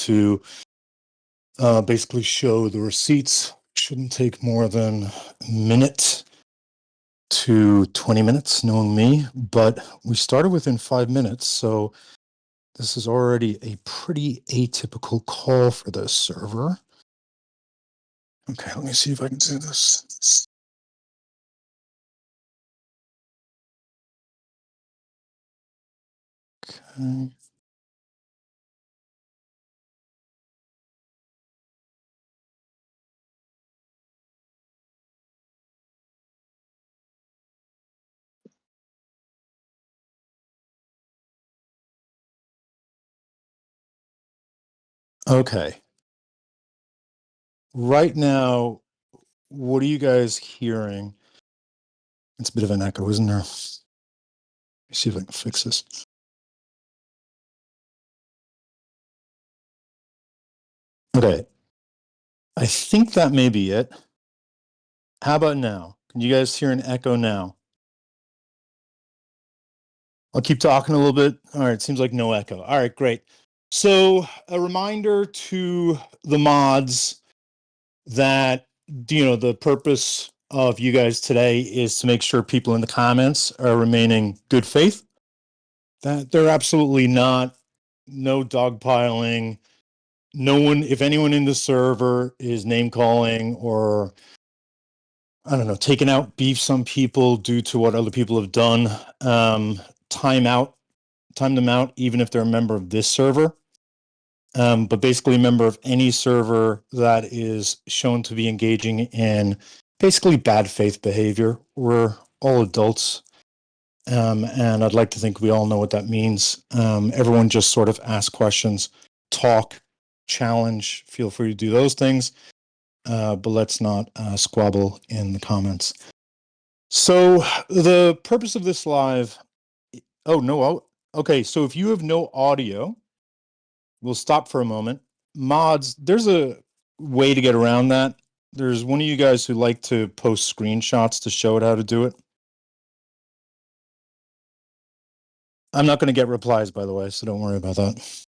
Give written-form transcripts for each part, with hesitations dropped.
to basically show the receipts. Shouldn't take more than a minute to 20 minutes, knowing me, but we started within 5 minutes, so this is already a pretty atypical call for this server. Okay, let me see if I can do this. Okay. Okay. Right now, what are you guys hearing? It's a bit of an echo, isn't there? Let me see if I can fix this. Okay. I think that may be it. How about now? Can you guys hear an echo now? I'll keep talking a little bit. All right, seems like no echo. All right, great. So a reminder to the mods that, the purpose of you guys today is to make sure people in the comments are remaining good faith, that they're absolutely not, no dogpiling, no one, if anyone in the server is name calling or, I don't know, taking out beef some people due to what other people have done, time them out, even if they're a member of this server. But basically a member of any server that is shown to be engaging in basically bad faith behavior. We're all adults. And I'd like to think we all know what that means. Everyone just sort of ask questions, talk, challenge, feel free to do those things. But let's not squabble in the comments. So the purpose of this live, okay, so if you have no audio, we'll stop for a moment. Mods, there's a way to get around that. There's one of you guys who like to post screenshots to show it how to do it. I'm not going to get replies, by the way, so don't worry about that.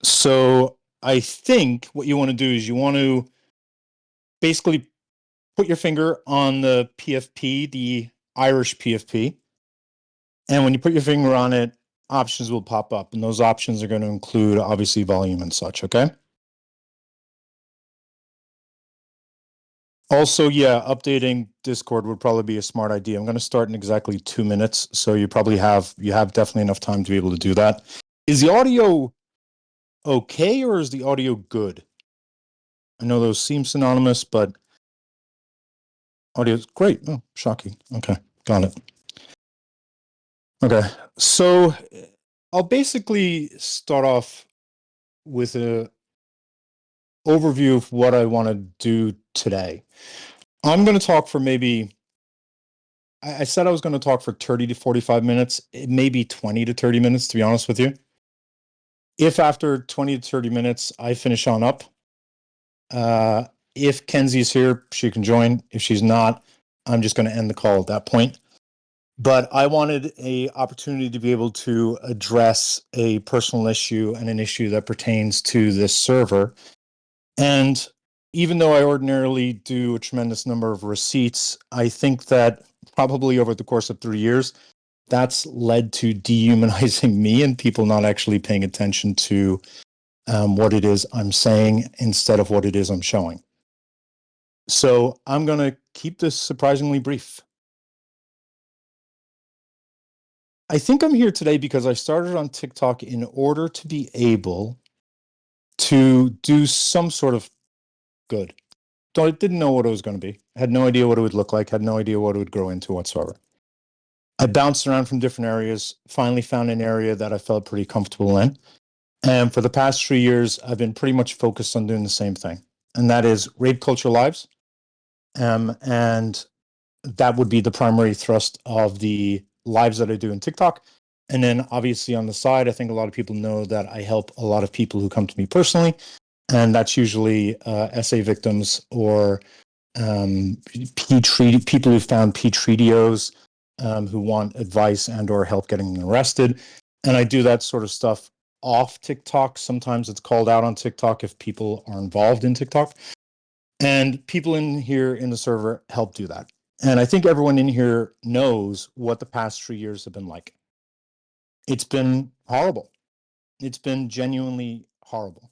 So I think what you want to do is you want to basically put your finger on the PFP, the Irish PFP. And when you put your finger on it, options will pop up. And those options are going to include, obviously, volume and such, okay? Also, yeah, updating Discord would probably be a smart idea. I'm going to start in exactly 2 minutes, so you have definitely enough time to be able to do that. Is the audio okay, or is the audio good? I know those seem synonymous, but audio's great. Oh, shocking. Okay, got it. Okay, so I'll basically start off with a overview of what I want to do today. I'm going to talk for I said I was going to talk for 30 to 45 minutes. It may be 20 to 30 minutes, to be honest with you. If after 20 to 30 minutes, I finish on up, if Kenzie's here, she can join. If she's not, I'm just going to end the call at that point. But I wanted an opportunity to be able to address a personal issue and an issue that pertains to this server. And even though I ordinarily do a tremendous number of receipts, I think that probably over the course of 3 years, that's led to dehumanizing me and people not actually paying attention to what it is I'm saying instead of what it is I'm showing. So I'm going to keep this surprisingly brief. I think I'm here today because I started on TikTok in order to be able to do some sort of good. I didn't know what it was going to be. I had no idea what it would look like, had no idea what it would grow into whatsoever. I bounced around from different areas, finally found an area that I felt pretty comfortable in. And for the past 3 years, I've been pretty much focused on doing the same thing. And that is rape culture lives. And that would be the primary thrust of the lives that I do in TikTok. And then obviously on the side, I think a lot of people know that I help a lot of people who come to me personally. And that's usually SA victims or people who found P-Treatios who want advice and or help getting arrested. And I do that sort of stuff off TikTok. Sometimes it's called out on TikTok if people are involved in TikTok. And people in here in the server help do that. And I think everyone in here knows what the past 3 years have been like. It's been horrible. It's been genuinely horrible.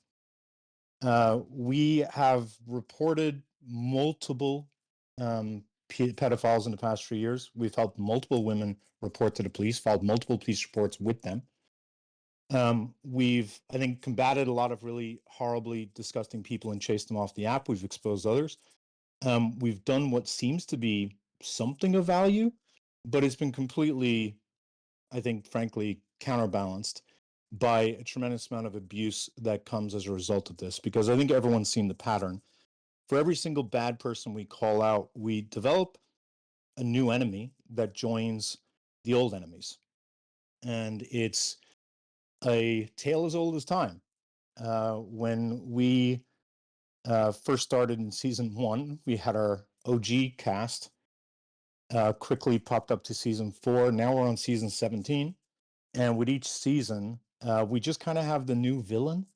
We have reported multiple pedophiles in the past 3 years. We've helped multiple women report to the police, filed multiple police reports with them. We've, I think, combated a lot of really horribly disgusting people and chased them off the app. We've exposed others. We've done what seems to be something of value, but it's been completely, I think, frankly, counterbalanced by a tremendous amount of abuse that comes as a result of this, because I think everyone's seen the pattern. For every single bad person we call out, we develop a new enemy that joins the old enemies. And it's a tale as old as time. When we first started in season 1, we had our OG cast, quickly popped up to season 4. Now we're on season 17. And with each season, we just kind of have the new villain.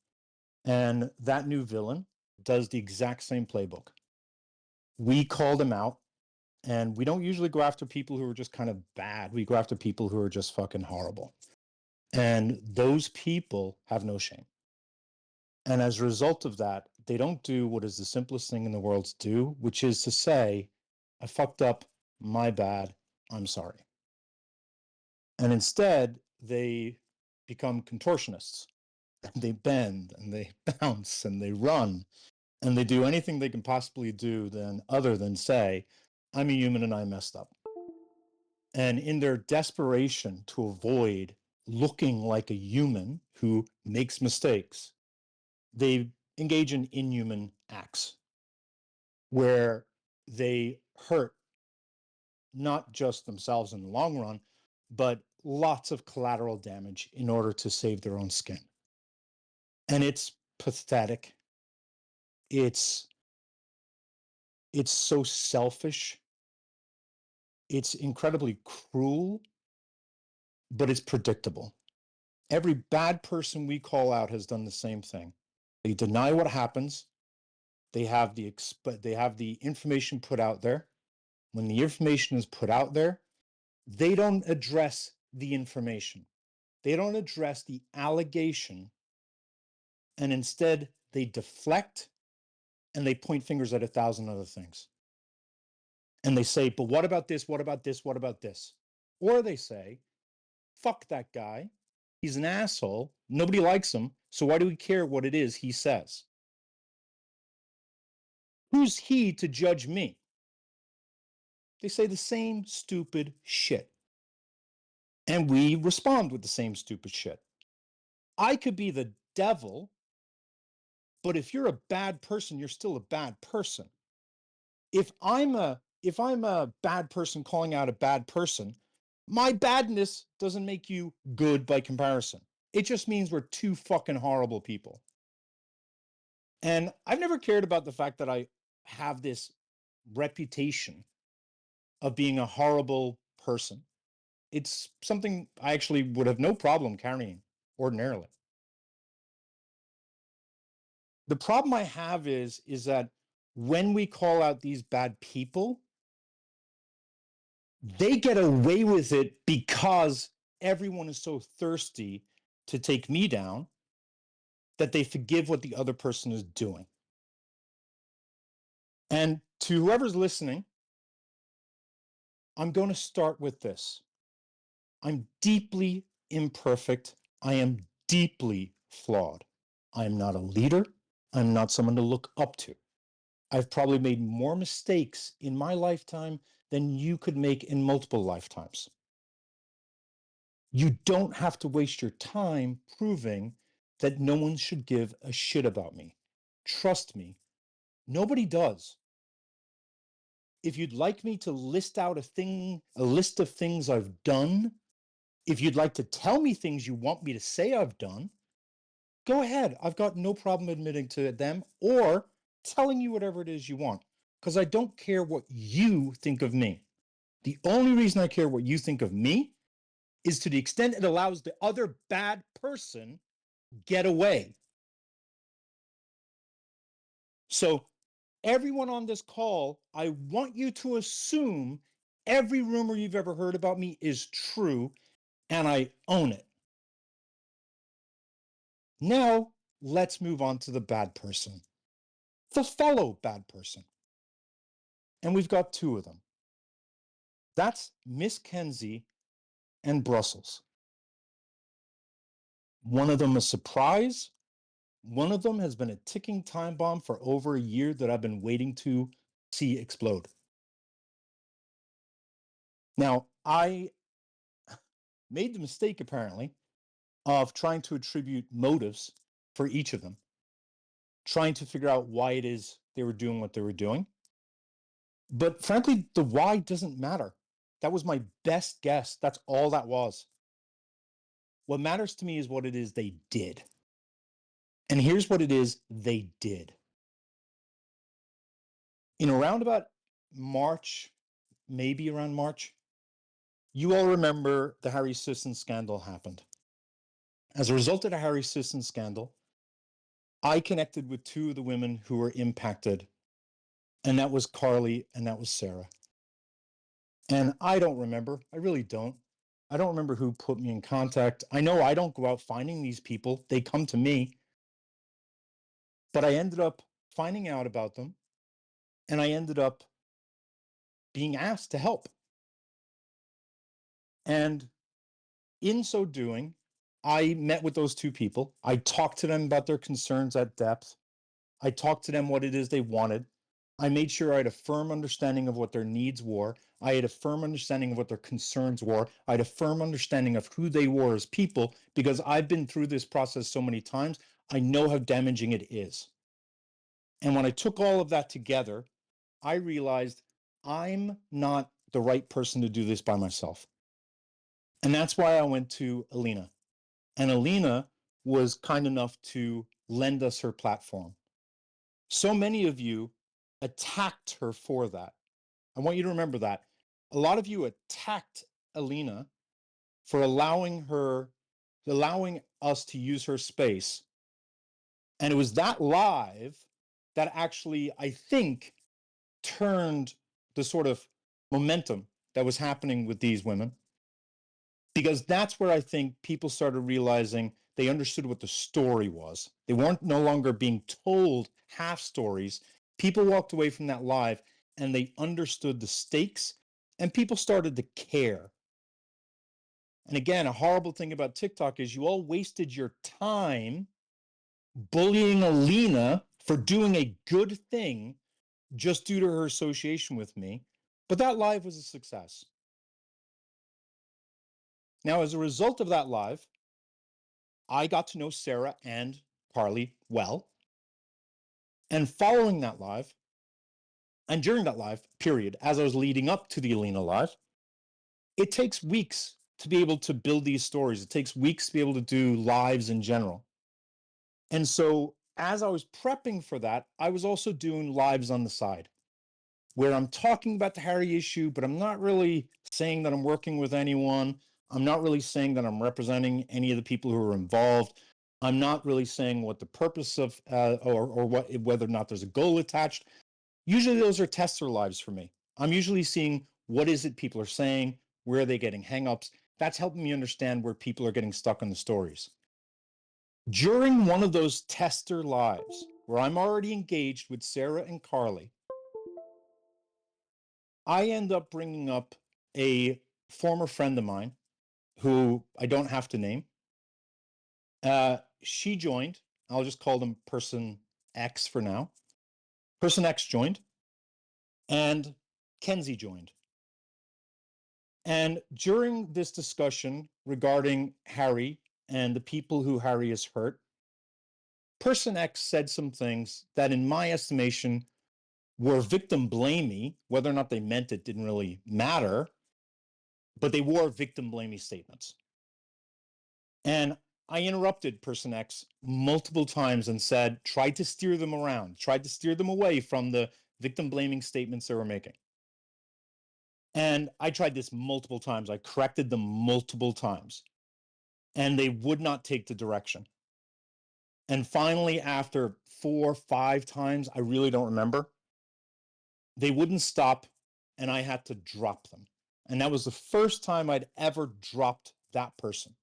And that new villain does the exact same playbook. We call them out, and we don't usually go after people who are just kind of bad. We go after people who are just fucking horrible. And those people have no shame. And as a result of that, they don't do what is the simplest thing in the world to do, which is to say, I fucked up, my bad, I'm sorry. And instead, they become contortionists. And they bend and they bounce and they run and they do anything they can possibly do other than say, I'm a human and I messed up. And in their desperation to avoid looking like a human who makes mistakes, they engage in inhuman acts where they hurt not just themselves in the long run, but lots of collateral damage in order to save their own skin. And it's pathetic. It's so selfish. It's incredibly cruel, but it's predictable. Every bad person we call out has done the same thing. They deny what happens. They have the information put out there. When the information is put out there, they don't address the information. They don't address the allegation, and instead they deflect and they point fingers at 1,000 other things. And they say, but what about this? What about this? What about this? Or they say, fuck that guy. He's an asshole. Nobody likes him. So why do we care what it is he says? Who's he to judge me? They say the same stupid shit. And we respond with the same stupid shit. I could be the devil, but if you're a bad person, you're still a bad person. If I'm a bad person calling out a bad person, my badness doesn't make you good by comparison. It just means we're two fucking horrible people. And I've never cared about the fact that I have this reputation of being a horrible person. It's something I actually would have no problem carrying ordinarily. The problem I have is that when we call out these bad people, they get away with it because everyone is so thirsty to take me down that they forgive what the other person is doing. And to whoever's listening, I'm going to start with this. I'm deeply imperfect. I am deeply flawed. I am not a leader. I'm not someone to look up to. I've probably made more mistakes in my lifetime than you could make in multiple lifetimes. You don't have to waste your time proving that no one should give a shit about me. Trust me, nobody does. If you'd like me to list out a list of things I've done, if you'd like to tell me things you want me to say I've done, go ahead. I've got no problem admitting to them or telling you whatever it is you want, because I don't care what you think of me. The only reason I care what you think of me is to the extent it allows the other bad person get away. So everyone on this call, I want you to assume every rumor you've ever heard about me is true, and I own it. Now, let's move on to the bad person, the fellow bad person. And we've got two of them. That's Miss Kenzie and Brussels. One of them a surprise. One of them has been a ticking time bomb for over a year that I've been waiting to see explode. Now, I made the mistake, apparently, of trying to attribute motives for each of them, trying to figure out why it is they were doing what they were doing. But frankly, the why doesn't matter. That was my best guess. That's all that was. What matters to me is what it is they did. And here's what it is they did. In around about March, maybe around March, you all remember the Harry Sisson scandal happened. As a result of the Harry Sisson scandal, I connected with two of the women who were impacted, and that was Carly and that was Sarah. And I don't remember. I really don't. I don't remember who put me in contact. I know I don't go out finding these people. They come to me. But I ended up finding out about them, and I ended up being asked to help. And in so doing, I met with those two people. I talked to them about their concerns at depth. I talked to them what it is they wanted. I made sure I had a firm understanding of what their needs were. I had a firm understanding of what their concerns were. I had a firm understanding of who they were as people, because I've been through this process so many times. I know how damaging it is. And when I took all of that together, I realized I'm not the right person to do this by myself. And that's why I went to Alina. And Alina was kind enough to lend us her platform. So many of you attacked her for that. I want you to remember that. A lot of you attacked Alina for allowing us to use her space. And it was that live that actually, I think, turned the sort of momentum that was happening with these women. Because that's where I think people started realizing they understood what the story was. They weren't no longer being told half stories. People walked away from that live and they understood the stakes, and people started to care. And again, a horrible thing about TikTok is you all wasted your time bullying Alina for doing a good thing just due to her association with me. But that live was a success. Now, as a result of that live, I got to know Sarah and Carly well. And following that live, and during that live period, as I was leading up to the Alina live, it takes weeks to be able to build these stories. It takes weeks to be able to do lives in general. And so as I was prepping for that, I was also doing lives on the side where I'm talking about the Harry issue, but I'm not really saying that I'm working with anyone. I'm not really saying that I'm representing any of the people who are involved. I'm not really saying what the purpose of or whether or not there's a goal attached. Usually those are tester lives for me. I'm usually seeing what is it people are saying, where are they getting hangups. That's helping me understand where people are getting stuck on the stories. During one of those tester lives where I'm already engaged with Sarah and Carly, I end up bringing up a former friend of mine who I don't have to name. She joined. I'll just call them Person X for now. Person X joined, and Kenzie joined. And during this discussion regarding Harry and the people who Harry has hurt, Person X said some things that, in my estimation, were victim blamey. Whether or not they meant it didn't really matter, but they were victim blamey statements. And I interrupted Person X multiple times and said, tried to steer them around, tried to steer them away from the victim blaming statements they were making. And I tried this multiple times. I corrected them multiple times, and they would not take the direction. And finally, after 4, 5 times, I really don't remember, they wouldn't stop, and I had to drop them. And that was the first time I'd ever dropped that person.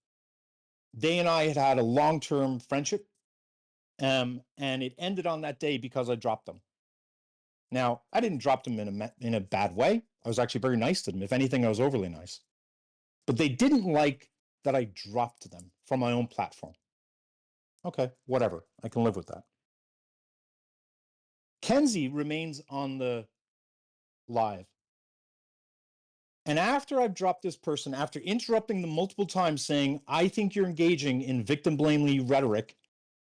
They and I had had a long-term friendship, and it ended on that day because I dropped them. Now, I didn't drop them in a bad way. I was actually very nice to them. If anything, I was overly nice. But they didn't like that I dropped them from my own platform. Okay, whatever. I can live with that. Kenzie remains on the live. And after I've dropped this person, after interrupting them multiple times saying, I think you're engaging in victim blamely rhetoric,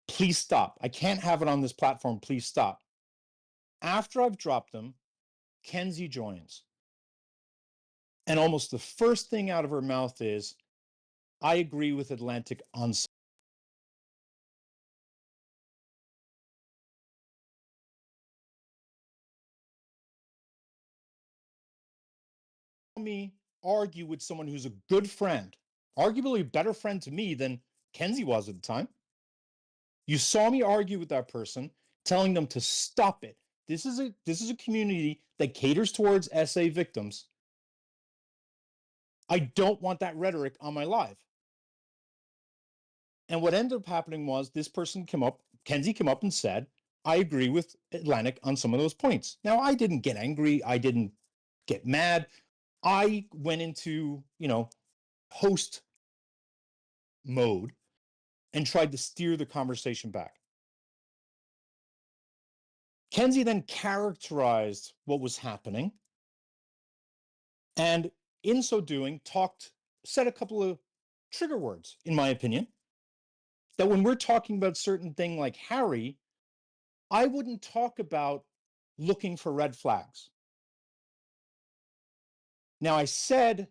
please stop. I can't have it on this platform. Please stop. After I've dropped them, Kenzie joins. And almost the first thing out of her mouth is, I agree with Atlantic on me argue with someone who's a good friend, arguably a better friend to me than Kenzie was at the time. You saw me argue with that person, telling them to stop it. This is a community that caters towards SA victims. I don't want that rhetoric on my live. And what ended up happening was this person Kenzie came up and said, I agree with Atlantic on some of those points. Now, I didn't get angry. I didn't get mad. I went into, host mode and tried to steer the conversation back. Kenzie then characterized what was happening, and in so doing, said a couple of trigger words, in my opinion, that when we're talking about certain thing like Harry, I wouldn't talk about looking for red flags. Now, I said,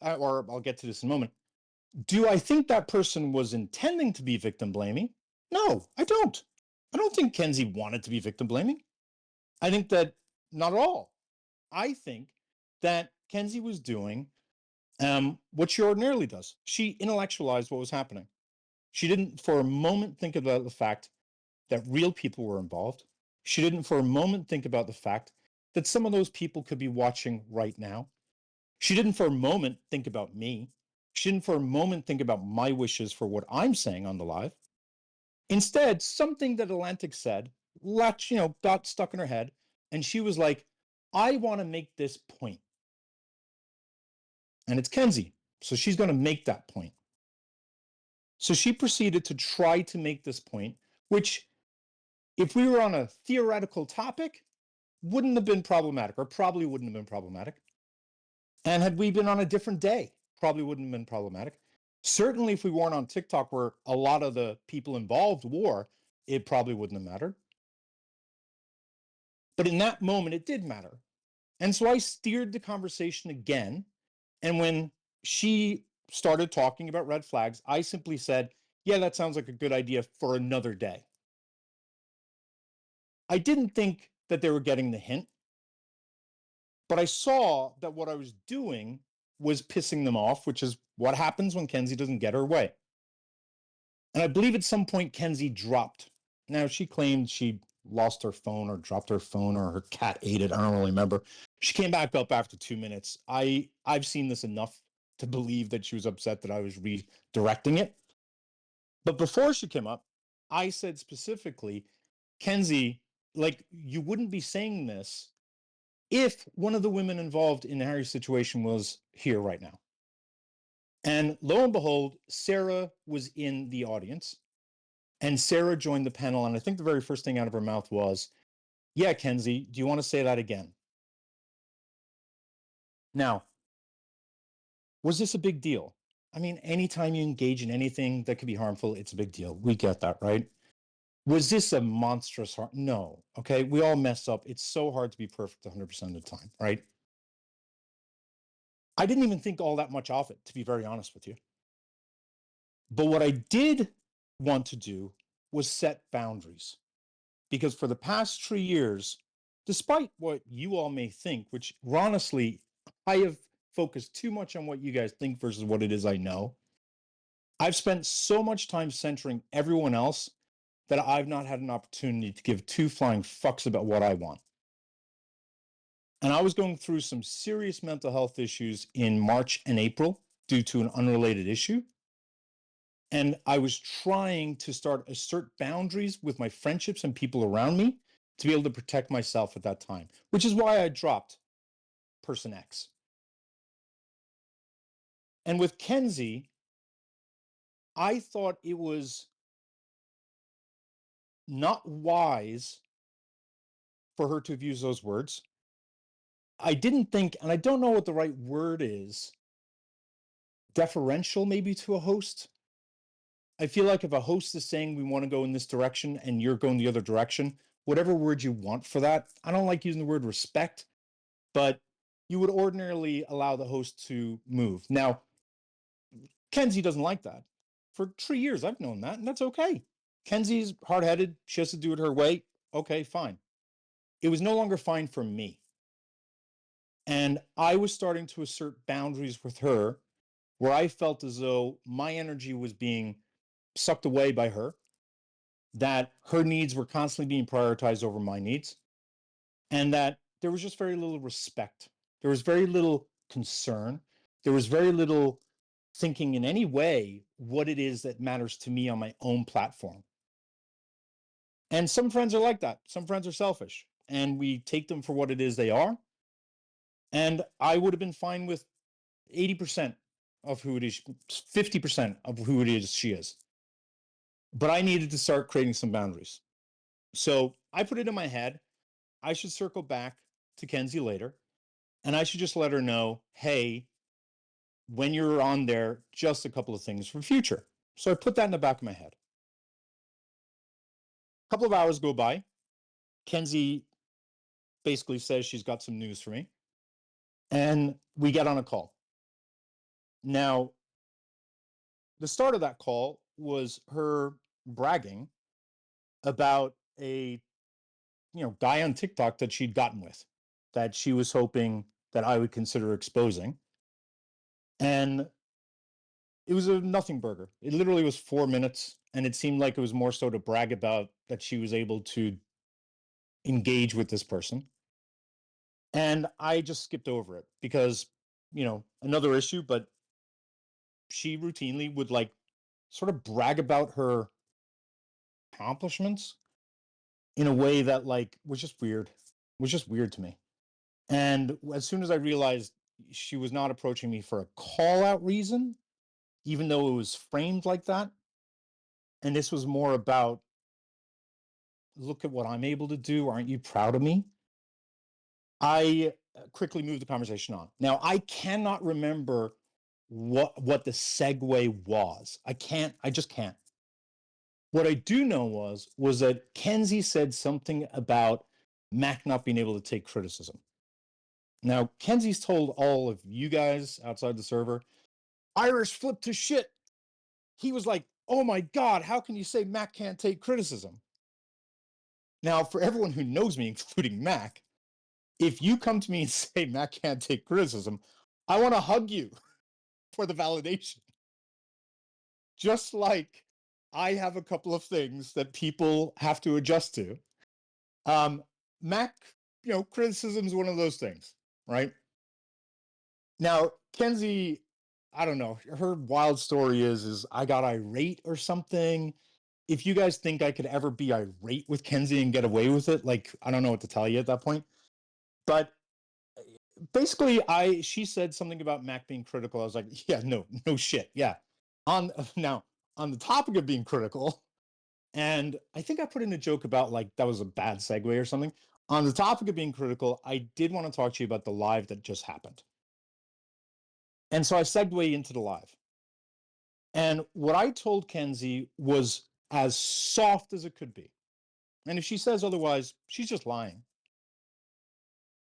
or I'll get to this in a moment, do I think that person was intending to be victim blaming? No, I don't. I don't think Kenzie wanted to be victim blaming. I think that not at all. I think that Kenzie was doing what she ordinarily does. She intellectualized what was happening. She didn't for a moment think about the fact that real people were involved. She didn't for a moment think about the fact that some of those people could be watching right now. She didn't for a moment think about me. She didn't for a moment think about my wishes for what I'm saying on the live. Instead, something that Atlantic said, got stuck in her head, and she was like, I want to make this point. And it's Kenzie, so she's going to make that point. So she proceeded to try to make this point, which, if we were on a theoretical topic, wouldn't have been problematic, or probably wouldn't have been problematic. And had we been on a different day, probably wouldn't have been problematic. Certainly, if we weren't on TikTok, where a lot of the people involved were, it probably wouldn't have mattered. But in that moment, it did matter. And so I steered the conversation again. And when she started talking about red flags, I simply said, yeah, that sounds like a good idea for another day. I didn't think that they were getting the hint, but I saw that what I was doing was pissing them off, which is what happens when Kenzie doesn't get her way. And I believe at some point Kenzie dropped. Now, she claimed she lost her phone or dropped her phone or her cat ate it. I don't really remember. She came back up after 2 minutes. I've seen this enough to believe that she was upset that I was redirecting it. But before she came up, I said specifically, Kenzie, like, you wouldn't be saying this if one of the women involved in Harry's situation was here right now. And lo and behold, Sarah was in the audience, and Sarah joined the panel. And I think the very first thing out of her mouth was, yeah, Kenzie, do you want to say that again? Now, was this a big deal? I mean, anytime you engage in anything that could be harmful, it's a big deal. We get that, right? Was this a monstrous harm? No. Okay. We all mess up. It's so hard to be perfect 100% of the time, right? I didn't even think all that much of it, to be very honest with you. But what I did want to do was set boundaries. Because for the past 3 years, despite what you all may think, which honestly, I have focused too much on what you guys think versus what it is I know. I've spent so much time centering everyone else that I've not had an opportunity to give two flying fucks about what I want. And I was going through some serious mental health issues in March and April due to an unrelated issue. And I was trying to assert boundaries with my friendships and people around me to be able to protect myself at that time, which is why I dropped person X. And with Kenzie, I thought it was not wise for her to have used those words. I didn't think, and I don't know what the right word is, deferential maybe to a host. I feel like if a host is saying we want to go in this direction and you're going the other direction, whatever word you want for that, I don't like using the word respect, but you would ordinarily allow the host to move. Now, Kenzie doesn't like that. For 3 years, I've known that, and that's okay. Kenzie's hard-headed. She has to do it her way. Okay, fine. It was no longer fine for me. And I was starting to assert boundaries with her where I felt as though my energy was being sucked away by her, that her needs were constantly being prioritized over my needs, and that there was just very little respect. There was very little concern. There was very little thinking in any way what it is that matters to me on my own platform. And some friends are like that. Some friends are selfish, and we take them for what it is they are. And I would have been fine with 80% of who it is, 50% of who it is she is. But I needed to start creating some boundaries. So I put it in my head, I should circle back to Kenzie later, and I should just let her know, hey, when you're on there, just a couple of things for future. So I put that in the back of my head. A couple of hours go by. Kenzie basically says she's got some news for me. And we get on a call. Now, the start of that call was her bragging about a guy on TikTok that she'd gotten with, that she was hoping that I would consider exposing. And it was a nothing burger. It literally was 4 minutes, and it seemed like it was more so to brag about that she was able to engage with this person. And I just skipped over it because, another issue, but she routinely would like sort of brag about her accomplishments in a way that like was just weird to me. And as soon as I realized she was not approaching me for a call out reason, even though it was framed like that, and this was more about, look at what I'm able to do, aren't you proud of me? I quickly moved the conversation on. Now, I cannot remember what the segue was. I just can't. What I do know was that Kenzie said something about Mac not being able to take criticism. Now, Kenzie's told all of you guys outside the server, Irish flipped to shit. He was like, oh my God, how can you say Mac can't take criticism? Now, for everyone who knows me, including Mac, if you come to me and say Mac can't take criticism, I want to hug you for the validation. Just like I have a couple of things that people have to adjust to. Mac, criticism is one of those things, right? Now, Kenzie, I don't know, her wild story is I got irate or something. If you guys think I could ever be irate with Kenzie and get away with it, like, I don't know what to tell you at that point. But basically, she said something about Mac being critical. I was like, yeah, no shit. Yeah. Now, on the topic of being critical, and I think I put in a joke about like that was a bad segue or something. On the topic of being critical, I did want to talk to you about the live that just happened. And so I segued into the live. And what I told Kenzie was as soft as it could be. And if she says otherwise, she's just lying.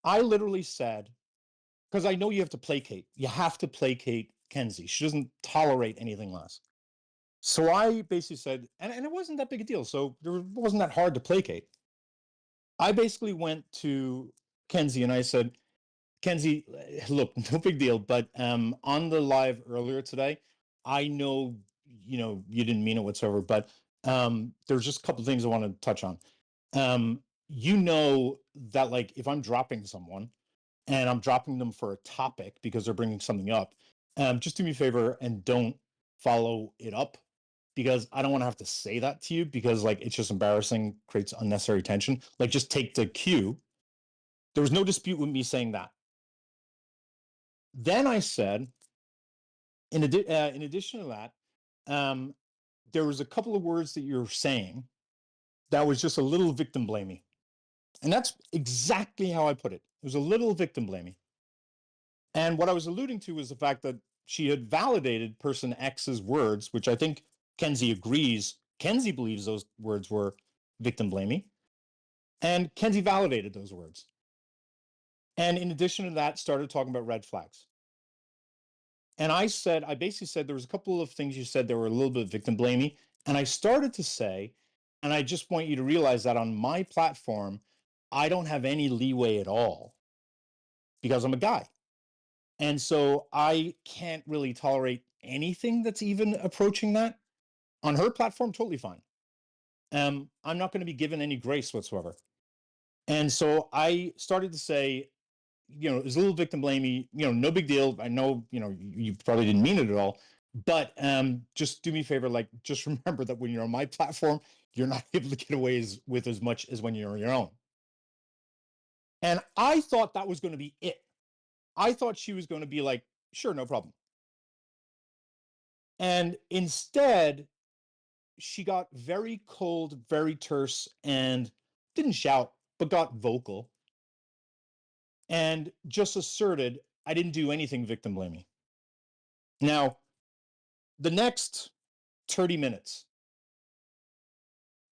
I literally said, because I know you have to placate. You have to placate Kenzie. She doesn't tolerate anything less. So I basically said, and it wasn't that big a deal. So it wasn't that hard to placate. I basically went to Kenzie and I said, Kenzie, look, no big deal, but on the live earlier today, I know you didn't mean it whatsoever, but there's just a couple of things I want to touch on. You know that like if I'm dropping someone and I'm dropping them for a topic because they're bringing something up, just do me a favor and don't follow it up because I don't want to have to say that to you because like it's just embarrassing, creates unnecessary tension. Like just take the cue. There was no dispute with me saying that. Then I said, in addition to that, um, there was a couple of words that you're saying that was just a little victim blaming. And that's exactly how I put it. It was a little victim blaming. And what I was alluding to was the fact that she had validated person X's words, which I think Kenzie agrees. Kenzie believes those words were victim blaming. And Kenzie validated those words. And in addition to that, started talking about red flags. And I basically said there was a couple of things you said that were a little bit victim blaming. And I started to say, and I just want you to realize that on my platform, I don't have any leeway at all because I'm a guy. And so I can't really tolerate anything that's even approaching that. On her platform, totally fine. I'm not going to be given any grace whatsoever. And so I started to say, it was a little victim blamey, no big deal. I know, you probably didn't mean it at all, but just do me a favor, like just remember that when you're on my platform, you're not able to get away with as much as when you're on your own. And I thought that was going to be it. I thought she was going to be like, sure, no problem. And instead, she got very cold, very terse, and didn't shout, but got vocal and just asserted, I didn't do anything victim blaming. Now, the next 30 minutes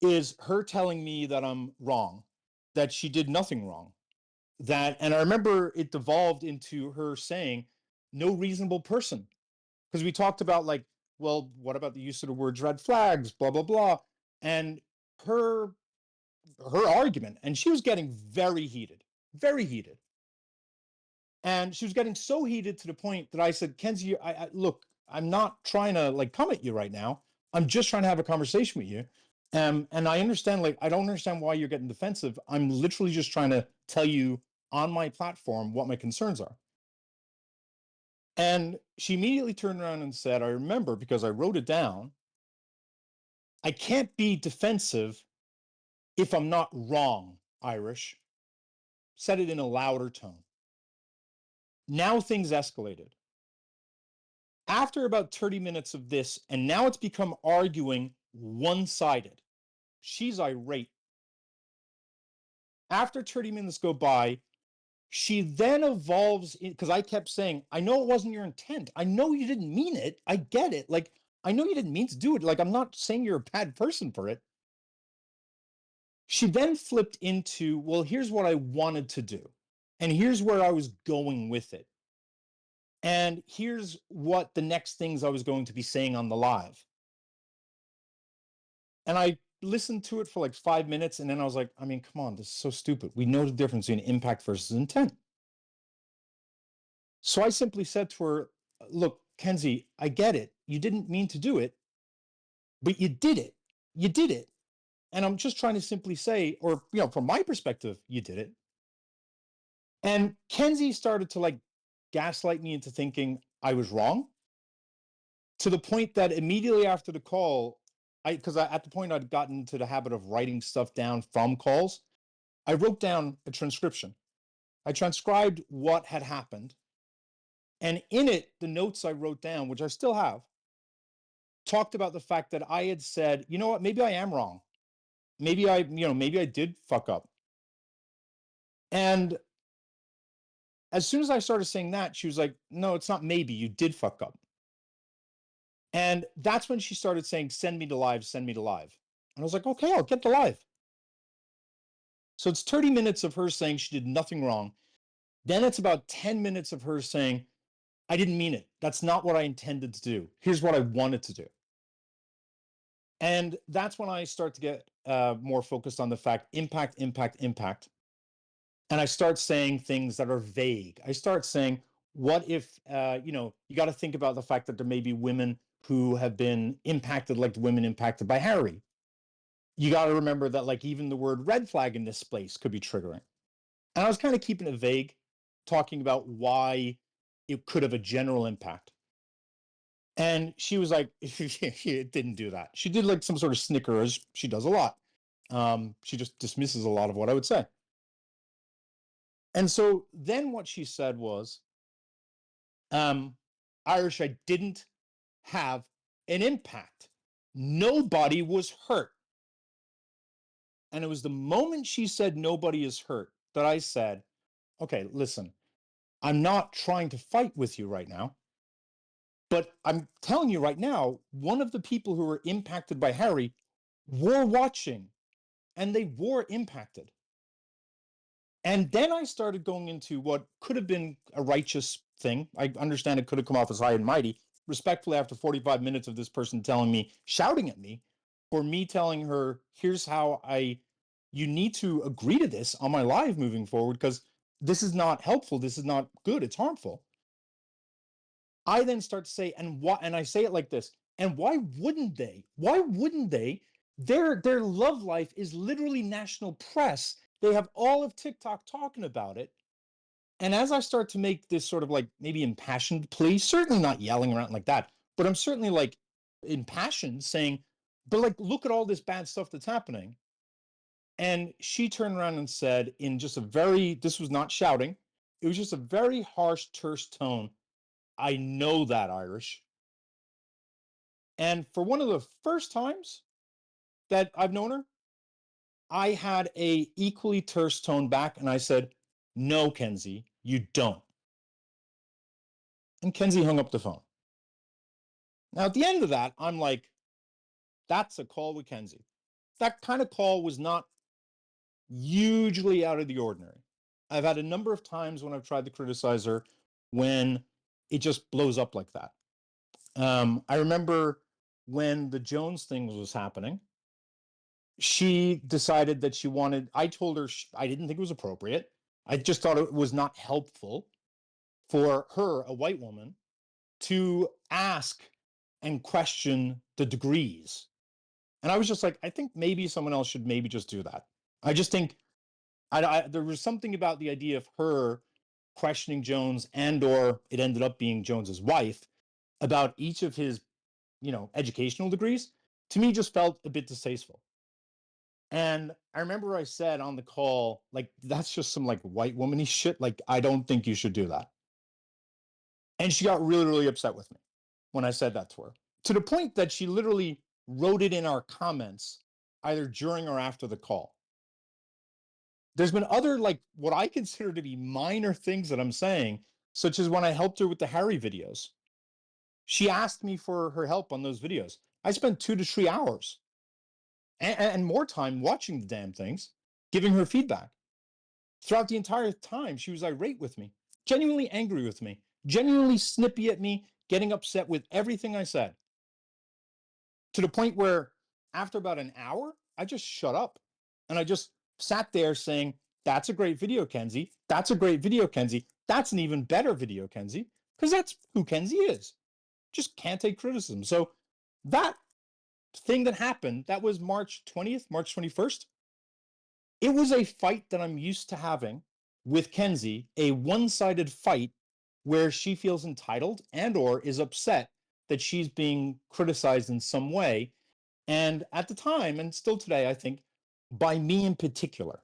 is her telling me that I'm wrong, that she did nothing wrong. And I remember it devolved into her saying, no reasonable person. Because we talked about like, well, what about the use of the words red flags, blah, blah, blah. And her argument, and she was getting very heated, very heated. And she was getting so heated to the point that I said, Kenzie, look, I'm not trying to like come at you right now. I'm just trying to have a conversation with you. And I understand, like, I don't understand why you're getting defensive. I'm literally just trying to tell you on my platform what my concerns are. And she immediately turned around and said, I remember because I wrote it down. I can't be defensive if I'm not wrong, Irish. Said it in a louder tone. Now things escalated. After about 30 minutes of this, and now it's become arguing one-sided. She's irate. After 30 minutes go by, she then evolves because I kept saying, I know it wasn't your intent. I know you didn't mean it. I get it. Like, I know you didn't mean to do it. Like, I'm not saying you're a bad person for it. She then flipped into, well, here's what I wanted to do. And here's where I was going with it. And here's what the next things I was going to be saying on the live. And I listened to it for like 5 minutes. And then I was like, I mean, come on, this is so stupid. We know the difference between impact versus intent. So I simply said to her, look, Kenzie, I get it. You didn't mean to do it, but you did it. You did it. And I'm just trying to simply say, or, from my perspective, you did it. And Kenzie started to like gaslight me into thinking I was wrong to the point that immediately after the call, because at the point I'd gotten into the habit of writing stuff down from calls, I wrote down a transcription. I transcribed what had happened. And in it, the notes I wrote down, which I still have, talked about the fact that I had said, you know what, maybe I am wrong. Maybe I did fuck up. And as soon as I started saying that, she was like, no, it's not maybe, you did fuck up. And that's when she started saying, send me to live, send me to live. And I was like, okay, I'll get to live. So it's 30 minutes of her saying she did nothing wrong. Then it's about 10 minutes of her saying, I didn't mean it. That's not what I intended to do. Here's what I wanted to do. And that's when I start to get more focused on the fact, impact, impact, impact. And I start saying things that are vague. I start saying, what if, you got to think about the fact that there may be women who have been impacted like the women impacted by Harry. You got to remember that, like, even the word red flag in this space could be triggering. And I was kind of keeping it vague, talking about why it could have a general impact. And she was like, it didn't do that. She did like some sort of snicker, as she does a lot. She just dismisses a lot of what I would say. And so then what she said was, Irish, I didn't have an impact. Nobody was hurt. And it was the moment she said nobody is hurt that I said, okay, listen, I'm not trying to fight with you right now, but I'm telling you right now, one of the people who were impacted by Harry were watching and they were impacted. And then I started going into what could have been a righteous thing. I understand it could have come off as high and mighty. Respectfully, after 45 minutes of this person telling me, shouting at me, for me telling her, here's how you need to agree to this on my live moving forward, because this is not helpful. This is not good. It's harmful. I then start to say, and I say it like this, and why wouldn't they? Why wouldn't they? Their love life is literally national press. They have all of TikTok talking about it. And as I start to make this sort of like maybe impassioned plea, certainly not yelling around like that, but I'm certainly like impassioned saying, but like, look at all this bad stuff that's happening. And she turned around and said, in just this was not shouting, it was just a very harsh, terse tone. I know that, Irish. And for one of the first times that I've known her, I had a equally terse tone back, and I said, no, Kenzie, you don't. And Kenzie hung up the phone. Now, at the end of that, I'm like, that's a call with Kenzie. That kind of call was not hugely out of the ordinary. I've had a number of times when I've tried to criticize her when it just blows up like that. I remember when the Jones thing was happening, she decided that I told her I didn't think it was appropriate. I just thought it was not helpful for her, a white woman, to ask and question the degrees. And I was just like, I think maybe someone else should maybe just do that. I just think there was something about the idea of her questioning Jones, and or it ended up being Jones's wife, about each of his, educational degrees, to me just felt a bit distasteful. And I remember I said on the call, like, that's just some like white womany shit. Like, I don't think you should do that. And she got really, really upset with me when I said that to her, to the point that she literally wrote it in our comments, either during or after the call. There's been other, like, what I consider to be minor things that I'm saying, such as when I helped her with the Harry videos. She asked me for her help on those videos. I spent 2 to 3 hours and more time watching the damn things, giving her feedback. Throughout the entire time, she was irate with me, genuinely angry with me, genuinely snippy at me, getting upset with everything I said. To the point where, after about an hour, I just shut up. And I just sat there saying, that's a great video, Kenzie. That's a great video, Kenzie. That's an even better video, Kenzie. Because that's who Kenzie is. Just can't take criticism. So that thing that happened, that was March 20th, March 21st. It was a fight that I'm used to having with Kenzie, a one-sided fight where she feels entitled and or is upset that she's being criticized in some way. And at the time, and still today, I think, by me in particular.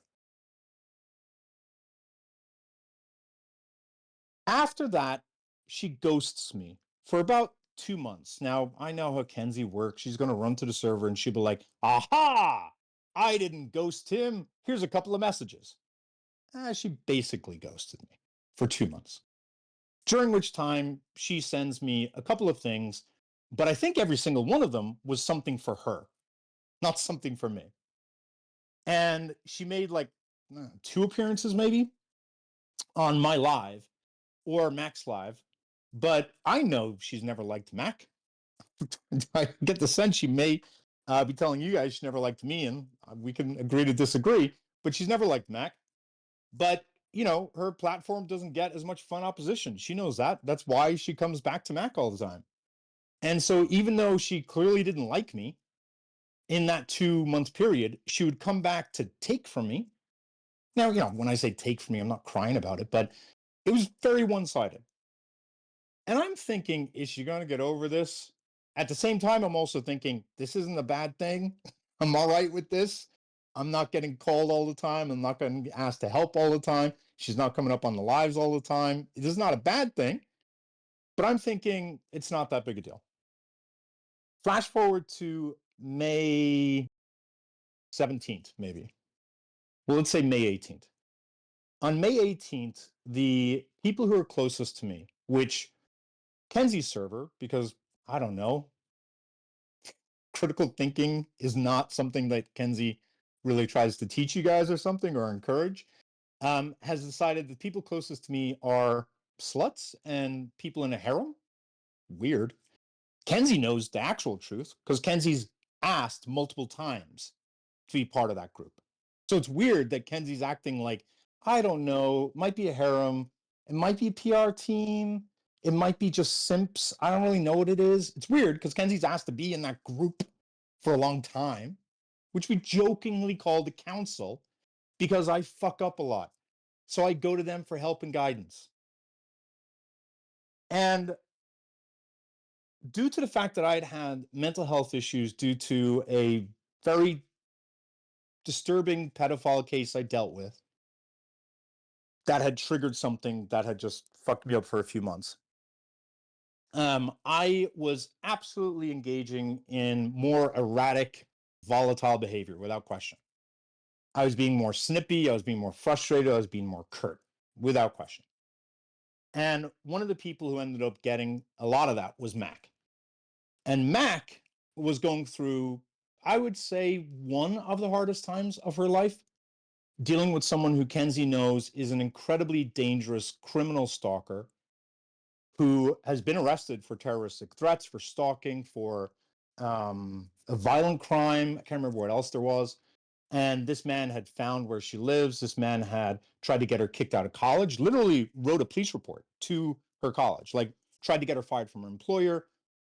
After that, she ghosts me for about 2 months. Now, I know how Kenzie works. She's going to run to the server and she'll be like, aha, I didn't ghost him. Here's a couple of messages. She basically ghosted me for 2 months, during which time she sends me a couple of things, but I think every single one of them was something for her, not something for me. And she made like 2 appearances maybe on my live or Mac's live, but I know she's never liked Mac. I get the sense she may be telling you guys she never liked me, and we can agree to disagree, but she's never liked Mac. But her platform doesn't get as much fun opposition. She knows that. That's why she comes back to Mac all the time. And so even though she clearly didn't like me in that 2 month period, she would come back to take from me. Now, when I say take from me, I'm not crying about it, but it was very one-sided. And I'm thinking, is she going to get over this? At the same time, I'm also thinking, this isn't a bad thing. I'm all right with this. I'm not getting called all the time. I'm not getting asked to help all the time. She's not coming up on the lives all the time. This is not a bad thing, but I'm thinking it's not that big a deal. Flash forward to May 17th, maybe. Well, let's say May 18th. On May 18th, the people who are closest to me, which Kenzie's server, because I don't know, critical thinking is not something that Kenzie really tries to teach you guys or something or encourage, has decided that people closest to me are sluts and people in a harem. Weird. Kenzie knows the actual truth because Kenzie's asked multiple times to be part of that group. So it's weird that Kenzie's acting like, I don't know, might be a harem, it might be a PR team, it might be just simps. I don't really know what it is. It's weird because Kenzie's asked to be in that group for a long time, which we jokingly call the council because I fuck up a lot. So I go to them for help and guidance. And due to the fact that I'd had mental health issues due to a very disturbing pedophile case I dealt with that had triggered something that had just fucked me up for a few months. I was absolutely engaging in more erratic, volatile behavior without question. I was being more snippy, I was being more frustrated, I was being more curt, without question. And one of the people who ended up getting a lot of that was Mac. And Mac was going through, I would say, one of the hardest times of her life, dealing with someone who Kenzie knows is an incredibly dangerous criminal stalker who has been arrested for terroristic threats, for stalking, for a violent crime. I can't remember what else there was. And this man had found where she lives. This man had tried to get her kicked out of college, literally wrote a police report to her college, like tried to get her fired from her employer,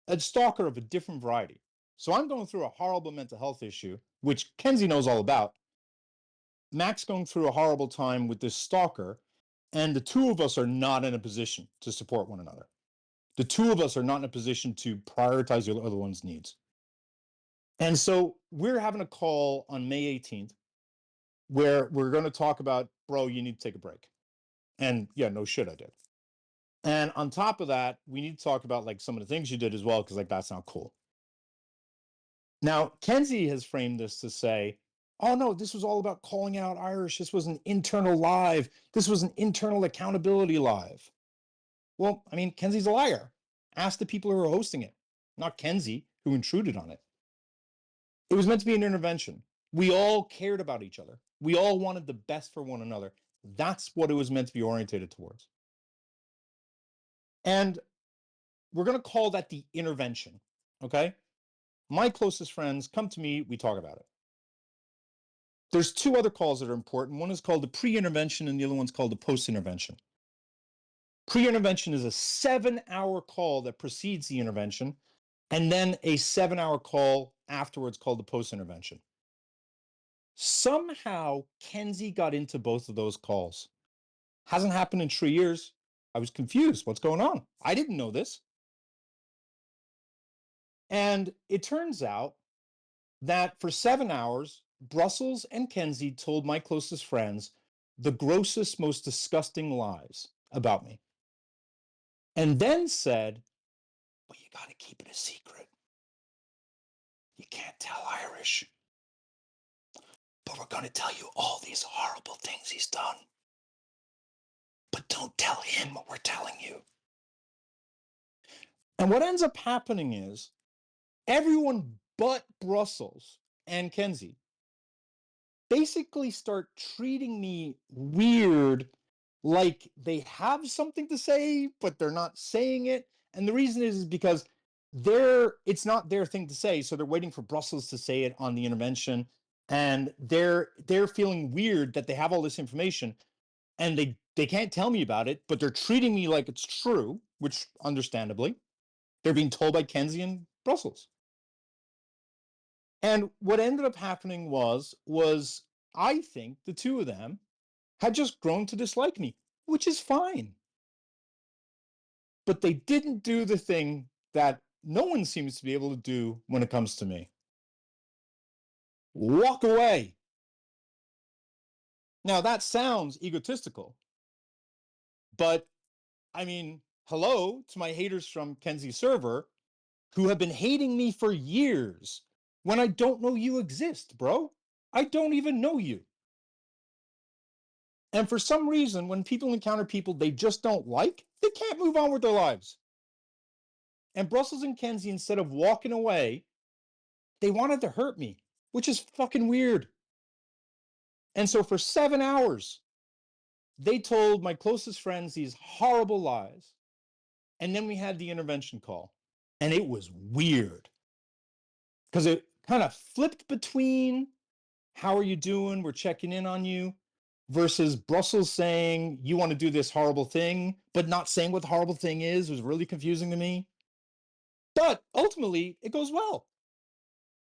a stalker of a different variety. So I'm going through a horrible mental health issue, which Kenzie knows all about. Mac's going through a horrible time with this stalker, and the two of us are not in a position to support one another. The two of us are not in a position to prioritize the other one's needs. And so we're having a call on May 18th where we're going to talk about, bro, you need to take a break. And yeah, no shit, I did. And on top of that, we need to talk about like some of the things you did as well, because like that's not cool. Now, Kenzie has framed this to say, oh no, this was all about calling out Irish. This was an internal live. This was an internal accountability live. Well, I mean, Kenzie's a liar. Ask the people who are hosting it, not Kenzie, who intruded on it. It was meant to be an intervention. We all cared about each other. We all wanted the best for one another. That's what it was meant to be orientated towards. And we're going to call that the intervention. Okay. My closest friends come to me, we talk about it. There's two other calls that are important. One is called the pre-intervention and the other one's called the post-intervention. Pre-intervention is a 7-hour call that precedes the intervention, and then a 7-hour call afterwards called the post-intervention. Somehow, Kenzie got into both of those calls. Hasn't happened in 3 years. I was confused. What's going on? I didn't know this. And it turns out that for 7 hours, Brussels and Kenzie told my closest friends the grossest, most disgusting lies about me. And then said, well, you got to keep it a secret. You can't tell Irish. But we're going to tell you all these horrible things he's done. But don't tell him what we're telling you. And what ends up happening is everyone but Brussels and Kenzie basically start treating me weird, like they have something to say, but they're not saying it. And the reason is because it's not their thing to say. So they're waiting for Brussels to say it on the intervention. And they're feeling weird that they have all this information. and they can't tell me about it, but they're treating me like it's true, which understandably, they're being told by Kenzie in Brussels. And what ended up happening was I think the two of them had just grown to dislike me, which is fine. But they didn't do the thing that no one seems to be able to do when it comes to me. Walk away. Now that sounds egotistical, but I mean, hello to my haters from Kenzie server who have been hating me for years when I don't know you exist, bro. I don't even know you. And for some reason, when people encounter people they just don't like, they can't move on with their lives. And Brussels and Kenzie, instead of walking away, they wanted to hurt me, which is fucking weird. And so for 7 hours, they told my closest friends these horrible lies. And then we had the intervention call. And it was weird because it kind of flipped between how are you doing? We're checking in on you versus Brussels saying you want to do this horrible thing, but not saying what the horrible thing is. It was really confusing to me. But ultimately, it goes well.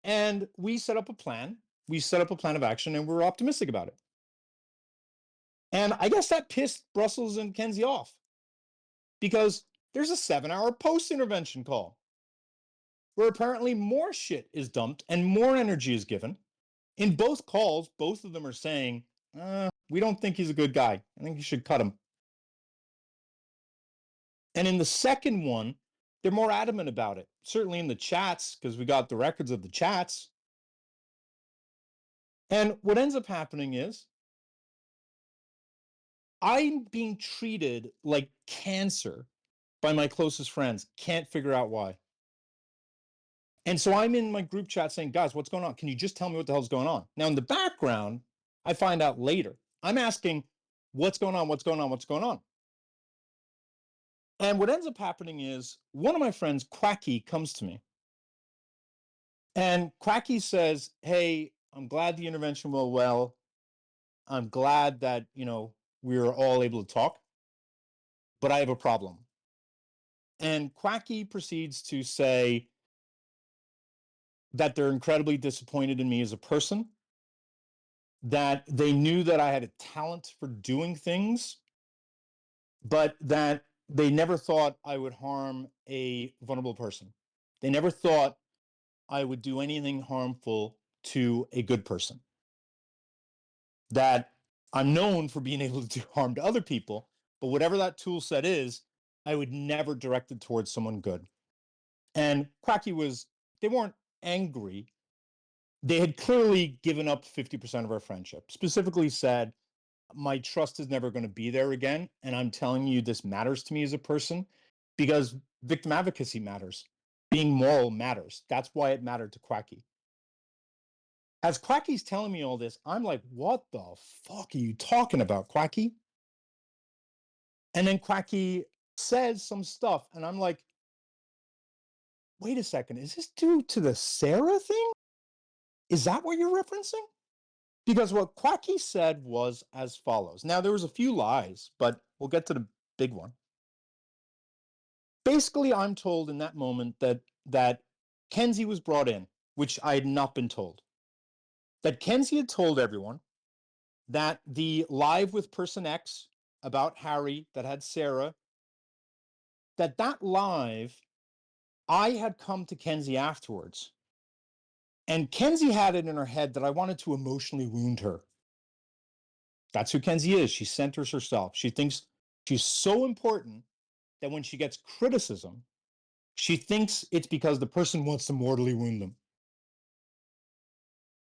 And we set up a plan. We set up a plan of action and we're optimistic about it. And I guess that pissed Brussels and Kenzie off because there's a 7-hour post-intervention call where apparently more shit is dumped and more energy is given. In both calls, both of them are saying, we don't think he's a good guy. I think you should cut him. And in the second one, they're more adamant about it. Certainly in the chats, because we got the records of the chats. And what ends up happening is I'm being treated like cancer by my closest friends. Can't figure out why. And so I'm in my group chat saying, guys, what's going on? Can you just tell me what the hell's going on? Now, in the background, I find out later. I'm asking, what's going on? What's going on? What's going on? And what ends up happening is one of my friends, Quacky, comes to me. And Quacky says, hey, I'm glad the intervention went well. I'm glad that, we were all able to talk, but I have a problem. And Quacky proceeds to say that they're incredibly disappointed in me as a person, that they knew that I had a talent for doing things, but that they never thought I would harm a vulnerable person. They never thought I would do anything harmful to a good person. That I'm known for being able to do harm to other people, but whatever that tool set is, I would never direct it towards someone good. And Quacky they weren't angry. They had clearly given up 50% of our friendship, specifically said, my trust is never going to be there again. And I'm telling you, this matters to me as a person because victim advocacy matters. Being moral matters. That's why it mattered to Quacky. As Quacky's telling me all this, I'm like, what the fuck are you talking about, Quacky? And then Quacky says some stuff, and I'm like, wait a second, is this due to the Sarah thing? Is that what you're referencing? Because what Quacky said was as follows. Now, there was a few lies, but we'll get to the big one. Basically, I'm told in that moment that Kenzie was brought in, which I had not been told. That Kenzie had told everyone that the live with person X about Harry that had Sarah, that live, I had come to Kenzie afterwards. And Kenzie had it in her head that I wanted to emotionally wound her. That's who Kenzie is. She centers herself. She thinks she's so important that when she gets criticism, she thinks it's because the person wants to mortally wound them.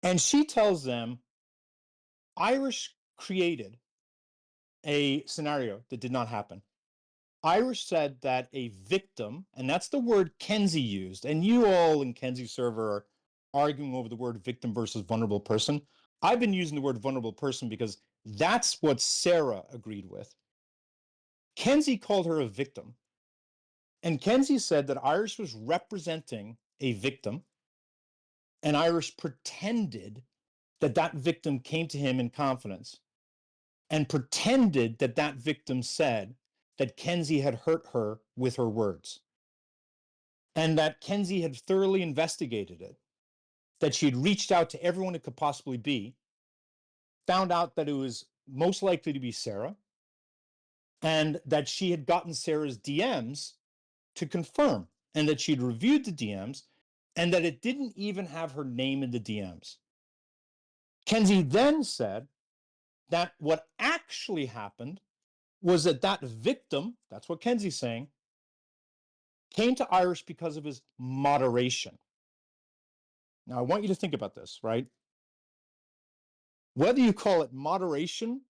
And she tells them, Irish created a scenario that did not happen. Irish said that a victim, and that's the word Kenzie used, and you all in Kenzie's server are arguing over the word victim versus vulnerable person. I've been using the word vulnerable person because that's what Sarah agreed with. Kenzie called her a victim. And Kenzie said that Irish was representing a victim, and Irish pretended that victim came to him in confidence. and pretended that that victim said that Kenzie had hurt her with her words, and that Kenzie had thoroughly investigated it, that she had reached out to everyone it could possibly be, found out that it was most likely to be Sarah, and that she had gotten Sarah's DMs to confirm, and that she'd reviewed the DMs, and that it didn't even have her name in the DMs. Kenzie then said that what actually happened was that that victim, that's what Kenzie's saying, came to Irish because of his moderation. Now, I want you to think about this, right? Whether you call it moderation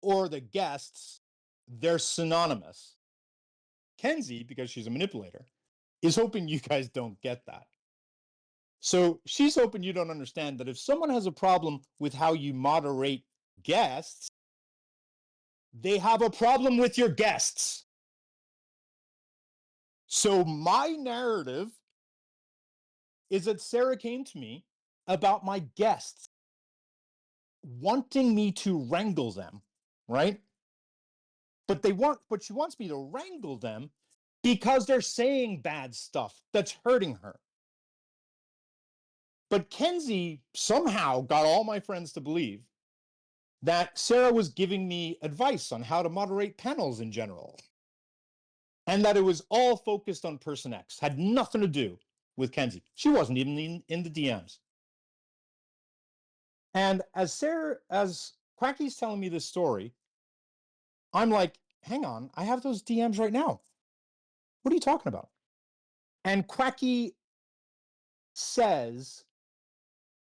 or the guests, they're synonymous. Kenzie, because she's a manipulator, is hoping you guys don't get that. So she's hoping you don't understand that if someone has a problem with how you moderate guests, they have a problem with your guests. So my narrative is that Sarah came to me about my guests, wanting me to wrangle them, right? But she wants me to wrangle them because they're saying bad stuff that's hurting her. But Kenzie somehow got all my friends to believe that Sarah was giving me advice on how to moderate panels in general, and that it was all focused on person X, had nothing to do with Kenzie. She wasn't even in the DMs. And as Quacky's telling me this story, I'm like, hang on, I have those DMs right now. What are you talking about? And Quacky says,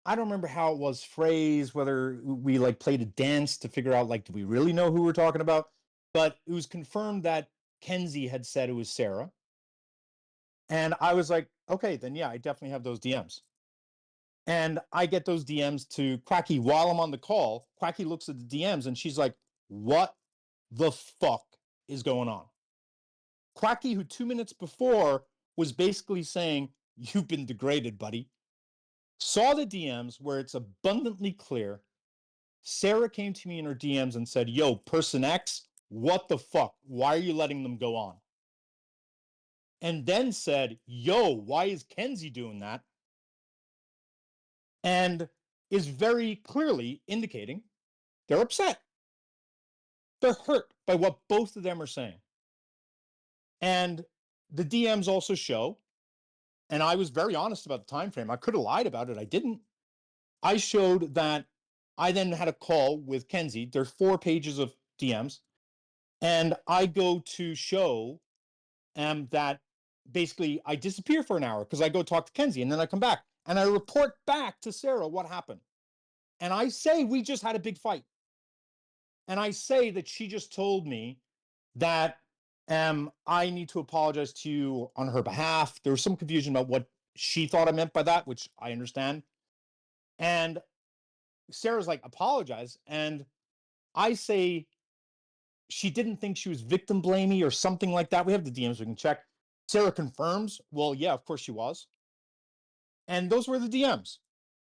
I don't remember how it was phrased, whether we like played a dance to figure out, like, do we really know who we're talking about? But it was confirmed that Kenzie had said it was Sarah. And I was like, okay, then yeah, I definitely have those DMs. And I get those DMs to Quacky while I'm on the call. Quacky looks at the DMs and she's like, what the fuck is going on? Quacky, who 2 minutes before was basically saying, you've been degraded, buddy, saw the DMs where it's abundantly clear Sarah came to me in her DMs and said, yo, person X, what the fuck? Why are you letting them go on? And then said, yo, why is Kenzie doing that? And is very clearly indicating they're upset. They're hurt by what both of them are saying. And the DMs also show, and I was very honest about the time frame. I could have lied about it. I didn't. I showed that I then had a call with Kenzie. There's 4 pages of DMs. And I go to show that basically I disappear for an hour because I go talk to Kenzie, and then I come back and I report back to Sarah what happened. And I say, we just had a big fight. And I say that she just told me that I need to apologize to you on her behalf. There was some confusion about what she thought I meant by that, which I understand. And Sarah's like, apologize. And I say she didn't think she was victim blamey or something like that. We have the DMs, we can check. Sarah confirms, well, yeah, of course she was. And those were the DMs.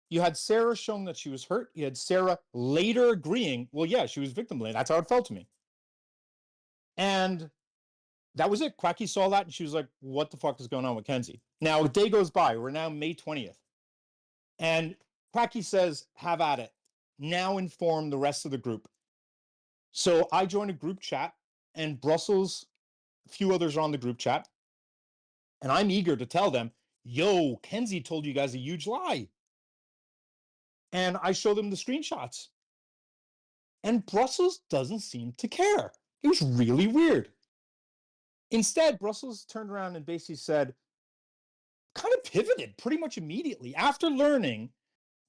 You had Sarah showing that she was hurt. You had Sarah later agreeing, well, yeah, she was victim blaming. That's how it felt to me. And that was it. Quacky saw that and she was like, what the fuck is going on with Kenzie? Now, a day goes by. We're now May 20th. And Quacky says, have at it. Now inform the rest of the group. So I joined a group chat, and Brussels, a few others are on the group chat. And I'm eager to tell them, yo, Kenzie told you guys a huge lie. And I show them the screenshots. And Brussels doesn't seem to care. It was really weird. Instead, Brussels turned around and basically said, kind of pivoted pretty much immediately after learning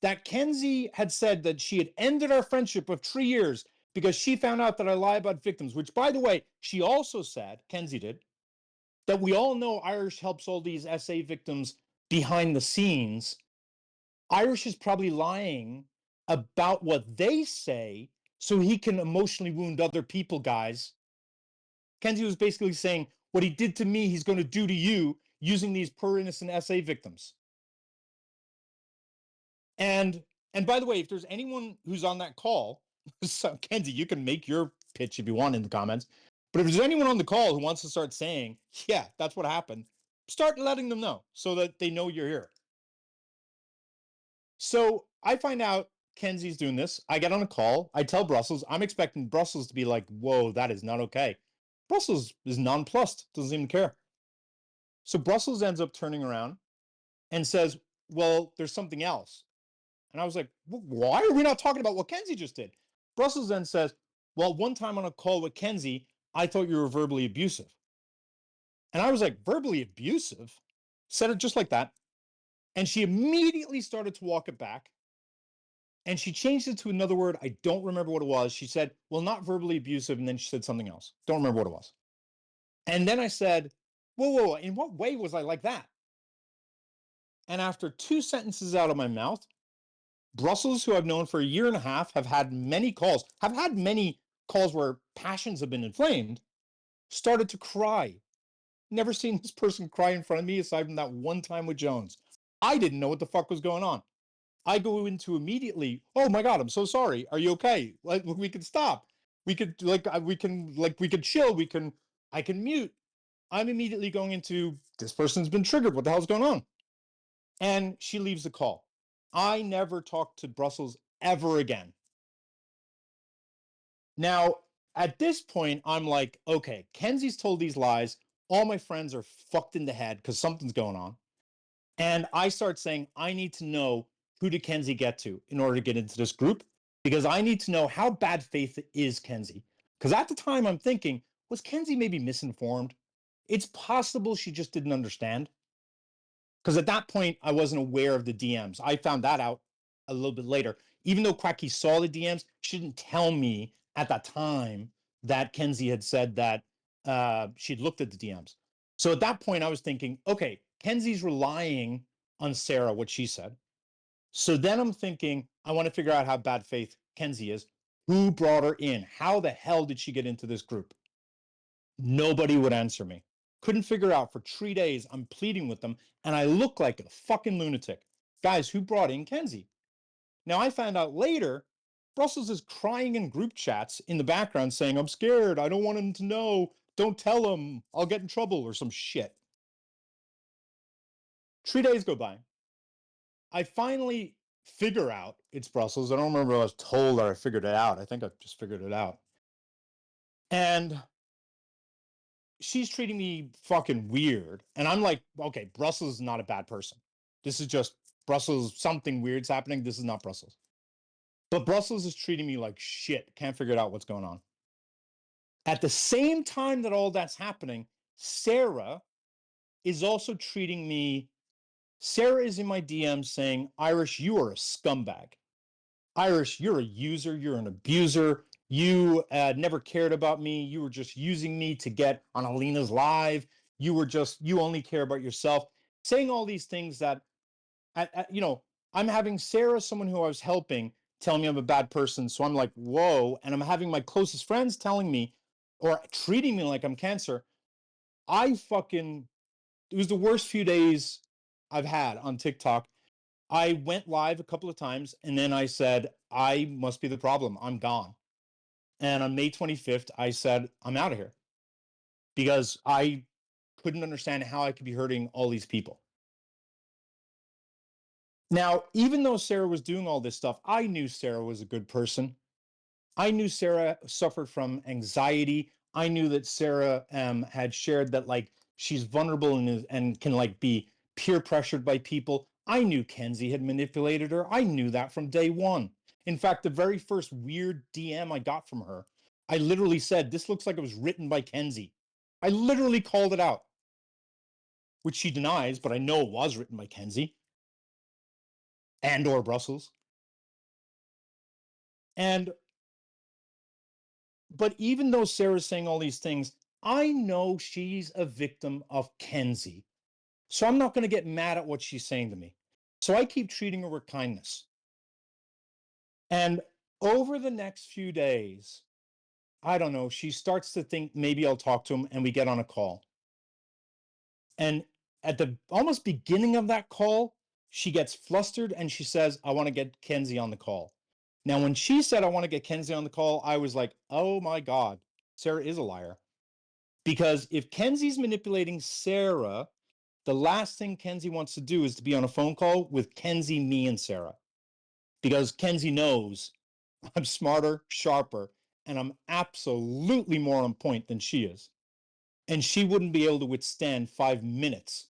that Kenzie had said that she had ended our friendship of 3 years because she found out that I lie about victims, which, by the way, she also said, Kenzie did, that we all know Irish helps all these SA victims behind the scenes. Irish is probably lying about what they say so he can emotionally wound other people, guys. Kenzie was basically saying, what he did to me, he's going to do to you using these poor innocent SA victims. And by the way, if there's anyone who's on that call So, Kenzie, you can make your pitch if you want in the comments. But if there's anyone on the call who wants to start saying, yeah, that's what happened, start letting them know so that they know you're here. So I find out Kenzie's doing this. I get on a call. I tell Brussels, I'm expecting Brussels to be like, whoa, that is not okay. Brussels is nonplussed, doesn't even care. So Brussels ends up turning around and says, well, there's something else. And I was like, why are we not talking about what Kenzie just did? Brussels then says, well, one time on a call with Kenzie, I thought you were verbally abusive. And I was like, verbally abusive? Said it just like that. And she immediately started to walk it back. And she changed it to another word. I don't remember what it was. She said, well, not verbally abusive. And then she said something else. Don't remember what it was. And then I said, whoa, in what way was I like that? And after 2 sentences out of my mouth, Brussels, who I've known for a year and a half, have had many calls where passions have been inflamed, started to cry. Never seen this person cry in front of me aside from that one time with Jones. I didn't know what the fuck was going on. I go into immediately, oh my God, I'm so sorry. Are you okay? Like, we could stop. We could chill. I can mute. I'm immediately going into, this person's been triggered. What the hell's going on? And she leaves the call. I never talked to Brussels ever again. Now, at this point, I'm like, okay, Kenzie's told these lies. All my friends are fucked in the head because something's going on. And I start saying, I need to know, who did Kenzie get to in order to get into this group? Because I need to know, how bad faith is Kenzie? Because at the time I'm thinking, was Kenzie maybe misinformed? It's possible she just didn't understand. Because at that point, I wasn't aware of the DMs. I found that out a little bit later. Even though Cracky saw the DMs, she didn't tell me at that time that Kenzie had said that she'd looked at the DMs. So at that point, I was thinking, okay, Kenzie's relying on Sarah, what she said. So then I'm thinking, I want to figure out how bad faith Kenzie is. Who brought her in? How the hell did she get into this group? Nobody would answer me. Couldn't figure out for 3 days. I'm pleading with them, and I look like a fucking lunatic. Guys, who brought in Kenzie? Now, I found out later, Brussels is crying in group chats in the background saying, I'm scared. I don't want him to know. Don't tell him. I'll get in trouble or some shit. 3 days go by. I finally figure out it's Brussels. I don't remember if I was told that I figured it out. I think I just figured it out. And she's treating me fucking weird. And I'm like, okay, Brussels is not a bad person. This is just Brussels, something weird's happening. This is not Brussels. But Brussels is treating me like shit. Can't figure out what's going on. At the same time that all that's happening, Sarah is also treating me. Sarah is in my DM saying, Irish, you are a scumbag. Irish, you're a user. You're an abuser. You never cared about me. You were just using me to get on Alina's live. You only care about yourself. Saying all these things that, I'm having Sarah, someone who I was helping, tell me I'm a bad person. So I'm like, whoa. And I'm having my closest friends telling me or treating me like I'm cancer. It was the worst few days I've had on TikTok. I went live a couple of times and then I said, I must be the problem. I'm gone. And on May 25th, I said, I'm out of here because I couldn't understand how I could be hurting all these people. Now, even though Sarah was doing all this stuff, I knew Sarah was a good person. I knew Sarah suffered from anxiety. I knew that Sarah had shared that like she's vulnerable and can like be peer pressured by people. I knew Kenzie had manipulated her. I knew that from day one. In fact, the very first weird DM I got from her, I literally said, this looks like it was written by Kenzie. I literally called it out, which she denies, but I know it was written by Kenzie and or Brussels. And But even though Sarah's saying all these things, I know she's a victim of Kenzie. So I'm not going to get mad at what she's saying to me. So I keep treating her with kindness. And over the next few days, I don't know, she starts to think maybe I'll talk to him and we get on a call. And at the almost beginning of that call, she gets flustered and she says, I want to get Kenzie on the call. Now, when she said, I want to get Kenzie on the call, I was like, oh my God, Sarah is a liar. Because if Kenzie's manipulating Sarah, the last thing Kenzie wants to do is to be on a phone call with Kenzie, me, and Sarah. Because Kenzie knows I'm smarter, sharper, and I'm absolutely more on point than she is. And she wouldn't be able to withstand 5 minutes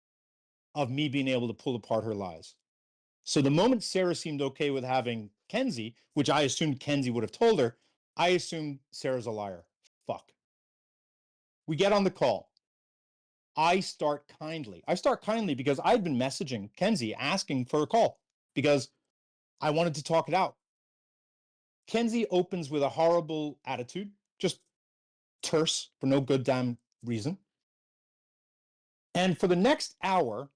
of me being able to pull apart her lies. So the moment Sarah seemed okay with having Kenzie, which I assumed Kenzie would have told her, I assumed Sarah's a liar. Fuck. We get on the call. I start kindly. I start kindly because I'd been messaging Kenzie asking for a call because I wanted to talk it out. Kenzie opens with a horrible attitude, just terse for no good damn reason. And for the next hour,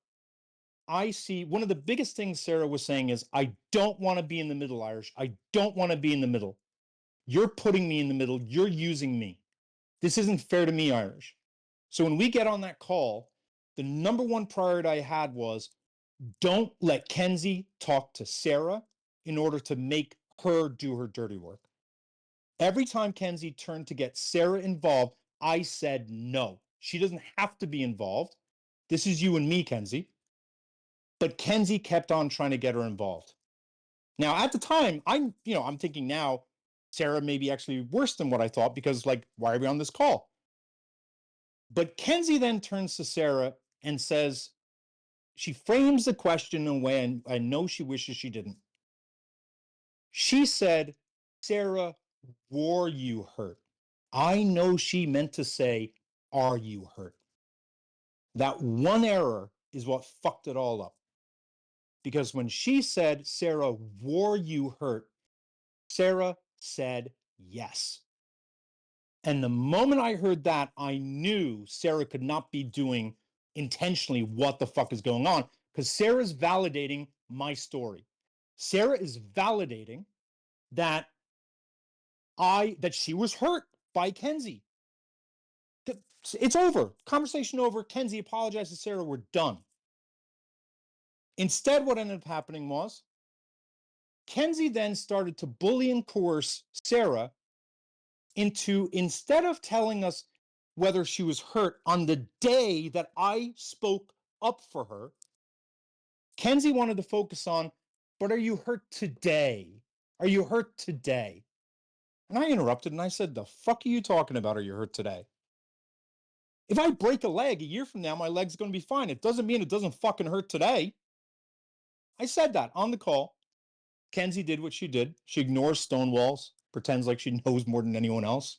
I see one of the biggest things Sarah was saying is, I don't want to be in the middle, Irish. I don't want to be in the middle. You're putting me in the middle. You're using me. This isn't fair to me, Irish. So when we get on that call, the number one priority I had was, don't let Kenzie talk to Sarah in order to make her do her dirty work. Every time Kenzie turned to get Sarah involved, I said no. She doesn't have to be involved. This is you and me, Kenzie. But Kenzie kept on trying to get her involved. Now, at the time, I'm thinking now, Sarah may be actually worse than what I thought because, like, why are we on this call? But Kenzie then turns to Sarah and says, she frames the question in a way I know she wishes she didn't. She said, Sarah, were you hurt? I know she meant to say, are you hurt? That one error is what fucked it all up. Because when she said, Sarah, were you hurt? Sarah said yes. And the moment I heard that, I knew Sarah could not be doing intentionally what the fuck is going on, because Sarah's validating my story. Sarah is validating that she was hurt by Kenzie. It's over. Conversation over. Kenzie apologized to Sarah. We're done. Instead, what ended up happening was Kenzie then started to bully and coerce Sarah into, instead of telling us whether she was hurt on the day that I spoke up for her, Kenzie wanted to focus on, but are you hurt today? Are you hurt today? And I interrupted and I said, the fuck are you talking about? Are you hurt today? If I break a leg a year from now, my leg's going to be fine. It doesn't mean it doesn't fucking hurt today. I said that on the call. Kenzie did what she did. She ignores stonewalls, pretends like she knows more than anyone else.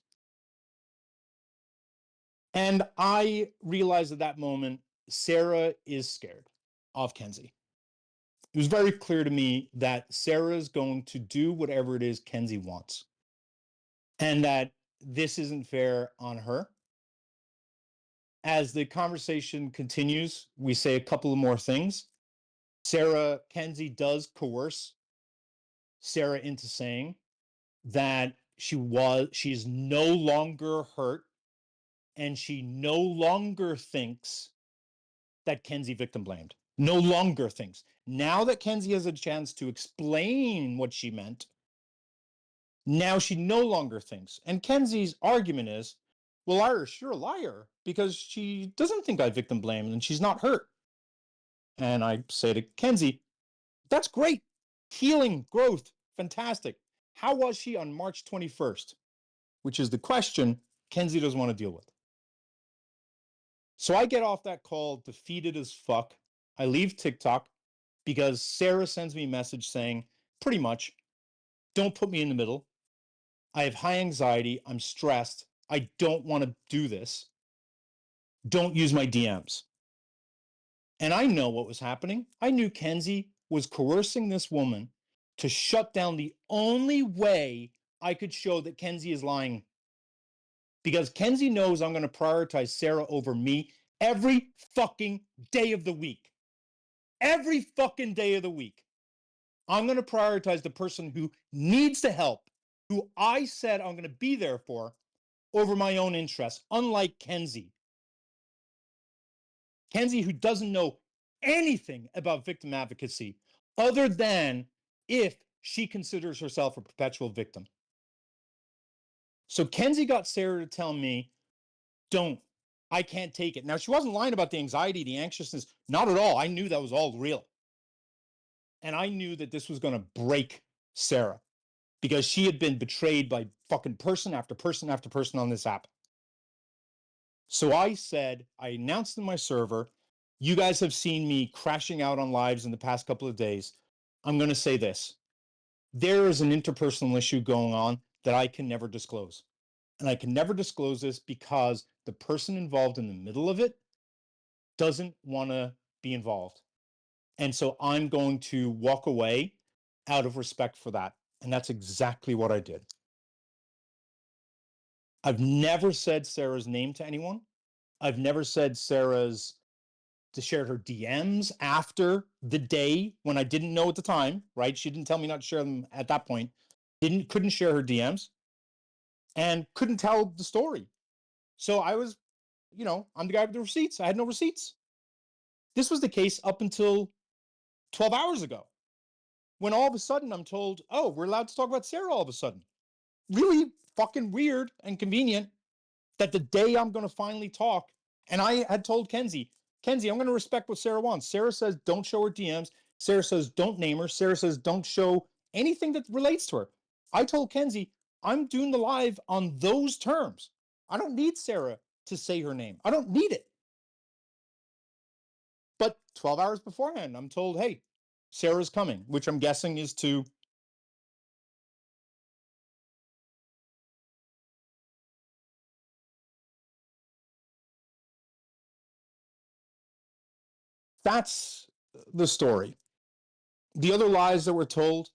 And I realized at that moment, Sarah is scared of Kenzie. It was very clear to me that Sarah is going to do whatever it is Kenzie wants. And that this isn't fair on her. As the conversation continues, we say a couple of more things. Kenzie does coerce Sarah into saying that she's no longer hurt and she no longer thinks that Kenzie victim blamed. No longer thinks. Now that Kenzie has a chance to explain what she meant, now she no longer thinks. And Kenzie's argument is, well, Irish, you're a liar because she doesn't think I victim blamed and she's not hurt. And I say to Kenzie, that's great. Healing, growth, fantastic. How was she on March 21st? Which is the question Kenzie doesn't want to deal with. So I get off that call defeated as fuck. I leave TikTok because Sarah sends me a message saying, pretty much, don't put me in the middle. I have high anxiety. I'm stressed. I don't want to do this. Don't use my DMs. And I know what was happening. I knew Kenzie was coercing this woman to shut down the only way I could show that Kenzie is lying. Because Kenzie knows I'm going to prioritize Sarah over me every fucking day of the week. Every fucking day of the week. I'm going to prioritize the person who needs the help, who I said I'm going to be there for, over my own interests, unlike Kenzie. Kenzie, who doesn't know anything about victim advocacy, other than if she considers herself a perpetual victim. So Kenzie got Sarah to tell me, don't, I can't take it. Now, she wasn't lying about the anxiety, the anxiousness, not at all. I knew that was all real. And I knew that this was going to break Sarah because she had been betrayed by fucking person after person after person on this app. So I said, I announced in my server, you guys have seen me crashing out on lives in the past couple of days. I'm going to say this. There is an interpersonal issue going on that I can never disclose. And I can never disclose this because the person involved in the middle of it doesn't want to be involved. And so I'm going to walk away out of respect for that. And that's exactly what I did. I've never said Sarah's name to anyone. I've never said Sarah's to share her DMs after the day when I didn't know at the time, right? She didn't tell me not to share them at that point. Couldn't share her DMs and couldn't tell the story. So I was, I'm the guy with the receipts. I had no receipts. This was the case up until 12 hours ago, when all of a sudden I'm told, oh, we're allowed to talk about Sarah all of a sudden. Really fucking weird and convenient that the day I'm going to finally talk, and I had told Kenzie, I'm going to respect what Sarah wants. Sarah says don't show her DMs. Sarah says don't name her. Sarah says don't show anything that relates to her. I told Kenzie, I'm doing the live on those terms. I don't need Sarah to say her name. I don't need it. But 12 hours beforehand, I'm told, hey, Sarah's coming, which I'm guessing is to that's the story. The other lies that were told,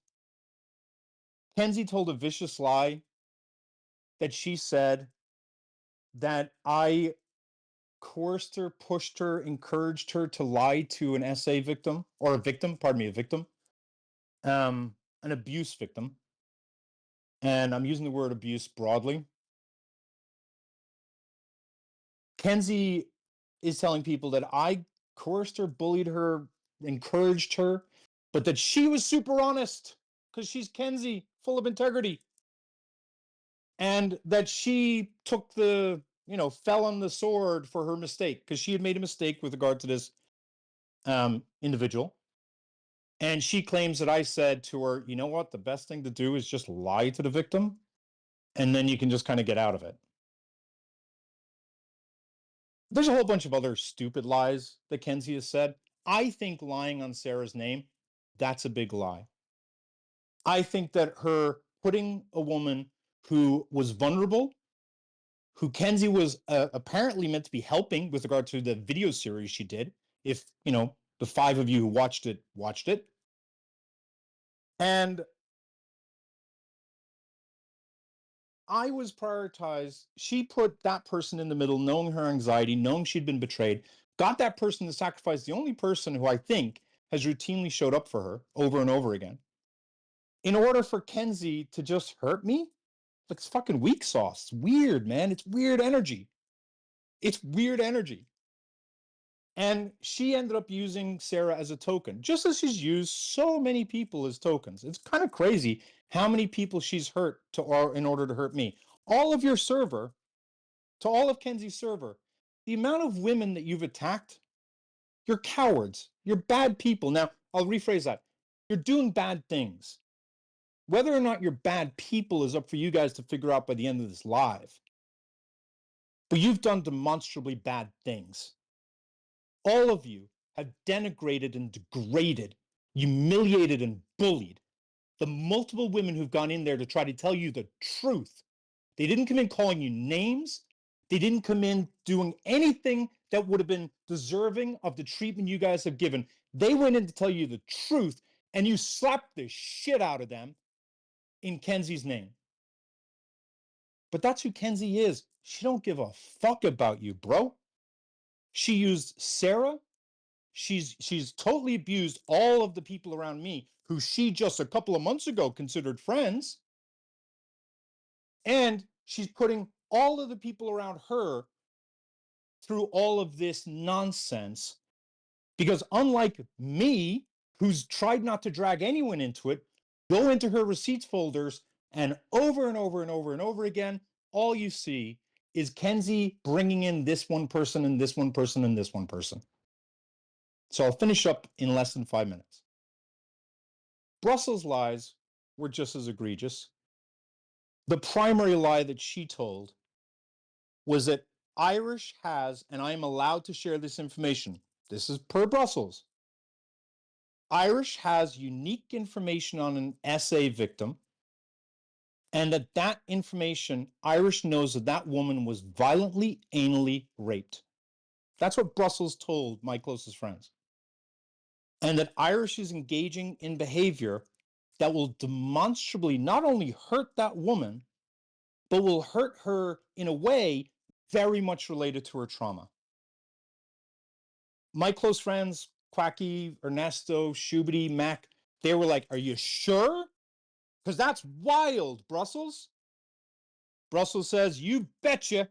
Kenzie told a vicious lie that she said that I coerced her, pushed her, encouraged her to lie to an SA victim, or a victim, a victim, an abuse victim. And I'm using the word abuse broadly. Kenzie is telling people that I coerced her, bullied her, encouraged her, but that she was super honest because she's Kenzie, full of integrity. And that she took fell on the sword for her mistake because she had made a mistake with regard to this individual. And she claims that I said to her, you know what, the best thing to do is just lie to the victim, and then you can just kind of get out of it. There's a whole bunch of other stupid lies that Kenzie has said. I think lying on Sarah's name, that's a big lie. I think that her putting a woman who was vulnerable, who Kenzie was apparently meant to be helping with regard to the video series she did, if, the 5 of you who watched it. And I was prioritized. She put that person in the middle, knowing her anxiety, knowing she'd been betrayed, got that person to sacrifice the only person who I think has routinely showed up for her over and over again, in order for Kenzie to just hurt me. Like, it's fucking weak sauce. It's weird, man. It's weird energy. And she ended up using Sarah as a token, just as she's used so many people as tokens. It's kind of crazy how many people she's hurt in order to hurt me. All of your server, to all of Kenzie's server, the amount of women that you've attacked, you're cowards. You're bad people. Now, I'll rephrase that. You're doing bad things. Whether or not you're bad people is up for you guys to figure out by the end of this live. But you've done demonstrably bad things. All of you have denigrated and degraded, humiliated and bullied the multiple women who've gone in there to try to tell you the truth. They didn't come in calling you names. They didn't come in doing anything that would have been deserving of the treatment you guys have given. They went in to tell you the truth, and you slapped the shit out of them in Kenzie's name. But that's who Kenzie is. She don't give a fuck about you, bro. She used Sarah. She's totally abused all of the people around me who she just a couple of months ago considered friends. And she's putting all of the people around her through all of this nonsense. Because unlike me, who's tried not to drag anyone into it, Go into her receipts folders, and over and over and over and over again, all you see is Kenzie bringing in this one person and this one person and this one person. So I'll finish up in less than 5 minutes. Brussels lies were just as egregious. The primary lie that she told was that Irish has, and I am allowed to share this information, this is per Brussels, Irish has unique information on an SA victim, and that information, Irish knows that that woman was violently, anally raped. That's what Brussels told my closest friends. And that Irish is engaging in behavior that will demonstrably not only hurt that woman, but will hurt her in a way very much related to her trauma. My close friends, Quacky, Ernesto, Schubity, Mac, they were like, are you sure? Because that's wild, Brussels. Brussels says, you betcha.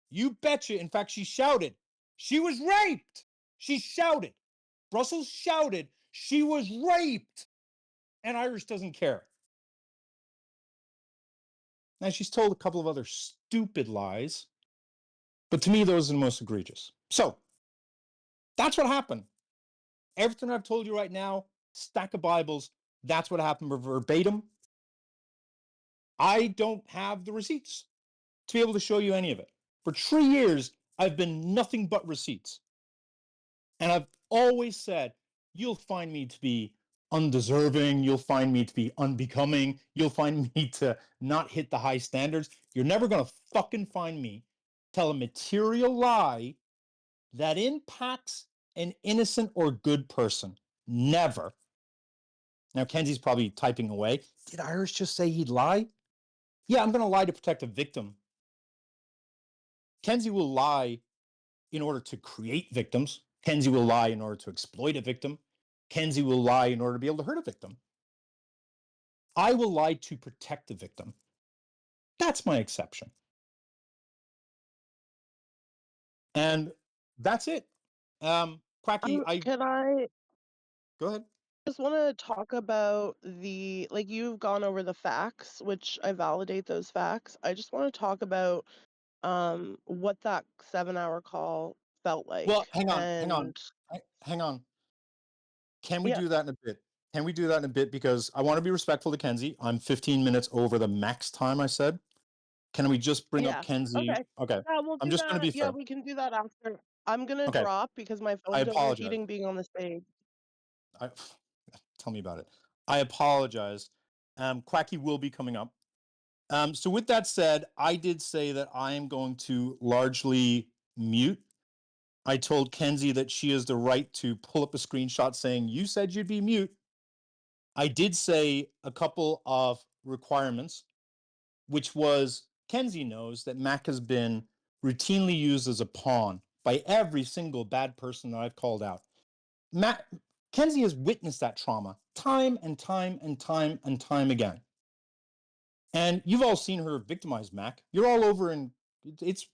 You betcha. In fact, she shouted, she was raped. She shouted. Brussels shouted, she was raped. And Irish doesn't care. Now, she's told a couple of other stupid lies, but to me, those are the most egregious. So that's what happened. Everything I've told you right now, stack of Bibles, that's what happened verbatim. I don't have the receipts to be able to show you any of it. For 3 years, I've been nothing but receipts. And I've always said, you'll find me to be undeserving. You'll find me to be unbecoming. You'll find me to not hit the high standards. You're never going to fucking find me tell a material lie that impacts an innocent or good person. Never. Now, Kenzie's probably typing away. Did Irish just say he'd lie? Yeah, I'm going to lie to protect a victim. Kenzie will lie in order to create victims. Kenzie will lie in order to exploit a victim. Kenzie will lie in order to be able to hurt a victim. I will lie to protect the victim. That's my exception. And that's it. Quacky, Can I go ahead. just want to talk about like you've gone over the facts, which I validate those facts. I just want to talk about what that 7-hour call felt Well, like. hang on. And Hang on. Can we yeah, do that in a bit? Can we do that in a bit? Because I want to be respectful to Kenzie. I'm 15 minutes over the max time I said. Can we just bring up yeah. Kenzie? Okay. Okay. Yeah, we'll I'm do just going to that. be Yeah, fair. we can do that after. I'm gonna Okay. drop because my I phone's apologize. overheating being on the stage. I, tell me about it. I apologize. Quacky will be coming up. So with that said, I did say that I am going to largely mute. I told Kenzie that she has the right to pull up a screenshot saying, you said you'd be mute. I did say a couple of requirements, which was Kenzie knows that Mac has been routinely used as a pawn by every single bad person that I've called out. Mac, Kenzie has witnessed that trauma time and time and time and time again. And you've all seen her victimize Mac. You're all over in it's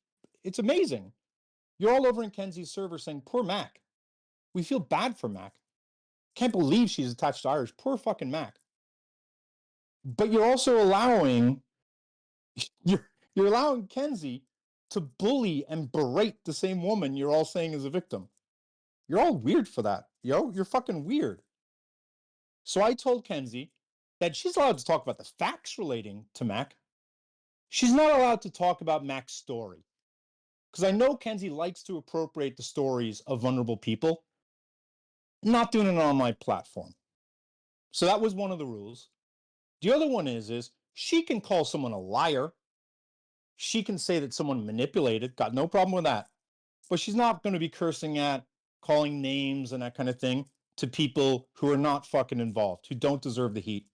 amazing. You're all over in Kenzie's server saying, poor Mac. We feel bad for Mac. Can't believe she's attached to Irish. Poor fucking Mac. But you're also allowing you're allowing Kenzie to bully and berate the same woman you're all saying is a victim. You're all weird for that. You're fucking weird. So I told Kenzie that she's allowed to talk about the facts relating to Mac. She's not allowed to talk about Mac's story. Because I know Kenzie likes to appropriate the stories of vulnerable people, not doing it on my platform. So that was one of the rules. The other one is she can call someone a liar. She can say that someone manipulated, got no problem with that. But she's not going to be cursing at, calling names and that kind of thing to people who are not fucking involved, who don't deserve the heat.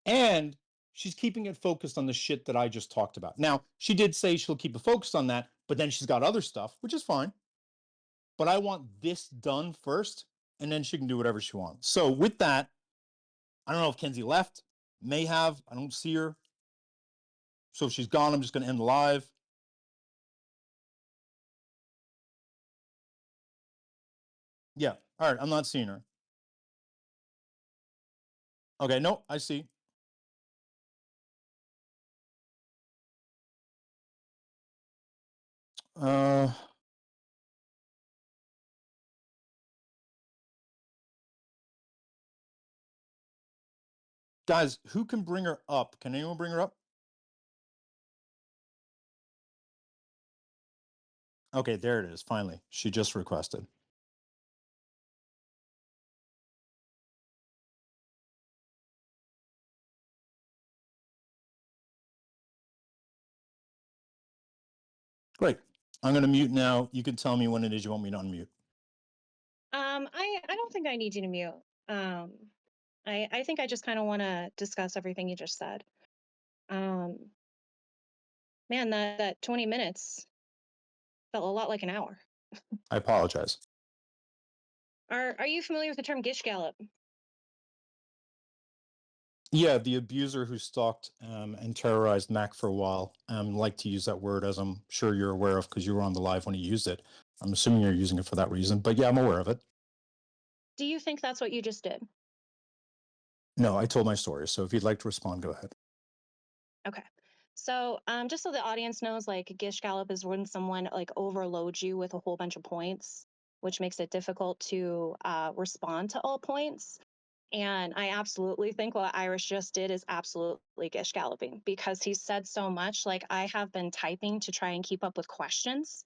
And she's keeping it focused on the shit that I just talked about. Now, she did say she'll keep it focused on that, but then she's got other stuff, which is fine. But I want this done first, and then she can do whatever she wants. So with that, I don't know if Kenzie left, may have. I don't see her. So if she's gone, I'm just going to end the live. Yeah. All right. I'm not seeing her. Okay, no, I see. Uh, guys, who can bring her up? Can anyone bring her up? Okay, there it is. Finally, she just requested. Great. I'm going to mute now. You can tell me when it is you want me to unmute. I don't think I need you to mute. Um, I think I just kind of want to discuss everything you just said. Um, Man, that 20 minutes felt a lot like an hour. I apologize. Are you familiar with the term gish gallop? Yeah, the abuser who stalked and terrorized Mac for a while liked to use that word, as I'm sure you're aware of because you were on the live when he used it. I'm assuming you're using it for that reason, but yeah, I'm aware of it. Do you think that's what you just did? No, I told my story, so if you'd like to respond, go ahead. Okay. So, just so the audience knows, like gish gallop is when someone like overloads you with a whole bunch of points, which makes it difficult to respond to all points. And I absolutely think what Irish just did is absolutely gish galloping because he said so much. Like I have been typing to try and keep up with questions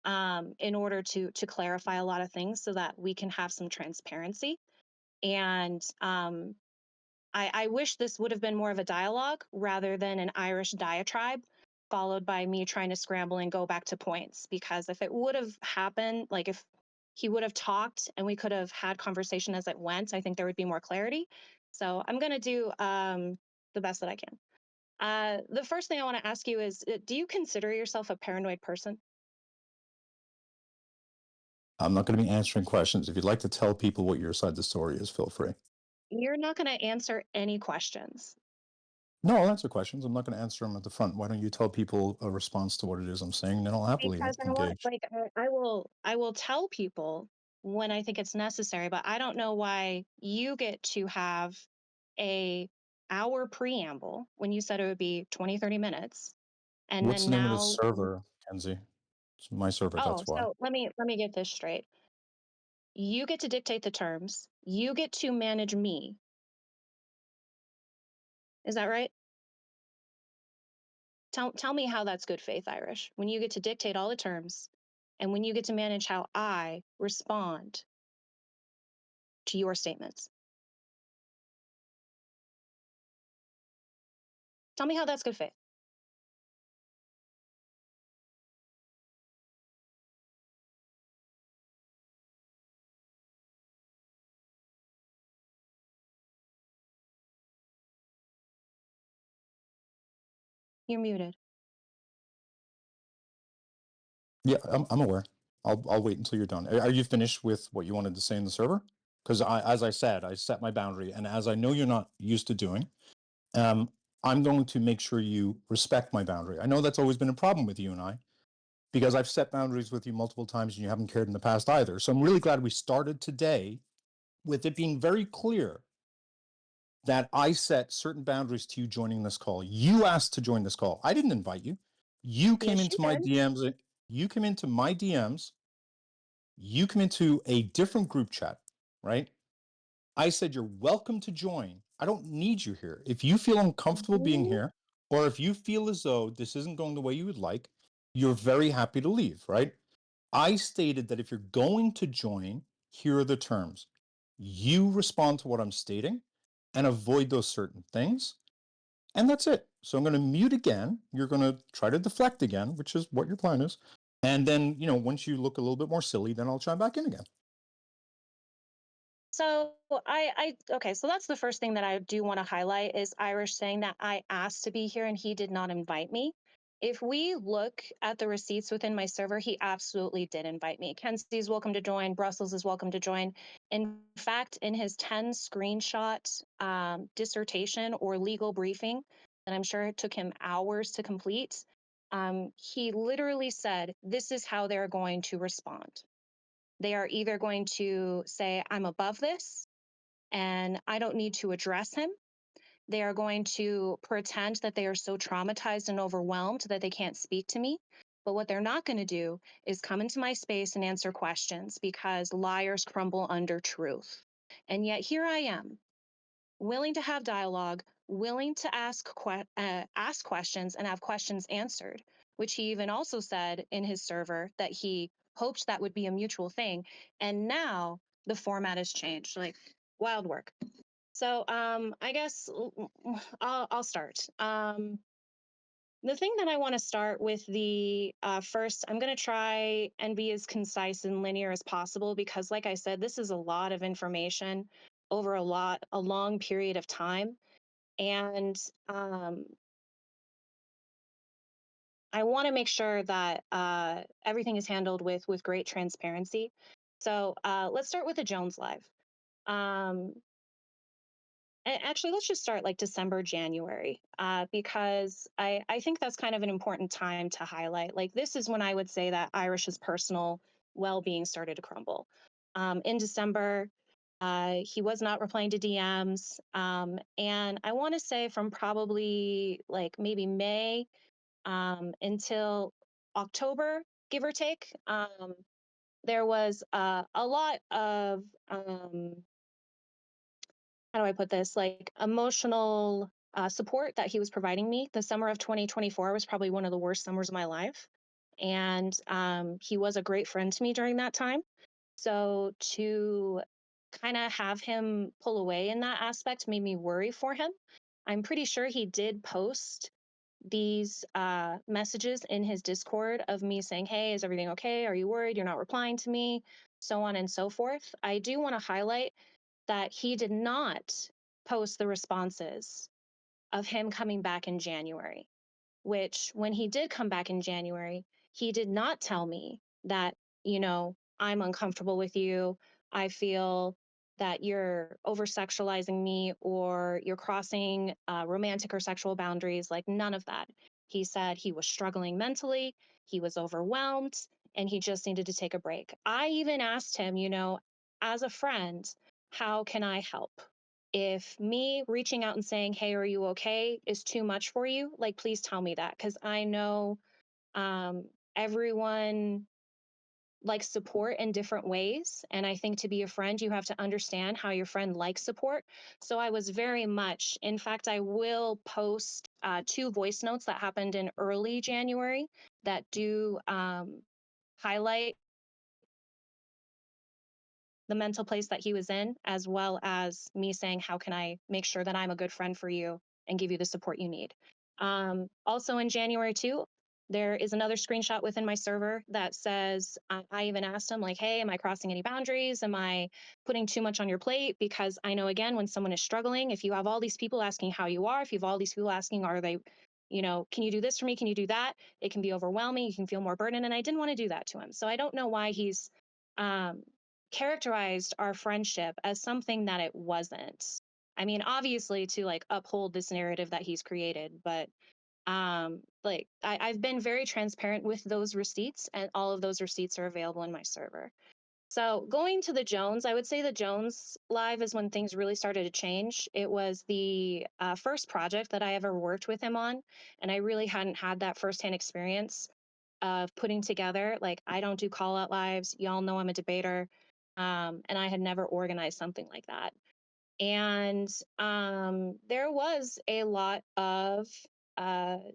in order to clarify a lot of things so that we can have some transparency. And I wish this would have been more of a dialogue rather than an Irish diatribe, followed by me trying to scramble and go back to points. Because if it would have happened, like if he would have talked and we could have had conversation as it went, I think there would be more clarity. So I'm going to do the best that I can. The first thing I want to ask you is do you consider yourself a paranoid person? I'm not going to be answering questions. If you'd like to tell people what your side of the story is, feel free. You're not going to answer any questions. No, I'll answer questions. I'm not going to answer them at the front. Why don't you tell people a response to what it is I'm saying, then I'll happily Because I want, engage. like, I will tell people when I think it's necessary, but I don't know why you get to have a hour preamble when you said it would be 20, 30 minutes. And What's then the name of the now, server, Kenzie? It's my server, oh, that's why. so let me get this straight. You get to dictate the terms. You get to manage me. Is that right? Tell me how that's good faith, Irish. When you get to dictate all the terms and when you get to manage how I respond to your statements. Tell me how that's good faith. You're muted. Yeah, I'm aware. I'll wait until you're done. Are you finished with what you wanted to say in the server? Because as I said, I set my boundary, and as I know you're not used to doing, um, I'm going to make sure you respect my boundary. I know that's always been a problem with you and I, because I've set boundaries with you multiple times, and you haven't cared in the past either. So I'm really glad we started today with it being very clear that I set certain boundaries to you joining this call. You asked to join this call. I didn't invite you. You came Yes, you into my did. DMs. You came into my DMs. You come into a different group chat, right? I said, you're welcome to join. I don't need you here. If you feel uncomfortable being Mhm. here, or if you feel as though this isn't going the way you would like, you're very happy to leave, right? I stated that if you're going to join, here are the terms. You respond to what I'm stating and avoid those certain things. And that's it. So I'm going to mute again. You're going to try to deflect again, which is what your plan is. And then, once you look a little bit more silly, then I'll chime back in again. So okay, so that's the first thing that I do want to highlight is Irish saying that I asked to be here and he did not invite me. If we look at the receipts within my server, he absolutely did invite me. Kenzie's welcome to join. Brussels is welcome to join. In fact, in his 10 screenshot dissertation or legal briefing, that I'm sure it took him hours to complete, he literally said, this is how they're going to respond. They are either going to say, I'm above this, and I don't need to address him. They are going to pretend that they are so traumatized and overwhelmed that they can't speak to me. But what they're not going to do is come into my space and answer questions, because liars crumble under truth. And yet here I am, willing to have dialogue, willing to ask questions and have questions answered, which he even also said in his server that he hoped that would be a mutual thing. And now the format has changed. Like, wild work. So I guess I'll start. The thing that I want to start with, the first, I'm going to try and be as concise and linear as possible, because like I said, this is a lot of information over a long period of time. And I want to make sure that everything is handled with great transparency. So let's start with the Jones Live. Um, Actually, let's just start like December, January, because I think that's kind of an important time to highlight. Like, this is when I would say that Irish's personal well-being started to crumble. In December, he was not replying to DMs. And I want to say from probably like maybe May until October, give or take, there was a lot of how do I put this? Like, emotional support that he was providing me. The summer of 2024 was probably one of the worst summers of my life. And he was a great friend to me during that time. So to kind of have him pull away in that aspect made me worry for him. I'm pretty sure he did post these messages in his Discord of me saying, hey, is everything okay? Are you worried? You're not replying to me, so on and so forth. I do want to highlight that he did not post the responses of him coming back in January, which when he did come back in January, he did not tell me that, I'm uncomfortable with you. I feel that you're over sexualizing me, or you're crossing romantic or sexual boundaries. Like, none of that. He said he was struggling mentally, he was overwhelmed, and he just needed to take a break. I even asked him, as a friend, how can I help? If me reaching out and saying, hey, are you okay, is too much for you, like, please tell me that, because I know um, everyone likes support in different ways. And I think to be a friend, you have to understand how your friend likes support. So I was very much, in fact, I will post 2 voice notes that happened in early January that do highlight the mental place that he was in, as well as me saying, how can I make sure that I'm a good friend for you and give you the support you need? Also in January too, there is another screenshot within my server that says, I even asked him, like, hey, am I crossing any boundaries? Am I putting too much on your plate? Because I know, again, when someone is struggling, if you have all these people asking how you are, if you have all these people asking, are they, can you do this for me? Can you do that? It can be overwhelming. You can feel more burdened. And I didn't want to do that to him. So I don't know why he's um, characterized our friendship as something that it wasn't. I mean, obviously to like uphold this narrative that he's created, but like I've been very transparent with those receipts, and all of those receipts are available in my server. So going to the Jones, I would say the Jones Live is when things really started to change. It was the first project that I ever worked with him on, and I really hadn't had that firsthand experience of putting together. Like, I don't do call out lives. Y'all know I'm a debater. And I had never organized something like that. And there was a lot of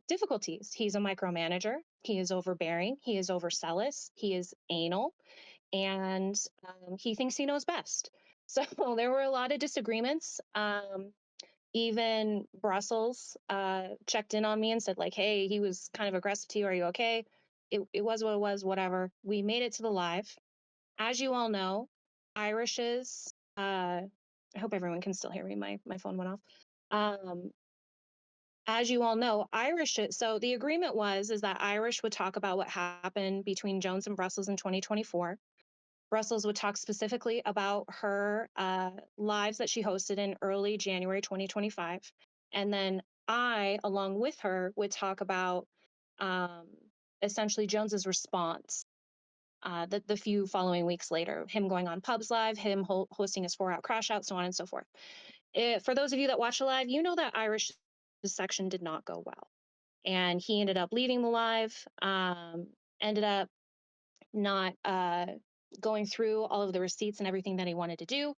difficulties. He's a micromanager. He is overbearing. He is overzealous. He is anal, and he thinks he knows best. So there were a lot of disagreements. Even Brussels checked in on me and said, like, hey, he was kind of aggressive to you. Are you okay? It was what it was, whatever. We made it to the live. As you all know, Irish's, I hope everyone can still hear me. My phone went off. As you all know, Irish, so the agreement is that Irish would talk about what happened between Jones and Brussels in 2024. Brussels would talk specifically about her lives that she hosted in early January 2025. And then I, along with her, would talk about essentially Jones's response the few following weeks later, him going on Pubs Live, him hosting his 4-hour crash out, so on and so forth. For those of you that watch the live, you know that Irish section did not go well. And he ended up leaving the live, ended up not going through all of the receipts and everything that he wanted to do.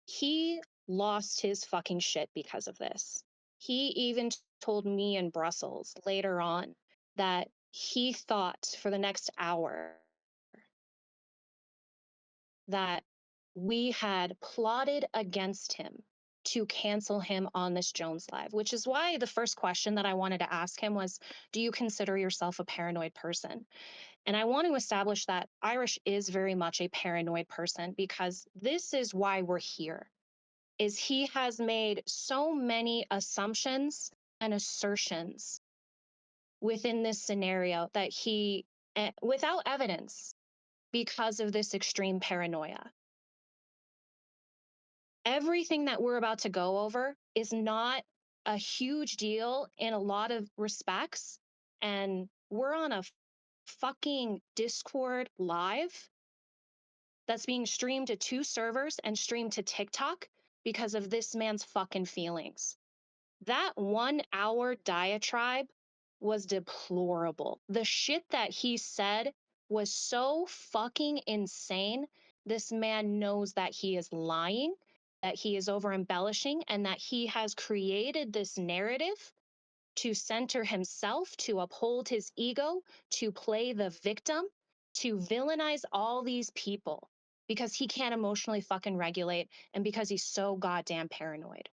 He lost his fucking shit because of this. He even told me in Brussels later on that he thought for the next hour that we had plotted against him to cancel him on this Jones Live, which is why the first question that I wanted to ask him was, do you consider yourself a paranoid person? And I want to establish that Irish is very much a paranoid person, because this is why we're here, is he has made so many assumptions and assertions within this scenario that he, without evidence, because of this extreme paranoia. Everything that we're about to go over is not a huge deal in a lot of respects. And we're on a fucking Discord live that's being streamed to 2 servers and streamed to TikTok because of this man's fucking feelings. That 1-hour diatribe was deplorable. The shit that he said was so fucking insane. This man knows that he is lying, that he is over embellishing, and that he has created this narrative to center himself, to uphold his ego, to play the victim, to villainize all these people because he can't emotionally fucking regulate and because he's so goddamn paranoid.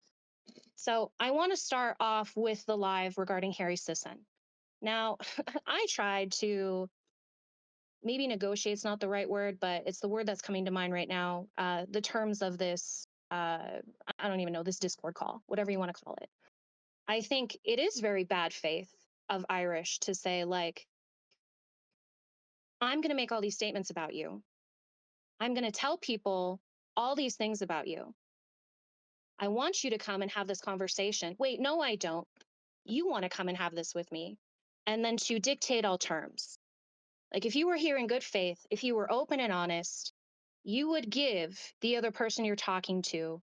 So I want to start off with the live regarding Harry Sisson. Now, I tried to, maybe negotiate's not the right word, but it's the word that's coming to mind right now. The terms of this, I don't even know, this Discord call, whatever you want to call it. I think it is very bad faith of Irish to say, like, I'm going to make all these statements about you. I'm going to tell people all these things about you. I want you to come and have this conversation. Wait, no, I don't. You want to come and have this with me. And then to dictate all terms. Like, if you were here in good faith, if you were open and honest, you would give the other person you're talking to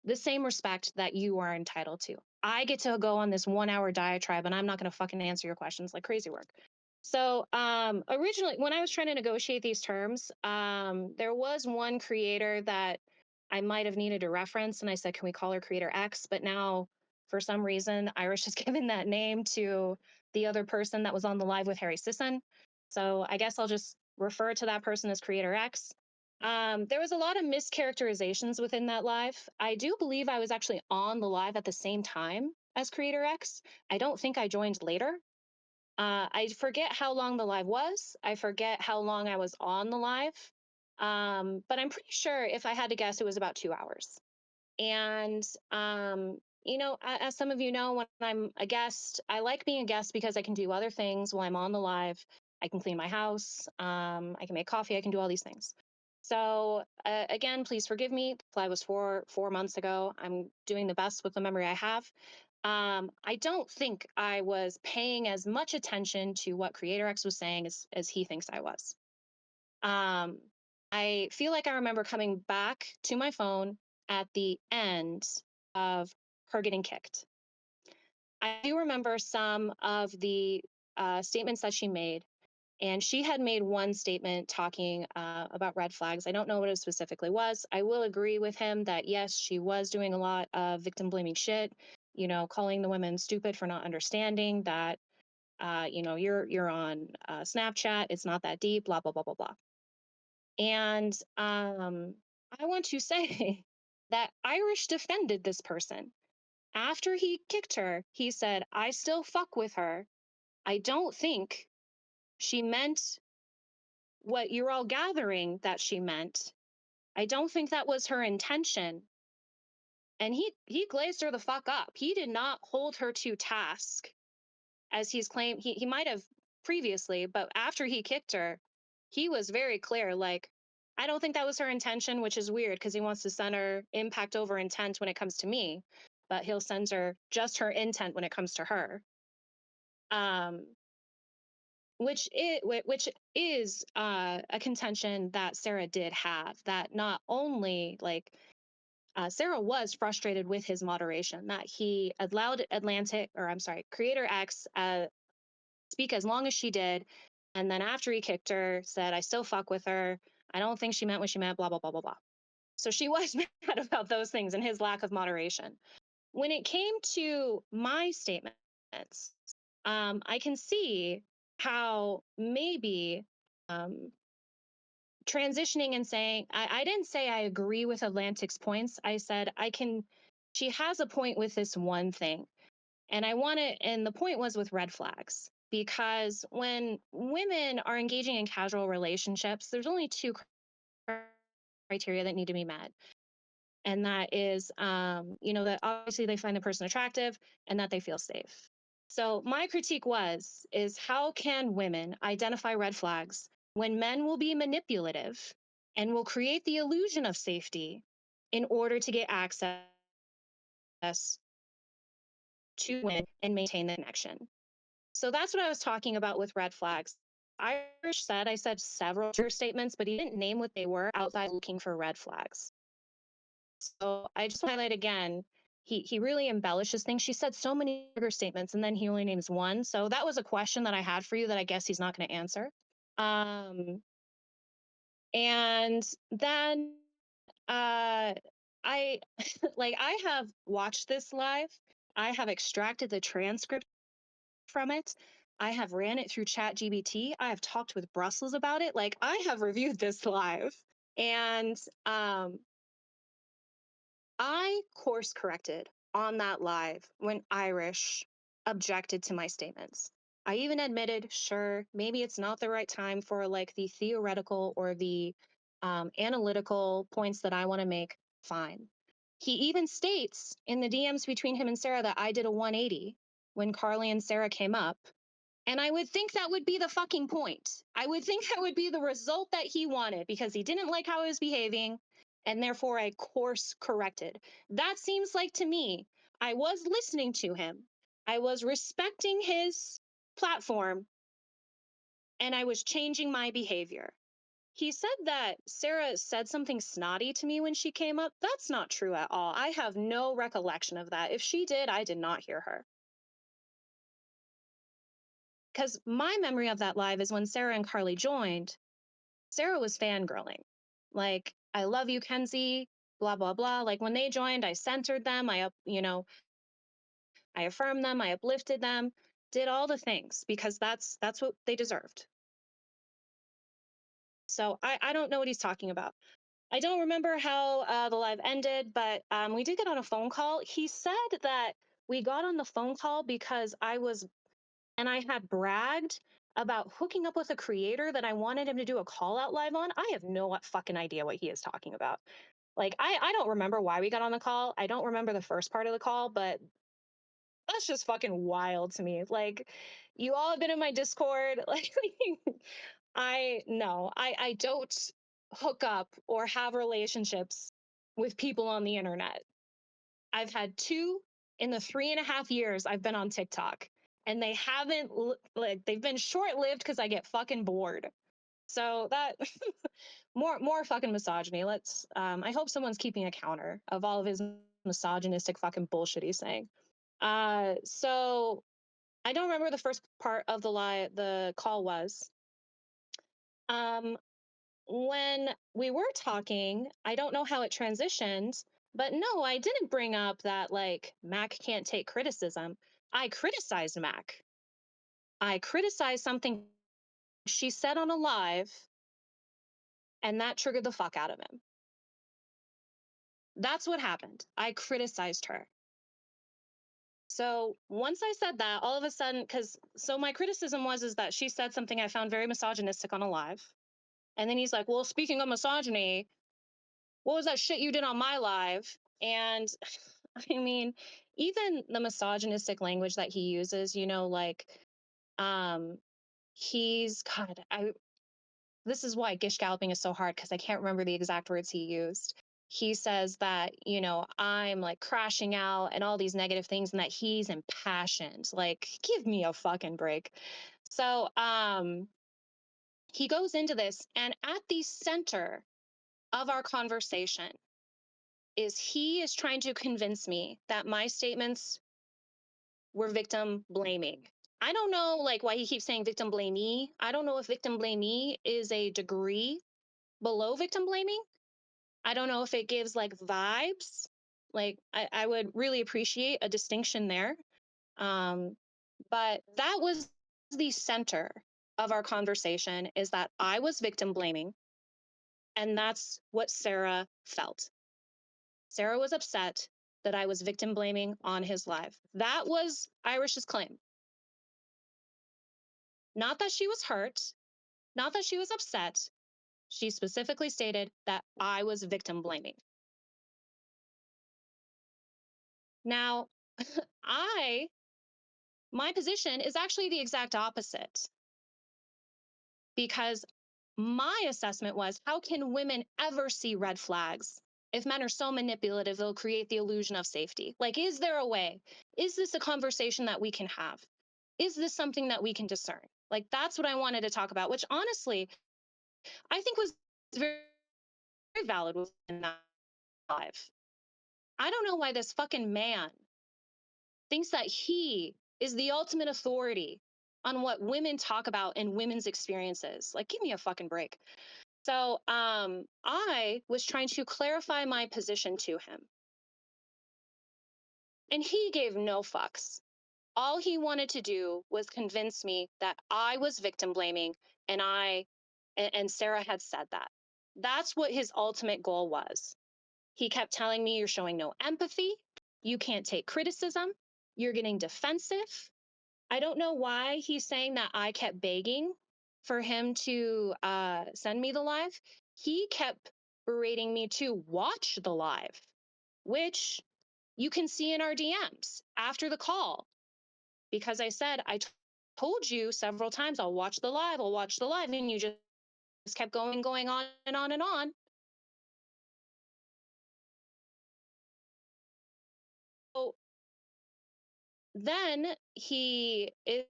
the same respect that you are entitled to. I get to go on this 1-hour diatribe and I'm not going to fucking answer your questions like crazy work. So originally, when I was trying to negotiate these terms, there was one creator that I might have needed to reference, and I said, can we call her creator X? But now, for some reason, Irish has given that name to the other person that was on the live with Harry Sisson. So I guess I'll just refer to that person as creator X. There was a lot of mischaracterizations within that live. I do believe I was actually on the live at the same time as creator X. I don't think I joined later. I forget how long the live was. I forget how long I was on the live. But I'm pretty sure, if I had to guess, it was about 2 hours. And, as some of you know, when I'm a guest, I like being a guest because I can do other things while I'm on the live. I can clean my house. I can make coffee. I can do all these things. So again, please forgive me. The live was four months ago. I'm doing the best with the memory I have. I don't think I was paying as much attention to what Creator X was saying as he thinks I was. I feel like I remember coming back to my phone at the end of her getting kicked. I do remember some of the statements that she made. And she had made one statement talking about red flags. I don't know what it specifically was. I will agree with him that, yes, she was doing a lot of victim blaming shit, calling the women stupid for not understanding that, you're on Snapchat. It's not that deep, blah, blah, blah, blah, blah. And I want to say that Irish defended this person. After he kicked her, he said, I still fuck with her. I don't think she meant what you're all gathering that she meant. I don't think that was her intention. And he glazed her the fuck up. He did not hold her to task as he's claimed. He might have previously, but after he kicked her, he was very clear, like, I don't think that was her intention, which is weird because he wants to center impact over intent when it comes to me, but he'll censor just her intent when it comes to her. which is a contention that Sarah did have, that not only like Sarah was frustrated with his moderation, that he allowed Creator X speak as long as she did, and then after he kicked her, said, "I still fuck with her. I don't think she meant what she meant." Blah blah blah blah blah. So she was mad about those things and his lack of moderation. When it came to my statements, I can see how maybe um, transitioning and saying, I didn't say I agree with Atlantic's points. I said, she has a point with this one thing. And and the point was with red flags. Because when women are engaging in casual relationships, there's only two criteria that need to be met. And that is, that obviously they find the person attractive and that they feel safe. So my critique is how can women identify red flags when men will be manipulative and will create the illusion of safety in order to get access to women and maintain the connection. So that's what I was talking about with red flags. I said several true statements, but he didn't name what they were outside looking for red flags. So I just highlight again, he really embellishes things. She said so many trigger statements and then he only names one. So that was a question that I had for you that I guess he's not going to answer. And then I I have watched this live. I have extracted the transcript from it. I have ran it through ChatGPT. I have talked with Brussels about it. Like I have reviewed this live. And I course corrected on that live when Irish objected to my statements. I even admitted, sure, maybe it's not the right time for like the theoretical or the analytical points that I want to make. Fine. He even states in the DMs between him and Sarah that I did a 180 when Carly and Sarah came up. And I would think that would be the fucking point. I would think that would be the result that he wanted because he didn't like how I was behaving and therefore I course corrected. That seems like to me, I was listening to him. I was respecting his platform and I was changing my behavior. He said that Sarah said something snotty to me when she came up. That's not true at all. I have no recollection of that. If she did, I did not hear her. Because my memory of that live is when Sarah and Carly joined, Sarah was fangirling. Like, I love you, Kenzie, blah, blah, blah. Like when they joined, I centered them. I affirmed them. I uplifted them, did all the things because that's what they deserved. So I don't know what he's talking about. I don't remember how the live ended, but we did get on a phone call. He said that we got on the phone call because I had bragged about hooking up with a creator that I wanted him to do a call out live on. I have no fucking idea what he is talking about. Like, I don't remember why we got on the call. I don't remember the first part of the call, but that's just fucking wild to me. Like, you all have been in my Discord. Like, I don't hook up or have relationships with people on the internet. I've had two in the 3.5 years I've been on TikTok, and they haven't they've been short-lived because I get fucking bored. So that more fucking misogyny. I hope someone's keeping a counter of all of his misogynistic fucking bullshit he's saying. So I don't remember the first part of the call was. When we were talking, I don't know how it transitioned, but no, I didn't bring up that like Mac can't take criticism. I criticized Mac. I criticized something she said on a live, and that triggered the fuck out of him. That's what happened. I criticized her. So once I said that, all of a sudden, so my criticism is that she said something I found very misogynistic on a live. And then he's like, well, speaking of misogyny, what was that shit you did on my live? And I mean, even the misogynistic language that he uses, this is why gish galloping is so hard because I can't remember the exact words he used. He says that, I'm like crashing out and all these negative things and that he's impassioned. Like, give me a fucking break. So he goes into this, and at the center of our conversation is he is trying to convince me that my statements were victim blaming. I don't know like why he keeps saying victim blamee. I don't know if victim blamee is a degree below victim blaming. I don't know if it gives like vibes. Like I would really appreciate a distinction there. But that was the center of our conversation, is that I was victim blaming, and that's what Sarah felt. Sarah was upset that I was victim blaming on his live. That was Irish's claim. Not that she was hurt, not that she was upset. She specifically stated that I was victim blaming. Now, my position is actually the exact opposite, because my assessment was, how can women ever see red flags if men are so manipulative they'll create the illusion of safety? Like, is there a way? Is this a conversation that we can have? Is this something that we can discern? Like, that's what I wanted to talk about, which honestly I think was very, very valid within that live. I don't know why this fucking man thinks that he is the ultimate authority on what women talk about in women's experiences. Like, give me a fucking break. So I was trying to clarify my position to him, and he gave no fucks. All he wanted to do was convince me that I was victim blaming, and and Sarah had said that. That's what his ultimate goal was. He kept telling me, you're showing no empathy, you can't take criticism, you're getting defensive. I don't know why he's saying that I kept begging for him to send me the live. He kept berating me to watch the live, which you can see in our DMs after the call. Because I said, told you several times, I'll watch the live, I'll watch the live. And you just kept going on and on and on. So then he is,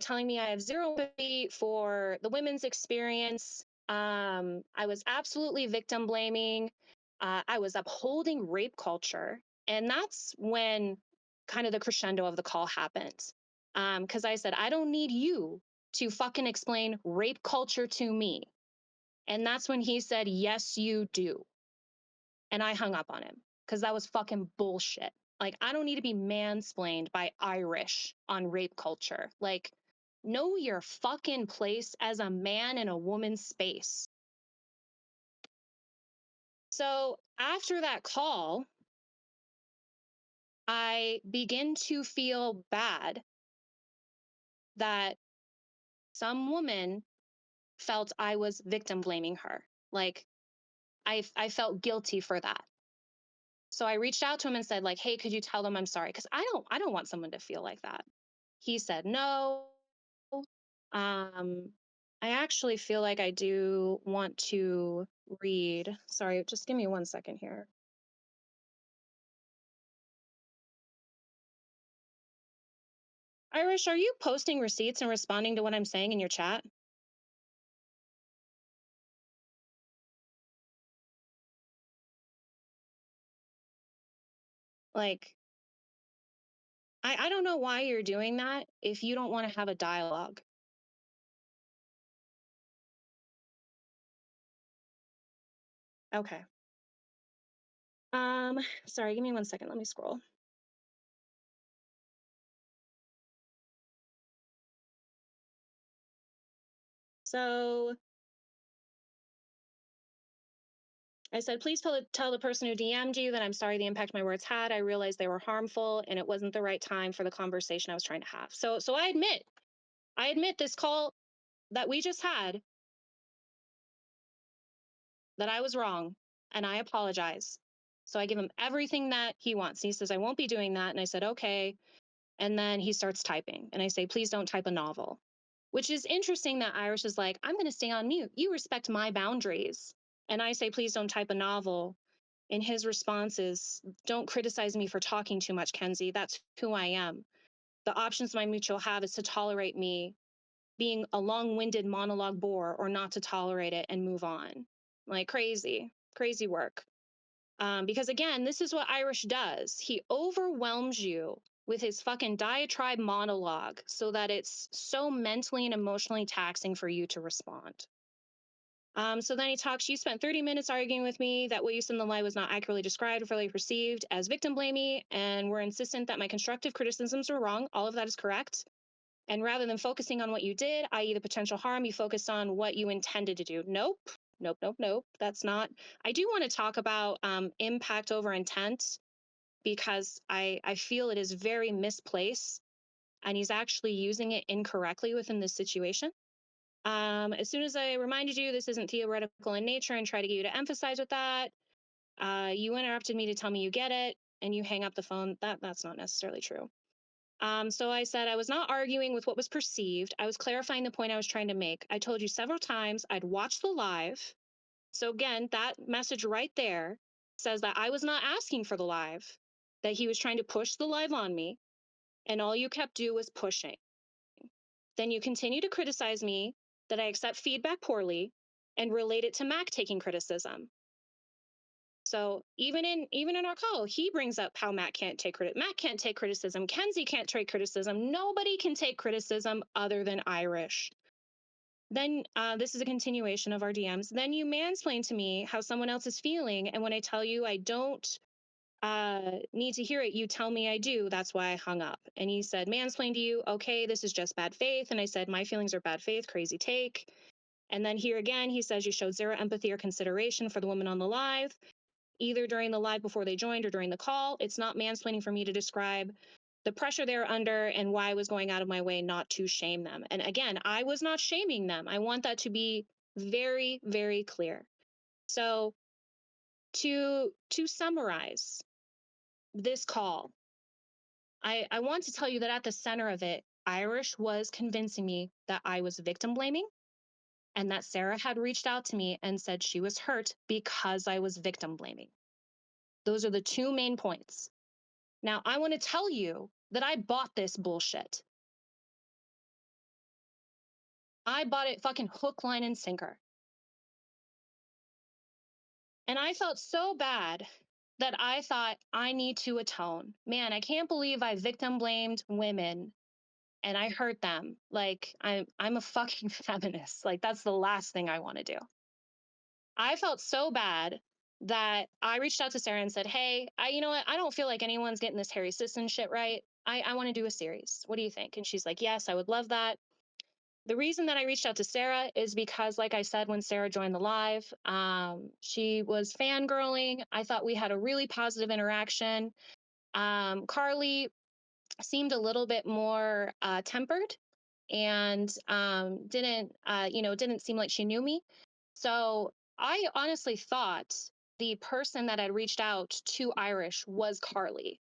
telling me I have zero empathy for the women's experience. I was absolutely victim blaming. I was upholding rape culture. And that's when kind of the crescendo of the call happened. Because I said, I don't need you to fucking explain rape culture to me. And that's when he said, yes, you do. And I hung up on him because that was fucking bullshit. Like, I don't need to be mansplained by Irish on rape culture. Like, know your fucking place as a man in a woman's space. So after that call, I begin to feel bad that some woman felt I was victim blaming her. Like, I felt guilty for that. So I reached out to him and said, like, hey, could you tell them I'm sorry? Because I don't want someone to feel like that. He said no. I actually feel like I do want to read. Sorry, just give me 1 second here. Irish, are you posting receipts and responding to what I'm saying in your chat? Like, I don't know why you're doing that if you don't want to have a dialogue. Okay. Sorry, give me 1 second. Let me scroll. So I said, please tell the person who DM'd you that I'm sorry the impact my words had. I realized they were harmful and it wasn't the right time for the conversation I was trying to have. So I admit this call that we just had, that I was wrong, and I apologize. So I give him everything that he wants. He says, I won't be doing that. And I said, okay. And then he starts typing. And I say, please don't type a novel. Which is interesting that Irish is like, I'm going to stay on mute. You respect my boundaries. And I say, please don't type a novel. And his response is, don't criticize me for talking too much, Kenzie. That's who I am. The options my mutual have is to tolerate me being a long-winded monologue bore or not to tolerate it and move on. Like crazy work. Because again, this is what Irish does. He overwhelms you with his fucking diatribe monologue so that it's so mentally and emotionally taxing for you to respond. So then he talks, you spent 30 minutes arguing with me that what you said in the lie was not accurately described or fairly perceived as victim blaming, and were insistent that my constructive criticisms were wrong. All of that is correct. And rather than focusing on what you did, i.e. the potential harm, you focused on what you intended to do. Nope. That's not. I do want to talk about impact over intent, because I feel it is very misplaced and he's actually using it incorrectly within this situation. As soon as I reminded you this isn't theoretical in nature and try to get you to emphasize with that, you interrupted me to tell me you get it and you hang up the phone. That's not necessarily true. So I said I was not arguing with what was perceived. I was clarifying the point I was trying to make. I told you several times I'd watched the live. So again, that message right there says that I was not asking for the live, that he was trying to push the live on me, and all you kept doing was pushing. Then you continue to criticize me that I accept feedback poorly and relate it to Mac taking criticism. So even in our call, he brings up how Mac can't take credit. Mac can't take criticism. Kenzie can't take criticism. Nobody can take criticism other than Irish. Then this is a continuation of our DMs. Then you mansplain to me how someone else is feeling, and when I tell you I don't need to hear it, you tell me I do. That's why I hung up. And he said, mansplain to you. Okay, this is just bad faith. And I said, my feelings are bad faith. Crazy take. And then here again, he says you showed zero empathy or consideration for the woman on the live, either during the live before they joined or during the call. It's not mansplaining for me to describe the pressure they're under and why I was going out of my way not to shame them. And again, I was not shaming them. I want that to be very, very clear. So to summarize this call, I want to tell you that at the center of it, Irish was convincing me that I was victim blaming and that Sarah had reached out to me and said she was hurt because I was victim blaming. Those are the two main points. Now, I want to tell you that I bought this bullshit. I bought it fucking hook, line, and sinker. And I felt so bad that I thought I need to atone. Man, I can't believe I victim blamed women and I hurt them. Like I'm a fucking feminist. Like that's the last thing I want to do. I felt so bad that I reached out to Sarah and said, hey, you know what? I don't feel like anyone's getting this Harry Sisson shit right. I want to do a series. What do you think? And she's like, yes, I would love that. The reason that I reached out to Sarah is because, like I said, when Sarah joined the live, she was fangirling. I thought we had a really positive interaction. Carly seemed a little bit more tempered and didn't seem like she knew me. So I honestly thought the person that had reached out to Irish was Carly,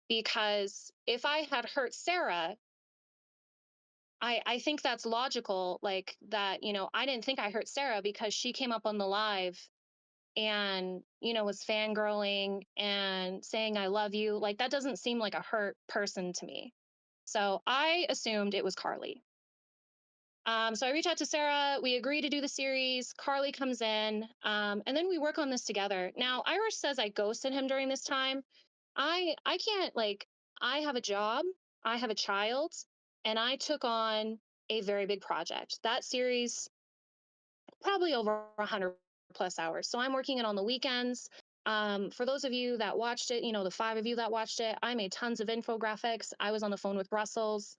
because if I had hurt Sarah, I think that's logical, like that, I didn't think I hurt Sarah because she came up on the live and, was fangirling and saying, I love you. Like, that doesn't seem like a hurt person to me. So I assumed it was Carly. So I reach out to Sarah. We agree to do the series. Carly comes in, and then we work on this together. Now, Irish says I ghosted him during this time. I can't, like, I have a job, I have a child, and I took on a very big project. That series, probably over 100 plus hours. So I'm working it on the weekends. For those of you that watched it, the 5 of you that watched it, I made tons of infographics. I was on the phone with Brussels.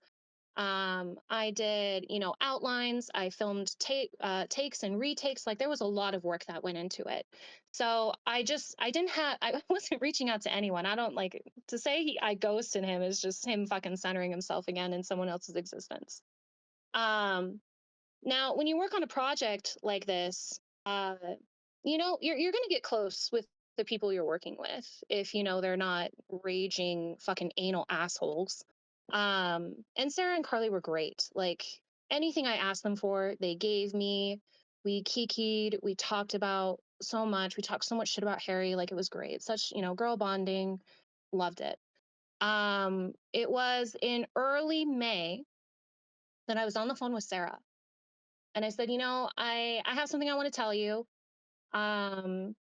I did, outlines. I filmed takes and retakes. Like there was a lot of work that went into it. So I wasn't reaching out to anyone. I don't like to say I ghosted him is just him fucking centering himself again in someone else's existence. Now, when you work on a project like this, you're going to get close with the people you're working with if they're not raging fucking anal assholes. And Sarah and Carly were great. Like anything I asked them for, they gave me. We kikied, we talked about so much. We talked so much shit about Harry. Like it was great. Such, girl bonding. Loved it. It was in early May that I was on the phone with Sarah. And I said, I have something I want to tell you. Um,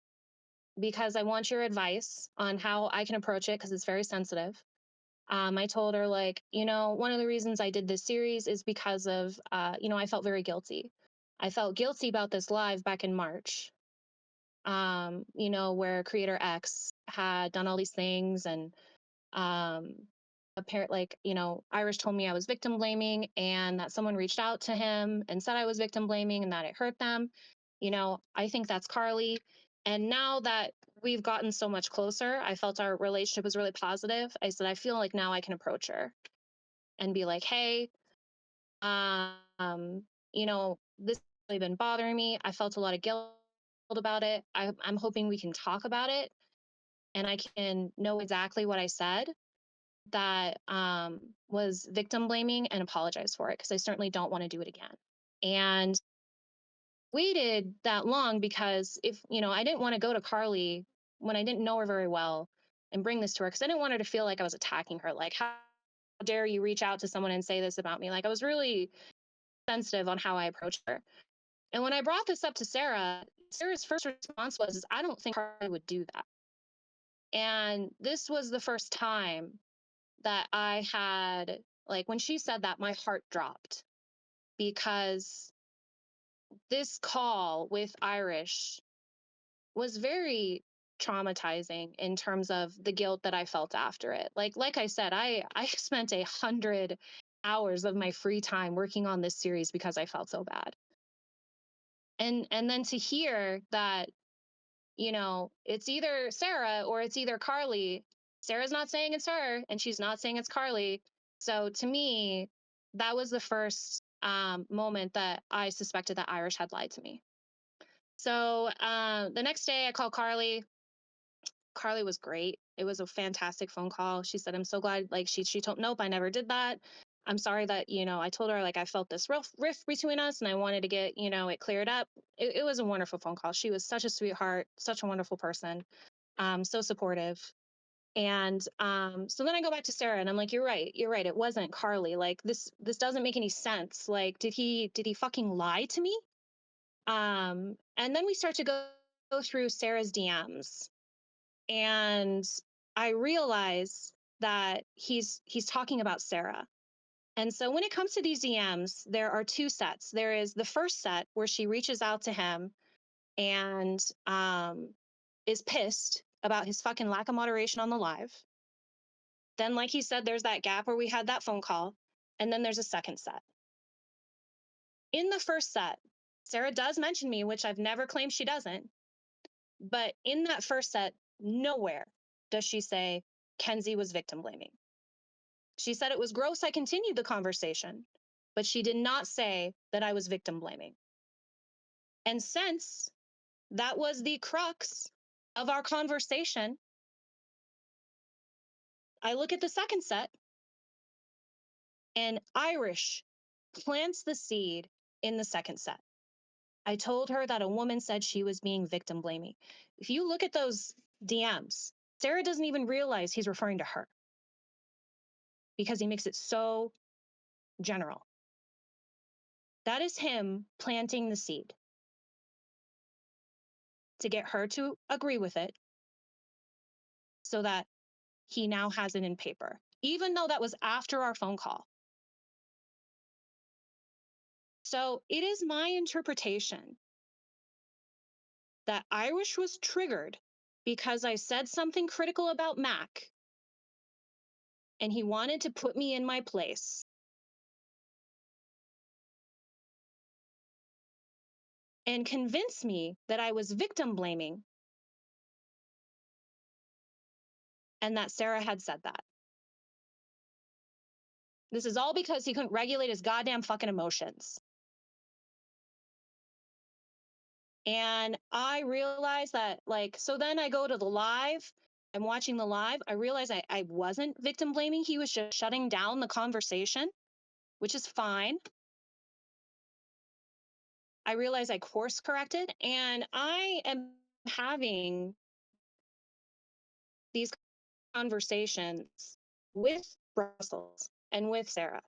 because I want your advice on how I can approach it because it's very sensitive. I told her, like, one of the reasons I did this series is because of, I felt very guilty. I felt guilty about this live back in March, where Creator X had done all these things and Irish told me I was victim blaming and that someone reached out to him and said I was victim blaming and that it hurt them. I think that's Carly. And now that we've gotten so much closer, I felt our relationship was really positive. I said, I feel like now I can approach her and be like, hey, this has really been bothering me. I felt a lot of guilt about it. I'm hoping we can talk about it and I can know exactly what I said that was victim blaming and apologize for it because I certainly don't want to do it again. And waited that long because if, I didn't want to go to Carly when I didn't know her very well and bring this to her because I didn't want her to feel like I was attacking her. Like, how dare you reach out to someone and say this about me? Like, I was really sensitive on how I approached her. And when I brought this up to Sarah, Sarah's first response was, I don't think Carly would do that. And this was the first time that I had, like, when she said that, my heart dropped because this call with Irish was very traumatizing in terms of the guilt that I felt after it. Like I said, I spent 100 hours of my free time working on this series because I felt so bad. And then to hear that, it's either Sarah or it's either Carly. Sarah's not saying it's her and she's not saying it's Carly. So to me, that was the first moment that I suspected that Irish had lied to me. So the next day I called Carly. Carly was great. It was a fantastic phone call. She said, I'm so glad, like she told, nope, I never did that. I'm sorry that, I told her like I felt this rift between us and I wanted to get, it cleared up. It was a wonderful phone call. She was such a sweetheart, such a wonderful person, so supportive. And so then I go back to Sarah and I'm like, you're right. It wasn't Carly. Like this doesn't make any sense. Like, did he fucking lie to me? And then we start to go through Sarah's DMs and I realize that he's talking about Sarah. And so when it comes to these DMs, there are two sets. There is the first set where she reaches out to him and is pissed about his fucking lack of moderation on the live. Then, like he said, there's that gap where we had that phone call. And then there's a second set. In the first set, Sarah does mention me, which I've never claimed she doesn't. But in that first set, nowhere does she say Kenzie was victim blaming. She said it was gross I continued the conversation, but she did not say that I was victim blaming. And since that was the crux of our conversation, I look at the second set and Irish plants the seed in the second set. I told her that a woman said she was being victim blaming. If you look at those DMs, Sarah doesn't even realize he's referring to her because he makes it so general. That is him planting the seed to get her to agree with it so that he now has it in paper, even though that was after our phone call. So it is my interpretation that Irish was triggered because I said something critical about Mac and he wanted to put me in my place. And convince me that I was victim blaming and that Sarah had said that. This is all because he couldn't regulate his goddamn fucking emotions. And I realized that, like, so then I go to the live. I'm watching the live. I realized I wasn't victim blaming. He was just shutting down the conversation, which is fine. I realized I course corrected and I am having these conversations with Brussels and with Sarah.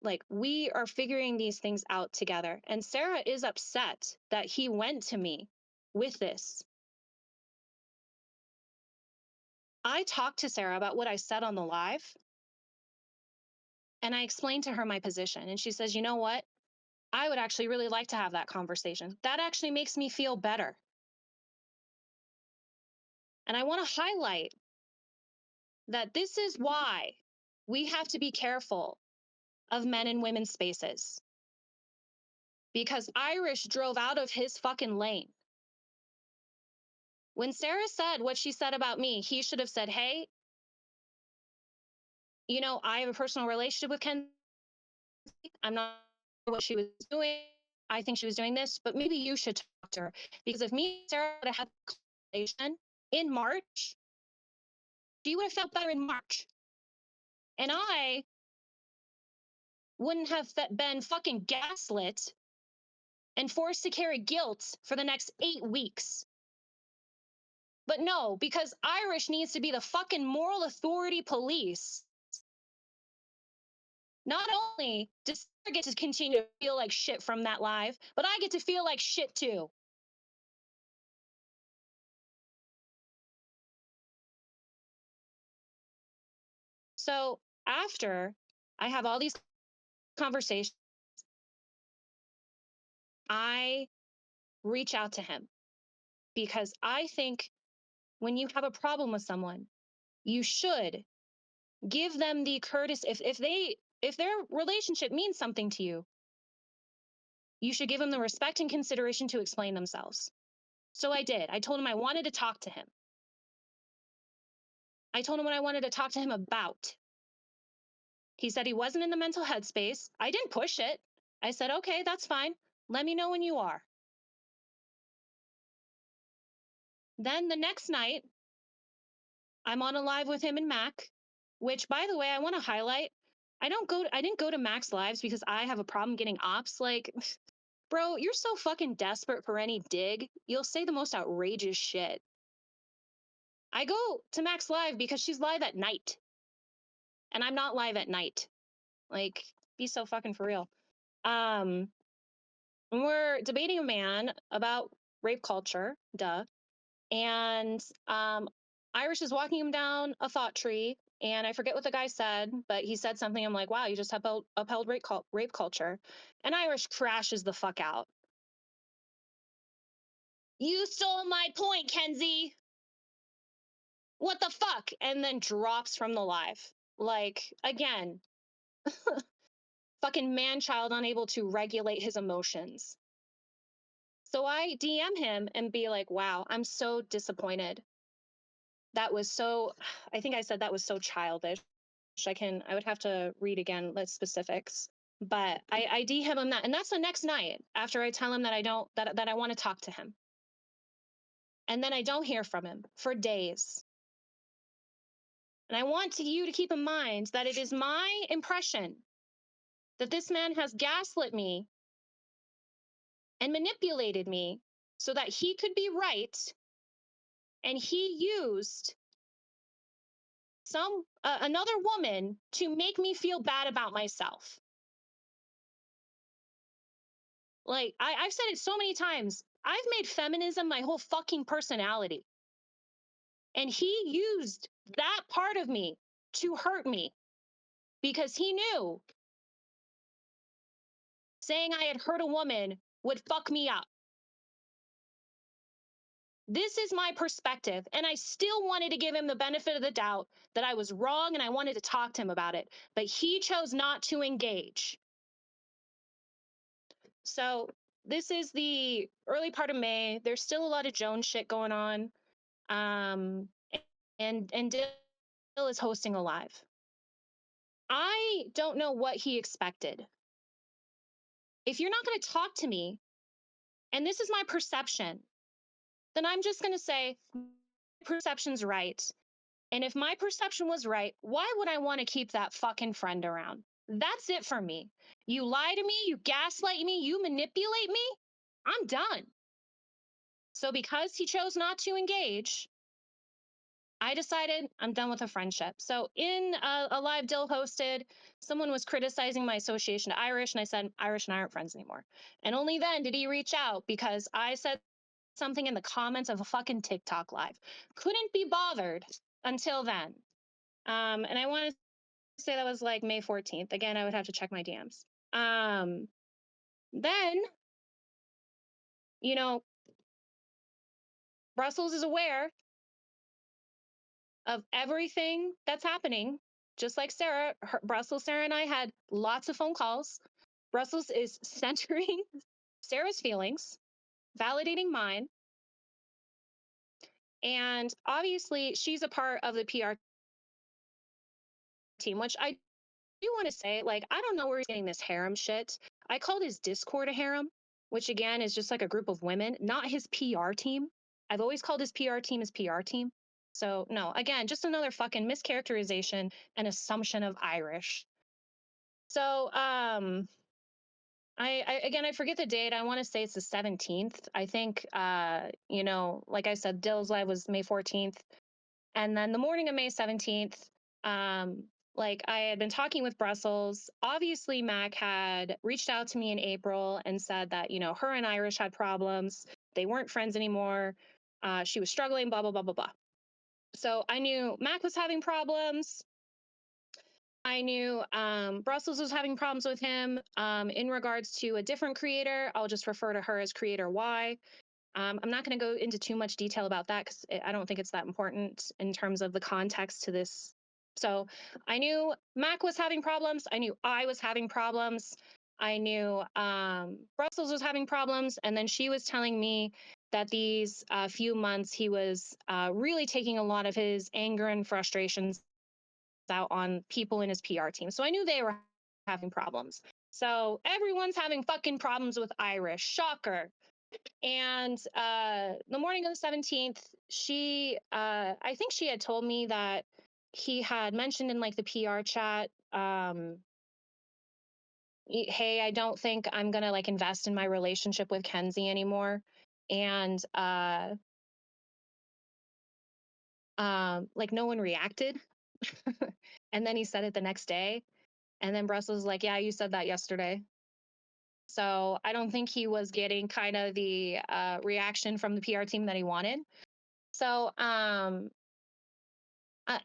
Like, we are figuring these things out together. And Sarah is upset that he went to me with this. I talked to Sarah about what I said on the live, and I explained to her my position. And she says, you know what? I would actually really like to have that conversation. That actually makes me feel better. And I want to highlight that this is why we have to be careful of men and women's spaces. Because Irish drove out of his fucking lane. When Sarah said what she said about me, he should have said, hey, you know, I have a personal relationship with Kenzie. I'm not sure what she was doing. I think she was doing this, but maybe you should talk to her. Because if me and Sarah would have had a conversation in March, she would have felt better in March. And I wouldn't have been fucking gaslit and forced to carry guilt for the next 8 weeks. But no, because Irish needs to be the fucking moral authority police. Not only does Sarah get to continue to feel like shit from that live, but I get to feel like shit too. So after I have all these conversations, I reach out to him because I think when you have a problem with someone, you should give them the courtesy. If their relationship means something to you, you should give them the respect and consideration to explain themselves. So I did. I told him I wanted to talk to him. I told him what I wanted to talk to him about. He said he wasn't in the mental headspace. I didn't push it. I said, okay, that's fine. Let me know when you are. Then the next night, I'm on a live with him and Mac, which, by the way, I want to highlight. I didn't go to Mac's lives because I have a problem getting ops. Like, bro, you're so fucking desperate for any dig. You'll say the most outrageous shit. I go to Mac's live because she's live at night. And I'm not live at night. Like, be so fucking for real. We're debating a man about rape culture, duh. And Irish is walking him down a thought tree, and I forget what the guy said, but he said something. I'm like, wow, you just upheld rape culture. And Irish crashes the fuck out. You stole my point, Kenzie. What the fuck? And then drops from the live. Like, again, fucking man-child unable to regulate his emotions. So I DM him and be like, wow, I'm so disappointed. That was so, I think I said that was so childish. I would have to read again the specifics. But I DM him that. And that's the next night after I tell him that I want to talk to him. And then I don't hear from him for days. And I want you to keep in mind that it is my impression that this man has gaslit me and manipulated me so that he could be right. And he used another woman to make me feel bad about myself. Like, I've said it so many times. I've made feminism my whole fucking personality. And he used that part of me to hurt me because he knew saying I had hurt a woman would fuck me up. This is my perspective, and I still wanted to give him the benefit of the doubt that I was wrong and I wanted to talk to him about it, but he chose not to engage. So this is the early part of May. There's still a lot of Jones shit going on. And Dill is hosting a live. I don't know what he expected. If you're not going to talk to me, and this is my perception, then I'm just going to say perception's right. And if my perception was right, why would I want to keep that fucking friend around? That's it for me. You lie to me, you gaslight me, you manipulate me, I'm done. So because he chose not to engage, I decided I'm done with a friendship. So in a live Dill hosted, someone was criticizing my association to Irish, and I said Irish and I aren't friends anymore. And only then did he reach out because I said something in the comments of a fucking TikTok live. Couldn't be bothered until then. And I want to say that was like May 14th. Again, I would have to check my DMs. Then, you know, Brussels is aware of everything that's happening. Just like Sarah, Brussels, Sarah and I had lots of phone calls. Brussels is centering Sarah's feelings, validating mine. And obviously, she's a part of the PR team, which I do want to say, like, I don't know where he's getting this harem shit. I called his Discord a harem, which again is just like a group of women, not his PR team. I've always called his PR team his PR team. So no, again, just another fucking mischaracterization and assumption of Irish. So I again I forget the date. I want to say it's the 17th. I think you know, like I said, Dill's live was May 14th. And then the morning of May 17th, like I had been talking with Brussels. Obviously, Mac had reached out to me in April and said that, you know, her and Irish had problems. They weren't friends anymore. She was struggling, blah, blah, blah, blah, blah. So I knew Mac was having problems. I knew Brussels was having problems with him in regards to a different creator. I'll just refer to her as Creator Y. I'm not going to go into too much detail about that because I don't think it's that important in terms of the context to this. So I knew Mac was having problems. I knew I was having problems. I knew Brussels was having problems. And then she was telling me that these few months he was really taking a lot of his anger and frustrations out on people in his PR team. So I knew they were having problems. So everyone's having fucking problems with Irish. Shocker. And the morning of the 17th, she, I think she had told me that he had mentioned in like the PR chat, hey, I don't think I'm gonna like invest in my relationship with Kenzie anymore. And like no one reacted. And then he said it the next day. And then Brussels was like, yeah, you said that yesterday. So I don't think he was getting kind of the reaction from the PR team that he wanted. So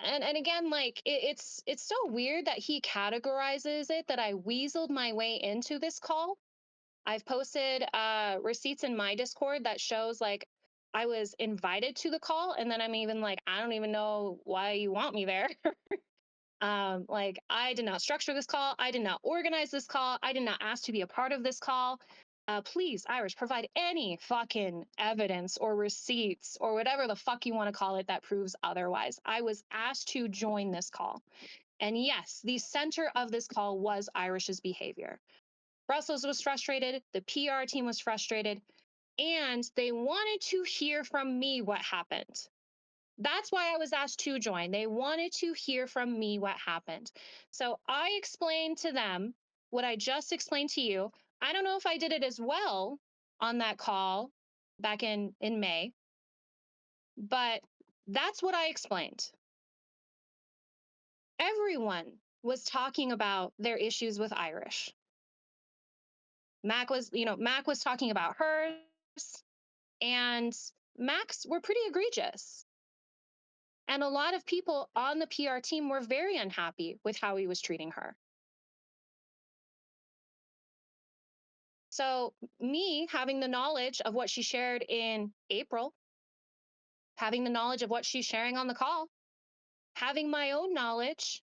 and again, like it's so weird that he categorizes it that I weaseled my way into this call. I've posted receipts in my Discord that shows like I was invited to the call, and then I'm even like, I don't even know why you want me there. Like I did not structure this call. I did not organize this call. I did not ask to be a part of this call. Please, Irish, provide any fucking evidence or receipts or whatever the fuck you want to call it that proves otherwise. I was asked to join this call. And yes, the center of this call was Irish's behavior. Brussels was frustrated. The PR team was frustrated. And they wanted to hear from me what happened. That's why I was asked to join. They wanted to hear from me what happened. So I explained to them what I just explained to you. I don't know if I did it as well on that call back in May, but that's what I explained. Everyone was talking about their issues with Irish. Mac was, you know, Mac was talking about hers, and Mac's were pretty egregious. And a lot of people on the PR team were very unhappy with how he was treating her. So, me having the knowledge of what she shared in April, having the knowledge of what she's sharing on the call, having my own knowledge,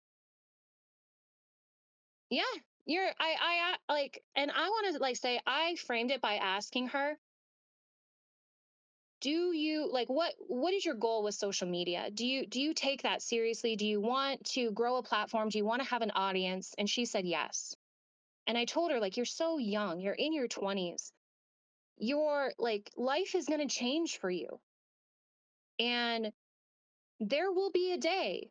yeah, I like, and I want to like say, I framed it by asking her, do you like what is your goal with social media? Do you take that seriously? Do you want to grow a platform? Do you want to have an audience? And she said yes. And I told her, like, you're so young, you're in your 20s. Your like life is going to change for you. And there will be a day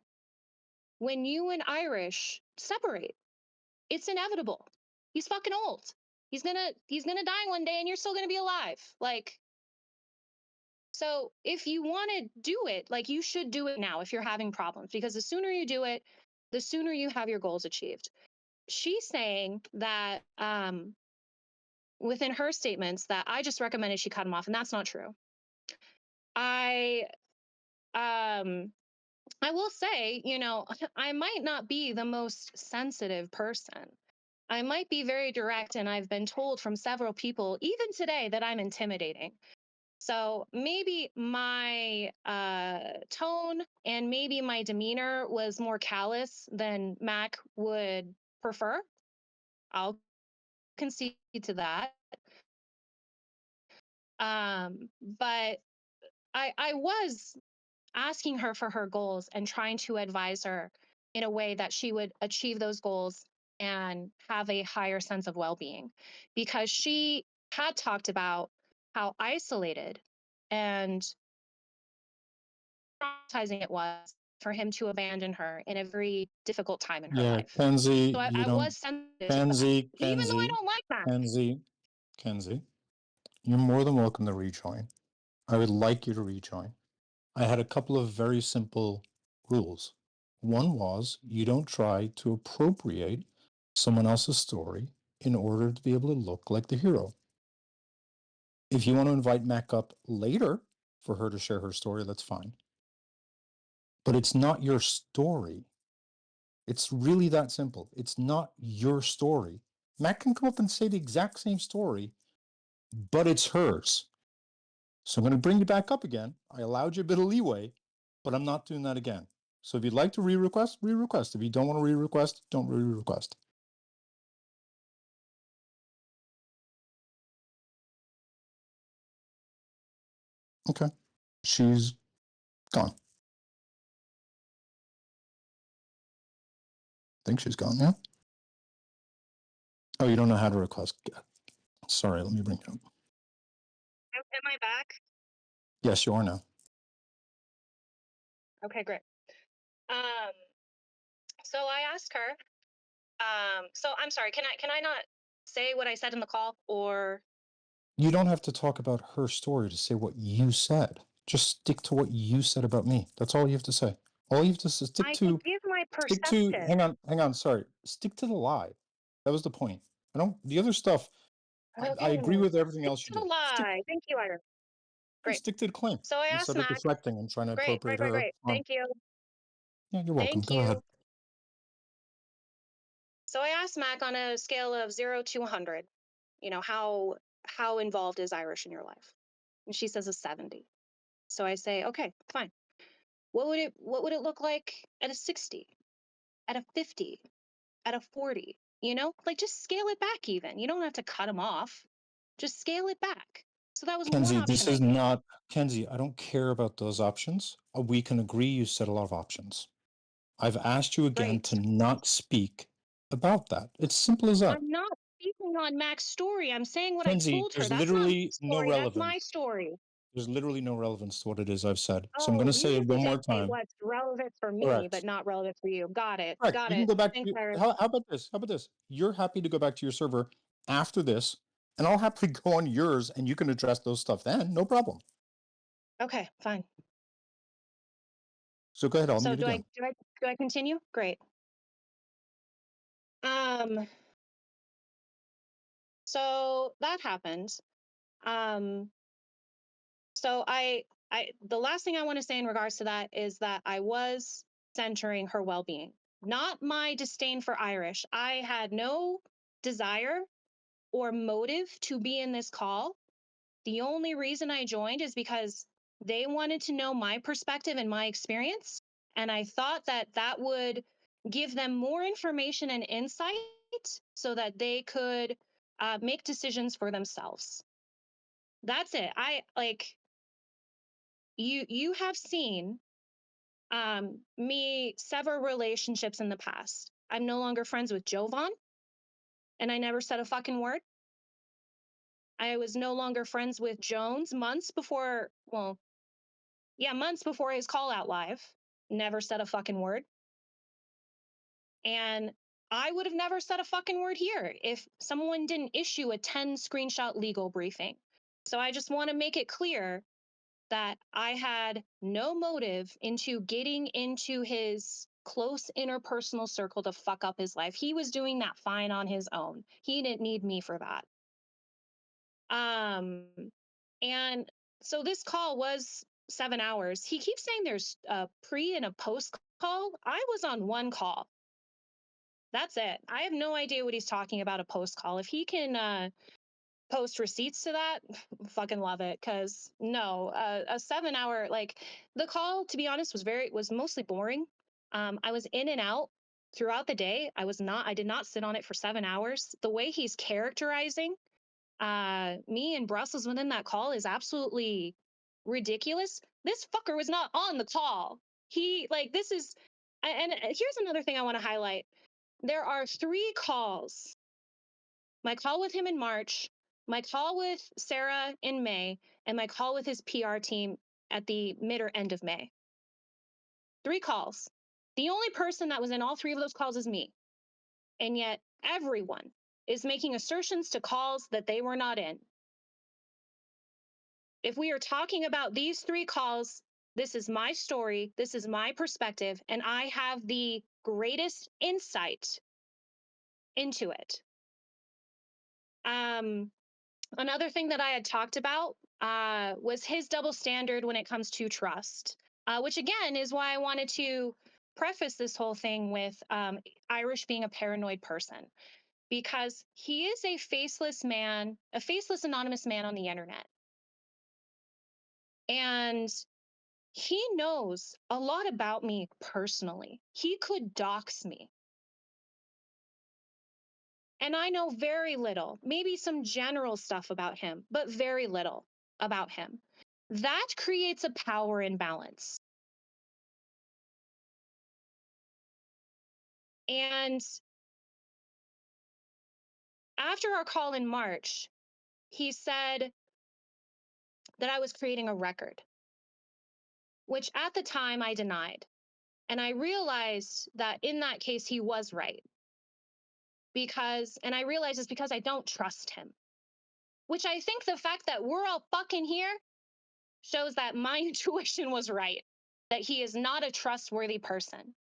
when you and Irish separate. It's inevitable. He's fucking old. He's gonna die one day and you're still gonna be alive. Like, So if you want to do it, like you should do it now if you're having problems, because the sooner you do it, the sooner you have your goals achieved. She's saying that within her statements that I just recommended she cut him off, and that's not true. I um I will say, you know, I might not be the most sensitive person. I might be very direct, and I've been told from several people, even today, that I'm intimidating. So maybe my tone and maybe my demeanor was more callous than Mac would prefer. I'll concede to that. But I was asking her for her goals and trying to advise her in a way that she would achieve those goals and have a higher sense of well-being, because she had talked about how isolated and traumatizing it was for him to abandon her in a very difficult time in her Yeah, life. Kenzie, So you I don't. was sensitive to that, Kenzie, even though I Kenzie, don't like that. Kenzie, you're more than welcome to rejoin. I would like you to rejoin. I had a couple of very simple rules. One was you don't try to appropriate someone else's story in order to be able to look like the hero. If you want to invite Mac up later for her to share her story, that's fine. But it's not your story. It's really that simple. It's not your story. Mac can come up and say the exact same story, but it's hers. So I'm going to bring you back up again. I allowed you a bit of leeway, but I'm not doing that again. So if you'd like to re-request, re-request. If you don't want to re-request, don't re-request. Okay. She's gone. I think she's gone, yeah? Oh, you don't know how to request. Sorry, let me bring you up. Am I back? Yes, you are now. Okay, great. Um, so I asked her. So I'm sorry. Can I not say what I said in the call, or You don't have to talk about her story to say what you said. Just stick to what you said about me. That's all you have to say. All you have to say, I can give my perspective? hang on, sorry. Stick to the lie. That was the point. The other stuff, I Okay, agree with everything stick else you to the did. lie. Thank you, Ira. Great. Stick to the claim So I asked instead of Mac. deflecting and trying to Great, appropriate great, great, her. great. Thank you. Yeah, you're welcome. Thank Go ahead. you. So I asked Mac on a scale of 0 to 100, you know, how involved is Irish in your life? And she says a 70. So I say, okay, fine. What would it look like at a 60, at a 50, at a 40? You know, like just scale it back even. You don't have to cut them off. Just scale it back. So that was one Kenzie, option this I is gave. not, Kenzie, I don't care about those options. We can agree you said a lot of options. I've asked you again Great. to not speak about that. It's simple as that. I'm not speaking on Mac's story. I'm saying what I Kenzie, told her. there's That's not literally Mac's no story. That's my relevance. story. There's literally no relevance to what it is I've said. So I'm going Oh, to you say it need one to more say time. what's relevant for me, but Correct. not relevant for you. Got it. Correct. Got You can it. go back Thanks, to, Iris. how about this? How about this? You're happy to go back to your server after this, and I'll happily go on yours and you can address those stuff then. No problem. Okay, fine. So go ahead. I'll So mute do I again. do I do I continue? Great. Um, so that happened. Um, so I the last thing I want to say in regards to that is that I was centering her well-being, not my disdain for Irish. I had no desire or motive to be in this call. The only reason I joined is because they wanted to know my perspective and my experience. And I thought that that would give them more information and insight so that they could make decisions for themselves. That's it. I like you have seen me sever relationships in the past. I'm no longer friends with Jovan, and I never said a fucking word. I was no longer friends with Jones months before, well, yeah, months before his call out live. Never said a fucking word. And I would have never said a fucking word here if someone didn't issue a 10 screenshot legal briefing. So I just want to make it clear that I had no motive into getting into his close interpersonal circle to fuck up his life. He was doing that fine on his own. He didn't need me for that. And so this call was 7 hours. He keeps saying there's a pre and a post call. I was on one call. That's it. I have no idea what he's talking about a post call. If he can post receipts to that, fucking love it. Cause no, a 7 hour, like the call, to be honest, was mostly boring. I was in and out throughout the day. I did not sit on it for 7 hours. The way he's characterizing me and Brussels within that call is absolutely ridiculous. This fucker was not on the call. He like this is and here's another thing I want to highlight. There are 3 calls. My call with him in March, my call with Sarah in May, and my call with his PR team at the mid or end of May. 3 calls. The only person that was in all 3 of those calls is me. And yet everyone is making assertions to calls that they were not in. If we are talking about these 3 calls, this is my story, this is my perspective, and I have the greatest insight into it. Another thing that I had talked about was his double standard when it comes to trust, which again is why I wanted to preface this whole thing with Irish being a paranoid person, because he is a faceless man, a faceless anonymous man on the internet. And he knows a lot about me personally. He could dox me. And I know very little, maybe some general stuff about him, but very little about him. That creates a power imbalance. And after our call in March, he said that I was creating a record, which at the time I denied. And I realized that in that case, he was right. And I realized it's because I don't trust him, which I think the fact that we're all fucking here shows that my intuition was right, that he is not a trustworthy person.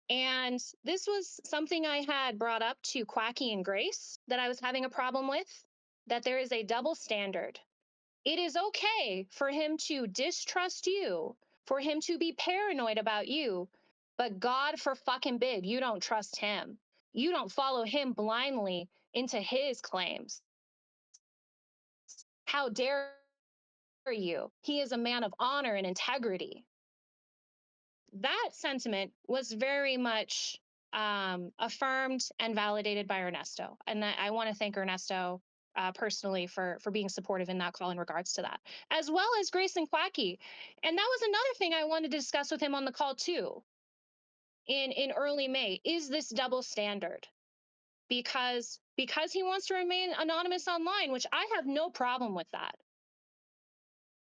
And this was something I had brought up to Quacky and Grace that I was having a problem with, that there is a double standard. It is okay for him to distrust you, for him to be paranoid about you, but God for fucking big, you don't trust him. You don't follow him blindly into his claims. How dare you? He is a man of honor and integrity. That sentiment was very much affirmed and validated by Ernesto. And I want to thank Ernesto personally for being supportive in that call in regards to that, as well as Grace and Quacky. And that was another thing I wanted to discuss with him on the call too. In early May, is this double standard? Because he wants to remain anonymous online, which I have no problem with that.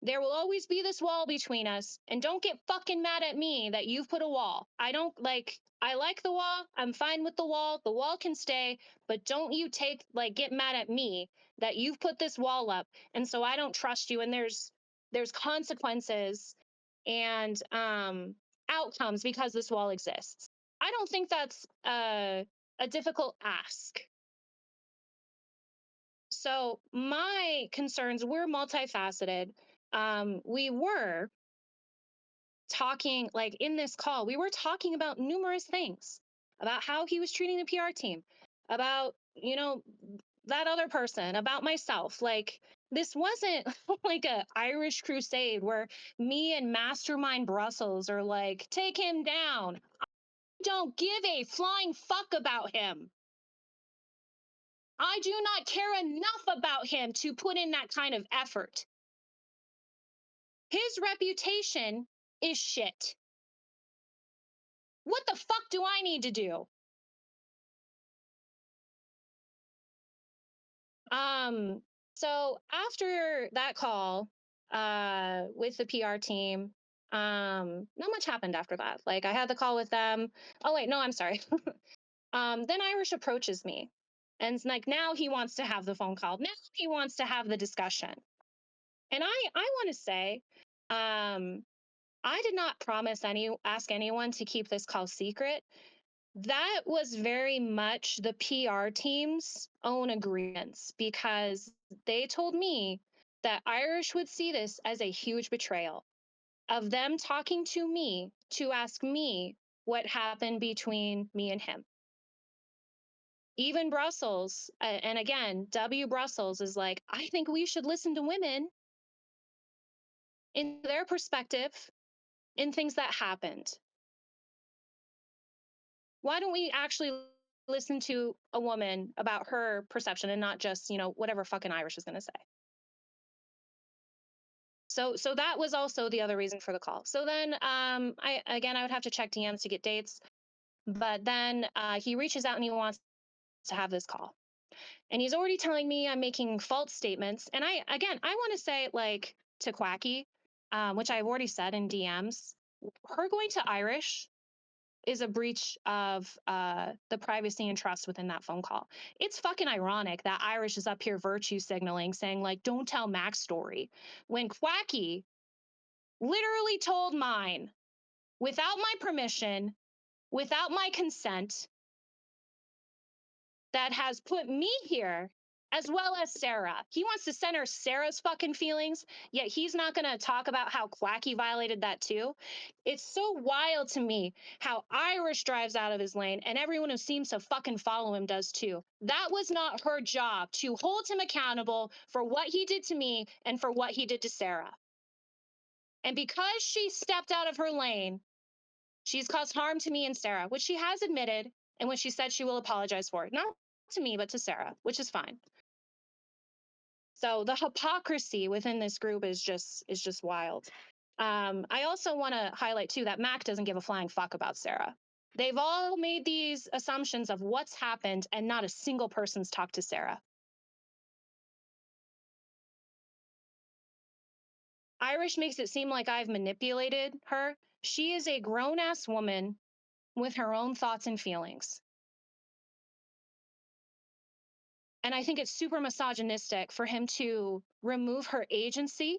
There will always be this wall between us, and don't get fucking mad at me that you've put a wall. I like the wall. I'm fine with the wall. The wall can stay, but don't you get mad at me that you've put this wall up, and so I don't trust you, and there's consequences and outcomes because this wall exists. I don't think that's a difficult ask. So my concerns were multifaceted. We were talking, like in this call, we were talking about numerous things, about how he was treating the PR team, about, that other person, about myself. Like, this wasn't like a Irish crusade where me and Mastermind Brussels are like, take him down. I don't give a flying fuck about him. I do not care enough about him to put in that kind of effort. His reputation is shit. What the fuck do I need to do? So after that call with the PR team, not much happened after that. Like, I had the call with them. Oh wait, no, I'm sorry. Then Irish approaches me, and it's like, now he wants to have the phone call. Now he wants to have the discussion. And I want to say, I did not ask anyone to keep this call secret. That was very much the PR team's own agreements because they told me that Irish would see this as a huge betrayal of them talking to me to ask me what happened between me and him. Even Brussels, and again, W. Brussels is like, I think we should listen to women in their perspective in things that happened. Why don't we actually listen to a woman about her perception and not just, whatever fucking Irish is going to say? So that was also the other reason for the call. So then I would have to check DMs to get dates, but then he reaches out and he wants to have this call. And he's already telling me I'm making false statements. And I want to say, like, to Quacky, which I've already said in DMs, her going to Irish is a breach of the privacy and trust within that phone call. It's fucking ironic that Irish is up here virtue signaling, saying, like, don't tell Mac's story, when Quacky literally told mine without my permission, without my consent, that has put me here, as well as Sarah. He wants to center Sarah's fucking feelings, yet he's not going to talk about how Quacky violated that too. It's so wild to me how Irish drives out of his lane and everyone who seems to fucking follow him does too. That was not her job to hold him accountable for what he did to me and for what he did to Sarah. And because she stepped out of her lane, she's caused harm to me and Sarah, which she has admitted and which she said she will apologize for. Not to me, but to Sarah, which is fine. So the hypocrisy within this group is just wild. I also want to highlight too that Mac doesn't give a flying fuck about Sarah. They've all made these assumptions of what's happened, and not a single person's talked to Sarah. Irish makes it seem like I've manipulated her. She is a grown-ass woman with her own thoughts and feelings. And I think it's super misogynistic for him to remove her agency,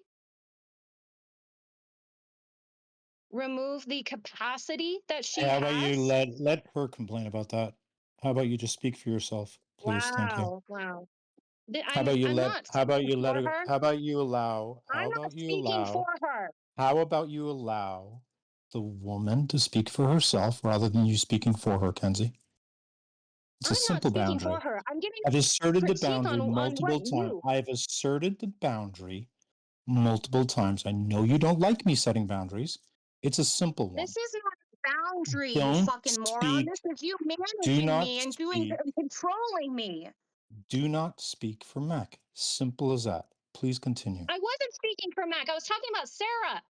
remove the capacity that she How about you has. let her complain about that? How about you just speak for yourself, please? Thank you. Wow. How about you I'm let not how about speaking you let for her her. how about you allow I'm how not about you speaking for allow her. how about you allow the woman to speak for herself rather than you speaking for her, Kenzie? It's a I'm not simple speaking for boundary. her. I'm giving I've asserted the critique boundary on what multiple times. you. I've asserted the boundary multiple times. I know you don't like me setting boundaries. It's a simple one. This is not a boundary, you Don't fucking moron. speak. This is you Do managing not me and speak. controlling me. Do not speak for Mac. Simple as that. Please continue. I wasn't speaking for Mac. I was talking about Sarah. Are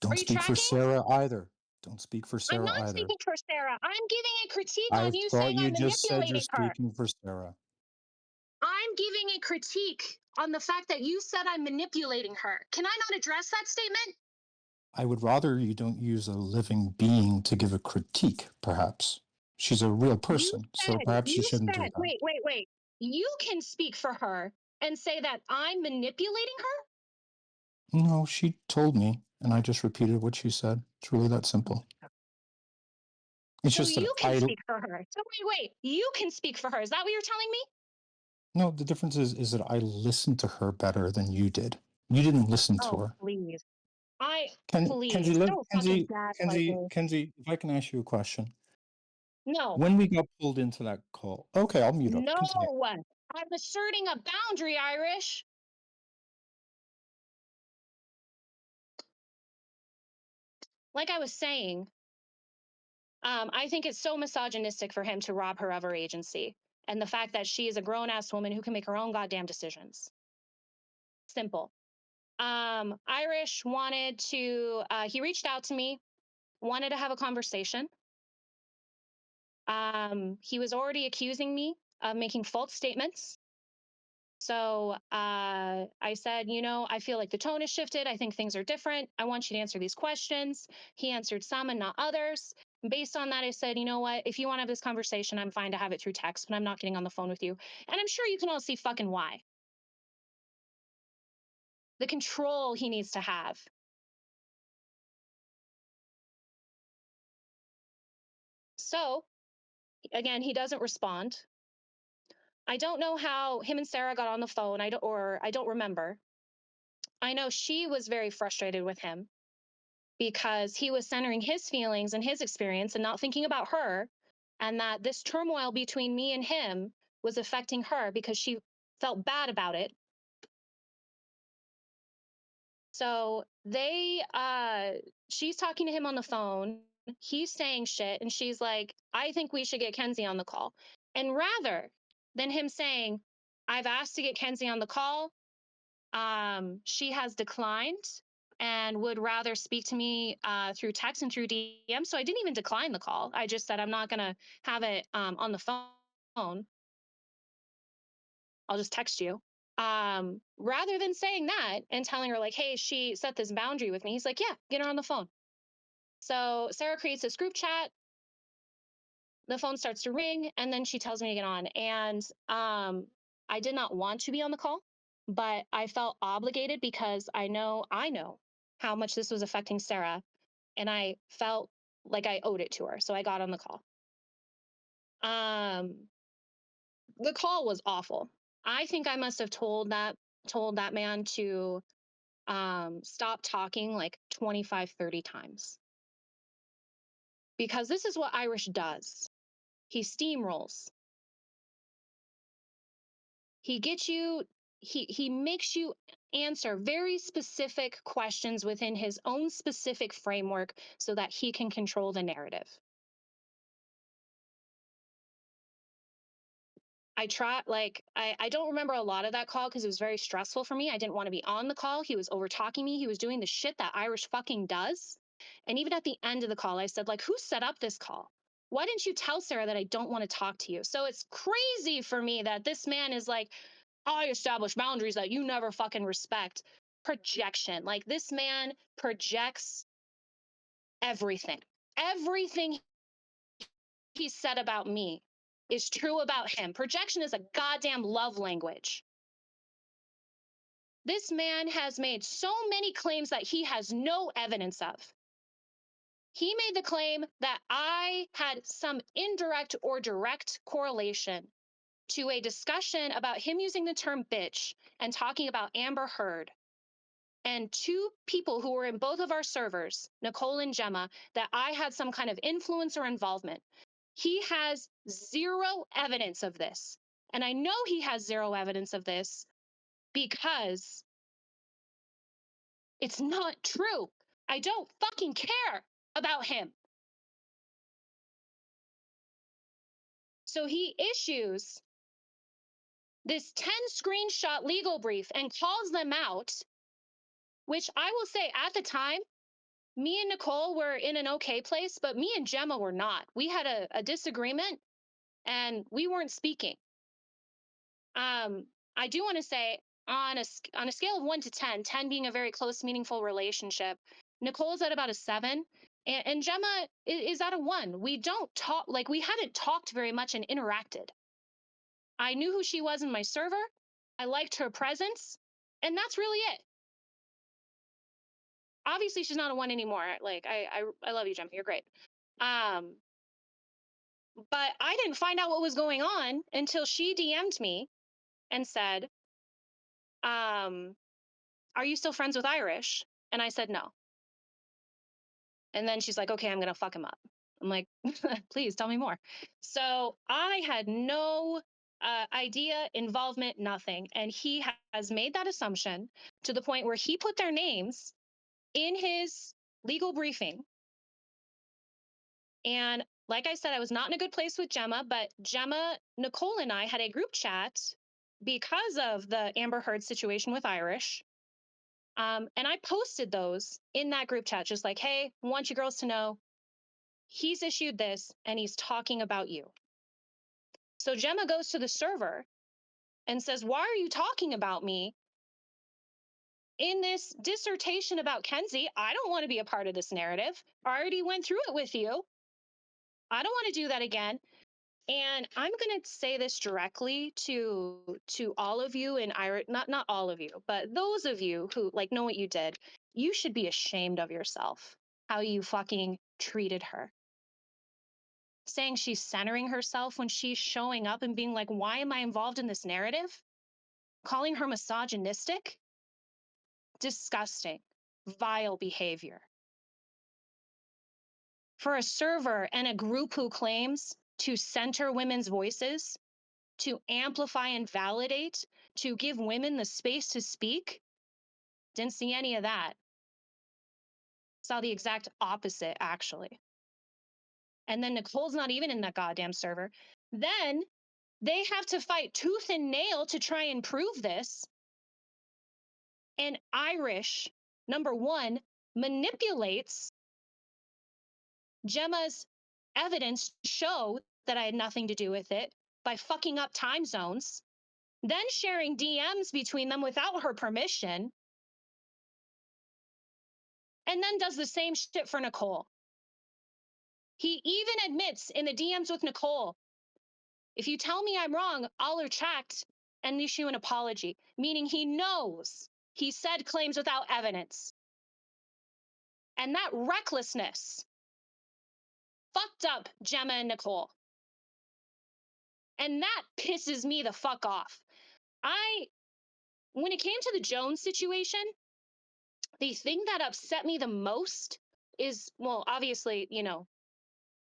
Don't you speak for tracking? Sarah either. Don't speak for I'm Sarah not either. speaking for Sarah. I'm giving a critique I on you thought saying you I'm just said you're manipulating her. speaking for Sarah. I'm giving a critique on the fact that you said I'm manipulating her. Can I not address that statement? I would rather you don't use a living being to give a critique, perhaps. She's a real person, so perhaps you shouldn't do that. Wait. You can speak for her and say that I'm manipulating her? No, she told me, and I just repeated what she said. It's really that simple. It's So just that you can speak for her. So wait. You can speak for her. Is that what you're telling me? no, the difference is that I listened to her better than you did. You didn't listen to Oh, her. please. Kenzie, Please, don't fucking gaslight me. Kenzie, if I can ask you a question. No. When we got pulled into that call, okay, I'll mute up. No. Continue. I'm asserting a boundary, Irish. Like I was saying, I think it's so misogynistic for him to rob her of her agency. And the fact that she is a grown-ass woman who can make her own goddamn decisions. Simple. Irish wanted to, he reached out to me, wanted to have a conversation. He was already accusing me of making false statements. So I said, I feel like the tone has shifted. I think things are different. I want you to answer these questions. He answered some and not others. Based on that, I said, you know what? If you want to have this conversation, I'm fine to have it through text, but I'm not getting on the phone with you. And I'm sure you can all see fucking why. the control he needs to have. So, again, he doesn't respond. I don't know how him and Sarah got on the phone. I don't remember. I know she was very frustrated with him because he was centering his feelings and his experience and not thinking about her, and that this turmoil between me and him was affecting her because she felt bad about it. So she's talking to him on the phone. He's saying shit, and she's like, I think we should get Kenzie on the call. And rather than him saying, I've asked to get Kenzie on the call, she has declined and would rather speak to me through text and through DM. So I didn't even decline the call. I just said, I'm not going to have it on the phone. I'll just text you. Rather than saying that and telling her like, hey, she set this boundary with me, he's like, yeah, get her on the phone. So Sarah creates this group chat. The phone starts to ring, and then she tells me to get on. And I did not want to be on the call, but I felt obligated because I know how much this was affecting Sarah, and I felt like I owed it to her. So I got on the call. The call was awful. I think I must have told that man to stop talking like 25, 30 times. Because this is what Irish does. He steamrolls. He gets you, he makes you answer very specific questions within his own specific framework so that he can control the narrative. I don't remember a lot of that call because it was very stressful for me. I didn't want to be on the call. He was over talking me. He was doing the shit that Irish fucking does. And even at the end of the call, I said, like, who set up this call? Why didn't you tell Sarah that I don't want to talk to you? So it's crazy for me that this man is like, I establish boundaries that you never fucking respect. Projection. Like, this man projects everything. Everything he said about me is true about him. Projection is a goddamn love language. This man has made so many claims that he has no evidence of. He made the claim that I had some indirect or direct correlation to a discussion about him using the term bitch and talking about Amber Heard and two people who were in both of our servers, Nicole and Gemma, that I had some kind of influence or involvement. He has zero evidence of this. And I know he has zero evidence of this because it's not true. I don't fucking care about him. So he issues this 10 screenshot legal brief and calls them out, which I will say at the time, me and Nicole were in an okay place, but me and Gemma were not. We had a disagreement and we weren't speaking. I do want to say on a scale of 1 to 10, 10 being a very close, meaningful relationship, Nicole's at about a 7 and Gemma is at a 1. We don't talk, like we hadn't talked very much and interacted. I knew who she was in my server. I liked her presence, and that's really it. Obviously, she's not a 1 anymore. Like I love you, Gemma. You're great. But I didn't find out what was going on until she DM'd me and said, "Are you still friends with Irish?" And I said no. And then she's like, "Okay, I'm gonna fuck him up." I'm like, "Please tell me more." So I had no idea, involvement, nothing. And he has made that assumption to the point where he put their names in his legal briefing. And like I said, I was not in a good place with Gemma, but Gemma, Nicole, and I had a group chat because of the Amber Heard situation with Irish. And I posted those in that group chat, just like, hey, I want you girls to know he's issued this and he's talking about you. So Gemma goes to the server and says, why are you talking about me in this dissertation about Kenzie? I don't want to be a part of this narrative. I already went through it with you. I don't want to do that again. And I'm going to say this directly to all of you, and not all of you, but those of you who like know what you did. You should be ashamed of yourself, how you fucking treated her. Saying she's centering herself when she's showing up and being like, why am I involved in this narrative? Calling her misogynistic? Disgusting, vile behavior. For a server and a group who claims to center women's voices, to amplify and validate, to give women the space to speak, didn't see any of that. Saw the exact opposite, actually. And then Nicole's not even in that goddamn server. Then they have to fight tooth and nail to try and prove this. And Irish, number one, manipulates Gemma's evidence to show that I had nothing to do with it by fucking up time zones, then sharing DMs between them without her permission, and then does the same shit for Nicole. He even admits in the DMs with Nicole, if you tell me I'm wrong, I'll retract and issue an apology, meaning he knows he said claims without evidence. And that recklessness fucked up Gemma and Nicole. And that pisses me the fuck off. When it came to the Jones situation, the thing that upset me the most is, well, obviously,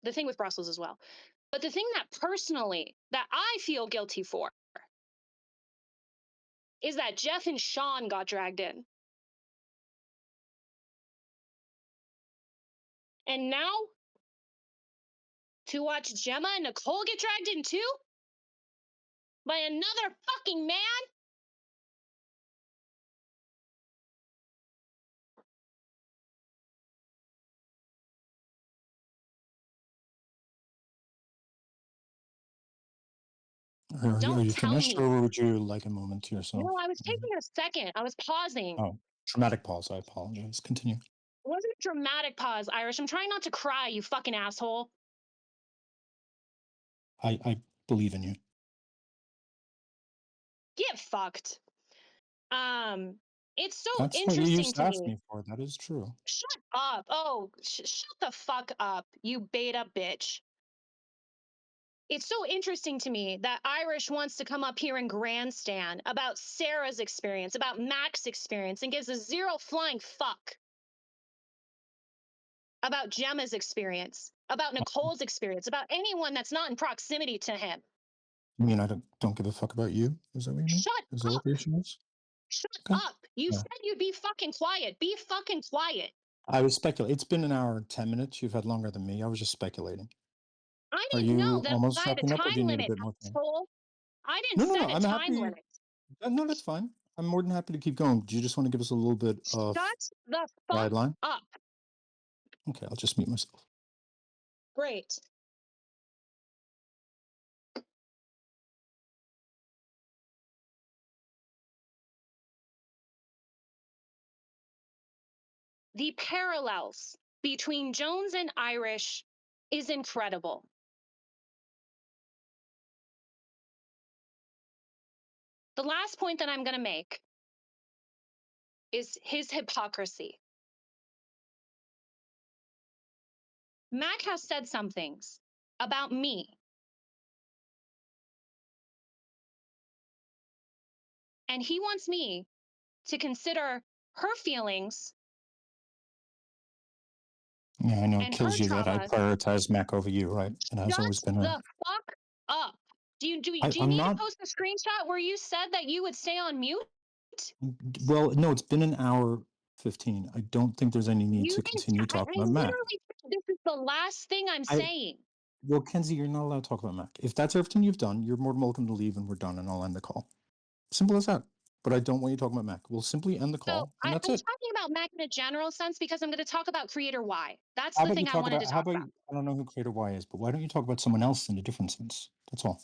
the thing with Brussels as well. But the thing that personally, that I feel guilty for, is that Jeff and Sean got dragged in. And now, to watch Gemma and Nicole get dragged in too? By another fucking man? Are Don't you tell finished, me. or would you like a moment to yourself? No, I was taking a second. I was pausing. Oh, dramatic pause. I apologize. Continue. It wasn't a dramatic pause, Irish. I'm trying not to cry, you fucking asshole. I believe in you. Get fucked. It's so That's what you interesting used to to ask me. me for. That is true. Shut up. Oh, shut the fuck up, you beta bitch. It's so interesting to me that Irish wants to come up here and grandstand about Sarah's experience, about Mac's experience, and gives a zero flying fuck about Gemma's experience, about Nicole's experience, about anyone that's not in proximity to him. You mean I don't give a fuck about you? Is that what you mean? Shut Is that up. what the issue is? Shut Okay. up. You Yeah. said you'd be fucking quiet. Be fucking quiet. I was speculating. It's been an hour and 10 minutes. You've had longer than me. I was just speculating. I Are didn't know you that almost I had a wrapping up, or do time you need a limit, bit more time? asshole. I didn't No. set a I'm time happy. limit. No, that's fine. I'm more than happy to keep going. Do you just want to give us a little bit of Shut the fuck guideline? up. Okay, I'll just mute myself. Great. The parallels between Jones and Irish is incredible. The last point that I'm going to make is his hypocrisy. Mac has said some things about me, and he wants me to consider her feelings Yeah, I know it and her kills you that I traumas. prioritize Mac over you, right? It has always Shut been a. the fuck up. Do you I'm need not. to post a screenshot where you said that you would stay on mute? Well, no, it's been an hour 15. I don't think there's any need You to didn't. continue I talking about Mac. literally, this is the last thing I'm saying. Well, Kenzie, you're not allowed to talk about Mac. If that's everything you've done, you're more than welcome to leave, and we're done, and I'll end the call. Simple as that. But I don't want you talking about Mac. We'll simply end the So call, and I'm that's it. talking about Mac in a general sense because I'm going to talk about Creator Y. That's How the about you thing I talk wanted about? to How talk about? about. I don't know who Creator Y is, but why don't you talk about someone else in a different sense? That's all.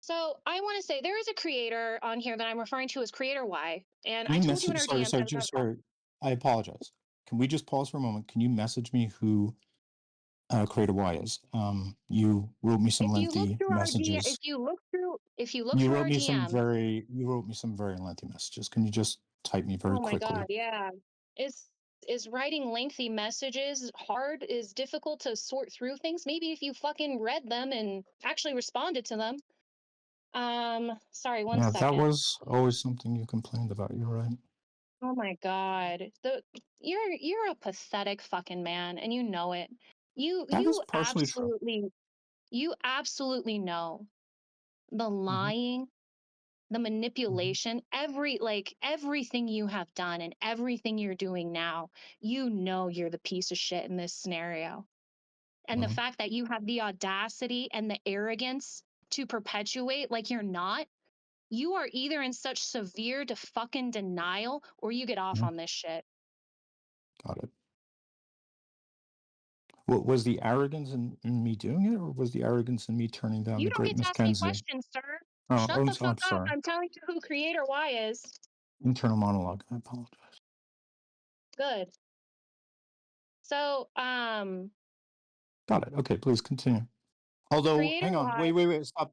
So I want to say there is a creator on here that I'm referring to as Creator Y, and Can I you told you in message? our Sorry, DMs. sorry. I apologize. Can we just pause for a moment? Can you message me who Creator Y is. You wrote me some If you look lengthy through our DM, messages. if you look You through wrote our me some DMs, very lengthy messages. Can you just type me very oh my God, quickly? yeah. Is writing lengthy messages hard? Is difficult to sort through things? Maybe if you fucking read them and actually responded to them. Sorry, one Yeah, that second. was always something you complained about. You're right. Oh my God. You're a pathetic fucking man and you know it. You That is you partially true. absolutely you absolutely know the Hmm. lying, the Hmm. manipulation, everything you have done and everything you're doing now, you know you're the piece of shit in this scenario. And the Hmm. fact that you have the audacity and the arrogance to perpetuate like you're not, you are either in such severe to fucking denial or you get off Hmm. on this shit. Got it. What was the arrogance in me doing it, or was the arrogance in me turning down You the don't great get to Miss ask me Kenzie? questions, sir. Oh, Shut the I'm fuck up. sorry. I'm telling you who Creator Y is. Internal monologue. I apologize. Good. So, Got it. Okay, please continue. Although, Creator hang on. Y, Wait. Stop.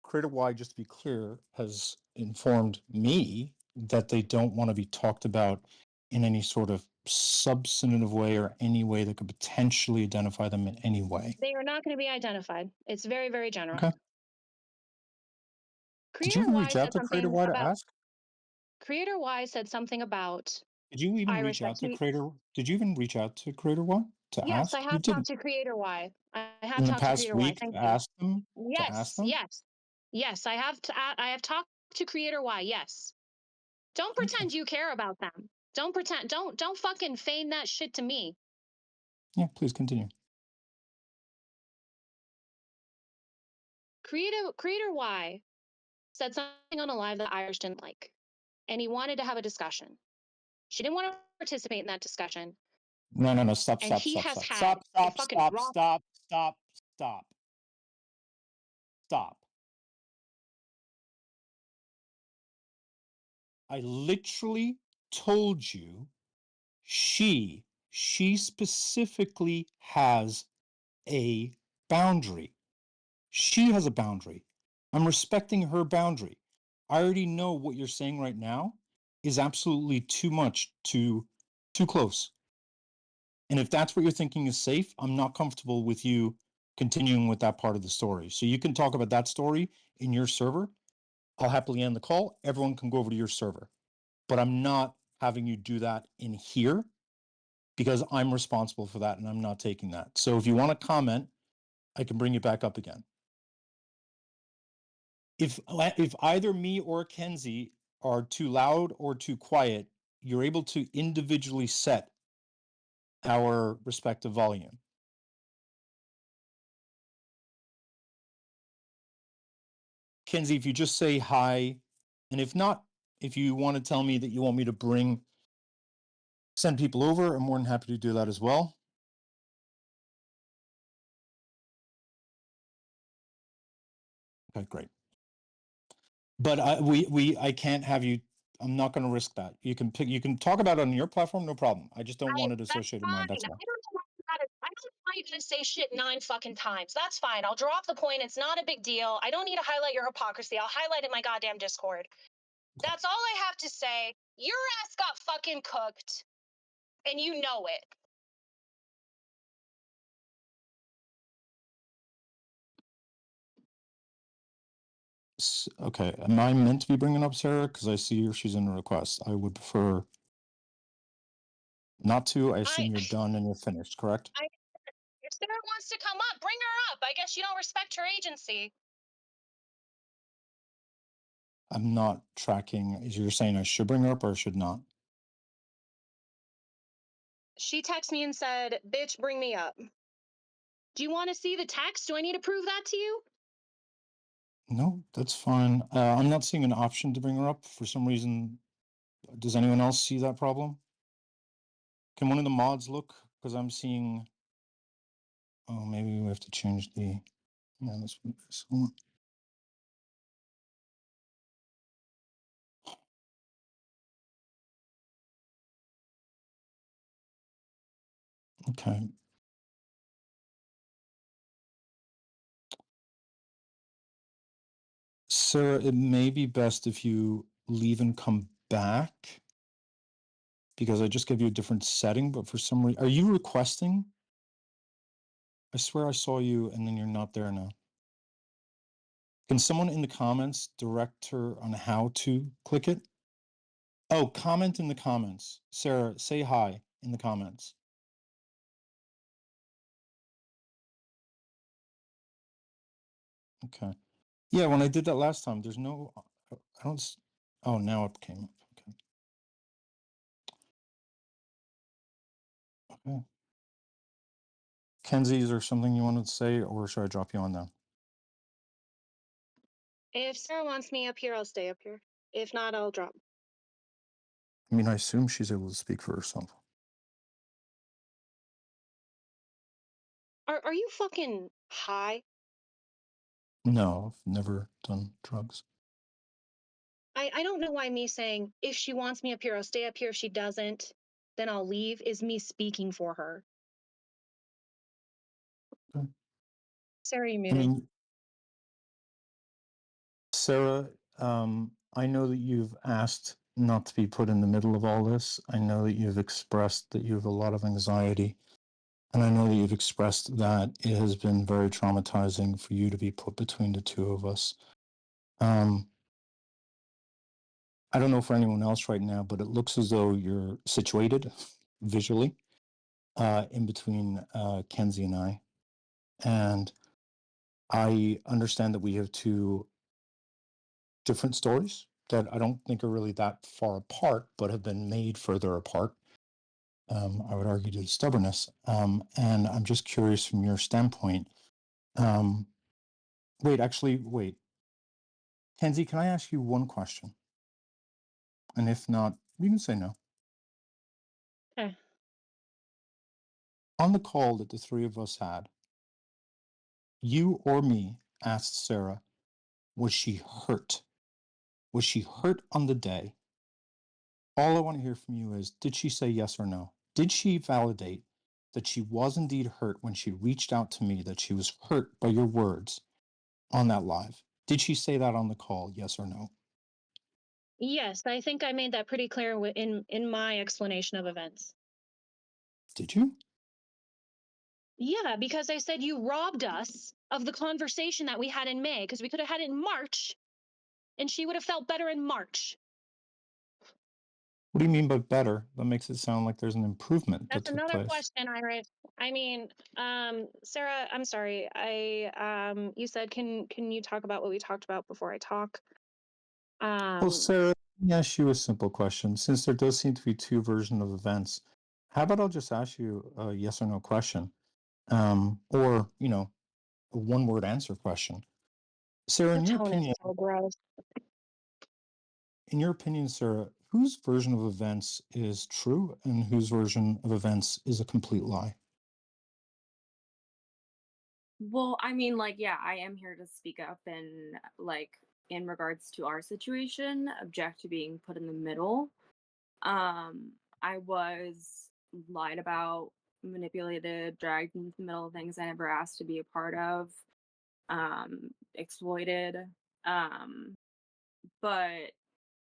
Creator Y, just to be clear, has informed me that they don't want to be talked about in any sort of substantive way or any way that could potentially identify them in any way. they are not going to be identified. It's very, very general. Okay. Did you Creator even Y reach out said to Creator something Y to about ask? Creator Y said something about Did you even I reach out respect to you. Creator? Did you even reach out to Creator Y to Yes, ask? I You have talked didn't. to Creator Y. I have In the talked to past Creator Y. week Thank to you. ask them? To ask Yes, them? yes, yes. I have talked to Creator Y. Yes. Don't Okay. pretend you care about them. Don't pretend. Don't fucking feign that shit to me. Yeah, please continue. Creator Y said something on a live that Irish didn't like, and he wanted to have a discussion. She didn't want to participate in that discussion, No. Stop, and stop, he stop, has stop. had Stop, a stop, fucking stop, raw. stop, stop, stop, stop. I literally told you she specifically has a boundary. She has a boundary. I'm respecting her boundary. I already know what you're saying right now is absolutely too much, too close. And if that's what you're thinking is safe, I'm not comfortable with you continuing with that part of the story. So you can talk about that story in your server. I'll happily end the call. Everyone can go over to your server. But I'm not having you do that in here because I'm responsible for that and I'm not taking that. So if you want to comment, I can bring you back up again. If either me or Kenzie are too loud or too quiet, you're able to individually set our respective volume. Kenzie, if you just say hi, and if not, if you want to tell me that you want me to send people over, I'm more than happy to do that as well. Okay, great. But I can't have you. I'm not going to risk that. You can talk about it on your platform, no problem. I just don't want it That's associated with mine. fine. That's I all. don't know why I don't know why you're gonna say shit 9 fucking times. That's fine. I'll drop the point. It's not a big deal. I don't need to highlight your hypocrisy. I'll highlight it in my goddamn Discord. Okay. That's all I have to say. Your ass got fucking cooked, and you know it. Okay. Am I meant to be bringing up Sarah? Because I see her. She's in a request. I would prefer not to. I I, assume you're done and you're finished, correct? I, if Sarah wants to come up, bring her up. I guess you don't respect her agency. I'm not tracking. You're saying I should bring her up or I should not? She texted me and said, "Bitch, bring me up." Do you want to see the text? Do I need to prove that to you? No, that's fine. I'm not seeing an option to bring her up for some reason. Does anyone else see that problem? Can one of the mods look? Because I'm seeing. Oh, maybe we have to change the. Yeah, this one. Okay. Sarah, it may be best if you leave and come back because I just gave you a different setting, but for some reason, are you requesting? I swear I saw you and then you're not there now. Can someone in the comments direct her on how to click it? Oh, comment in the comments. Sarah, say hi in the comments. Okay. Yeah, when I did that last time, there's no, I don't, oh, now it came up. Okay. Okay. Kenzie, is there something you wanted to say or should I drop you on now? If Sarah wants me up here, I'll stay up here. If not, I'll drop. I mean, I assume she's able to speak for herself. Are you fucking high? No, I've never done drugs. I don't know why me saying, if she wants me up here, I'll stay up here. If she doesn't, then I'll leave, is me speaking for her. Okay. Sarah, you I muted. mean, Sarah, I know that you've asked not to be put in the middle of all this. I know that you've expressed that you have a lot of anxiety. And I know that you've expressed that it has been very traumatizing for you to be put between the two of us. I don't know for anyone else right now, but it looks as though you're situated visually in between Kenzie and I. And I understand that we have two different stories that I don't think are really that far apart, but have been made further apart. I would argue due to stubbornness. And I'm just curious from your standpoint. Wait. Kenzie, can I ask you one question? And if not, you can say no. Okay. On the call that the three of us had, you or me asked Sarah, was she hurt? Was she hurt on the day? All I want to hear from you is, did she say yes or no? Did she validate that she was indeed hurt when she reached out to me, that she was hurt by your words on that live? Did she say that on the call, yes or no? Yes, I think I made that pretty clear in my explanation of events. Did you? Yeah, because I said you robbed us of the conversation that we had in May, because we could have had it in March, and she would have felt better in March. What do you mean by better? That makes it sound like there's an improvement that That's took another place. question, Iris. I mean, Sarah, I'm sorry. You said, can you talk about what we talked about before I talk? Well, Sarah, let me ask you a simple question. Since there does seem to be two versions of events, how about I'll just ask you a yes or no question, or a one-word answer question. Sarah, the tone is so gross. in your opinion, Sarah, whose version of events is true and whose version of events is a complete lie? Well, I mean, like, yeah, I am here to speak up and, like, in regards to our situation, object to being put in the middle. I was lied about, manipulated, dragged into the middle of things I never asked to be a part of, exploited. But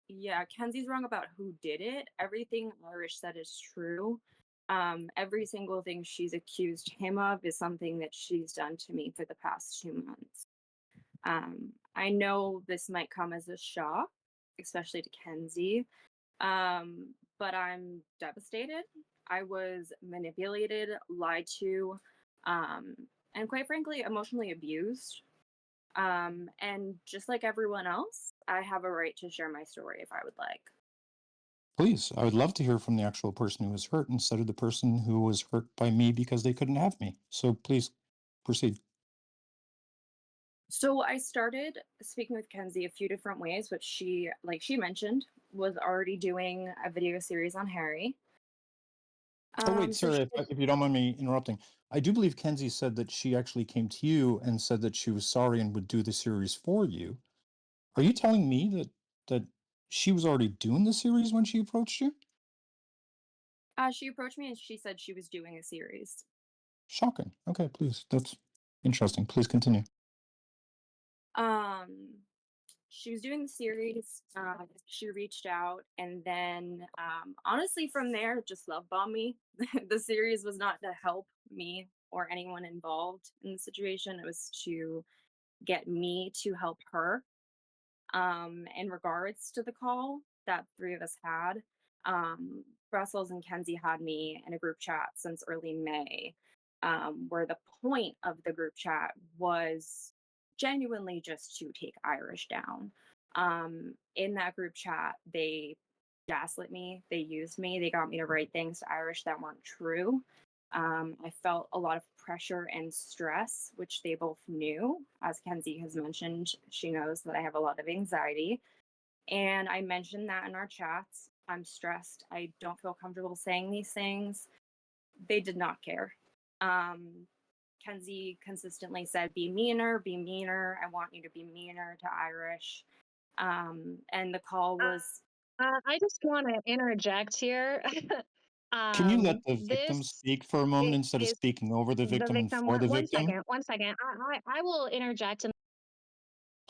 yeah, Kenzie's wrong about who did it. Everything Irish said is true. Every single thing she's accused him of is something that she's done to me for the past 2 months. I know this might come as a shock, especially to Kenzie, but I'm devastated. I was manipulated, lied to, um, and quite frankly, emotionally abused. And just like everyone else, I have a right to share my story if I would like. Please, I would love to hear from the actual person who was hurt instead of the person who was hurt by me because they couldn't have me. So please proceed. So I started speaking with Kenzie a few different ways, which she, like she mentioned, was already doing a video series on Harry. Oh, wait, So Sarah, if you don't mind me interrupting, I do believe Kenzie said that she actually came to you and said that she was sorry and would do the series for you. Are you telling me that she was already doing the series when she approached you? she approached me and she said she was doing a series. Shocking. Okay, please. That's interesting. Please continue. Um, she was doing the series. She reached out, and then honestly, from there, just love bombed me. The series was not to help me or anyone involved in the situation. It was to get me to help her. In regards to the call that three of us had, Brussels and Kenzie had me in a group chat since early May, where the point of the group chat was genuinely just to take Irish down. In that group chat, they gaslit me, they used me, they got me to write things to Irish that weren't true. I felt a lot of pressure and stress, which they both knew. As Kenzie has mentioned, she knows that I have a lot of anxiety. And I mentioned that in our chats. I'm stressed. I don't feel comfortable saying these things. They did not care. Kenzie consistently said, be meaner, be meaner. I want you to be meaner to Irish. And the call was. I just want to interject here. Can you let the This victim speak for a moment instead of is speaking over the the victim and victim. for the One victim? second, one second. I will interject. And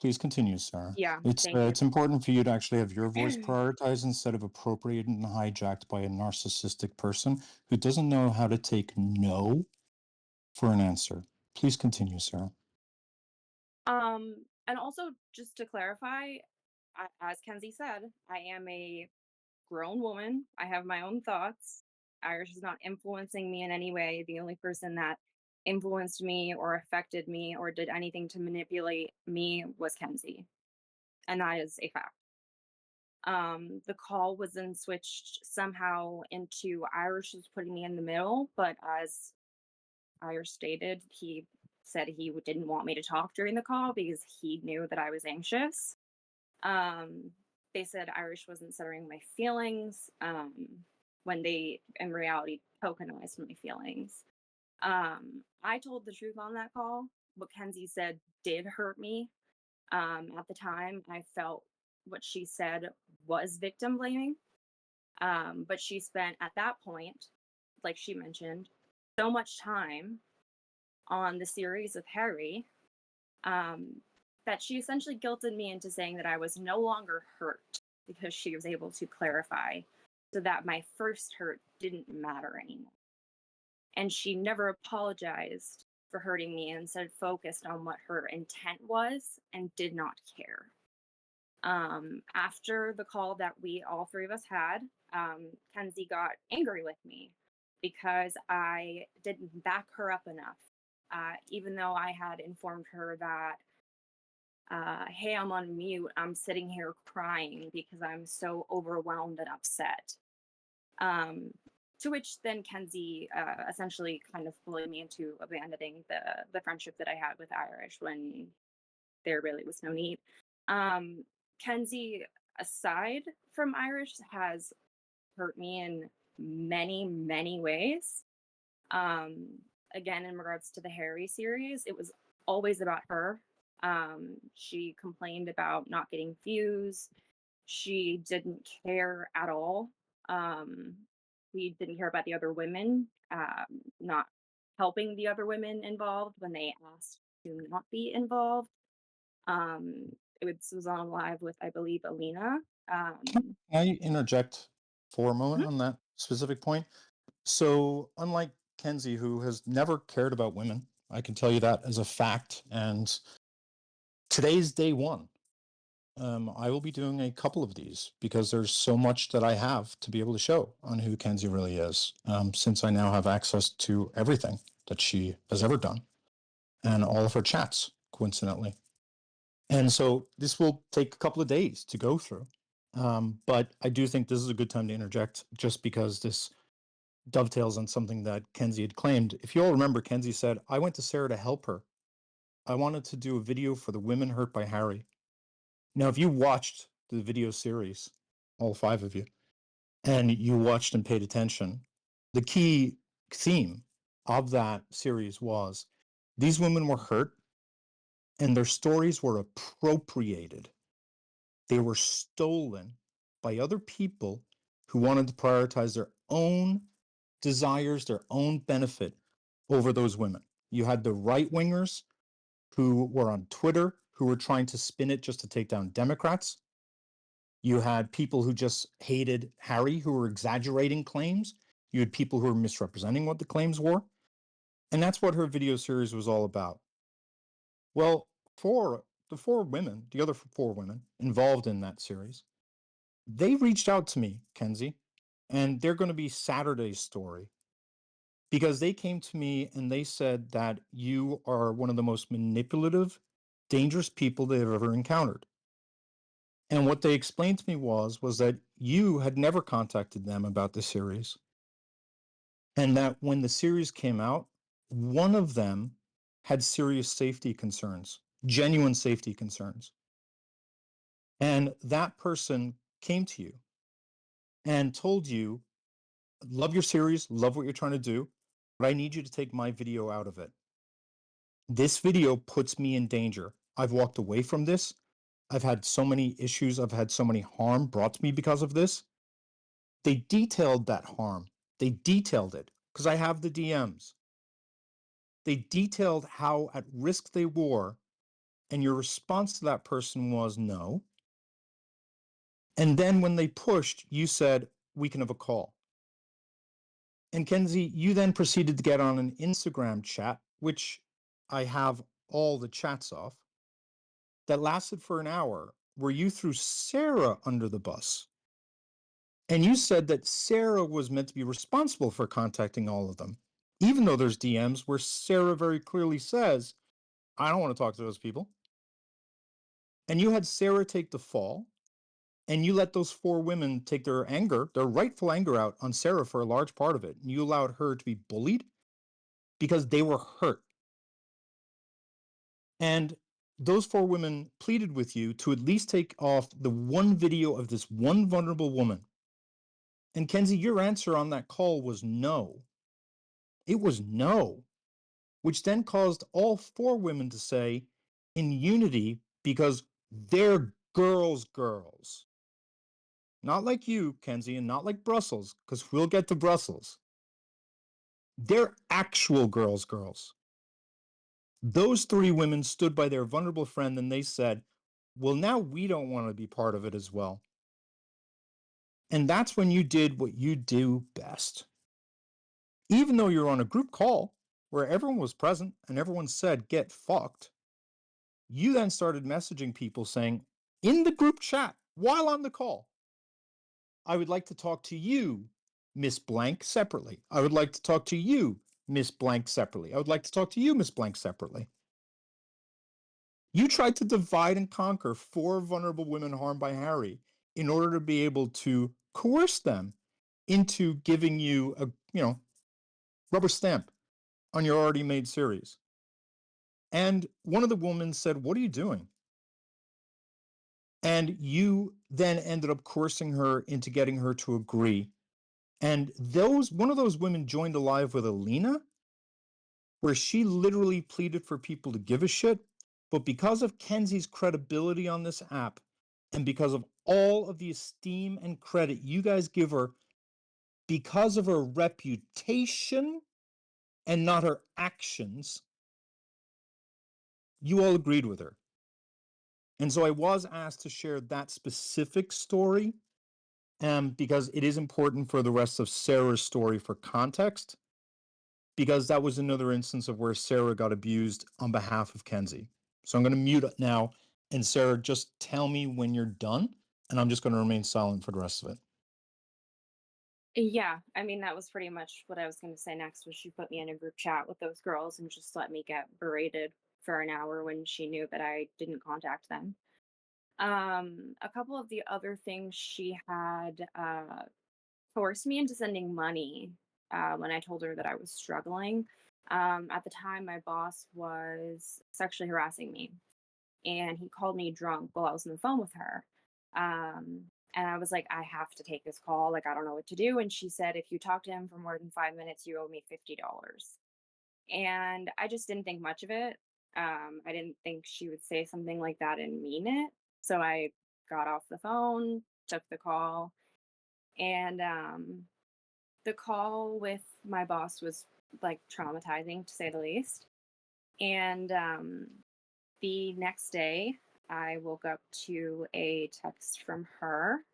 Please continue, Sarah. Yeah, thank you. It's important for you to actually have your voice prioritized instead of appropriated and hijacked by a narcissistic person who doesn't know how to take no for an answer. Please continue, Sarah. And also just to clarify, as Kenzie said, I am a grown woman. I have my own thoughts. Irish is not influencing me in any way. The only person that influenced me or affected me or did anything to manipulate me was Kenzie. And that is a fact. The call was then switched somehow into Irish was putting me in the middle, but as Irish stated, he said he didn't want me to talk during the call because he knew that I was anxious. They said Irish wasn't centering my feelings when they, in reality, tokenized my feelings. I told the truth on that call. What Kenzie said did hurt me. At the time, I felt what she said was victim blaming. But she spent, at that point, like she mentioned, so much time on the series of Harry that she essentially guilted me into saying that I was no longer hurt because she was able to clarify so that my first hurt didn't matter anymore. And she never apologized for hurting me and instead focused on what her intent was and did not care. After the call that we all three of us had, Kenzie got angry with me because I didn't back her up enough. Even though I had informed her that, hey, I'm on mute, I'm sitting here crying because I'm so overwhelmed and upset. To which then Kenzie essentially kind of bullied me into abandoning the friendship that I had with Irish when there really was no need. Kenzie, aside from Irish, has hurt me in many, many ways. Again, in regards to the Harry series, it was always about her. She complained about not getting views. She didn't care at all. We didn't care about the other women, not helping the other women involved when they asked to not be involved. It was on live with, I believe, Alina. Can I interject for a moment on that specific point? So, unlike Kenzie, who has never cared about women, I can tell you that as a fact. And today's day one. I will be doing a couple of these because there's so much that I have to be able to show on who Kenzie really is, since I now have access to everything that she has ever done and all of her chats, coincidentally. And so this will take a couple of days to go through. But I do think this is a good time to interject just because this dovetails on something that Kenzie had claimed. If you all remember, Kenzie said, I went to Sarah to help her. I wanted to do a video for the women hurt by Harry. Now, if you watched the video series, all five of you, and you watched and paid attention, the key theme of that series was these women were hurt and their stories were appropriated. They were stolen by other people who wanted to prioritize their own desires, their own benefit over those women. You had the right wingers who were on Twitter, who who were trying to spin it just to take down Democrats. You had people who just hated Harry, who were exaggerating claims. You had people who were misrepresenting what the claims were. And that's what her video series was all about. Well, the other four women involved in that series, they reached out to me, Kenzie, and they're going to be Saturday's story, because they came to me and they said that you are one of the most manipulative, dangerous people they've ever encountered. And what they explained to me was that you had never contacted them about the series, and that when the series came out, one of them had serious safety concerns, genuine safety concerns. And that person came to you and told you, love your series, love what you're trying to do, but I need you to take my video out of it. This video puts me in danger. I've walked away from this. I've had so many issues. I've had so many harm brought to me because of this. They detailed that harm. They detailed it because I have the DMs. They detailed how at risk they were, and your response to that person was no. And then when they pushed, you said, we can have a call. And Kenzie, you then proceeded to get on an Instagram chat, which I have all the chats of, that lasted for an hour, where you threw Sarah under the bus. And you said that Sarah was meant to be responsible for contacting all of them, even though there's DMs where Sarah very clearly says, I don't want to talk to those people. And you had Sarah take the fall, and you let those four women take their anger, their rightful anger, out on Sarah for a large part of it. And you allowed her to be bullied because they were hurt. And those four women pleaded with you to at least take off the one video of this one vulnerable woman. And Kenzie, your answer on that call was no. It was no, which then caused all four women to say, in unity, because they're girls. Not like you, Kenzie, and not like Brussels, because we'll get to Brussels. They're actual girls. Those three women stood by their vulnerable friend and they said, well, now we don't want to be part of it as well. And that's when you did what you do best. Even though you're on a group call where everyone was present and everyone said, get fucked, you then started messaging people saying, in the group chat, while on the call, I would like to talk to you, Miss Blank, separately. I would like to talk to you, Miss Blank, separately. I would like to talk to you, Miss Blank, separately. You tried to divide and conquer four vulnerable women harmed by Harry in order to be able to coerce them into giving you a, rubber stamp on your already made series. And one of the women said, what are you doing? And you then ended up coercing her into getting her to agree. And one of those women joined a live with Alina, where she literally pleaded for people to give a shit. But because of Kenzie's credibility on this app, and because of all of the esteem and credit you guys give her, because of her reputation and not her actions, you all agreed with her. And so I was asked to share that specific story, because it is important for the rest of Sarah's story for context, because that was another instance of where Sarah got abused on behalf of Kenzie. So I'm going to mute it now. And Sarah, just tell me when you're done, and I'm just going to remain silent for the rest of it. Yeah, I mean, that was pretty much what I was going to say next, was she put me in a group chat with those girls and just let me get berated for an hour when she knew that I didn't contact them. A couple of the other things, she had coerced me into sending money when I told her that I was struggling. At the time, my boss was sexually harassing me, and he called me drunk while I was on the phone with her. And I was like, I have to take this call. Like, I don't know what to do. And she said, if you talk to him for more than 5 minutes, you owe me $50. And I just didn't think much of it. I didn't think she would say something like that and mean it. So I got off the phone, took the call, and the call with my boss was like traumatizing, to say the least. And The next day, I woke up to a text from her.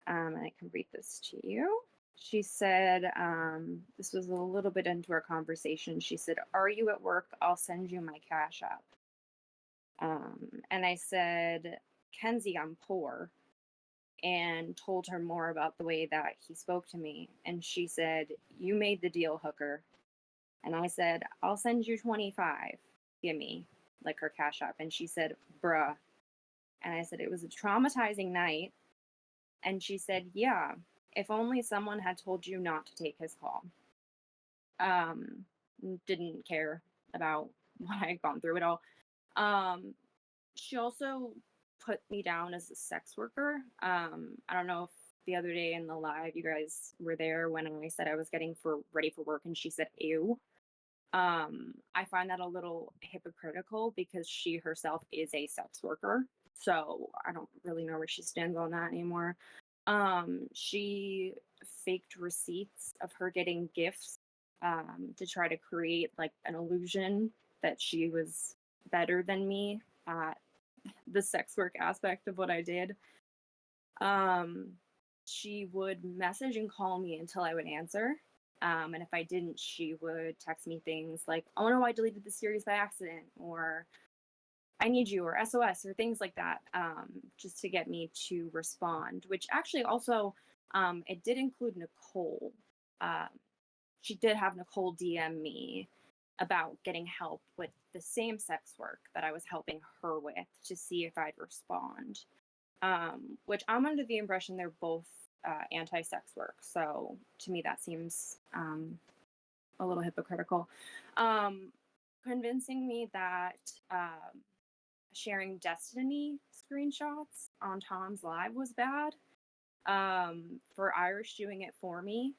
And I can read this to you. She said, this was a little bit into our conversation. She said, "Are you at work? I'll send you my Cash App." And I said, "Kenzie, I'm poor," and told her more about the way that he spoke to me. And she said, "You made the deal, hooker." And I said, "I'll send you 25. Gimme," like her Cash App. And she said, "Bruh." And I said, "It was a traumatizing night." And she said, "Yeah, if only someone had told you not to take his call." Didn't care about what I had gone through at all. She also put me down as a sex worker. I don't know if the other day in the live you guys were there when I said I was getting ready for work and she said ew. I find that a little hypocritical because she herself is a sex worker. So I don't really know where she stands on that anymore. She faked receipts of her getting gifts to try to create like an illusion that she was better than me at the sex work aspect of what I did. She would message and call me until I would answer. And if I didn't, she would text me things like, "Oh no, I deleted the series by accident," or "I need you," or SOS, or things like that, just to get me to respond, which actually also, it did include Nicole. She did have Nicole DM me about getting help with the same sex work that I was helping her with to see if I'd respond. Which I'm under the impression they're both anti-sex work. So to me, that seems a little hypocritical. Convincing me that sharing Destiny screenshots on Tom's live was bad. For Irish doing it for me.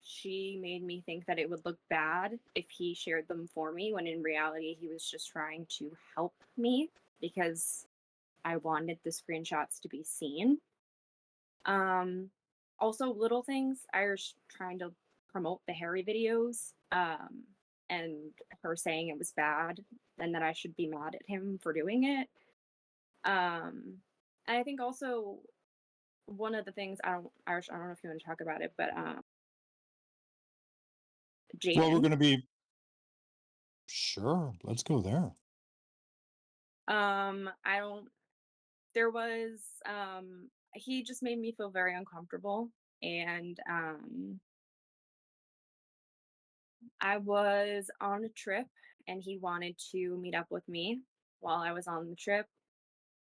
She made me think that it would look bad if he shared them for me, when in reality he was just trying to help me because I wanted the screenshots to be seen. Also little things, Irish trying to promote the Harry videos, and her saying it was bad and that I should be mad at him for doing it. And I think also one of the things, Irish, I don't know if you want to talk about it, but Well, we're Jaden. going to be sure. Let's go there. I don't. There was. He just made me feel very uncomfortable, and I was on a trip, and he wanted to meet up with me while I was on the trip.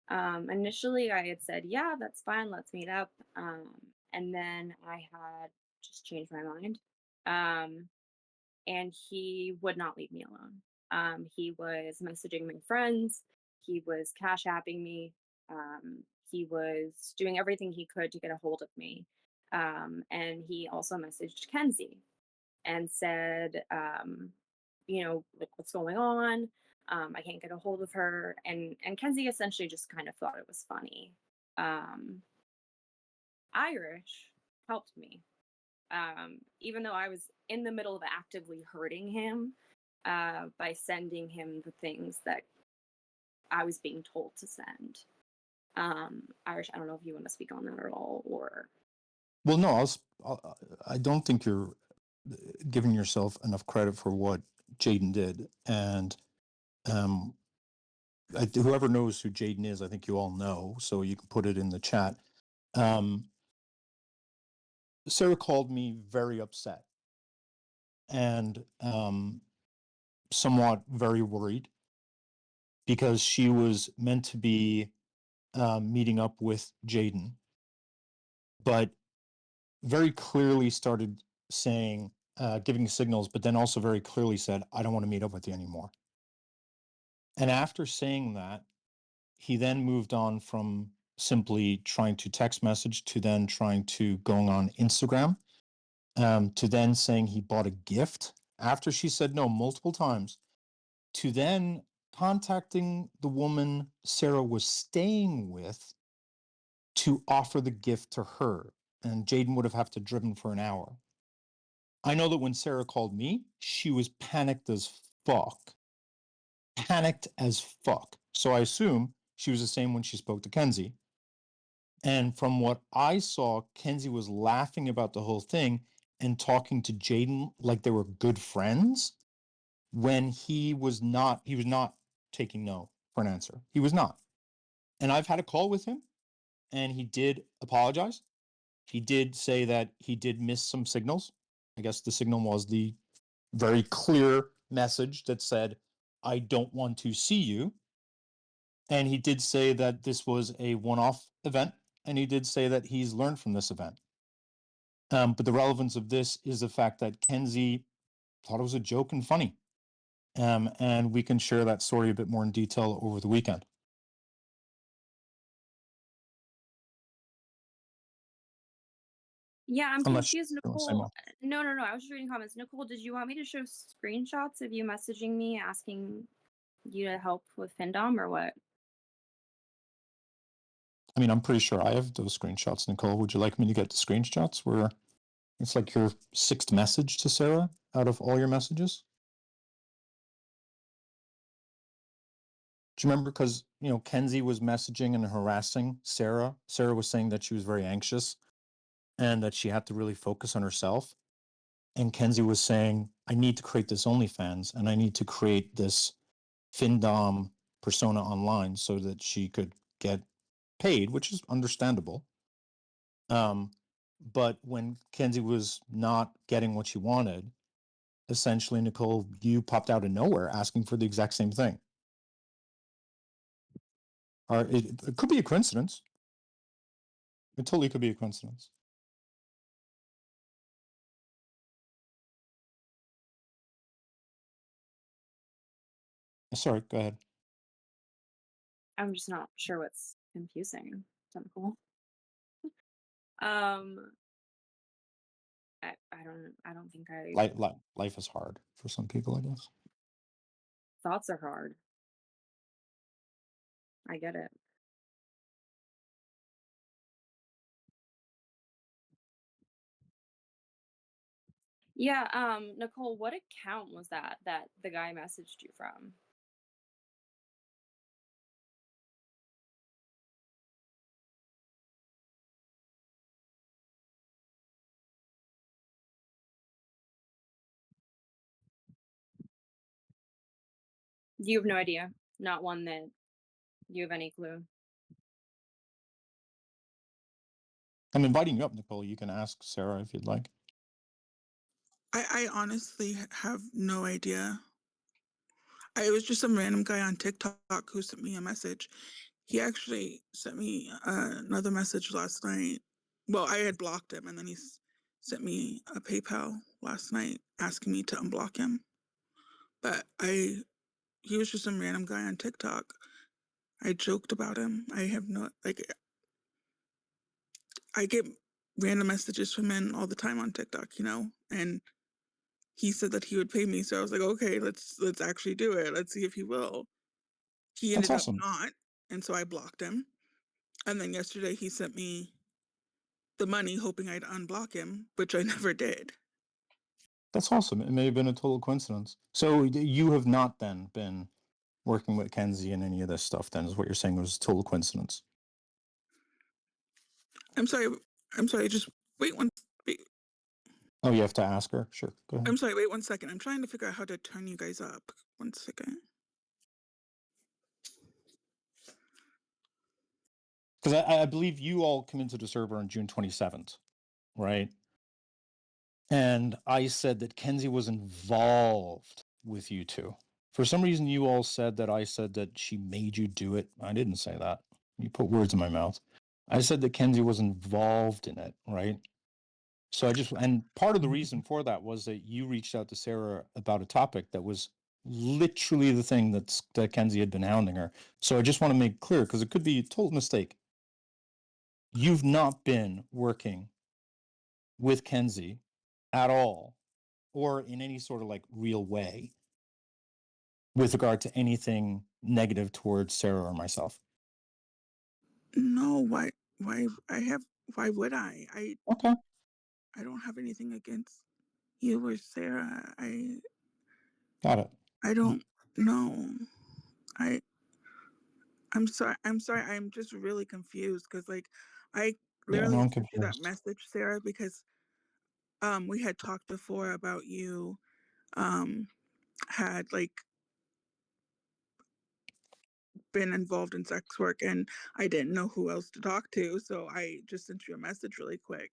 Initially, I had said, "Yeah, that's fine. Let's meet up." And then I had just changed my mind. And he would not leave me alone. He was messaging my friends. He was cash apping me. He was doing everything he could to get a hold of me. And he also messaged Kenzie and said, like, what's going on? I can't get a hold of her. And Kenzie essentially just kind of thought it was funny. Irish helped me. Even though I was in the middle of actively hurting him by sending him the things that I was being told to send. Irish, I don't know if you want to speak on that at all, or Well, no, I don't think you're giving yourself enough credit for what Jaden did. And whoever knows who Jaden is, I think you all know, so you can put it in the chat. Sarah called me very upset and somewhat very worried because she was meant to be meeting up with Jaden, but very clearly started saying, giving signals, but then also very clearly said, "I don't want to meet up with you anymore." And after saying that, he then moved on from simply trying to text message to then trying to going on Instagram, to then saying he bought a gift after she said no multiple times, to then contacting the woman Sarah was staying with to offer the gift to her. And Jaden would have to driven for an hour. I know that when Sarah called me, she was panicked as fuck. panicked as fuck. So I assume she was the same when she spoke to Kenzie. And from what I saw, Kenzie was laughing about the whole thing and talking to Jaden like they were good friends when he was not taking no for an answer. He was not. And I've had a call with him and he did apologize. He did say that he did miss some signals. I guess the signal was the very clear message that said, I don't want to see you. And he did say that this was a one-off event. And he did say that he's learned from this event. But the relevance of this is the fact that Kenzie thought it was a joke and funny. And we can share that story a bit more in detail over the weekend. Yeah, I'm Unless confused, you wanna say Nicole. more. No, I was just reading comments. Nicole, did you want me to show screenshots of you messaging me asking you to help with FinDom or what? I mean, I'm pretty sure I have those screenshots, Nicole. Would you like me to get the screenshots where it's like your sixth message to Sarah out of all your messages? Do you remember? Because, Kenzie was messaging and harassing Sarah. Sarah was saying that she was very anxious and that she had to really focus on herself. And Kenzie was saying, I need to create this OnlyFans and I need to create this FinDom persona online so that she could get paid, which is understandable. But when Kenzie was not getting what she wanted, essentially, Nicole, you popped out of nowhere asking for the exact same thing. Or it could be a coincidence. It totally could be a coincidence. Sorry, go ahead. I'm just not sure what's confusing. Nicole. I don't think Life is hard for some people, I guess. thoughts are hard. I get it. Yeah, Nicole, what account was that the guy messaged you from? You have no idea. Not one that you have any clue. I'm inviting you up, Nicole. You can ask Sarah if you'd like. I honestly have no idea. It was just some random guy on TikTok who sent me a message. He actually sent me another message last night. Well, I had blocked him, and then he sent me a PayPal last night asking me to unblock him. But he was just some random guy on TikTok. I joked about him. I have no, I get random messages from him all the time on TikTok, and he said that he would pay me. So I was like, okay, let's actually do it. Let's see if he will. He That's ended awesome. up not, and so I blocked him. And then yesterday he sent me the money hoping I'd unblock him, which I never did. That's awesome. It may have been a total coincidence. So you have not then been working with Kenzie and any of this stuff then is what you're saying was a total coincidence. I'm sorry, just wait. Oh, you have to ask her? Sure, go ahead. I'm sorry, wait 1 second. I'm trying to figure out how to turn you guys up. 1 second. Because I believe you all come into the server on June 27th, right? And I said that Kenzie was involved with you two. For some reason, you all said that I said that she made you do it. I didn't say that. You put words in my mouth. I said that Kenzie was involved in it, right? So and part of the reason for that was that you reached out to Sarah about a topic that was literally the thing that Kenzie had been hounding her. So I just want to make clear, because it could be a total mistake. You've not been working with Kenzie at all, or in any sort of like real way with regard to anything negative towards Sarah or myself. No, why would I? Okay. I don't have anything against you or Sarah. Got it. I don't know. I'm sorry. I'm just really confused because like I Yeah, no, literally I'm sent you that confused. message, Sarah, because we had talked before about you had like been involved in sex work and I didn't know who else to talk to, so I just sent you a message really quick.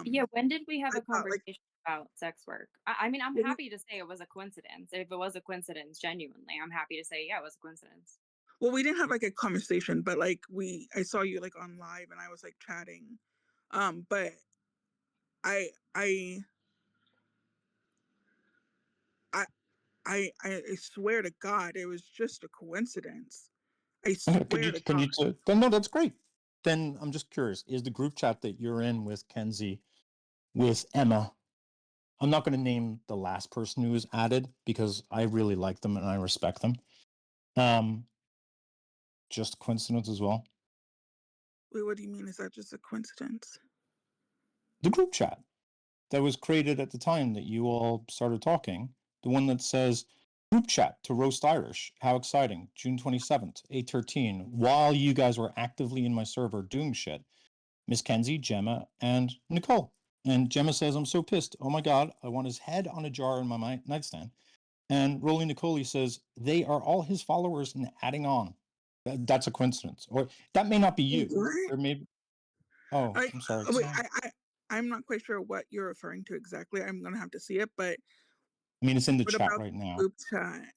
Yeah, when did we have I a thought like conversation about sex work? I mean, I'm when you, happy to say it was a coincidence. If it was a coincidence, genuinely, I'm happy to say, yeah, it was a coincidence. well, we didn't have like a conversation, but like I saw you like on live and I was like chatting. But I I I I swear to God, it was just a coincidence. I Okay, swear to can God. you then no, that's great. Then I'm just curious, is the group chat that you're in with Kenzie, with Emma, I'm not going to name the last person who was added because I really like them and I respect them. Just coincidence as well. Wait, what do you mean? Is that just a coincidence? The group chat that was created at the time that you all started talking, the one that says group chat to roast Irish. How exciting. June 27th, 8:13. While you guys were actively in my server doing shit, Miss Kenzie, Gemma, and Nicole. And Gemma says, I'm so pissed. Oh my God, I want his head on a jar in my nightstand. And Rolly Nicole says, they are all his followers and adding on. That's a coincidence. Or that may not be Wait, you. what? There may be, oh, Like, I'm sorry. wait, I'm not quite sure what you're referring to exactly. I'm gonna have to see it, but I mean, it's in the what chat about right the now. group chat?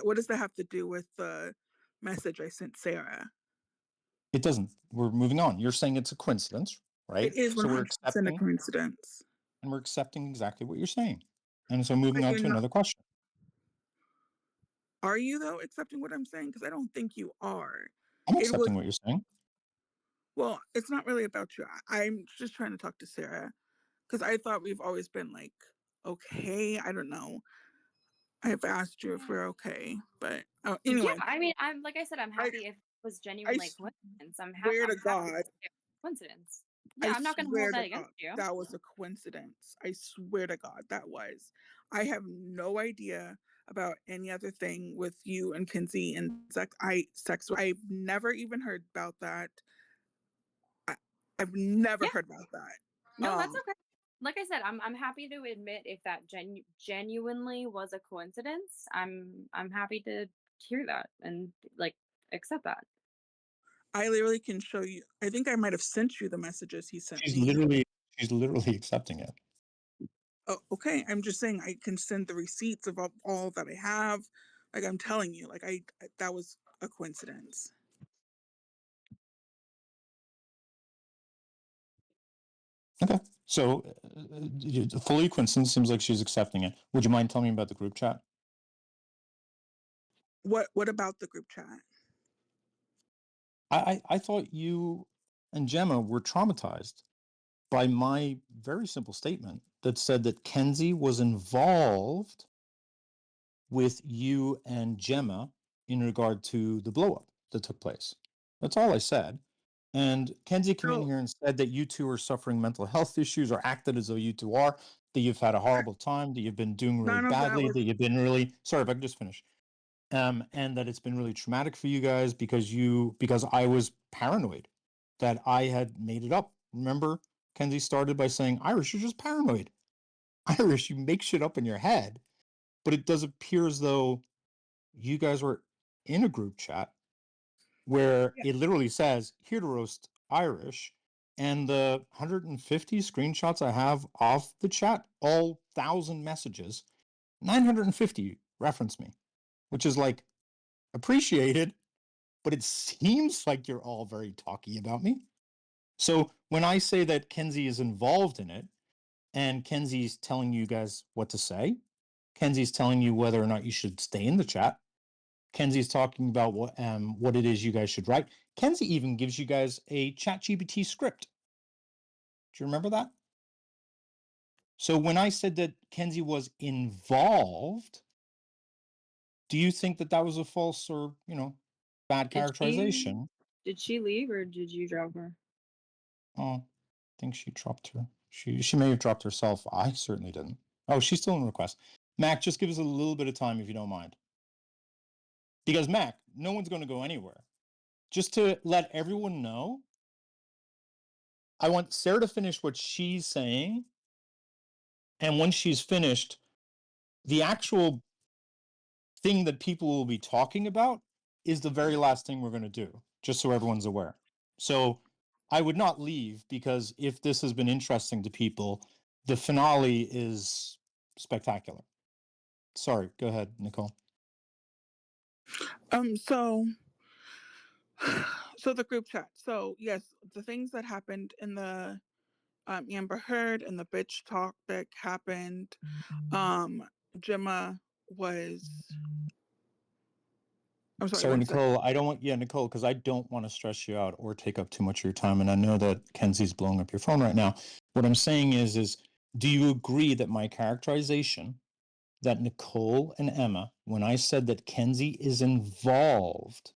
What does that have to do with the message I sent Sarah? It doesn't. We're moving on. You're saying it's a coincidence, It right? is So we're 100% a accepting, coincidence. and we're accepting exactly what you're saying. And so moving But on you're to not. another question. Are you though accepting what I'm saying? Because I don't think you are. I'm It was accepting what you're saying. well. It's not really about you. I'm just trying to talk to Sarah because I thought we've always been like okay. I don't know. I've asked you if we're okay, but Yeah, anyway, I mean, I'm like I said, I'm I happy if it was I genuinely a coincidence. swear I'm to happy God, to say it was a coincidence. I Yeah, I'm not gonna hold swear that to against God, you. that was a coincidence. I swear to God, that was. I have no idea about any other thing with you and Kenzie and sex. I've never even heard about that. I, I've never Yeah, heard about that. no, that's okay. Like I said, I'm happy to admit if that genuinely was a coincidence. I'm happy to hear that and like accept that. I literally can show you. I think I might have sent you the messages he sent She's me. literally, she's literally accepting it. Oh, okay. I'm just saying I can send the receipts of all that I have. Like I'm telling you, like that was a coincidence. Okay. So fully coincidence seems like she's accepting it. Would you mind telling me about the group chat? What about the group chat? I thought you and Gemma were traumatized by my very simple statement that said that Kenzie was involved with you and Gemma in regard to the blow up that took place. That's all I said. And Kenzie came in So here and said that you two are suffering mental health issues or acted as though you two are, that you've had a I, horrible time, that you've been doing really none of that badly, was that you've been really sorry if I could just finish. And that it's been really traumatic for you guys because I was paranoid that I had made it up. Remember, Kenzie started by saying, Irish, you're just paranoid. Irish, you make shit up in your head. But it does appear as though you guys were in a group chat where yeah. it literally says here to roast Irish, and the 150 screenshots I have off the chat, all 1,000 messages, 950 reference me, which is like appreciated, but it seems like you're all very talky about me. So when I say that Kenzie is involved in it and Kenzie's telling you guys what to say, Kenzie's telling you whether or not you should stay in the chat, Kenzie's talking about what it is you guys should write. Kenzie even gives you guys a ChatGPT script. Do you remember that? So when I said that Kenzie was involved, do you think that that was a false or bad Did she characterization? did she leave or did you drop her? Oh, I think she dropped her. She may have dropped herself. I certainly didn't. Oh, she's still in request. Mac, just give us a little bit of time if you don't mind. Because Mac, no one's going to go anywhere. Just to let everyone know, I want Sarah to finish what she's saying. And when she's finished, the actual thing that people will be talking about is the very last thing we're going to do, just so everyone's aware. So I would not leave, because if this has been interesting to people, the finale is spectacular. Sorry, go ahead, Nicole. So so the group chat. So yes, the things that happened in the Amber Heard and the bitch topic happened. Gemma was. I'm sorry. Sorry, One second. Nicole. I don't want, Nicole, because I don't want to stress you out or take up too much of your time. And I know that Kenzie's blowing up your phone right now. What I'm saying is, do you agree that my characterization that Nicole and Emma, when I said that Kenzie is involved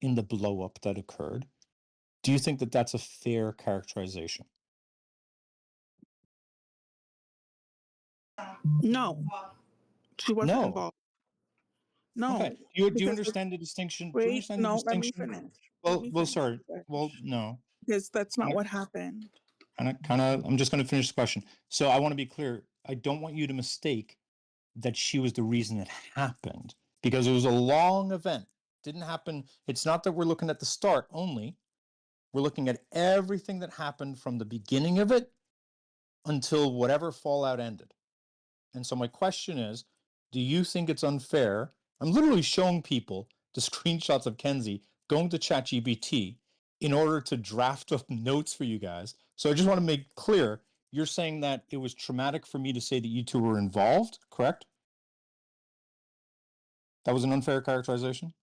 in the blow up that occurred, do you think that that's a fair characterization? No, she wasn't No. involved. No. Okay. Do you Because understand the distinction? Do you wait, understand the no, let me distinction? finish. Well, sorry. Well, no. Because that's not what happened. I'm just going to finish the question. So I want to be clear. I don't want you to mistake that she was the reason it happened, because it was a long event. Didn't happen. It's not that we're looking at the start only. We're looking at everything that happened from the beginning of it until whatever fallout ended. And so my question is, do you think it's unfair? I'm literally showing people the screenshots of Kenzie going to ChatGPT in order to draft up notes for you guys. So I just want to make clear, you're saying that it was traumatic for me to say that you two were involved, correct? That was an unfair characterization?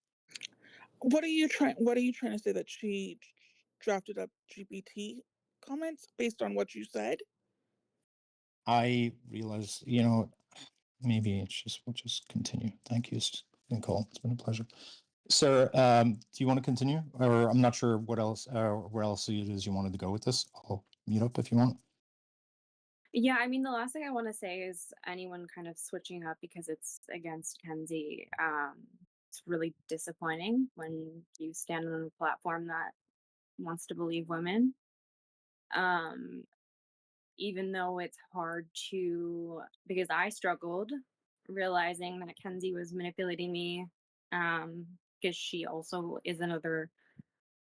What are you trying to say, that she drafted up GPT comments based on what you said? I realize, maybe we'll just continue. Thank you, Nicole. It's been a pleasure. Sarah, do you want to continue? Or I'm not sure what else, where else it is you wanted to go with this. I'll mute up if you want. Yeah, I mean, the last thing I want to say is anyone kind of switching up because it's against Kenzie. It's really disappointing when you stand on a platform that wants to believe women. Even though it's hard to, because I struggled realizing that Kenzie was manipulating me, because she also is another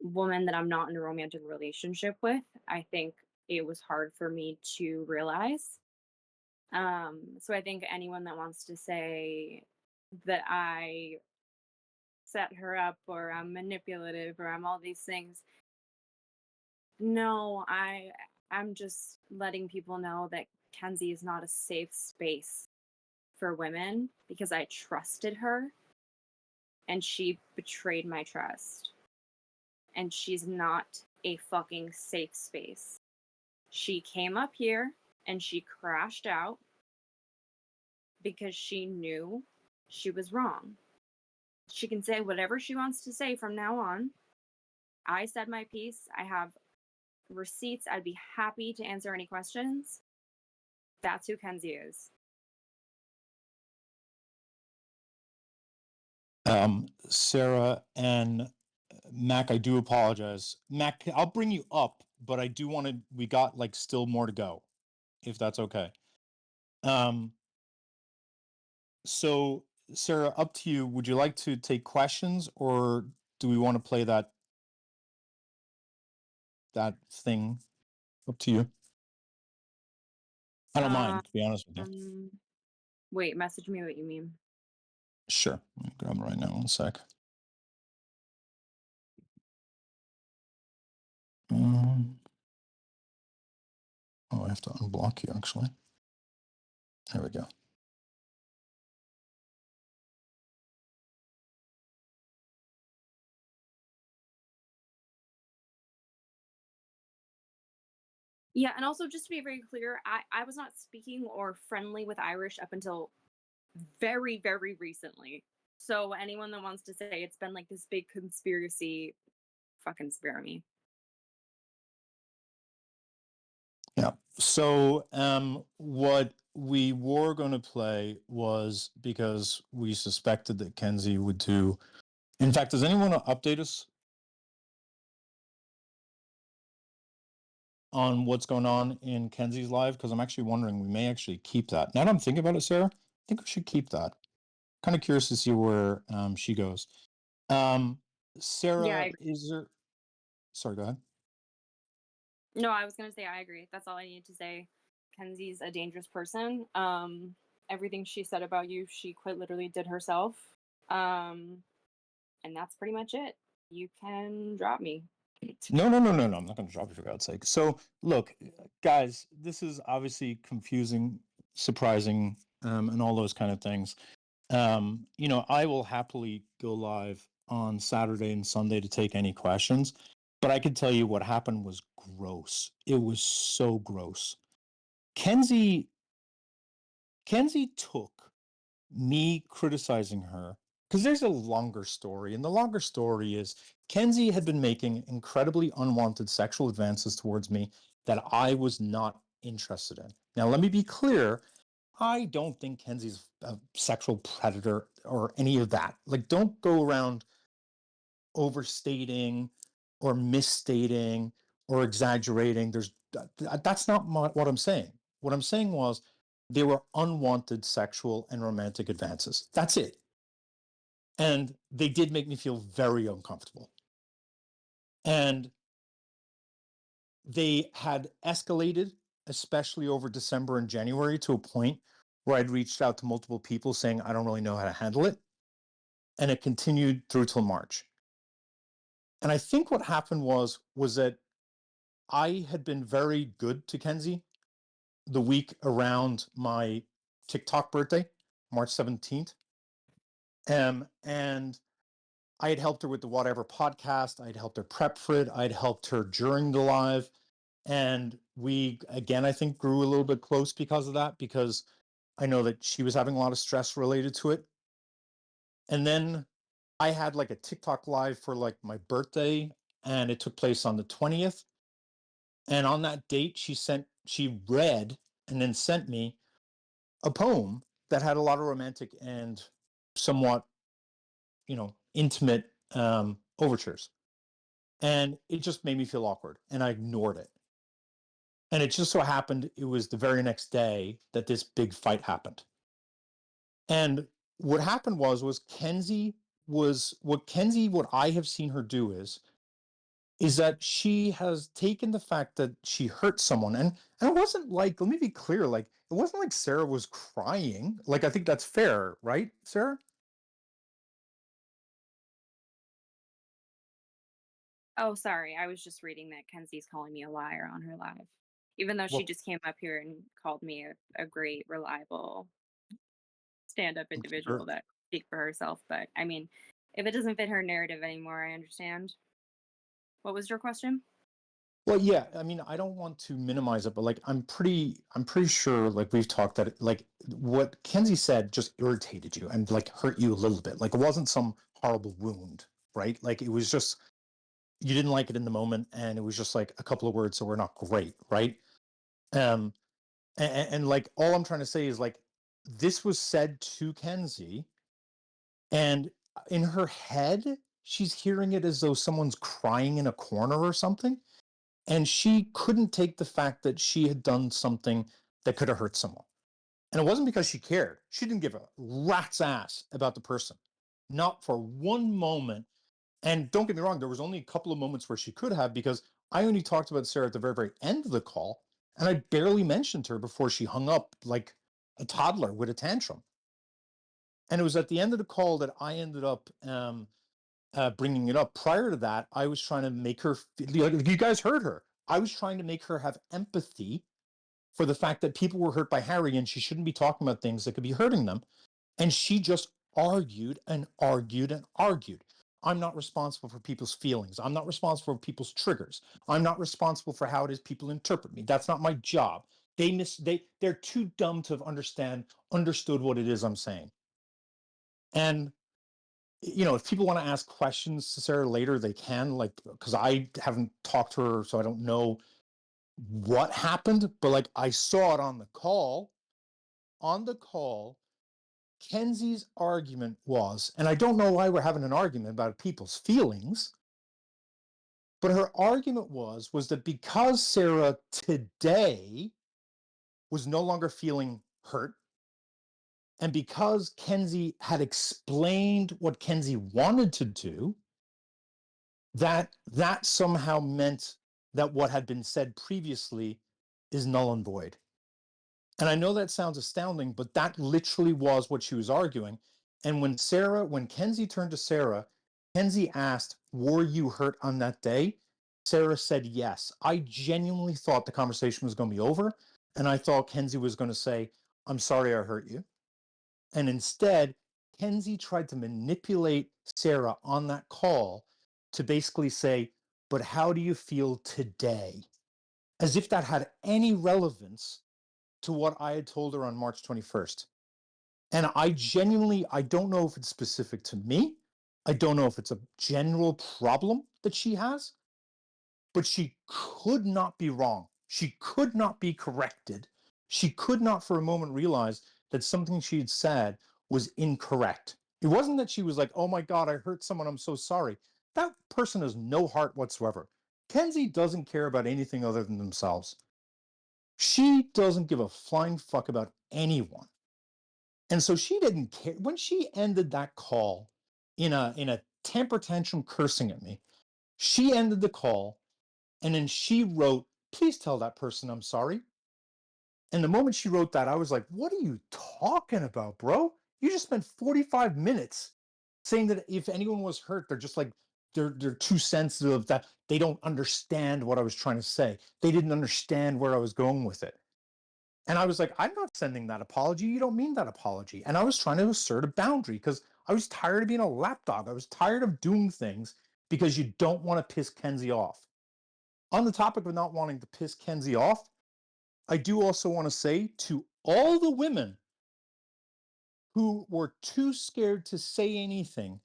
woman that I'm not in a romantic relationship with. I think it was hard for me to realize. So I think anyone that wants to say that I set her up or I'm manipulative or I'm all these things, no, I'm just letting people know that Kenzie is not a safe space for women because I trusted her and she betrayed my trust. And she's not a fucking safe space. She came up here and she crashed out because she knew she was wrong. She can say whatever she wants to say from now on. I said my piece. I have receipts. I'd be happy to answer any questions. That's who Kenzie is. Sarah and Mac, I do apologize. Mac, I'll bring you up, but I do want to, we got like still more to go, if that's okay. So Sarah, up to you. Would you like to take questions, or do we want to play that thing? Up to you. I don't mind, to be honest with you. Wait, message me what you mean. Sure. Let me grab it right now. 1 sec. Oh, I have to unblock you, actually. There we go. Yeah, and also just to be very clear, I was not speaking or friendly with Irish up until very, very recently. So anyone that wants to say it's been like this big conspiracy, fucking spare me. Yeah. So what we were going to play was because we suspected that Kenzie would do. In fact, does anyone want to update us on what's going on in Kenzie's live? Because I'm actually wondering we may actually keep that. Now that I'm thinking about it, Sarah, I think we should keep that. Kind of curious to see where she goes. Sarah, Yeah, is there? Sorry, go ahead. no, I was gonna say I agree. That's all I need to say. Kenzie's a dangerous person. Everything she said about you, she quite literally did herself. And that's pretty much it. You can drop me. No. I'm not going to drop you for God's sake. So, look, guys, this is obviously confusing, surprising, and all those kind of things. I will happily go live on Saturday and Sunday to take any questions, but I can tell you what happened was gross. It was so gross. Kenzie took me criticizing her because there's a longer story, and the longer story is Kenzie had been making incredibly unwanted sexual advances towards me that I was not interested in. Now, let me be clear. I don't think Kenzie's a sexual predator or any of that. Like, don't go around overstating or misstating or exaggerating. That's not what I'm saying. What I'm saying was they were unwanted sexual and romantic advances. That's it. And they did make me feel very uncomfortable. And they had escalated, especially over December and January, to a point where I'd reached out to multiple people saying, I don't really know how to handle it. And it continued through till March. And I think what happened was that I had been very good to Kenzie the week around my TikTok birthday, March 17th. And I had helped her with the Whatever podcast. I'd helped her prep for it. I'd helped her during the live. And we, again, I think grew a little bit close because of that, because I know that she was having a lot of stress related to it. And then I had like a TikTok live for like my birthday, and it took place on the 20th. And on that date, she read and then sent me a poem that had a lot of romantic and somewhat, intimate overtures. And it just made me feel awkward, and I ignored it. And it just so happened it was the very next day that this big fight happened. And what happened was what I have seen her do is that she has taken the fact that she hurt someone, and it wasn't like, let me be clear, like it wasn't like Sarah was crying. Like, I think that's fair, right, Sarah? Oh, sorry. I was just reading that Kenzie's calling me a liar on her live. Even though she Well, just came up here and called me a great, reliable stand-up individual sure. that speak for herself. But I mean, if it doesn't fit her narrative anymore, I understand. What was your question? Well, yeah, I mean, I don't want to minimize it, but like I'm pretty sure, like we've talked, that like what Kenzie said just irritated you and like hurt you a little bit. Like it wasn't some horrible wound, right? Like it was just, you didn't like it in the moment, and it was just like a couple of words that were not great, right? Um, and like all I'm trying to say is like this was said to Kenzie, and in her head, she's hearing it as though someone's crying in a corner or something. And she couldn't take the fact that she had done something that could have hurt someone. And it wasn't because she cared. She didn't give a rat's ass about the person, not for one moment. And don't get me wrong, there was only a couple of moments where she could have, because I only talked about Sarah at the very, very end of the call, and I barely mentioned her before she hung up like a toddler with a tantrum. And it was at the end of the call that I ended up bringing it up. Prior to that, I was trying to make her feel, you guys heard her. I was trying to make her have empathy for the fact that people were hurt by Harry, and she shouldn't be talking about things that could be hurting them. And she just argued and argued and argued. I'm not responsible for people's feelings. I'm not responsible for people's triggers. I'm not responsible for how it is people interpret me. That's not my job. They're too dumb to have understood what it is I'm saying. And if people want to ask questions to Sarah later, they can, like, because I haven't talked to her, so I don't know what happened, but like I saw it on the call, on the call, Kenzie's argument was, and I don't know why we're having an argument about people's feelings, but her argument was that because Sarah today was no longer feeling hurt, and because Kenzie had explained what Kenzie wanted to do, that somehow meant that what had been said previously is null and void. And I know that sounds astounding, but that literally was what she was arguing. And when Kenzie turned to Sarah, Kenzie asked, "Were you hurt on that day?" Sarah said yes. I genuinely thought the conversation was going to be over, and I thought Kenzie was going to say, "I'm sorry I hurt you." And instead, Kenzie tried to manipulate Sarah on that call to basically say, "But how do you feel today?" As if that had any relevance to what I had told her on March 21st. And I don't know if it's specific to me. I don't know if it's a general problem that she has, but she could not be wrong. She could not be corrected. She could not for a moment realize that something she had said was incorrect. It wasn't that she was like, "Oh my God, I hurt someone. I'm so sorry." That person has no heart whatsoever. Kenzie doesn't care about anything other than themselves. She doesn't give a flying fuck about anyone. And so she didn't care. When she ended that call in a temper tantrum cursing at me, she ended the call and then she wrote, "Please tell that person I'm sorry." And the moment she wrote that, I was like, "What are you talking about, bro? You just spent 45 minutes saying that if anyone was hurt, they're just like, they're too sensitive, that they don't understand what I was trying to say. They didn't understand where I was going with it." And I was like, "I'm not sending that apology. You don't mean that apology." And I was trying to assert a boundary because I was tired of being a lapdog. I was tired of doing things because you don't want to piss Kenzie off. On the topic of not wanting to piss Kenzie off, I do also want to say to all the women who were too scared to say anything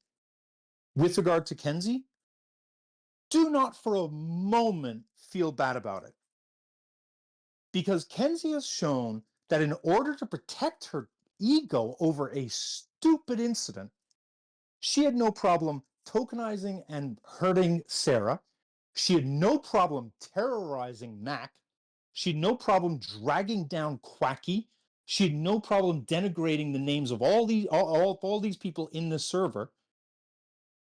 with regard to Kenzie, do not for a moment feel bad about it. Because Kenzie has shown that in order to protect her ego over a stupid incident, she had no problem tokenizing and hurting Sarah. She had no problem terrorizing Mac. She had no problem dragging down Quacky. She had no problem denigrating the names of all these people in the server,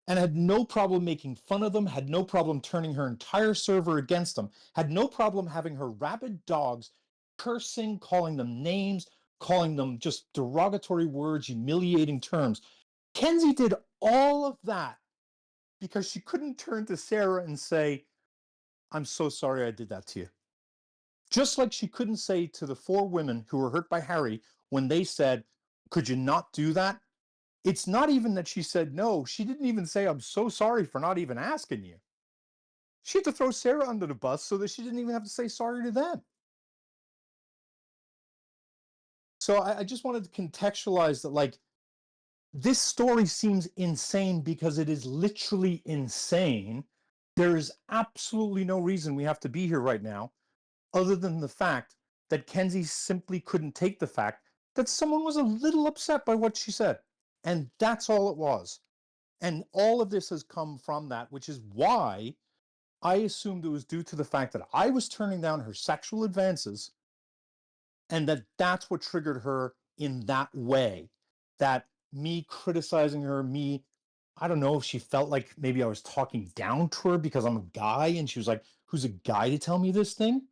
and had no problem making fun of them, had no problem turning her entire server against them, had no problem having her rabid dogs cursing, calling them names, calling them just derogatory words, humiliating terms. Kenzie did all of that because she couldn't turn to Sarah and say, "I'm so sorry I did that to you." Just like she couldn't say to the 4 women who were hurt by Harry when they said, "Could you not do that?" It's not even that she said no. She didn't even say, "I'm so sorry for not even asking you." She had to throw Sarah under the bus so that she didn't even have to say sorry to them. So I just wanted to contextualize that, like, this story seems insane because it is literally insane. There is absolutely no reason we have to be here right now other than the fact that Kenzie simply couldn't take the fact that someone was a little upset by what she said. And that's all it was. And all of this has come from that, which is why I assumed it was due to the fact that I was turning down her sexual advances and that's what triggered her in that way. That me criticizing her, I don't know if she felt like maybe I was talking down to her because I'm a guy and she was like, "Who's a guy to tell me this thing?"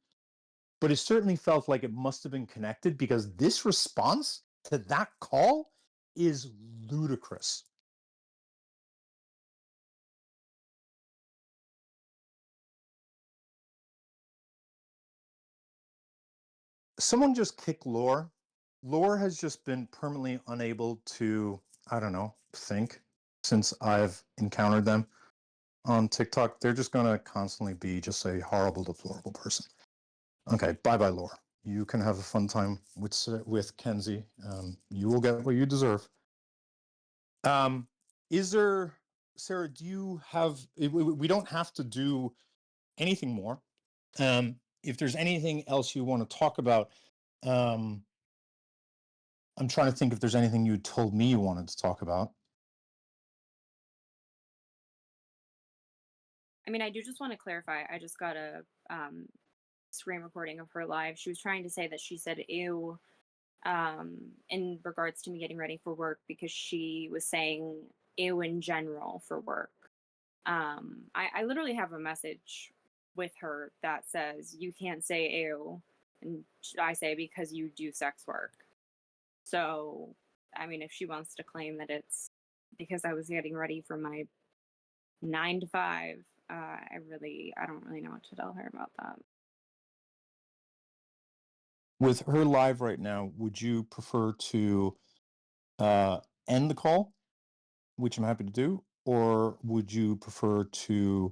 But it certainly felt like it must have been connected because this response to that call is ludicrous. Someone just kicked Lore. Lore has just been permanently unable to, I don't know, think since I've encountered them on TikTok. They're just going to constantly be just a horrible, deplorable person. Okay, bye-bye, Lore. You can have a fun time with Kenzie. You will get what you deserve. Is there, Sarah, do you have, we don't have to do anything more. If there's anything else you want to talk about, I'm trying to think if there's anything you told me you wanted to talk about. I mean, I do just want to clarify. I just got a screen recording of her live. She was trying to say that she said ew in regards to me getting ready for work because she was saying ew in general for work. I literally have a message with her that says you can't say ew, and I say because you do sex work. So, I mean, if she wants to claim that it's because I was getting ready for my 9 to 5, I don't really know what to tell her about that. With her live right now, would you prefer to end the call, which I'm happy to do, or would you prefer to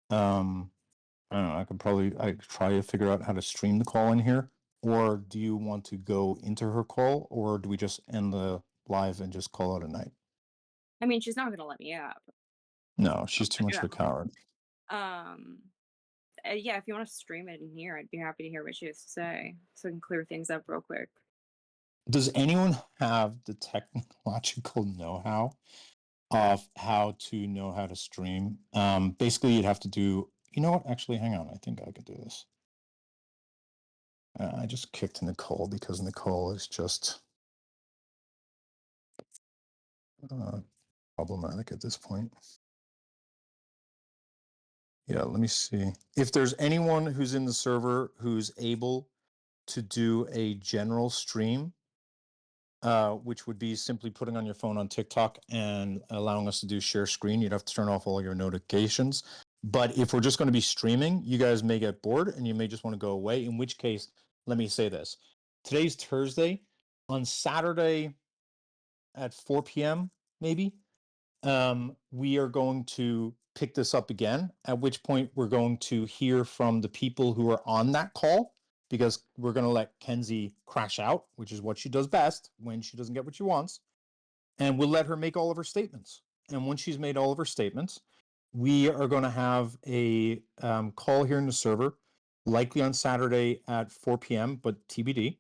I don't know, I could try to figure out how to stream the call in here, or do you want to go into her call, or do we just end the live and just call it a night? I mean, she's not going to let me up. No, she's too much of a Yeah. coward. Yeah, if you want to stream it in here, I'd be happy to hear what she has to say so I can clear things up real quick. Does anyone have the technological know-how of how to know how to stream? Basically, you'd have to do, you know what? Actually, hang on. I think I could do this. I just kicked Nicole because Nicole is just problematic at this point. Yeah, let me see. If there's anyone who's in the server who's able to do a general stream, which would be simply putting on your phone on TikTok and allowing us to do share screen, you'd have to turn off all your notifications. But if we're just going to be streaming, you guys may get bored and you may just want to go away, in which case, let me say this. Today's Thursday. On Saturday at 4 p.m., maybe, we are going to pick this up again, at which point we're going to hear from the people who are on that call, because we're going to let Kenzie crash out, which is what she does best when she doesn't get what she wants. And we'll let her make all of her statements. And once she's made all of her statements, we are going to have a call here in the server, likely on Saturday at 4 p.m., but TBD,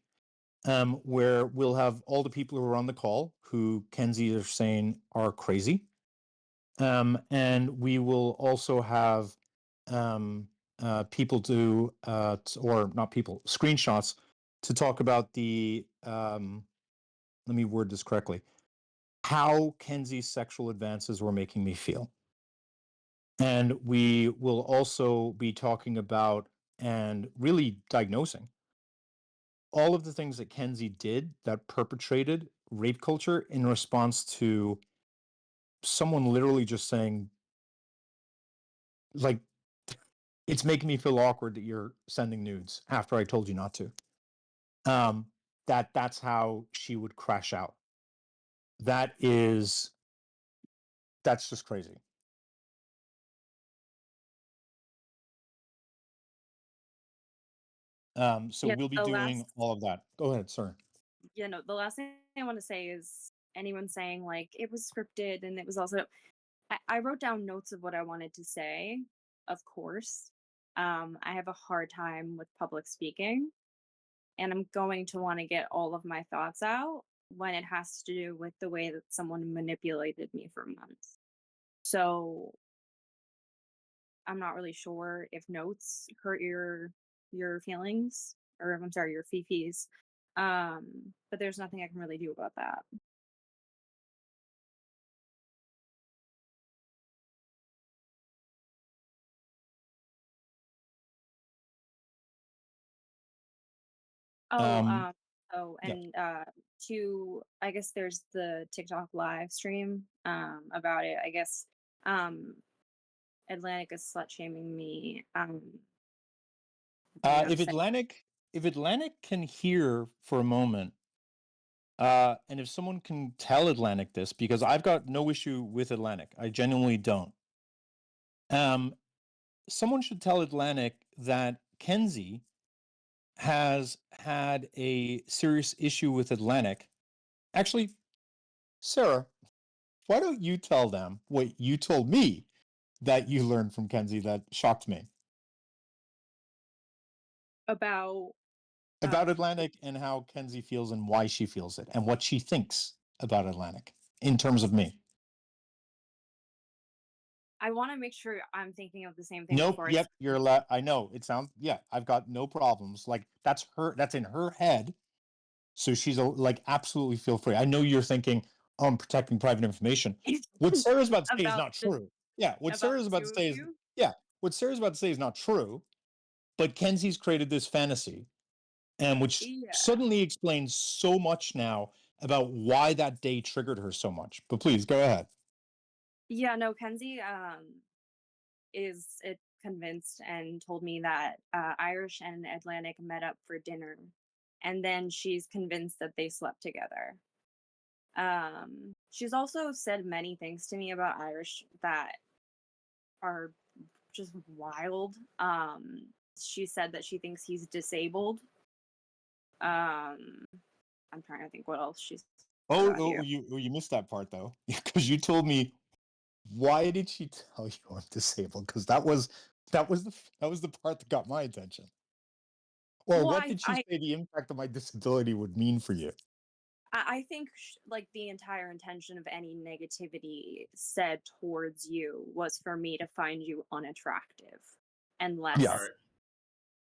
where we'll have all the people who are on the call who Kenzie is saying are crazy. And we will also have people do, or not people, screenshots to talk about the, let me word this correctly, how Kenzie's sexual advances were making me feel. And we will also be talking about and really diagnosing all of the things that Kenzie did that perpetrated rape culture in response to someone literally just saying, like, it's making me feel awkward that you're sending nudes after I told you not to. That's how she would crash out. That's just crazy. So Yeah, we'll be the doing last all of that. Go ahead, sir. the last thing I want to say is anyone saying like it was scripted and it was also I wrote down notes of what I wanted to say, of course. I have a hard time with public speaking, and I'm going to want to get all of my thoughts out when it has to do with the way that someone manipulated me for months. So I'm not really sure if notes hurt your feelings, or I'm sorry, your fifis. But there's nothing I can really do about that. Oh, Yeah. and to I guess there's the TikTok live stream about it. I guess Atlantic is slut shaming me. If Atlantic can hear for a moment, and if someone can tell Atlantic this, because I've got no issue with Atlantic, I genuinely don't. Someone should tell Atlantic that Kenzie has had a serious issue with Atlantic. Actually, Sarah, why don't you tell them what you told me that you learned from Kenzie that shocked me? about about Atlantic and how Kenzie feels and why she feels it and what she thinks about Atlantic in terms of me. I want to make sure I'm thinking of the same thing Nope. before Yep. You're allowed. I know it sounds. Yeah, I've got no problems. Like that's her. That's in her head. So she's like, absolutely feel free. I know you're thinking, oh, I'm protecting private information. What Sarah's about to say is about not true. Yeah. What about Sarah's the about to two of say is, you. yeah. What Sarah's about to say is not true. But Kenzie's created this fantasy, and which Yeah. suddenly explains so much now about why that day triggered her so much. But please go ahead. Yeah, no, Kenzie is convinced and told me that Irish and Atlantic met up for dinner, and then she's convinced that they slept together. She's also said many things to me about Irish that are just wild. She said that she thinks he's disabled. I'm trying to think what else she's Oh, about here. you missed that part though, because you told me. Why did she tell you I'm disabled? Because that was the part that got my attention. Or Well, what did she say the impact of my disability would mean for you? I think like the entire intention of any negativity said towards you was for me to find you unattractive and less Yeah. All right.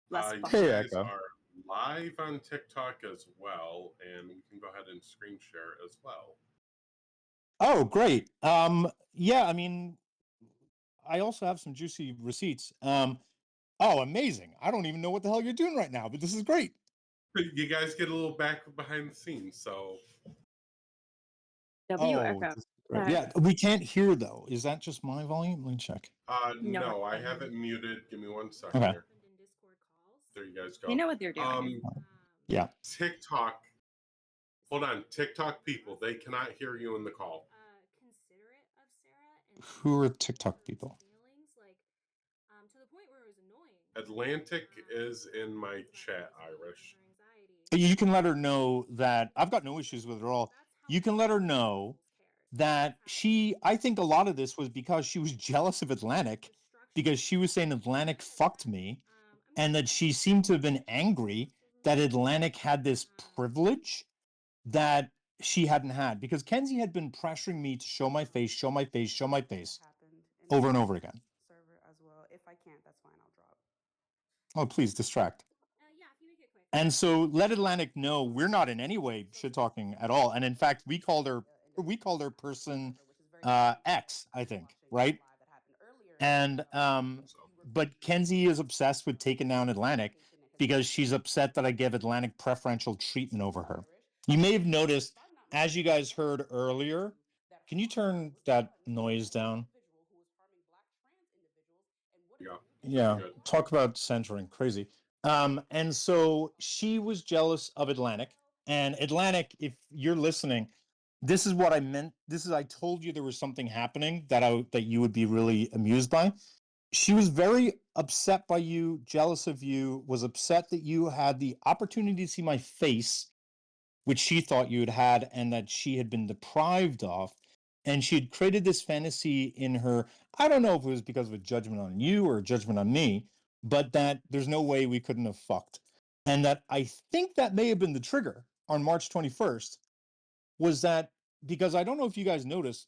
less You fun. Hey, guys Echo. are live on TikTok as well, and we can go ahead and screen share as well. Oh, great. Yeah, I mean, I also have some juicy receipts. Oh, amazing. I don't even know what the hell you're doing right now, but this is great. You guys get a little back behind the scenes, so W Oh, echo. this is great. Yeah, we can't hear though. Is that just my volume? Let me check. No, no, I it's have fine. it muted. Give me 1 second Okay. here. There you guys go. You know what they're doing. Yeah. TikTok. Hold on, TikTok people, they cannot hear you in the call. Who are TikTok people? Atlantic is in my chat, Irish. You can let her know that I've got no issues with her at all. You can let her know that I think a lot of this was because she was jealous of Atlantic because she was saying Atlantic fucked me, and that she seemed to have been angry that Atlantic had this privilege that she hadn't had, because Kenzie had been pressuring me to show my face, show my face, show my face over and over again. Oh, please distract. And so let Atlantic know we're not in any way shit talking at all. And in fact, we called her person X, I think, right? And but Kenzie is obsessed with taking down Atlantic because she's upset that I give Atlantic preferential treatment over her. You may have noticed, as you guys heard earlier, can you turn that noise down? Yeah, talk about centering, crazy. And so she was jealous of Atlantic, and Atlantic, if you're listening, this is what I meant. I told you there was something happening that you would be really amused by. She was very upset by you, jealous of you, was upset that you had the opportunity to see my face, which she thought you had had, and that she had been deprived of. And she had created this fantasy in her. I don't know if it was because of a judgment on you or a judgment on me, but that there's no way we couldn't have fucked. And that I think that may have been the trigger on March 21st, was that because I don't know if you guys noticed,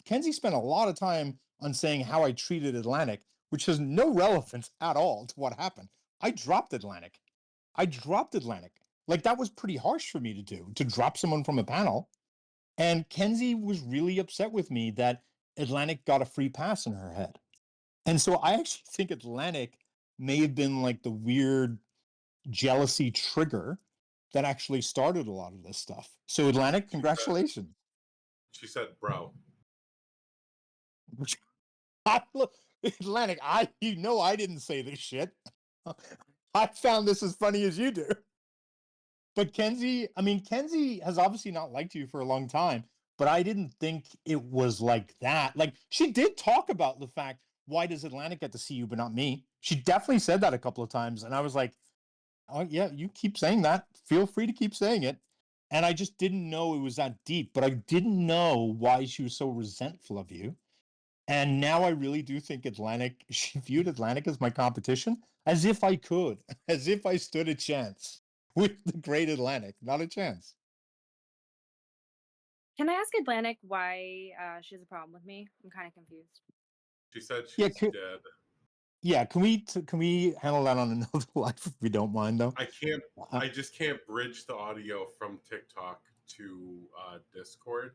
Kenzie spent a lot of time on saying how I treated Atlantic, which has no relevance at all to what happened. I dropped Atlantic. Like, that was pretty harsh for me to do, to drop someone from a panel. And Kenzie was really upset with me that Atlantic got a free pass in her head. And so I actually think Atlantic may have been like the weird jealousy trigger that actually started a lot of this stuff. So Atlantic, congratulations. She said, bro. Atlantic, I didn't say this shit. I found this as funny as you do. But Kenzie has obviously not liked you for a long time, but I didn't think it was like that. Like, she did talk about the fact, why does Atlantic get to see you but not me? She definitely said that a couple of times, and I was like, oh yeah, you keep saying that. Feel free to keep saying it. And I just didn't know it was that deep, but I didn't know why she was so resentful of you. And now I really do think she viewed Atlantic as my competition, as if I could, as if I stood a chance. with the Great Atlantic. Not a chance. Can I ask Atlantic why she has a problem with me? I'm kind of confused. She said Yeah, she's dead. Yeah, can we handle that on another live if we don't mind though? I just can't bridge the audio from TikTok to Discord,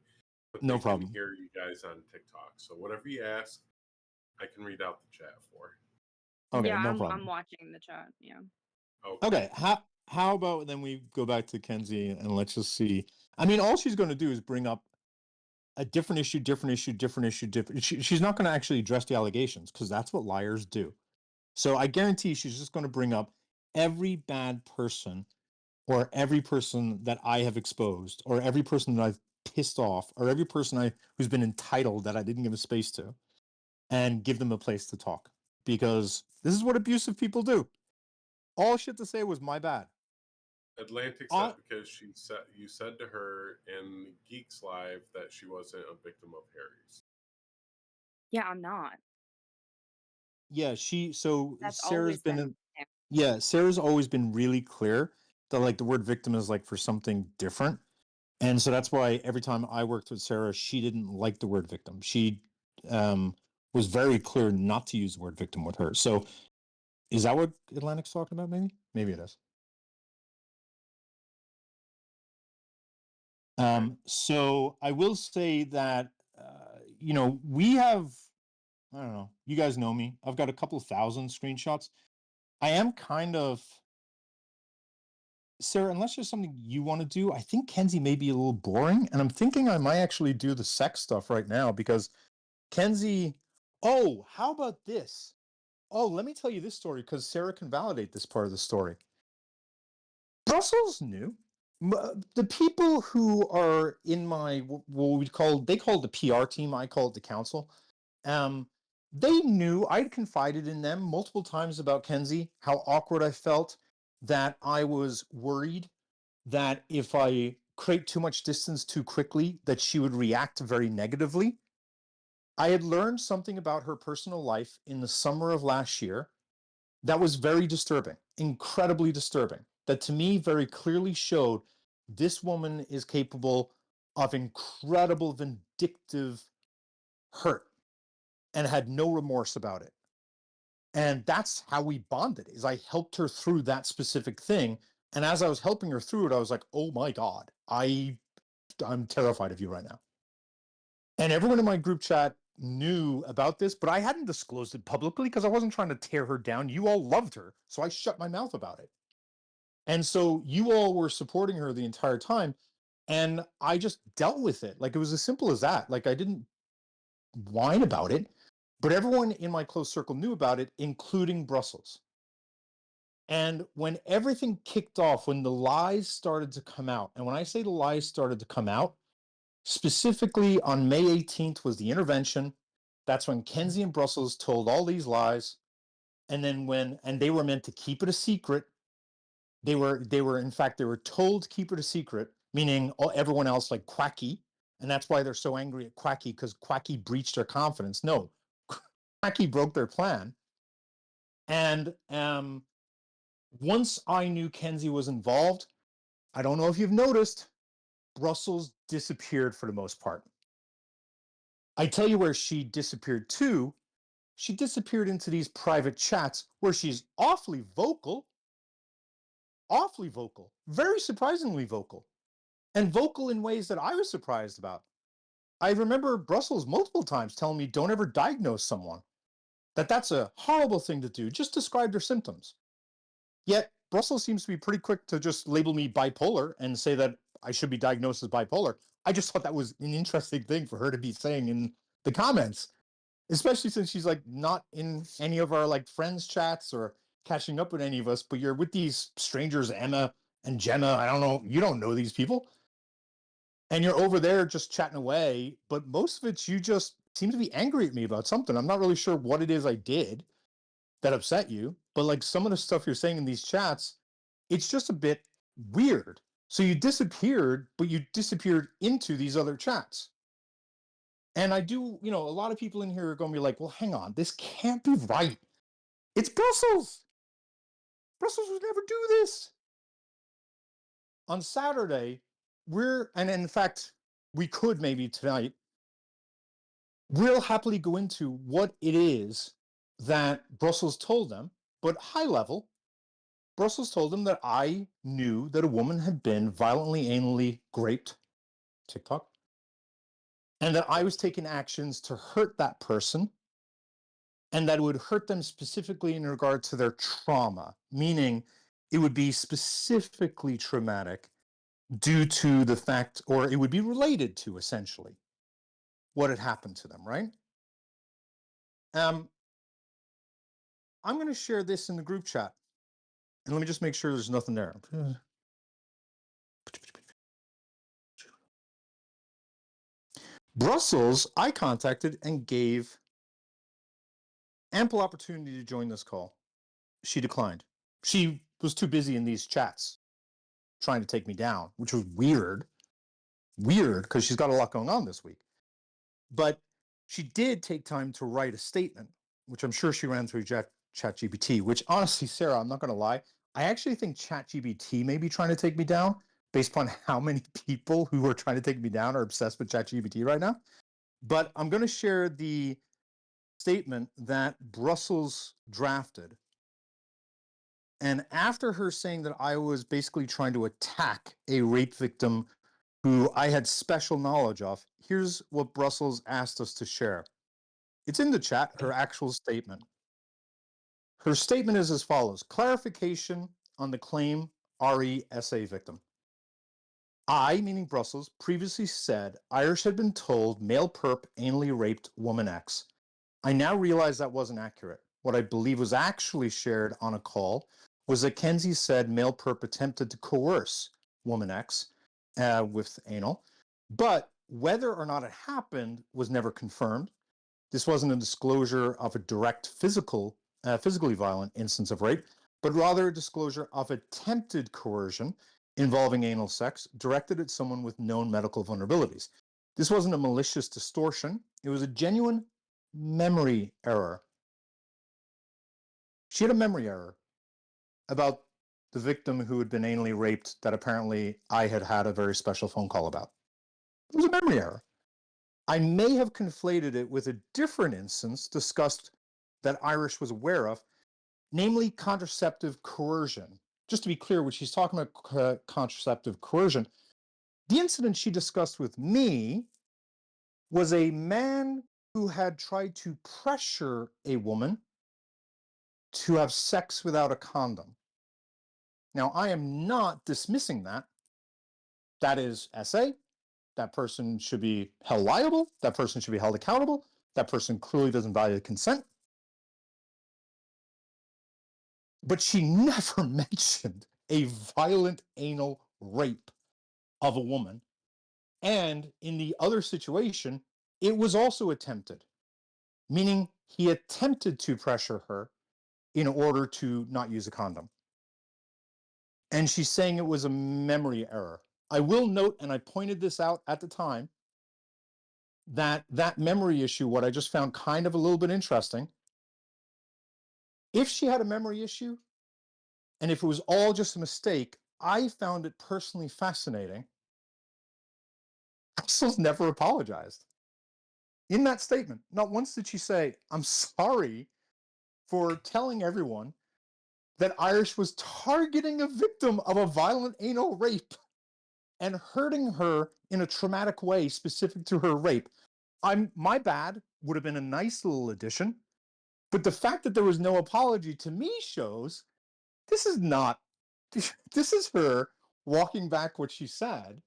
but No they can problem. hear you guys on TikTok. So whatever you ask, I can read out the chat for. Okay, Yeah, no I'm problem. watching the chat. Yeah. Okay, how about then we go back to Kenzie and let's just see. I mean, all she's going to do is bring up a different issue, different issue, different issue, different. She's not going to actually address the allegations because that's what liars do. So I guarantee she's just going to bring up every bad person or every person that I have exposed or every person that I've pissed off or every person who's been entitled that I didn't give a space to and give them a place to talk because this is what abusive people do. All shit to say was my bad. Atlantic I, said because you said to her in Geeks Live that she wasn't a victim of Harry's. Yeah, I'm not. yeah, That's Sarah's always been. been Sarah's always been really clear that like the word victim is like for something different. And so that's why every time I worked with Sarah, she didn't like the word victim. She was very clear not to use the word victim with her. So is that what Atlantic's talking about? Maybe? Maybe it is. So I will say that, we have, I don't know, you guys know me. I've got a couple thousand screenshots. I am kind of, Sarah, unless there's something you want to do, I think Kenzie may be a little boring. And I'm thinking I might actually do the sex stuff right now because Kenzie, oh, how about this? Oh, let me tell you this story because Sarah can validate this part of the story. Brussels knew. The people who are in my they call it the PR team, I call it the council. They knew I'd confided in them multiple times about Kenzie, how awkward I felt, that I was worried that if I create too much distance too quickly, that she would react very negatively. I had learned something about her personal life in the summer of last year that was very disturbing, incredibly disturbing, that to me very clearly showed this woman is capable of incredible vindictive hurt and had no remorse about it. And that's how we bonded, is I helped her through that specific thing. And as I was helping her through it, I was like, oh my God, I'm terrified of you right now. And everyone in my group chat knew about this, but I hadn't disclosed it publicly because I wasn't trying to tear her down. You all loved her, so I shut my mouth about it. And so you all were supporting her the entire time, and I just dealt with it. Like it was as simple as that. Like I didn't whine about it, but everyone in my close circle knew about it, including Brussels. And when everything kicked off, when the lies started to come out, and when I say the lies started to come out, specifically on May 18th was the intervention. That's when Kenzie and Brussels told all these lies. And then and they were meant to keep it a secret. They were in fact, they were told to keep it a secret, meaning everyone else like Quacky. And that's why they're so angry at Quacky because Quacky breached their confidence. No, Quacky broke their plan. And once I knew Kenzie was involved, I don't know if you've noticed, Brussels disappeared for the most part. I tell you where she disappeared to. She disappeared into these private chats where she's awfully vocal, very surprisingly vocal, and vocal in ways that I was surprised about. I remember Brussels multiple times telling me, don't ever diagnose someone, that's a horrible thing to do. Just describe their symptoms. Yet Brussels seems to be pretty quick to just label me bipolar and say that I should be diagnosed as bipolar. I just thought that was an interesting thing for her to be saying in the comments, especially since she's like not in any of our like friends chats or catching up with any of us, but you're with these strangers, Emma and Gemma. I don't know. You don't know these people. And you're over there just chatting away, but most of it, you just seem to be angry at me about something. I'm not really sure what it is I did that upset you, but like some of the stuff you're saying in these chats, it's just a bit weird. So you disappeared, but you disappeared into these other chats. And I do, a lot of people in here are going to be like, well, hang on, this can't be right. It's Brussels. Brussels would never do this. on Saturday, and in fact, we could maybe tonight, we'll happily go into what it is that Brussels told them, but high level, Brussels told them that I knew that a woman had been violently anally raped, TikTok, and that I was taking actions to hurt that person, and that it would hurt them specifically in regard to their trauma, meaning it would be specifically traumatic due to the fact, or it would be related to essentially what had happened to them, right? I'm going to share this in the group chat, and let me just make sure there's nothing there. Brussels, I contacted and gave ample opportunity to join this call. She declined. She was too busy in these chats trying to take me down, which was weird. Weird, because she's got a lot going on this week. But she did take time to write a statement, which I'm sure she ran through ChatGPT, which honestly, Sarah, I'm not going to lie, I actually think ChatGPT may be trying to take me down based upon how many people who are trying to take me down are obsessed with ChatGPT right now. But I'm going to share the statement that Brussels drafted. And after her saying that I was basically trying to attack a rape victim who I had special knowledge of, here's what Brussels asked us to share. It's in the chat, her actual statement. Her statement is as follows: clarification on the claim RESA victim. I, meaning Brussels, previously said Irish had been told male perp anally raped woman X. I now realize that wasn't accurate. What I believe was actually shared on a call was that Kenzie said male perp attempted to coerce woman X with anal, but whether or not it happened was never confirmed. This wasn't a disclosure of a direct physically violent instance of rape, but rather a disclosure of attempted coercion involving anal sex directed at someone with known medical vulnerabilities. This wasn't a malicious distortion. It was a genuine memory error. She had a memory error about the victim who had been anally raped that apparently I had had a very special phone call about. It was a memory error. I may have conflated it with a different instance discussed that Irish was aware of, namely contraceptive coercion. Just to be clear, when she's talking about contraceptive coercion, the incident she discussed with me was a man who had tried to pressure a woman to have sex without a condom. Now, I am not dismissing that. That is SA. That person should be held liable. That person should be held accountable. That person clearly doesn't value consent. But she never mentioned a violent anal rape of a woman. And in the other situation, it was also attempted, meaning he attempted to pressure her in order to not use a condom. And she's saying it was a memory error. I will note, and I pointed this out at the time, that memory issue, what I just found kind of a little bit interesting, if she had a memory issue, and if it was all just a mistake, I found it personally fascinating. Brussels never apologized. In that statement, not once did she say, I'm sorry for telling everyone that Irish was targeting a victim of a violent anal rape and hurting her in a traumatic way specific to her rape. My bad would have been a nice little addition, but the fact that there was no apology to me shows this is her walking back what she said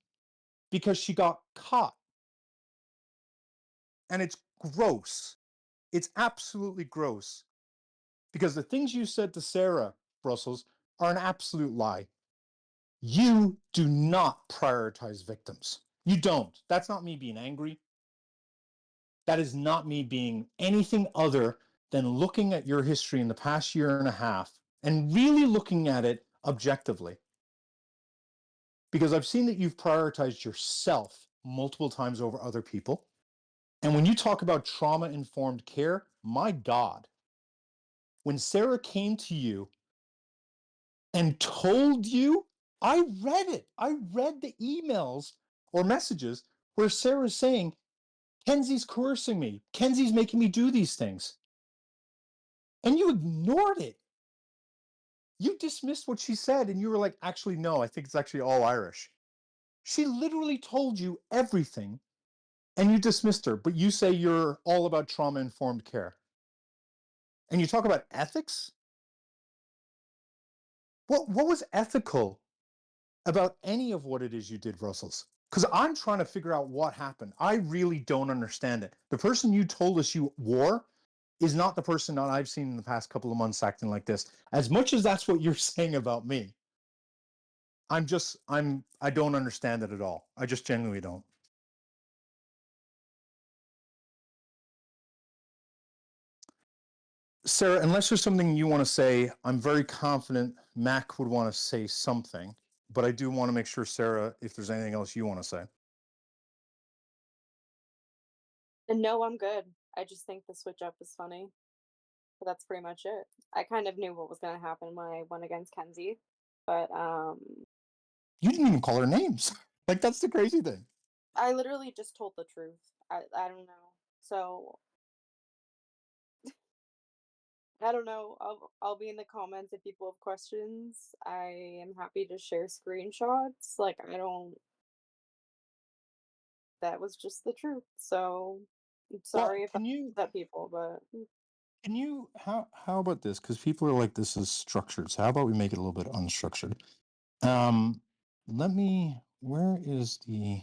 because she got caught. And it's gross. It's absolutely gross. Because the things you said to Sarah, Brussels, are an absolute lie. You do not prioritize victims. You don't. That's not me being angry. That is not me being anything other than looking at your history in the past year and a half and really looking at it objectively. Because I've seen that you've prioritized yourself multiple times over other people. And when you talk about trauma-informed care, my God, when Sarah came to you and told you I read it. I read the emails or messages where Sarah's saying, Kenzie's coercing me. Kenzie's making me do these things. And you ignored it. You dismissed what she said and you were like, actually, no, I think it's actually all Irish. She literally told you everything and you dismissed her, but you say you're all about trauma-informed care. And you talk about ethics? What was ethical about any of what it is you did, Russell's? Because I'm trying to figure out what happened. I really don't understand it. The person you told us you wore is not the person that I've seen in the past couple of months acting like this. As much as that's what you're saying about me, I don't understand it at all. I just genuinely don't. Sarah, unless there's something you want to say, I'm very confident Mac would want to say something, but I do want to make sure, Sarah, if there's anything else you want to say. And no, I'm good. I just think the switch up is funny. But that's pretty much it. I kind of knew what was going to happen when I went against Kenzie, but You didn't even call her names. Like, that's the crazy thing. I literally just told the truth. I don't know. So I don't know. I'll be in the comments if people have questions. I am happy to share screenshots. Like I don't. That was just the truth. So I'm sorry Well, if I upset people, but can you how about this? Because people are like, this is structured. So how about we make it a little bit unstructured? Where is the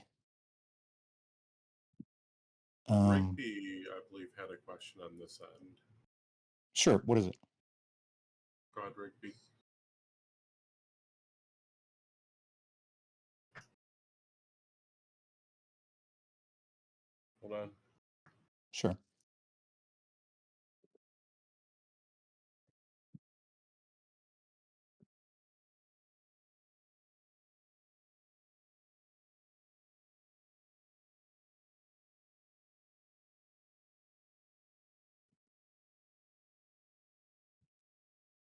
Rigby, I believe, had a question on this end. Sure, what is it? Go ahead, Rigby. Hold on. Sure.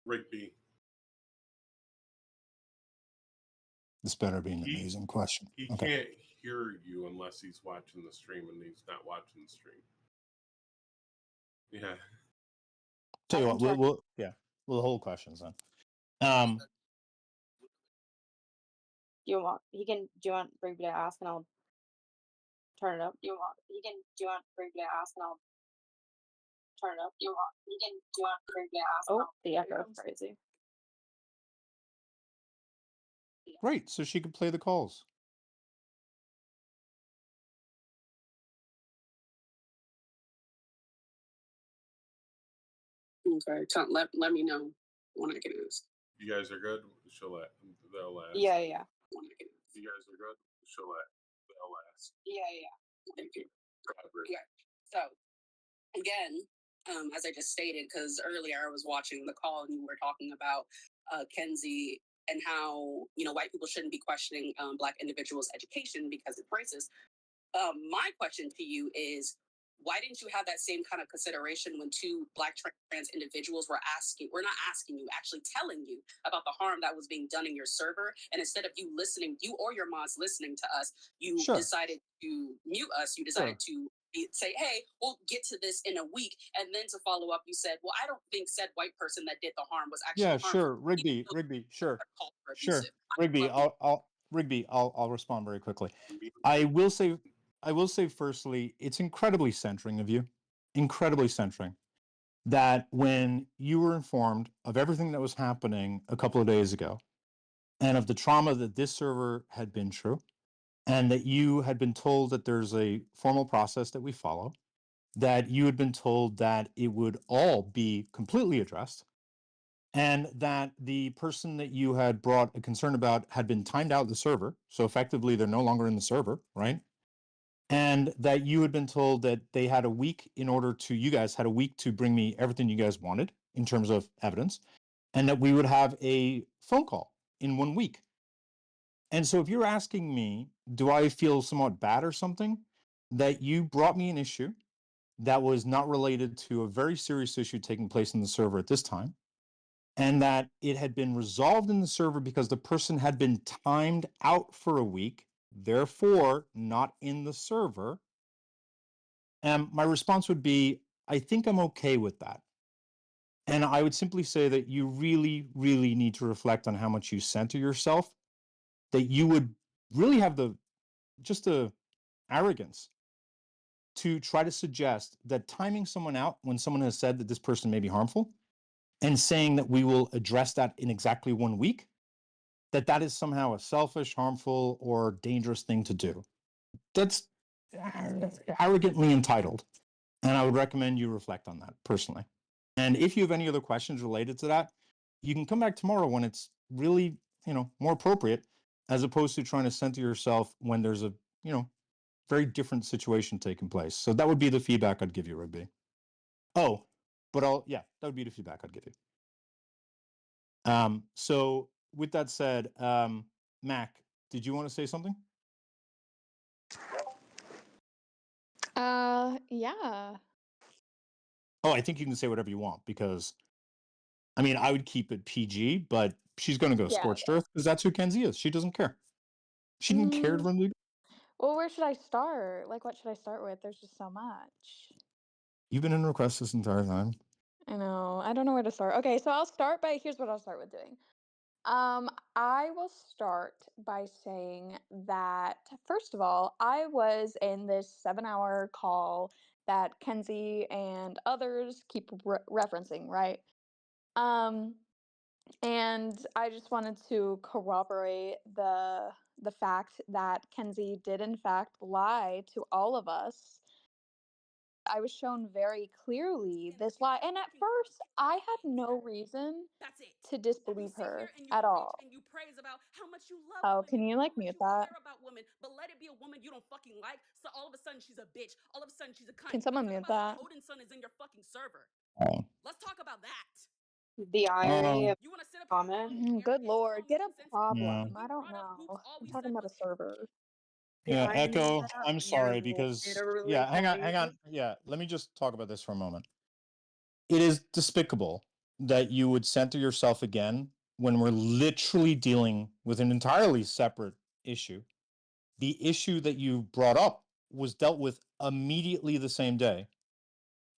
Rigby. This better be an amazing question. He Okay. can't hear you unless he's watching the stream, and he's not watching the stream. Yeah. Tell you what, we'll hold questions then. do you want Rigby to ask and I'll turn it up? Do you want Rigby to ask and I'll turn it up? Do you want Rigby to ask? Oh, the echo is crazy. Great, so she could play the calls. Okay, let me know when I can ask. You guys are good? They'll ask. Yeah. You guys are good? They'll ask. Yeah. Thank you. Okay, so again, as I just stated, because earlier I was watching the call and you were talking about Kenzie and how white people shouldn't be questioning Black individuals' education because it's racist. My question to you is, why didn't you have that same kind of consideration when two Black trans individuals were actually telling you about the harm that was being done in your server? And instead of you or your mods listening to us, you decided to mute us. You decided to say, hey, we'll get to this in a week. And then to follow up, you said, well, I don't think said white person that did the harm was actually harmful. Sure. Rigby, sure. Rigby, I'll respond very quickly. I will say firstly, it's incredibly centering of you, that when you were informed of everything that was happening a couple of days ago and of the trauma that this server had been through, and that you had been told that there's a formal process that we follow, that you had been told that it would all be completely addressed, and that the person that you had brought a concern about had been timed out of the server. So effectively, they're no longer in the server, right? And that you had been told that you guys had a week to bring me everything you guys wanted in terms of evidence, and that we would have a phone call in 1 week. And so if you're asking me, do I feel somewhat bad or something, that you brought me an issue that was not related to a very serious issue taking place in the server at this time, and that it had been resolved in the server because the person had been timed out for a week, therefore not in the server. And my response would be, I think I'm okay with that. And I would simply say that you really, really need to reflect on how much you center yourself, that you would really have the arrogance to try to suggest that timing someone out when someone has said that this person may be harmful and saying that we will address that in exactly 1 week, that is somehow a selfish, harmful, or dangerous thing to do. That's arrogantly entitled. And I would recommend you reflect on that personally. And if you have any other questions related to that, you can come back tomorrow when it's really, more appropriate, as opposed to trying to center yourself when there's a, very different situation taking place. So that would be the feedback I'd give you, Rugby. Oh, but that would be the feedback I'd give you. So with that said, Mac, did you want to say something? Yeah. Oh, I think you can say whatever you want because, I would keep it PG, but she's going to go Yeah. scorched earth because that's who Kenzie is. She doesn't care. She didn't care from the. Well, where should I start? Like, what should I start with? There's just so much. You've been in request this entire time. I know. I don't know where to start. Okay, so here's what I'll start with doing. I will start by saying that, first of all, I was in this 7-hour call that Kenzie and others keep referencing, right? And I just wanted to corroborate the fact that Kenzie did in fact lie to all of us. I was shown very clearly this lie, and at first I had no reason to disbelieve her at all. And you praise about how much you love Oh, women, can you how like much mute you that? care about women, but let it be a woman you don't fucking like. So all of a sudden she's a bitch. All of a sudden she's a cunt. Can someone Instead mute about that? how Odin's son is in your fucking server. Oh. Let's talk about that. The irony of You want to sit up here and call comment. me Good arrogant, lord, strong, get a insensitive? problem. We I don't brought up know. hoops. All I'm we talking said about was a server. The Yeah, irony Echo, that I'm you're sorry because, literally hang calling. on. Yeah, let me just talk about this for a moment. It is despicable that you would center yourself again when we're literally dealing with an entirely separate issue. The issue that you brought up was dealt with immediately the same day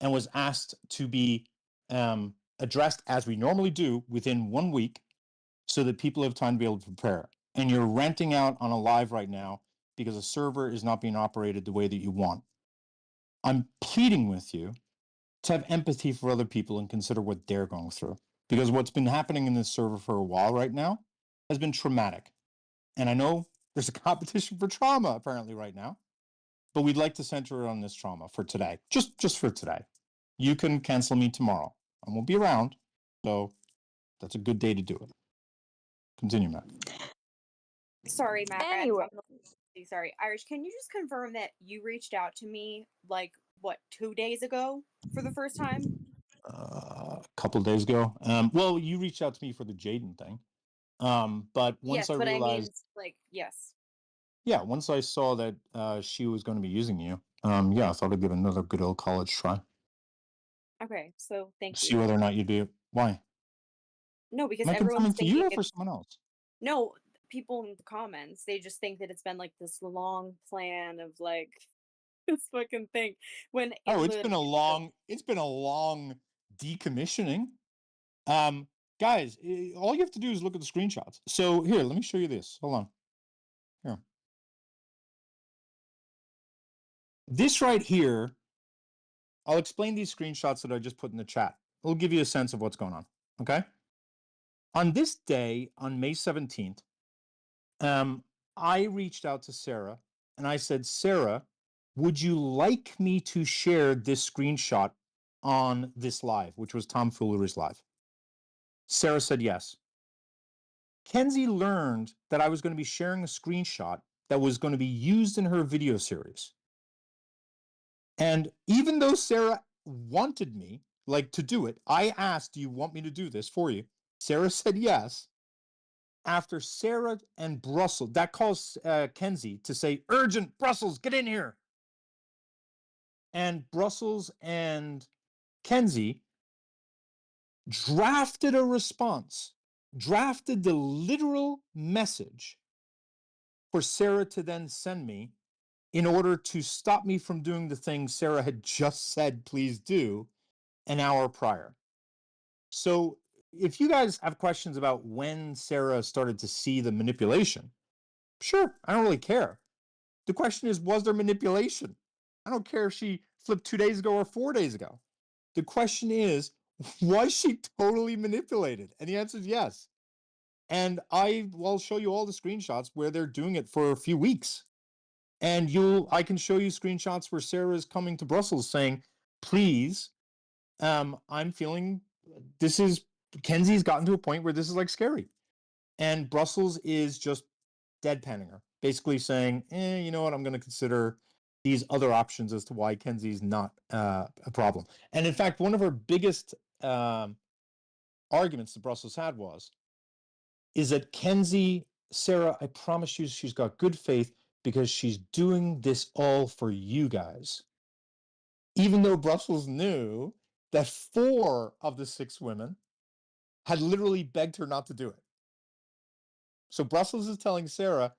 and was asked to be addressed as we normally do within 1 week so that people have time to be able to prepare. And you're renting out on a live right now because a server is not being operated the way that you want. I'm pleading with you to have empathy for other people and consider what they're going through. Because what's been happening in this server for a while right now has been traumatic. And I know there's a competition for trauma apparently right now, but we'd like to center it on this trauma for today. Just for today. You can cancel me tomorrow. I won't be around. So that's a good day to do it. Continue, Matt. Sorry, Mac. Anyway. Sorry. Irish, can you just confirm that you reached out to me 2 days ago for the first time? A couple of days ago. Well, you reached out to me for the Jaden thing. But once Yes, I but realized, yes. yeah, once I saw that she was going to be using you, I thought I'd give another good old college try. Okay, so thank See you. whether or not you'd be. Why? No, because Am I confirming everyone's for thinking you or for it's someone else? no people in the comments. They just think that it's been this long plan of this fucking thing. When Oh, it's been a long decommissioning. Guys, all you have to do is look at the screenshots. So here, let me show you this. Hold on. Here. This right here, I'll explain these screenshots that I just put in the chat. It'll give you a sense of what's going on. Okay. On this day, on May 17th, I reached out to Sarah and I said, Sarah, would you like me to share this screenshot on this live, which was Tomfoolery's live? Sarah said yes. Kenzie learned that I was going to be sharing a screenshot that was going to be used in her video series. And even though Sarah wanted me to do it, I asked, do you want me to do this for you? Sarah said yes. After Sarah and Brussels, that calls Kenzie to say, urgent, Brussels, get in here. And Brussels and Kenzie drafted a response, drafted the literal message for Sarah to then send me in order to stop me from doing the thing Sarah had just said, please do, an hour prior. So if you guys have questions about when Sarah started to see the manipulation, sure, I don't really care. The question is, was there manipulation? I don't care if she flipped 2 days ago or 4 days ago. The question is, was she totally manipulated? And the answer is yes. And I will show you all the screenshots where they're doing it for a few weeks. And I can show you screenshots where Sarah is coming to Brussels saying, please, I'm feeling Kenzie's gotten to a point where this is like scary. And Brussels is just deadpanning her, basically saying, you know what, I'm going to consider these other options as to why Kenzie's not a problem. And in fact, one of her biggest arguments that Brussels had is that Kenzie, Sarah, I promise you she's got good faith because she's doing this all for you guys. Even though Brussels knew that 4 of the 6 women had literally begged her not to do it. So Brussels is telling Sarah,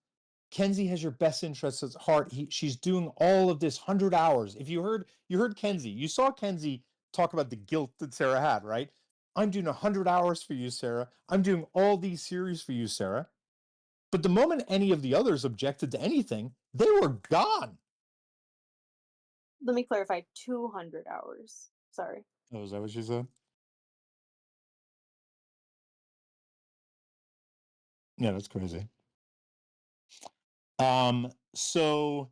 Kenzie has your best interests at heart. She's doing all of this 100 hours. If you heard Kenzie, you saw Kenzie talk about the guilt that Sarah had, right? I'm doing 100 hours for you, Sarah. I'm doing all these series for you, Sarah. But the moment any of the others objected to anything, they were gone. Let me clarify, 200 hours. Sorry. Oh, is that what she said? Yeah, that's crazy. So,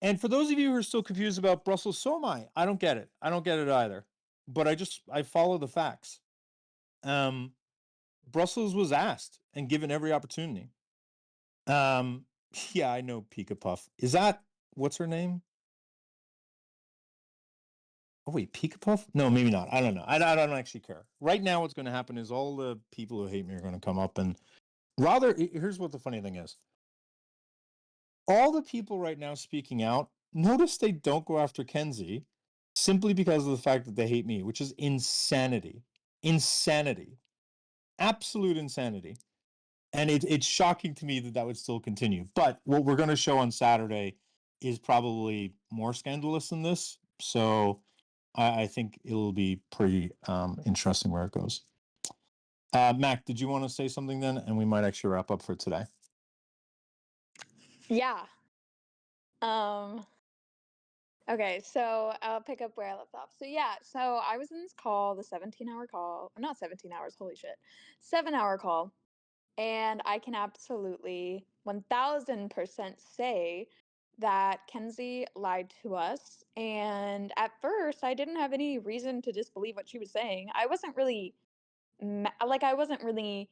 and for those of you who are still confused about Brussels, so am I. I don't get it. I don't get it either. But I follow the facts. Brussels was asked and given every opportunity. Yeah, I know Pika Puff. Is that what's her name? Oh wait, Pika Puff? No, maybe not. I don't know. I don't actually care. Right now, what's going to happen is all the people who hate me are going to come up and here's what the funny thing is. All the people right now speaking out, notice they don't go after Kenzie simply because of the fact that they hate me, which is insanity. Insanity. Absolute insanity. And it's shocking to me that would still continue. But what we're going to show on Saturday is probably more scandalous than this. So I think it'll be pretty interesting where it goes. Mac, did you want to say something then? And we might actually wrap up for today. Yeah. Okay, so I'll pick up where I left off. So yeah, so I was in this call, the 17-hour call, not 17 hours, holy shit, 7-hour call. And I can absolutely 1000% say that Kenzie lied to us. And at first, I didn't have any reason to disbelieve what she was saying. I wasn't really, I wasn't really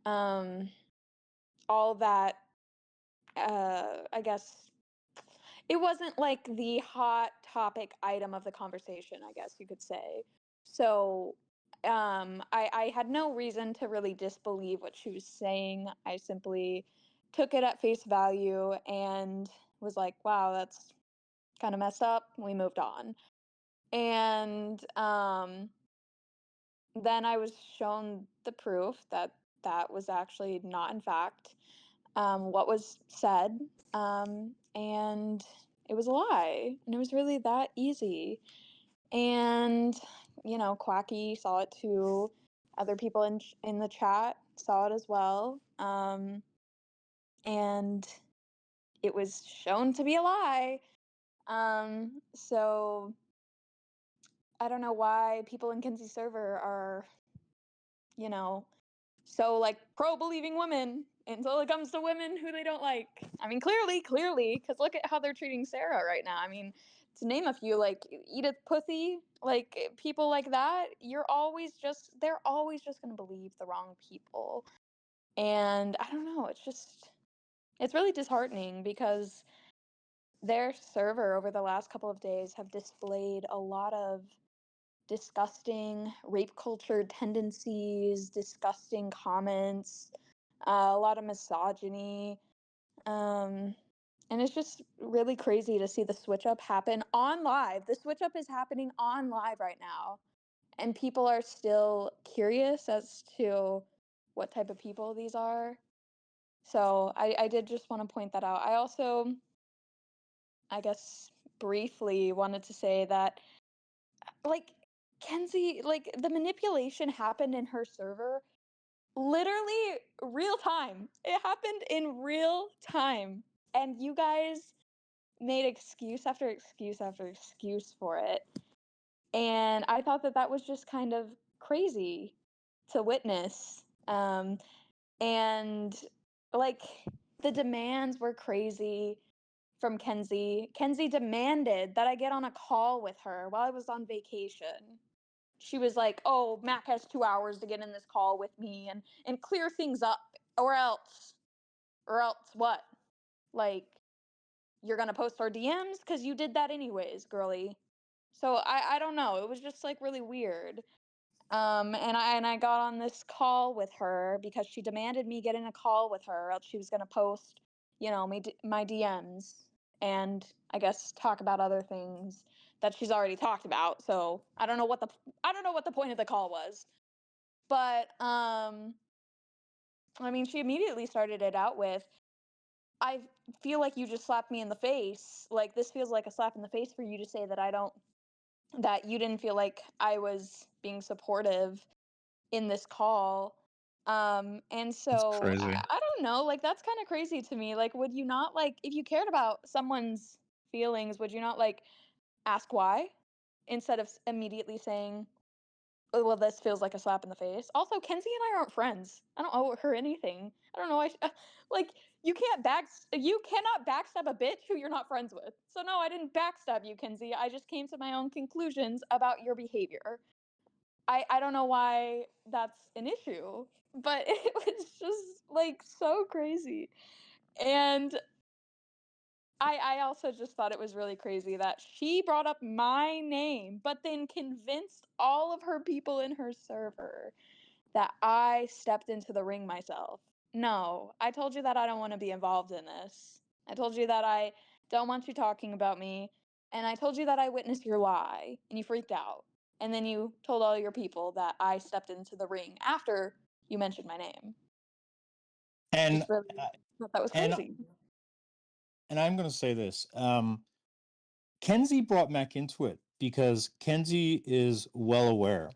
all that, I guess, it wasn't like the hot topic item of the conversation, I guess you could say. So I had no reason to really disbelieve what she was saying. I simply took it at face value and was like, wow, that's kind of messed up. We moved on. And then I was shown the proof that that was actually not, in fact, what was said. And it was a lie. And it was really that easy. And, you know, Quacky saw it too. Other people in the chat saw it as well. And it was shown to be a lie. So I don't know why people in Kenzie's server are, you know, so like pro believing women until it comes to women who they don't like. I mean, clearly, because look at how they're treating Sarah right now. I mean, to name a few, like Edith Puthie, like people like that, they're always just going to believe the wrong people. And I don't know, it's really disheartening because their server over the last couple of days have displayed a lot of disgusting rape culture tendencies, disgusting comments, a lot of misogyny. And it's just really crazy to see the switch up happen on live. The switch up is happening on live right now. and people are still curious as to what type of people these are. So I did just want to point that out. I also, I guess, briefly wanted to say that, like, Kenzie, like, the manipulation happened in her server literally real time. It happened in real time. And you guys made excuse after excuse after excuse for it. And I thought that that was just kind of crazy to witness. And like, the demands were crazy from Kenzie. Kenzie demanded that I get on a call with her while I was on vacation. She was like, "Oh, Mac has 2 hours to get in this call with me and clear things up, or else what? Like, you're gonna post our DMs because you did that anyways, girly." So I don't know. It was just like really weird. And I got on this call with her because she demanded me get in a call with her, or else she was gonna post, my DMs, and I guess talk about other things that she's already talked about. So I don't know what the point of the call was, but I mean, she immediately started it out with, "I feel like you just slapped me in the face. Like, this feels like a slap in the face for you to say that you didn't feel like I was being supportive in this call." And so crazy. I don't know, like, that's kind of crazy to me. Like, would you not, like, if you cared about someone's feelings, would you not, like, ask why instead of immediately saying, "Oh, well, this feels like a slap in the face"? Also, Kenzie and I aren't friends. I don't owe her anything. I don't know. Like, you cannot backstab a bitch who you're not friends with. So no, I didn't backstab you, Kenzie. I just came to my own conclusions about your behavior. I don't know why that's an issue, but it was just like so crazy. And I also just thought it was really crazy that she brought up my name, but then convinced all of her people in her server that I stepped into the ring myself. No, I told you that I don't want to be involved in this. I told you that I don't want you talking about me. And I told you that I witnessed your lie and you freaked out. And then you told all your people that I stepped into the ring after you mentioned my name. And Just really thought that was and crazy. and I'm going to say this. Kenzie brought Mac into it because Kenzie is well aware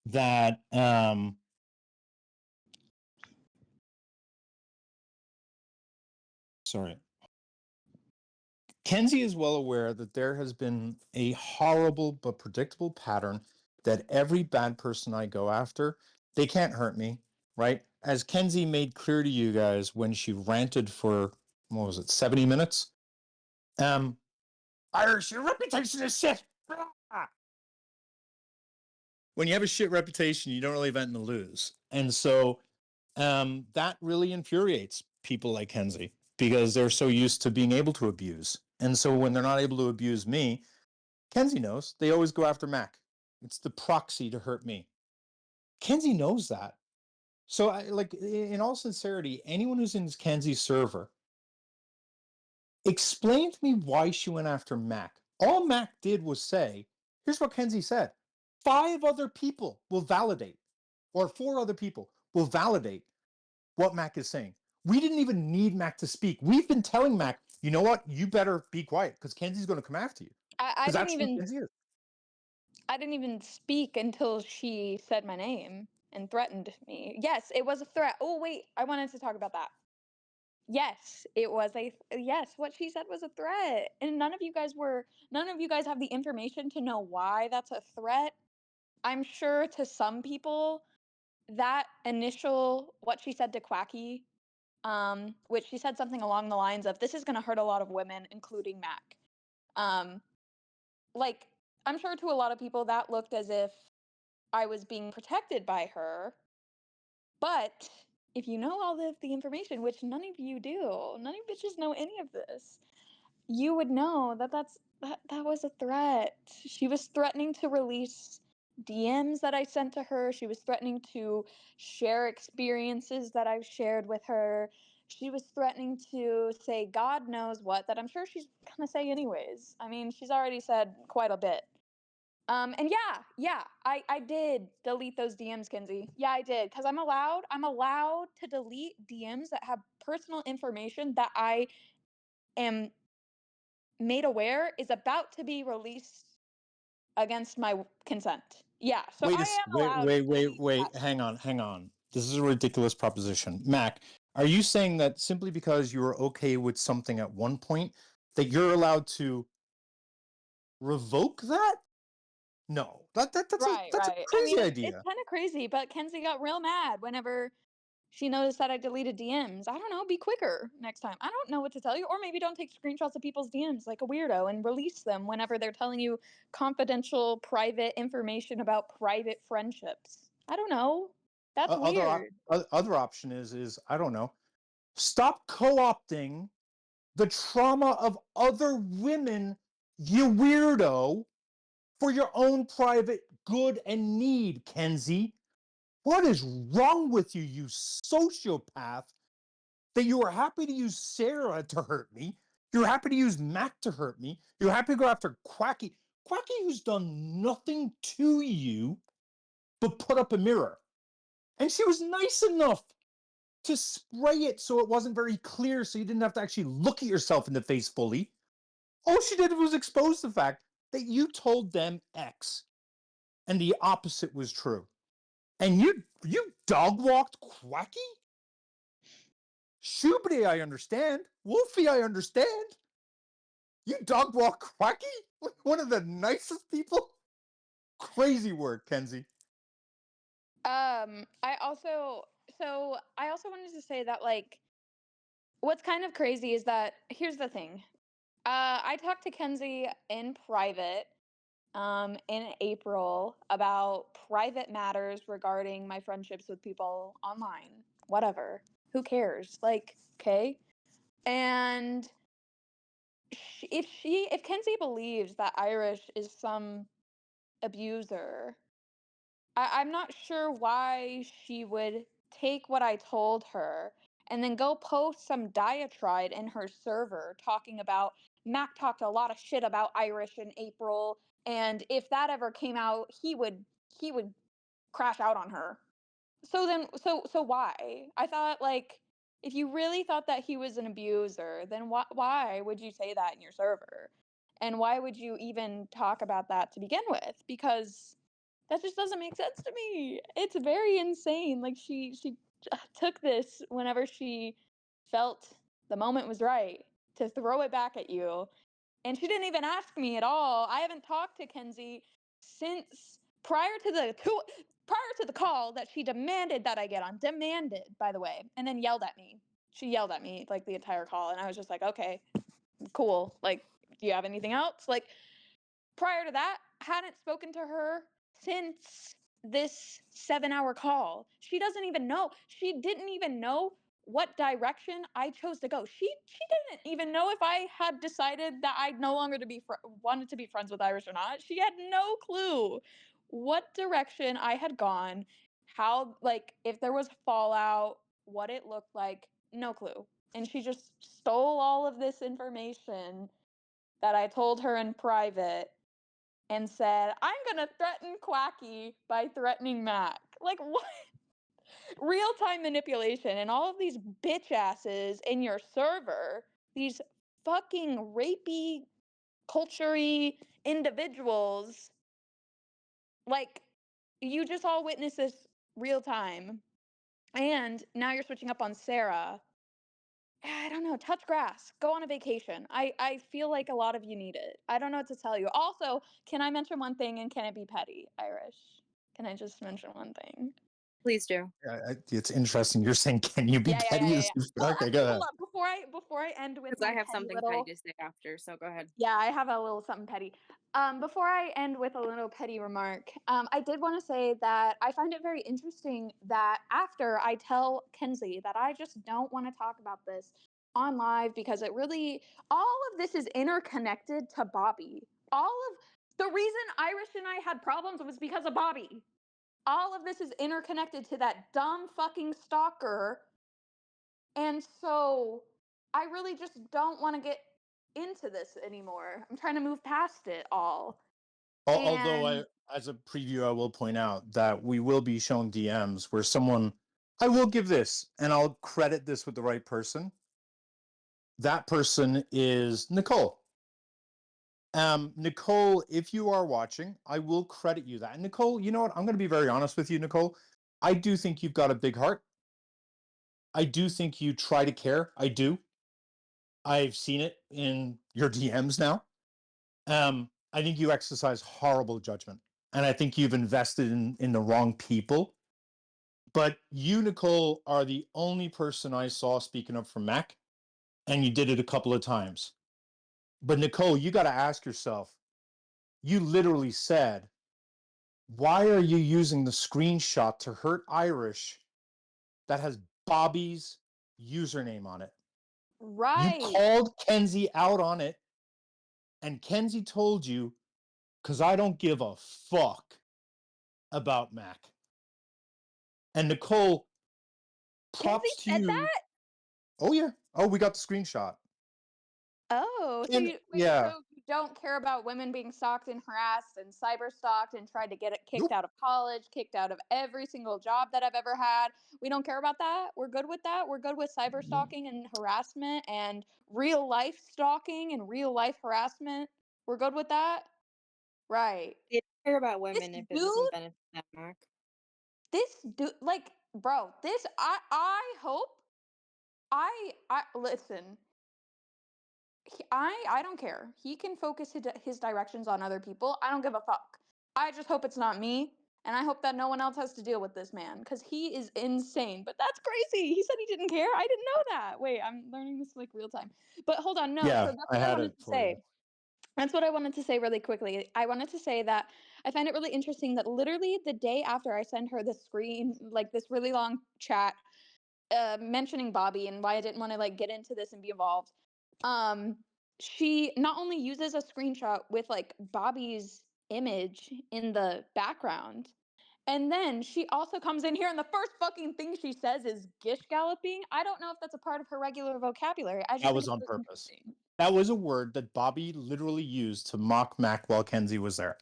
that sorry. Kenzie is well aware that there has been a horrible but predictable pattern that every bad person I go after, they can't hurt me, right? As Kenzie made clear to you guys when she ranted for, what was it, 70 minutes? Irish, your reputation is shit. When you have a shit reputation, you don't really vent in the lose. And so that really infuriates people like Kenzie because they're so used to being able to abuse. And so when they're not able to abuse me, Kenzie knows they always go after Mac. It's the proxy to hurt me. Kenzie knows that. So I like, in all sincerity, anyone who's in Kenzie's server, explain to me why she went after Mac. All Mac did was say, here's what Kenzie said. 5 other people will validate, or 4 other people will validate what Mac is saying. We didn't even need Mac to speak. We've been telling Mac, you know what? You better be quiet because Kenzie's going to come after you. I Because didn't that's who even Kenzie is. I didn't even speak until she said my name and threatened me. Yes, it was a threat. Oh wait, I wanted to talk about that. Yes, it was yes, what she said was a threat. And none of you guys have the information to know why that's a threat. I'm sure to some people that initial what she said to Quacky, which she said something along the lines of, "This is going to hurt a lot of women, including Mac." Um, like, I'm sure to a lot of people that looked as if I was being protected by her. But if you know all of the information, which none of you do, none of you bitches know any of this, you would know that that was a threat. She was threatening to release DMs that I sent to her. She was threatening to share experiences that I've shared with her. She was threatening to say God knows what, that I'm sure she's gonna say anyways. I mean, she's already said quite a bit. And yeah, I did delete those DMs, Kenzie. Yeah, I did, because I'm allowed to delete DMs that have personal information that I am made aware is about to be released against my consent. Yeah, so I am allowed to delete Wait. that. Hang on. This is a ridiculous proposition. Mac, are you saying that simply because you were okay with something at one point, that you're allowed to revoke that? No, that's Right, a right. I crazy mean, it's idea. kind of crazy, but Kenzie got real mad whenever she noticed that I deleted DMs. I don't know, be quicker next time. I don't know what to tell you. Or maybe don't take screenshots of people's DMs like a weirdo and release them whenever they're telling you confidential, private information about private friendships. I don't know. That's weird. Other option is I don't know. Stop co-opting the trauma of other women, you weirdo, for your own private good and need, Kenzie. What is wrong with you, you sociopath, that you are happy to use Sarah to hurt me? You're happy to use Mac to hurt me. You're happy to go after Quacky. Quacky, who's done nothing to you but put up a mirror. And she was nice enough to spray it so it wasn't very clear, so you didn't have to actually look at yourself in the face fully. All she did was expose the fact that you told them X and the opposite was true. And you dog walked Quacky? Shubri, I understand. Wolfie, I understand. You dog walk Quacky? One of the nicest people? Crazy word, Kenzie. I also I also wanted to say that, like, what's kind of crazy is that here's the thing. I talked to Kenzie in private in April about private matters regarding my friendships with people online. Whatever. Who cares? Like, okay. And if Kenzie believes that Irish is some abuser, I'm not sure why she would take what I told her and then go post some diatribe in her server talking about Mac talked a lot of shit about Irish in April, and if that ever came out, he would crash out on her. So why? I thought, like, if you really thought that he was an abuser, then why would you say that in your server? And why would you even talk about that to begin with? Because that just doesn't make sense to me. It's very insane. Like, she took this whenever she felt the moment was right to throw it back at you, and she didn't even ask me at all. I haven't talked to Kenzie since prior to the call that she demanded that I get on. Demanded, by the way, and then yelled at me. She yelled at me like the entire call, and I was just like, okay, cool. Like, do you have anything else? Like, prior to that, hadn't spoken to her since this 7-hour call. She doesn't even know. She didn't even know what direction I chose to go. She didn't even know if I had decided that I no longer to be wanted to be friends with Irish or not. She had no clue what direction I had gone, how, like, if there was fallout, what it looked like, no clue. And she just stole all of this information that I told her in private and said, I'm going to threaten Quacky by threatening Mac. Like, what? Real time manipulation, and all of these bitch asses in your server, these fucking rapey, culture-y individuals, like, you just all witness this real time. And now you're switching up on Sarah. I don't know, touch grass, go on a vacation. I feel like a lot of you need it. I don't know what to tell you. Also, can I mention one thing, and can it be petty, Irish? Can I just mention one thing? Please do. It's interesting. You're saying, can you be petty? Well, Okay, actually, go hold ahead. on. Before I end with Because I my have petty something petty little, to say after, so go ahead. yeah, I have a little something petty. Before I end with a little petty remark, I did want to say that I find it very interesting that after I tell Kenzie that I just don't want to talk about this on live because it really, all of this is interconnected to Bobby. All of the reason Irish and I had problems was because of Bobby. All of this is interconnected to that dumb fucking stalker. And so I really just don't want to get into this anymore. I'm trying to move past it all. Although And as a preview, I will point out that we will be showing DMs where someone, I will give this, and I'll credit this with the right person. That person is Nicole. Nicole, if you are watching, I will credit you that. And Nicole, you know what? I'm going to be very honest with you, Nicole. I do think you've got a big heart. I do think you try to care. I do. I've seen it in your DMs now. I think you exercise horrible judgment, and I think you've invested in the wrong people. But you, Nicole, are the only person I saw speaking up for Mac, and you did it a couple of times. But Nicole, you got to ask yourself, you literally said, why are you using the screenshot to hurt Irish that has Bobby's username on it? You right. called Kenzie out on it, and Kenzie told you, because I don't give a fuck about Mac. And Nicole, Kenzie props to said you. that? Oh, yeah. Oh, we got the screenshot. Oh, so And you wait, yeah, so you don't care about women being stalked and harassed and cyber stalked and tried to get it kicked nope. out of college, kicked out of every single job that I've ever had. We don't care about that. We're good with that. We're good with cyber stalking and harassment and real life stalking and real life harassment. We're good with that? Right. They don't care about This women if it dude, doesn't benefit them, Mac. this dude, like, bro, this I hope I listen. I don't care. He can focus his directions on other people. I don't give a fuck. I just hope it's not me, and I hope that no one else has to deal with this man because he is insane. But that's crazy. He said he didn't care. I didn't know that. Wait, I'm learning this like real time. But hold on, no. So Yeah, that's I what I had wanted it to for you. say. That's what I wanted to say really quickly. I wanted to say that I find it really interesting that literally the day after I send her the screen, like this really long chat mentioning Bobby and why I didn't want to like get into this and be involved. Um, she not only uses a screenshot with like Bobby's image in the background, and then she also comes in here and the first fucking thing she says is gish galloping. I don't know if that's a part of her regular vocabulary. I just That think was it's on really purpose. interesting. That was a word that Bobby literally used to mock Mac while Kenzie was there.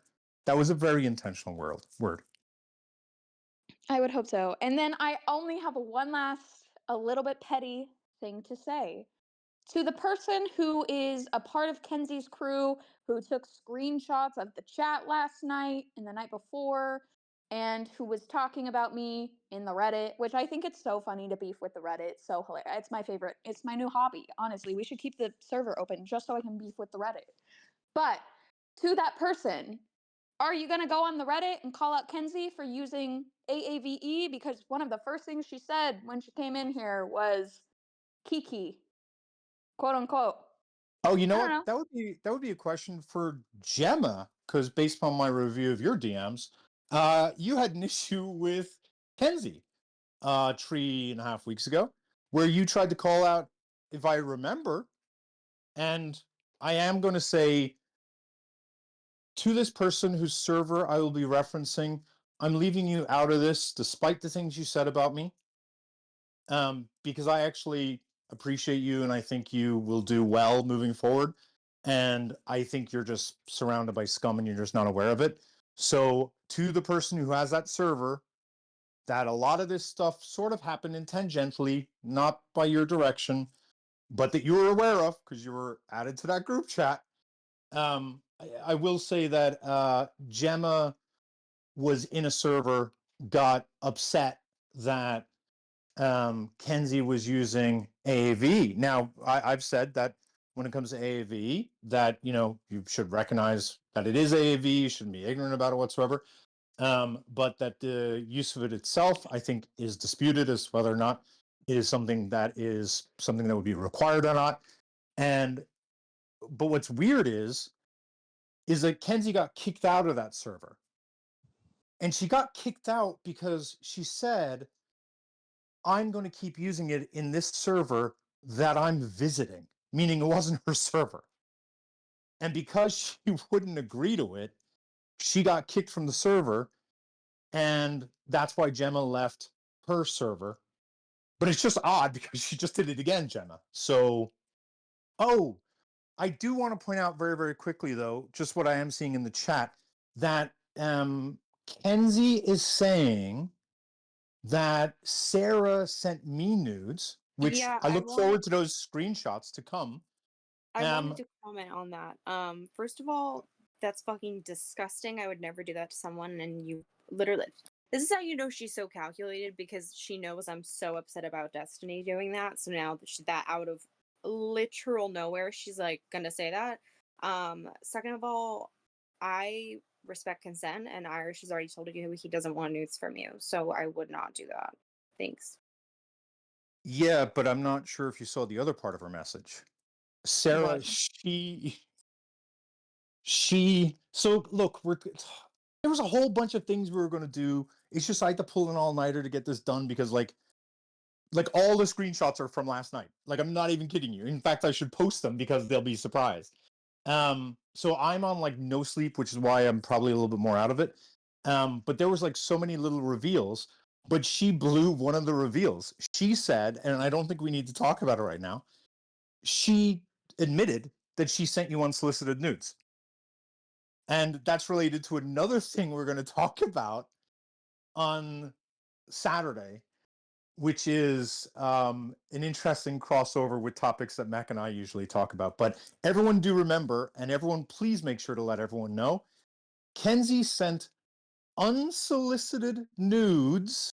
That was a very intentional word. I would hope so. And then I only have one last, a little bit petty thing to say. To the person who is a part of Kenzie's crew, who took screenshots of the chat last night and the night before, and who was talking about me in the Reddit, which I think it's so funny to beef with the Reddit. It's so hilarious. It's my favorite. It's my new hobby. Honestly, we should keep the server open just so I can beef with the Reddit. But to that person, are you going to go on the Reddit and call out Kenzie for using AAVE? Because one of the first things she said when she came in here was Kiki, quote unquote. Oh, you know I don't what? know. That would be a question for Gemma, because based on my review of your DMs, you had an issue with Kenzie 3.5 weeks ago, where you tried to call out, if I remember, and I am going to say to this person whose server I will be referencing, I'm leaving you out of this, despite the things you said about me, because I actually appreciate you and I think you will do well moving forward. And I think you're just surrounded by scum and you're just not aware of it. So, to the person who has that server, that a lot of this stuff sort of happened in tangentially, not by your direction, but that you were aware of because you were added to that group chat. I will say that Gemma was in a server, got upset that Kenzie was using AAV. Now, I've said that when it comes to AAV, that you should recognize that it is AAV. You shouldn't be ignorant about it whatsoever. But that the use of it itself, I think, is disputed as whether or not it is something that would be required or not. But what's weird is that Kenzie got kicked out of that server. And she got kicked out because she said, I'm going to keep using it in this server that I'm visiting, meaning it wasn't her server. And because she wouldn't agree to it, she got kicked from the server. And that's why Gemma left her server. But it's just odd because she just did it again, Gemma. So, I do want to point out very, very quickly, though, just what I am seeing in the chat. that Kenzie is saying that Sarah sent me nudes, which Yeah, I look forward to those screenshots to come. I wanted to comment on that. First of all, that's fucking disgusting. I would never do that to someone, and you literally. This is how you know she's so calculated, because she knows I'm so upset about Destiny doing that. So now that out of literal nowhere, she's like gonna say that. Second of all, I respect consent, and Irish has already told you he doesn't want nudes from you, so I would not do that. Thanks. Yeah, but I'm not sure if you saw the other part of her message. Sarah, What? so look, there was a whole bunch of things we were going to do. It's just I had to pull an all-nighter to get this done because like all the screenshots are from last night. Like I'm not even kidding you. In fact, I should post them because they'll be surprised. So I'm on like no sleep, which is why I'm probably a little bit more out of it. But there was like so many little reveals, but she blew one of the reveals. She said, and I don't think we need to talk about it right now. She admitted that she sent you unsolicited nudes. And that's related to another thing we're going to talk about on Saturday, which is an interesting crossover with topics that Mac and I usually talk about. But everyone do remember, and everyone please make sure to let everyone know, Kenzie sent unsolicited nudes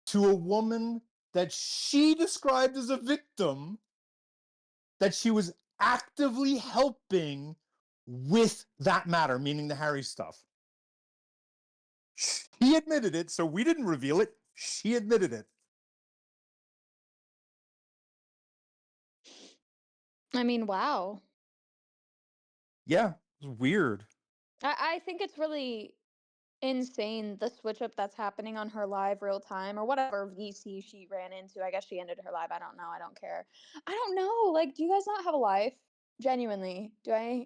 to a woman that she described as a victim that she was actively helping with that matter, meaning the Harry stuff. She admitted it, so we didn't reveal it. She admitted it. I mean, wow. Yeah, it was weird. I think it's really insane the switch up that's happening on her live real time or whatever VC she ran into. I guess she ended her live. I don't know. I don't care. I don't know. Like, do you guys not have a life? Genuinely. Do I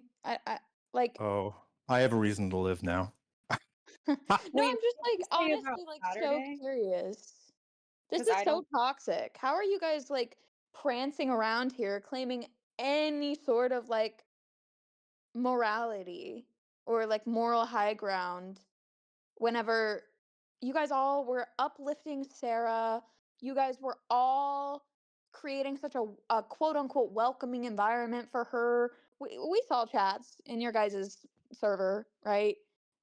like Oh, I have a reason to live now. no, Wait, I'm just what did you like say about honestly like so Saturday? curious. This 'Cause is I so don't. toxic. How are you guys like prancing around here claiming any sort of like morality or like moral high ground whenever you guys all were uplifting Sarah? You guys were all creating such a quote unquote welcoming environment for her. We saw chats in your guys' server, right?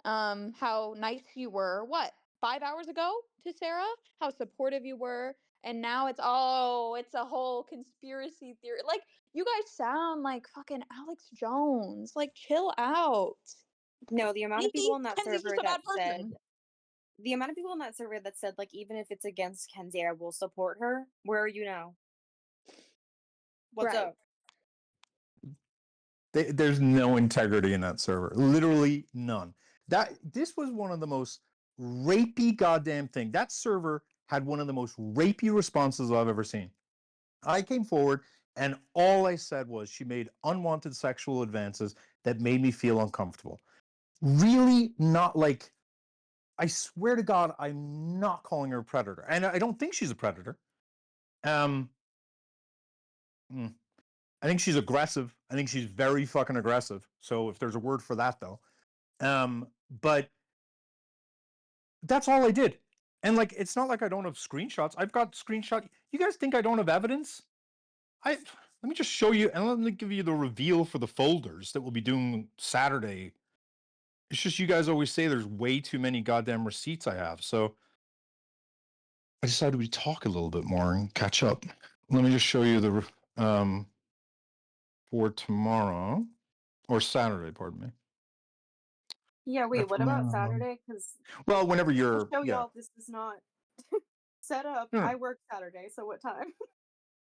How nice you were, what, 5 hours ago to Sarah? How supportive you were. And now it's a whole conspiracy theory. Like, you guys sound like fucking Alex Jones. Like, chill out. No, the amount of people Maybe in that Kenzie's just server a bad that said person. the amount of people in that server that said, like, even if it's against Kenzie, I will support her. Where are you now? What's Right. up? There's no integrity in that server. Literally none. This was one of the most rapey goddamn thing. That server had one of the most rapey responses I've ever seen. I came forward and all I said was she made unwanted sexual advances that made me feel uncomfortable. Really not like, I swear to God, I'm not calling her a predator. And I don't think she's a predator. Um, I think she's aggressive. I think she's very fucking aggressive. So if there's a word for that though. But that's all I did. And like, it's not like I don't have screenshots. I've got screenshot. You guys think I don't have evidence? Let me just show you, and let me give you the reveal for the folders that we'll be doing Saturday. It's just you guys always say there's way too many goddamn receipts I have. So I decided we'd talk a little bit more and catch up. Let me just show you the for tomorrow or Saturday, pardon me. Yeah, wait, what about Saturday? Because Well, whenever to you're, show yeah. y'all this is not set up. Hmm. I work Saturday, so what time?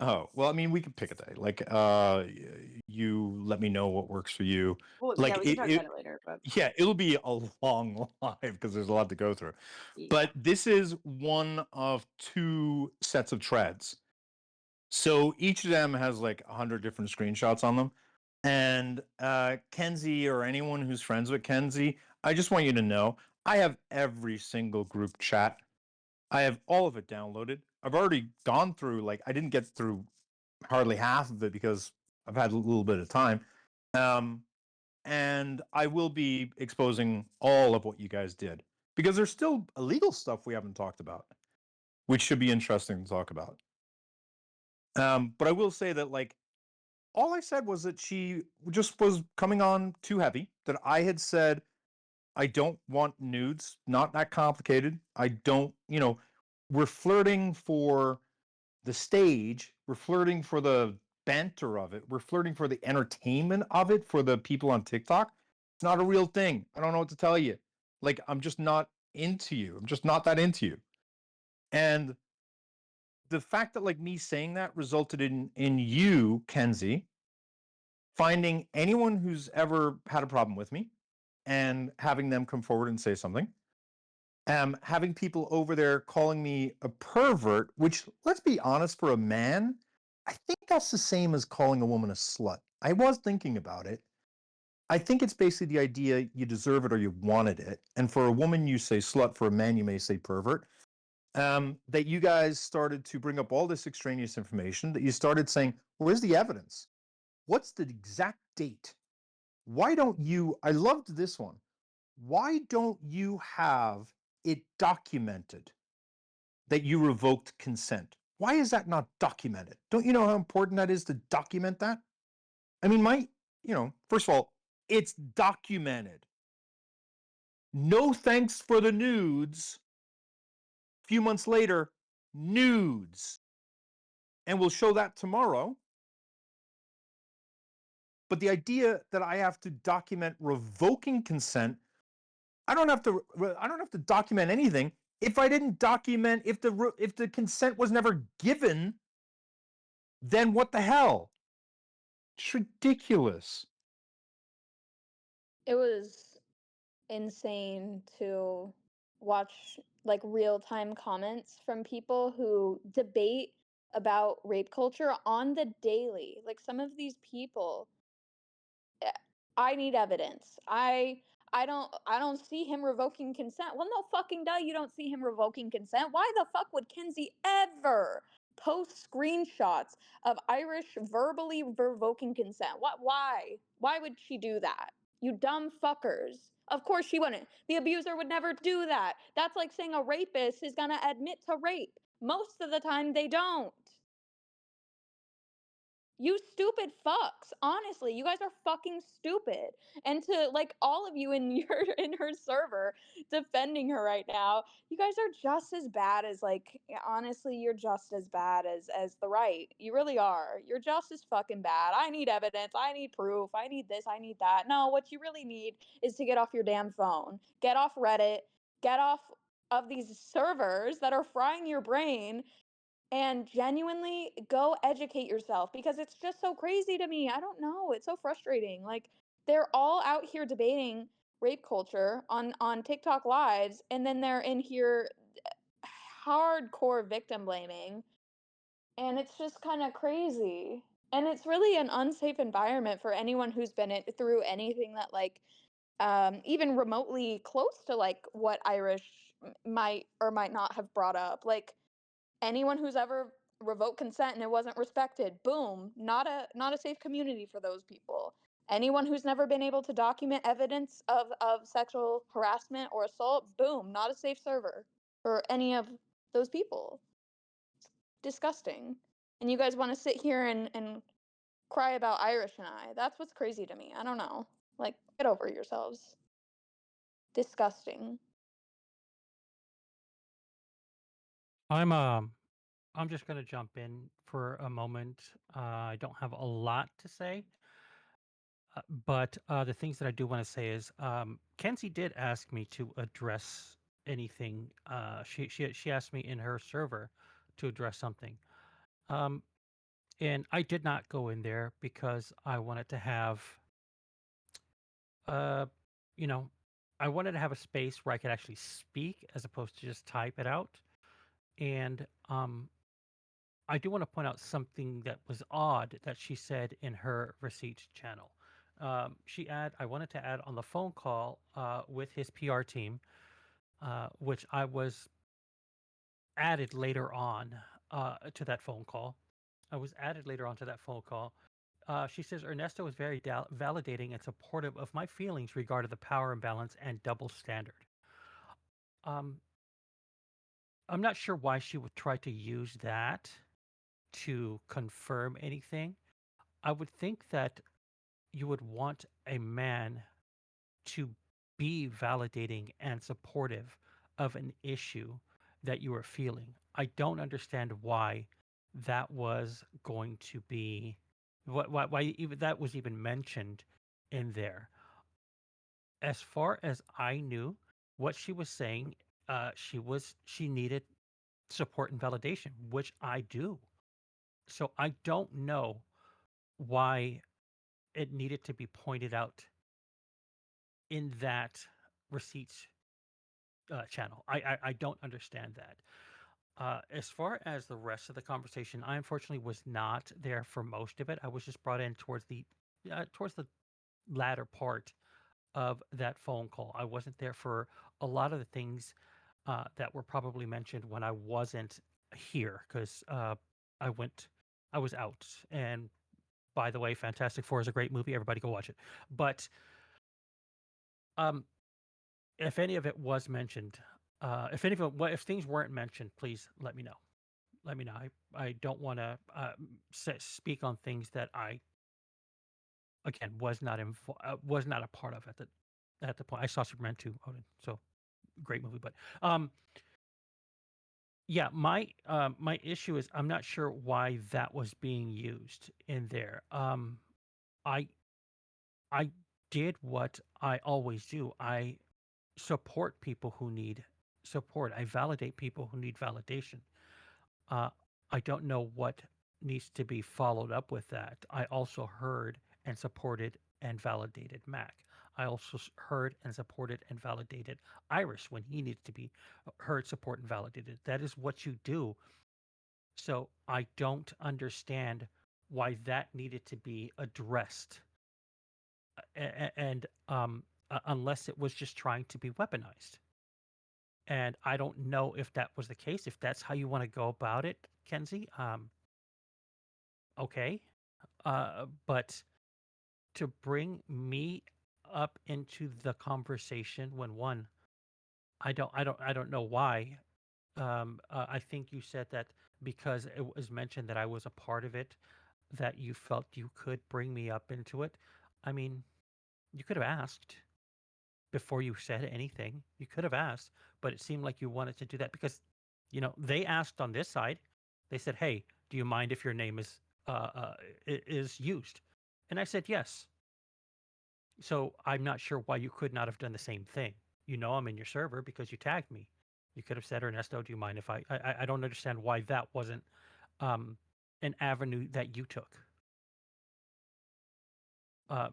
Oh, well, I mean, we could pick a day. Like, you let me know what works for you. Well, yeah, Like, we can talk about it later, but yeah, it'll be a long live because there's a lot to go through. yeah. But this is one of two sets of treads. So each of them has like 100 different screenshots on them. And Kenzie or anyone who's friends with Kenzie, I just want you to know I have every single group chat. I have all of it downloaded. I've already gone through, like, I didn't get through hardly half of it because I've had a little bit of time. and I will be exposing all of what you guys did because there's still illegal stuff we haven't talked about, which should be interesting to talk about. But I will say that, like, all I said was that she just was coming on too heavy, that I had said, I don't want nudes, not that complicated. I don't, we're flirting for the stage, we're flirting for the banter of it, we're flirting for the entertainment of it for the people on TikTok. It's not a real thing. I don't know what to tell you. Like, I'm just not into you. I'm just not that into you. And the fact that, like, me saying that resulted in you, Kenzie, finding anyone who's ever had a problem with me and having them come forward and say something. Having people over there calling me a pervert, which, let's be honest, for a man, I think that's the same as calling a woman a slut. I was thinking about it. I think it's basically the idea you deserve it or you wanted it. And for a woman, you say slut. For a man, you may say pervert. That you guys started to bring up all this extraneous information, that you started saying, where's the evidence? What's the exact date? Why don't you, I loved this one. Why don't you have it documented that you revoked consent? Why is that not documented? Don't you know how important that is to document that? I mean, first of all, it's documented. No thanks for the nudes. A few months later, nudes. And we'll show that tomorrow. But the idea that I have to document revoking consent, I don't have to document anything. If I didn't document, if the consent was never given, then what the hell? It's ridiculous. It was insane to watch like real-time comments from people who debate about rape culture on the daily. Like some of these people, I need evidence. I don't see him revoking consent. Well, no fucking duh, you don't see him revoking consent. Why the fuck would Kenzie ever post screenshots of Irish verbally revoking consent? What? Why? Why would she do that? You dumb fuckers. Of course she wouldn't. The abuser would never do that. That's like saying a rapist is gonna admit to rape. Most of the time they don't. You stupid fucks. Honestly, you guys are fucking stupid. And to like all of you in in her server defending her right now, you guys are just as bad as like honestly, you're just as bad as the right. You really are. You're just as fucking bad. I need evidence. I need proof. I need this. I need that. No, what you really need is to get off your damn phone. Get off Reddit. Get off of these servers that are frying your brain and genuinely go educate yourself because it's just so crazy to me. I don't know. It's so frustrating. Like they're all out here debating rape culture on TikTok lives and then they're in here hardcore victim blaming and it's just kind of crazy. And it's really an unsafe environment for anyone who's been through anything that like even remotely close to like what Irish might or might not have brought up. Like anyone who's ever revoked consent and it wasn't respected, boom, not a safe community for those people. Anyone who's never been able to document evidence of sexual harassment or assault, boom, not a safe server for any of those people. It's disgusting. And you guys want to sit here and cry about Irish and I. That's what's crazy to me. I don't know. Like, get over yourselves. Disgusting. I'm just going to jump in for a moment. I don't have a lot to say, but the things that I do want to say is Kenzie did ask me to address anything. She asked me in her server to address something, um, and I did not go in there because I wanted to have, uh, you know, I wanted to have a space where I could actually speak as opposed to just type it out, and I do want to point out something that was odd that she said in her receipts channel. I wanted to add on the phone call with his PR team, which I was added later on to that phone call. I was added later on to that phone call. She says Ernesto was very validating and supportive of my feelings regarding the power imbalance and double standard. Um, I'm not sure why she would try to use that to confirm anything. I would think that you would want a man to be validating and supportive of an issue that you are feeling. I don't understand why that was going to be why even that was even mentioned in there. As far as I knew, what she was saying, she needed support and validation, which I do. So I don't know why it needed to be pointed out in that receipts channel. I don't understand that. As far as the rest of the conversation, I unfortunately was not there for most of it. I was just brought in towards the latter part of that phone call. I wasn't there for a lot of the things that were probably mentioned when I wasn't here because I was out. And by the way, Fantastic Four is a great movie. Everybody go watch it. But um, if any of it was mentioned, if things weren't mentioned, please let me know. Let me know. I don't want to speak on things that I again was not a part of at the point. I saw Superman 2, Odin, so great movie. But yeah, my issue is I'm not sure why that was being used in there. I I did what I always do. I support people who need support. I validate people who need validation. Uh, I don't know what needs to be followed up with that. I also heard and supported and validated Mac. I also heard and supported and validated Irish when he needed to be heard, support, and validated. That is what you do. So I don't understand why that needed to be addressed, and unless it was just trying to be weaponized. And I don't know if that was the case. If that's how you want to go about it, Kenzie, okay. But to bring me up into the conversation when one, I don't know why. I think you said that because it was mentioned that I was a part of it, that you felt you could bring me up into it. I mean, you could have asked before you said anything. You could have asked, but it seemed like you wanted to do that because, they asked on this side. They said, "Hey, do you mind if your name is used?" And I said, "Yes." So I'm not sure why you could not have done the same thing. I'm in your server because you tagged me. You could have said, "Ernesto, do you mind if I don't understand why that wasn't um, an avenue that you took.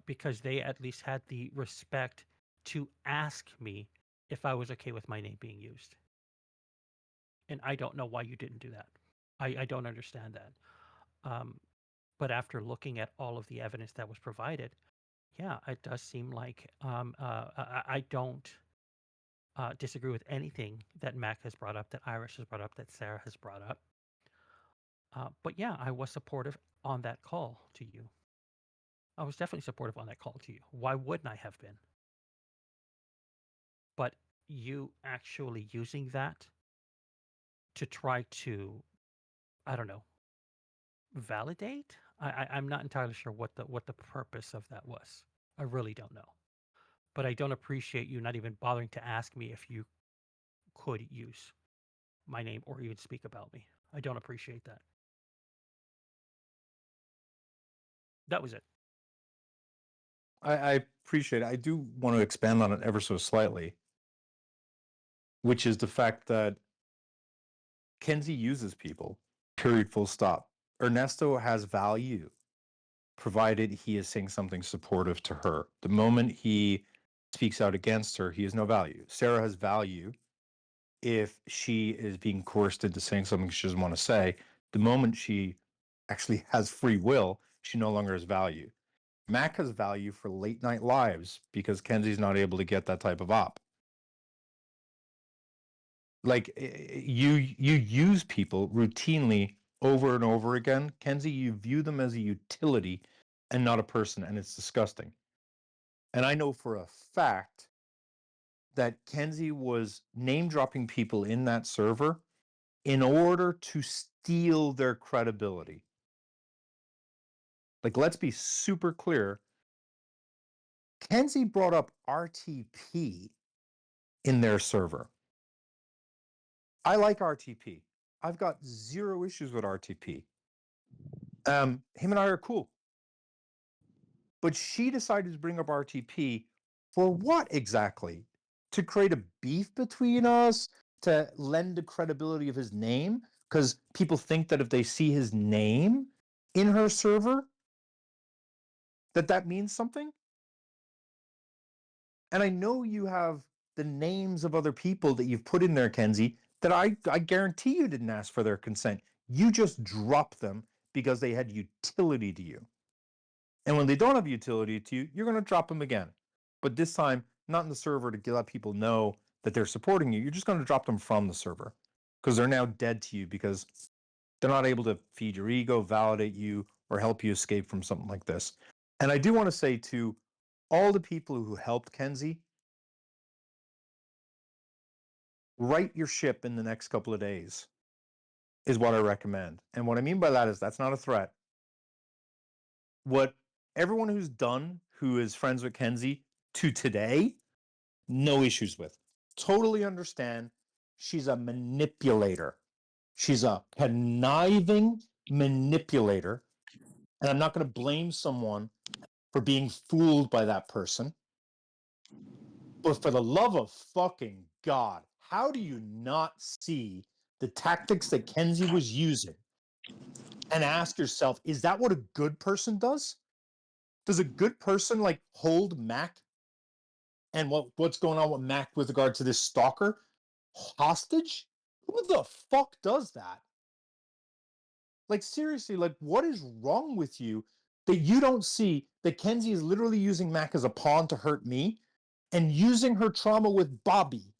Because they at least had the respect to ask me if I was okay with my name being used. And I don't know why you didn't do that. I don't understand that. Um, but after looking at all of the evidence that was provided, yeah, it does seem like I don't disagree with anything that Mac has brought up, that Irish has brought up, that Sarah has brought up. But yeah, I was supportive on that call to you. I was definitely supportive on that call to you. Why wouldn't I have been? But you actually using that to try to, I don't know, validate? I'm not entirely sure what the purpose of that was. I really don't know. But I don't appreciate you not even bothering to ask me if you could use my name or even speak about me. I don't appreciate that. That was it. I appreciate it. I do want to expand on it ever so slightly, which is the fact that Kenzie uses people, period, full stop. Ernesto has value, provided he is saying something supportive to her. The moment he speaks out against her, he has no value. Sarah has value if she is being coerced into saying something she doesn't want to say. The moment she actually has free will, she no longer has value. Mac has value for late night lives because Kenzie's not able to get that type of op. Like you use people routinely over and over again. Kenzie, you view them as a utility and not a person, and it's disgusting. And I know for a fact that Kenzie was name dropping people in that server in order to steal their credibility. Like, let's be super clear. Kenzie brought up RTP in their server. I like RTP. I've got zero issues with RTP. Him and I are cool. But she decided to bring up RTP for what exactly? To create a beef between us? To lend the credibility of his name? Because people think that if they see his name in her server, that means something? And I know you have the names of other people that you've put in there, Kenzie, that I guarantee you didn't ask for their consent. You just dropped them because they had utility to you. And when they don't have utility to you, you're going to drop them again. But this time, not in the server to let people know that they're supporting you. You're just going to drop them from the server because they're now dead to you because they're not able to feed your ego, validate you, or help you escape from something like this. And I do want to say to all the people who helped Kenzie, right your ship in the next couple of days is what I recommend. And what I mean by that is that's not a threat. What everyone who's done, who is friends with Kenzie to today, no issues with. Totally understand. She's a manipulator. She's a conniving manipulator. And I'm not going to blame someone for being fooled by that person. But for the love of fucking God, how do you not see the tactics that Kenzie was using and ask yourself, is that what a good person does? Does a good person like hold Mac and what's going on with Mac with regard to this stalker hostage? Who the fuck does that? Like, seriously, like, what is wrong with you that you don't see that Kenzie is literally using Mac as a pawn to hurt me and using her trauma with Bobby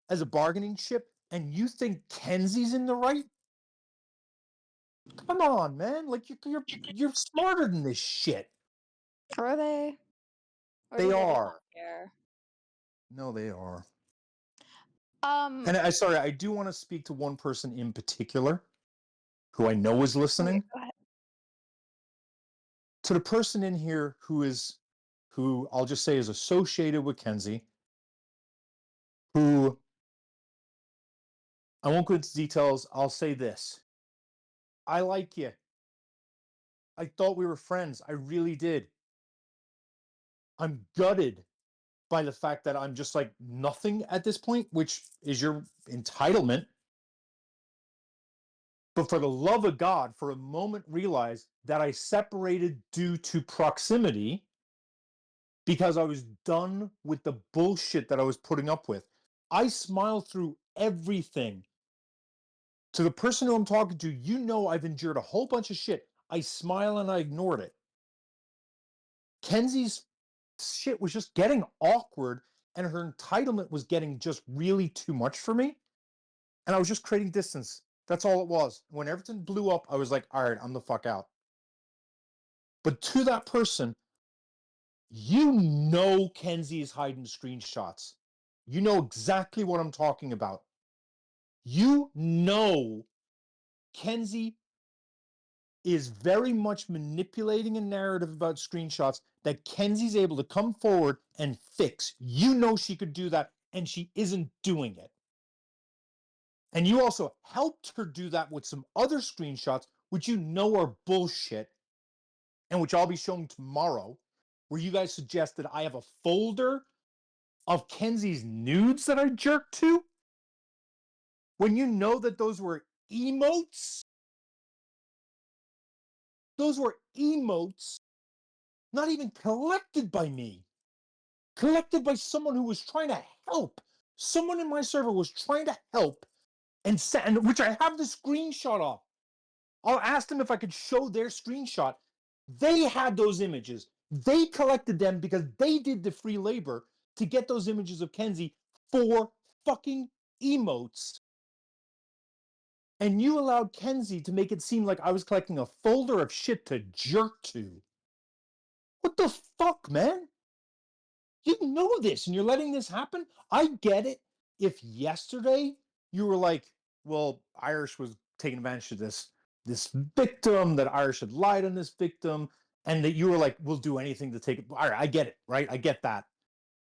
as a bargaining chip, and you think Kenzie's in the right? Come on, man. Like, you're smarter than this shit. Are they? Or They do they just are. not care? No, they are. And I do want to speak to one person in particular who I know is listening. Go ahead. To the person in here who I'll just say is associated with Kenzie, who I won't go into details. I'll say this. I like you. I thought we were friends. I really did. I'm gutted by the fact that I'm just like nothing at this point, which is your entitlement. But for the love of God, for a moment realize that I separated due to proximity because I was done with the bullshit that I was putting up with. I smiled through everything. To the person who I'm talking to, you know I've endured a whole bunch of shit. I smile and I ignored it. Kenzie's shit was just getting awkward and her entitlement was getting just really too much for me. And I was just creating distance. That's all it was. When everything blew up, I was like, all right, I'm the fuck out. But to that person, you know Kenzie is hiding screenshots. You know exactly what I'm talking about. You know Kenzie is very much manipulating a narrative about screenshots that Kenzie's able to come forward and fix. You know she could do that, and she isn't doing it. And you also helped her do that with some other screenshots, which you know are bullshit, and which I'll be showing tomorrow, where you guys suggested I have a folder of Kenzie's nudes that I jerked to, when you know that those were emotes. Those were emotes, not even collected by me, collected by someone who was trying to help. Someone in my server was trying to help, and which I have the screenshot of. I'll ask them if I could show their screenshot. They had those images. They collected them because they did the free labor to get those images of Kenzie for fucking emotes. And you allowed Kenzie to make it seem like I was collecting a folder of shit to jerk to. What the fuck, man? You know this and you're letting this happen? I get it. If yesterday you were like, well, Irish was taking advantage of this victim, that Irish had lied on this victim, and that you were like, we'll do anything to take it. All right, I get it, right? I get that.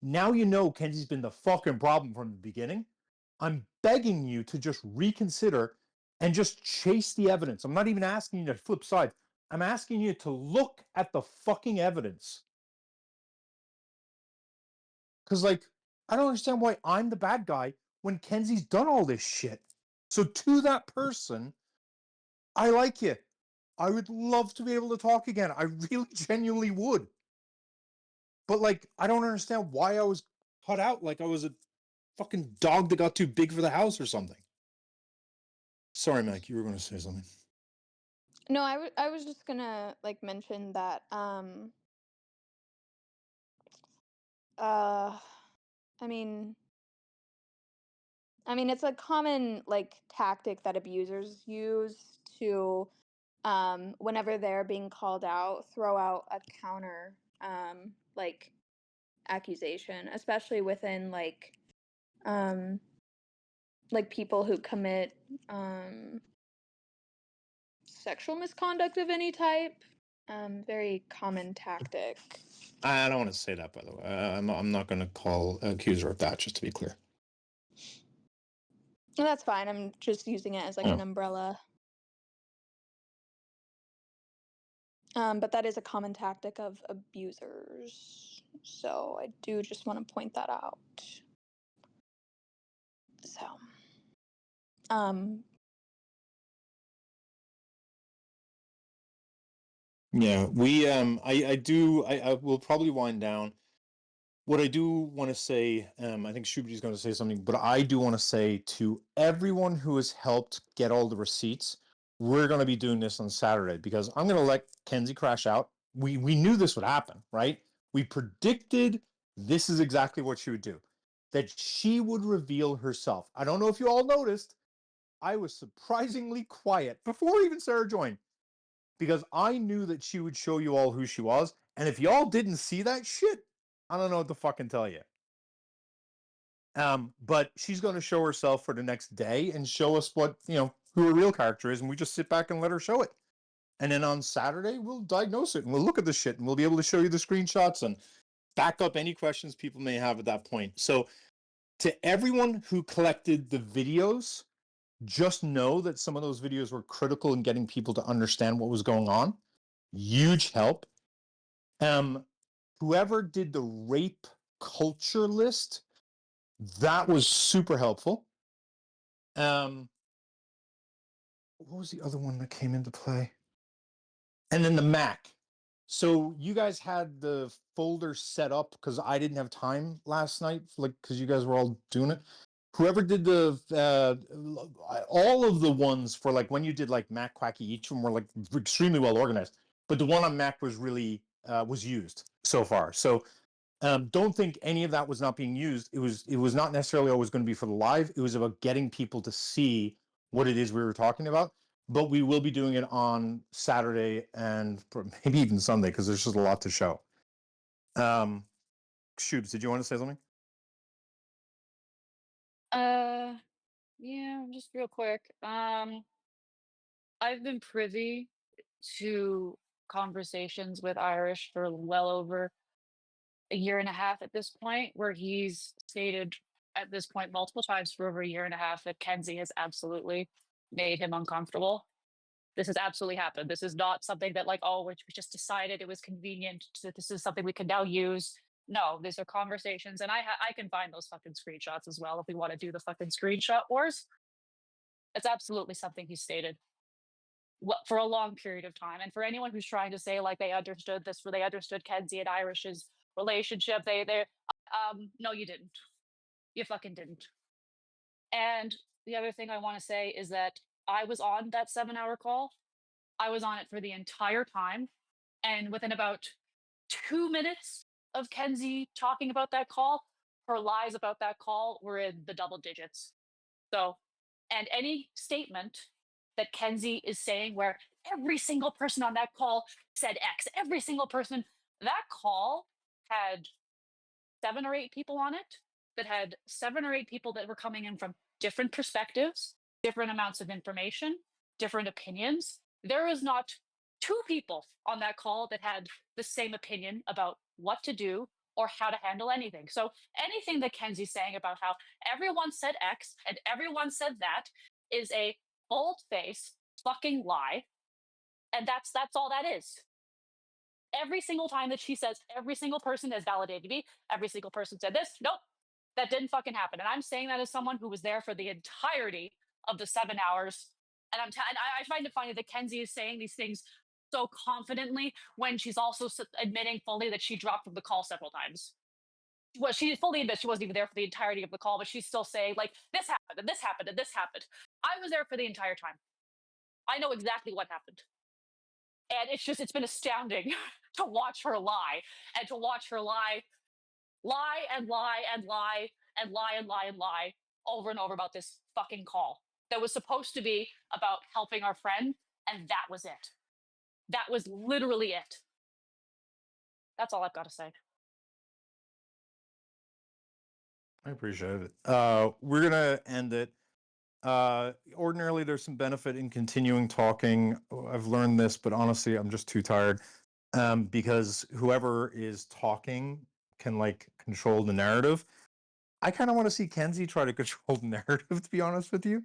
Now you know Kenzie's been the fucking problem from the beginning. I'm begging you to just reconsider and just chase the evidence. I'm not even asking you to flip sides. I'm asking you to look at the fucking evidence. Because, like, I don't understand why I'm the bad guy when Kenzie's done all this shit. So, to that person, I like you. I would love to be able to talk again. I really genuinely would. But, like, I don't understand why I was cut out like I was a fucking dog that got too big for the house or something. Sorry, Mike, you were going to say something. No, I was just gonna like mention that I mean it's a common like tactic that abusers use to whenever they're being called out, throw out a counter like accusation, especially within like people who commit sexual misconduct of any type. Very common tactic. I don't want to say that, by the way. I'm not going to accuse her of that, just to be clear. Well, that's fine. I'm just using it as like an umbrella. But that is a common tactic of abusers. So I do just want to point that out. So, Yeah, I will probably wind down. What I do want to say, I think Shubi's going to say something, but I do want to say to everyone who has helped get all the receipts, we're going to be doing this on Saturday because I'm going to let Kenzie crash out. We knew this would happen, right? We predicted this is exactly what she would do, that she would reveal herself. I don't know if you all noticed, I was surprisingly quiet before even Sarah joined because I knew that she would show you all who she was. And if y'all didn't see that shit, I don't know what to fucking tell you. But she's going to show herself for the next day and show us what, who her real character is. And we just sit back and let her show it. And then on Saturday, we'll diagnose it and we'll look at the shit and we'll be able to show you the screenshots and back up any questions people may have at that point. So to everyone who collected the videos, just know that some of those videos were critical in getting people to understand what was going on. Huge help. Whoever did the rape culture list, that was super helpful. What was the other one that came into play? And then the Mac. So you guys had the folder set up because I didn't have time last night, like because you guys were all doing it. Whoever did the all of the ones for like when you did like Mac Quacky, each of them were like extremely well organized. But the one on Mac was really was used so far. So don't think any of that was not being used. It was not necessarily always going to be for the live. It was about getting people to see what it is we were talking about. But we will be doing it on Saturday and maybe even Sunday because there's just a lot to show. Shubes, did you want to say something? Yeah, just real quick. I've been privy to conversations with Irish for well over a year and a half at this point, where he's stated at this point multiple times for over a year and a half that Kenzie has absolutely made him uncomfortable. This has absolutely happened. This is not something that like, oh, we just decided it was convenient. This is something we can now use. No, these are conversations, and I can find those fucking screenshots as well if we want to do the fucking screenshot wars. It's absolutely something he stated for a long period of time. And for anyone who's trying to say like they understood this, or they understood Kenzie and Irish's relationship, they no, you didn't. You fucking didn't. And the other thing I want to say is that I was on that 7-hour call. I was on it for the entire time. And within about 2 minutes of Kenzie talking about that call, her lies about that call were in the double digits. So, and any statement that Kenzie is saying where every single person on that call said X, every single person That call had 7 or 8 people on it, that had 7 or 8 people that were coming in from different perspectives, different amounts of information, different opinions. There is not 2 people on that call that had the same opinion about what to do or how to handle anything. So anything that Kenzie's saying about how everyone said X and everyone said that is a bold-faced fucking lie, and that's all that is. Every single time that she says every single person has validated me, every single person said this, nope, that didn't fucking happen. And I'm saying that as someone who was there for the entirety of the 7 hours. And I find it funny that Kenzie is saying these things so confidently when she's also admitting fully that she dropped from the call several times. Well, she fully admits she wasn't even there for the entirety of the call, but she's still saying, like, this happened and this happened and this happened. I was there for the entire time. I know exactly what happened. And it's been astounding to watch her lie and to watch her lie and lie and lie and lie and lie and lie over and over about this fucking call that was supposed to be about helping our friend, and that was it. That was literally it. That's all I've got to say. I appreciate it. We're gonna end it. Ordinarily, there's some benefit in continuing talking. I've learned this, but honestly, I'm just too tired. Because whoever is talking can like control the narrative. I kind of want to see Kenzie try to control the narrative, to be honest with you.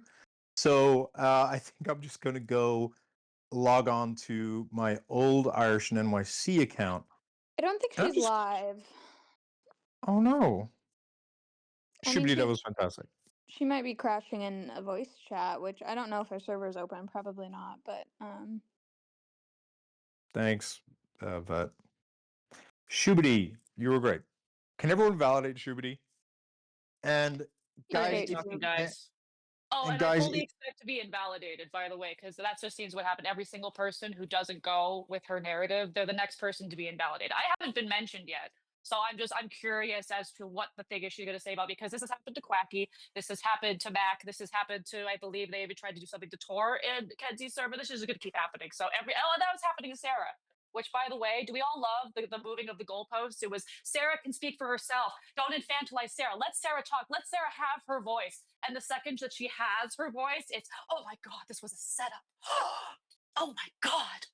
So I think I'm just going to go log on to my old Irish and NYC account. I don't think she's live. Oh no. I think Shubidi, that was fantastic. She might be crashing in a voice chat, which I don't know if her server's open. Probably not, but Thanks, Vet. Shubidi, you were great. Can everyone validate Shubidi? And guys, Oh, and guys, I fully expect to be invalidated, by the way, because that just seems what happened. Every single person who doesn't go with her narrative, they're the next person to be invalidated. I haven't been mentioned yet. So I'm curious as to what the thing is she's going to say about, because this has happened to Quacky, this has happened to Mac, this has happened to, I believe they even tried to do something to Tor in Kenzie's server. This is just going to keep happening. So that was happening to Sarah. Which, by the way, do we all love the moving of the goalposts? It was Sarah can speak for herself. Don't infantilize Sarah. Let Sarah talk. Let Sarah have her voice. And the second that she has her voice, it's, oh my God, this was a setup. Oh my God.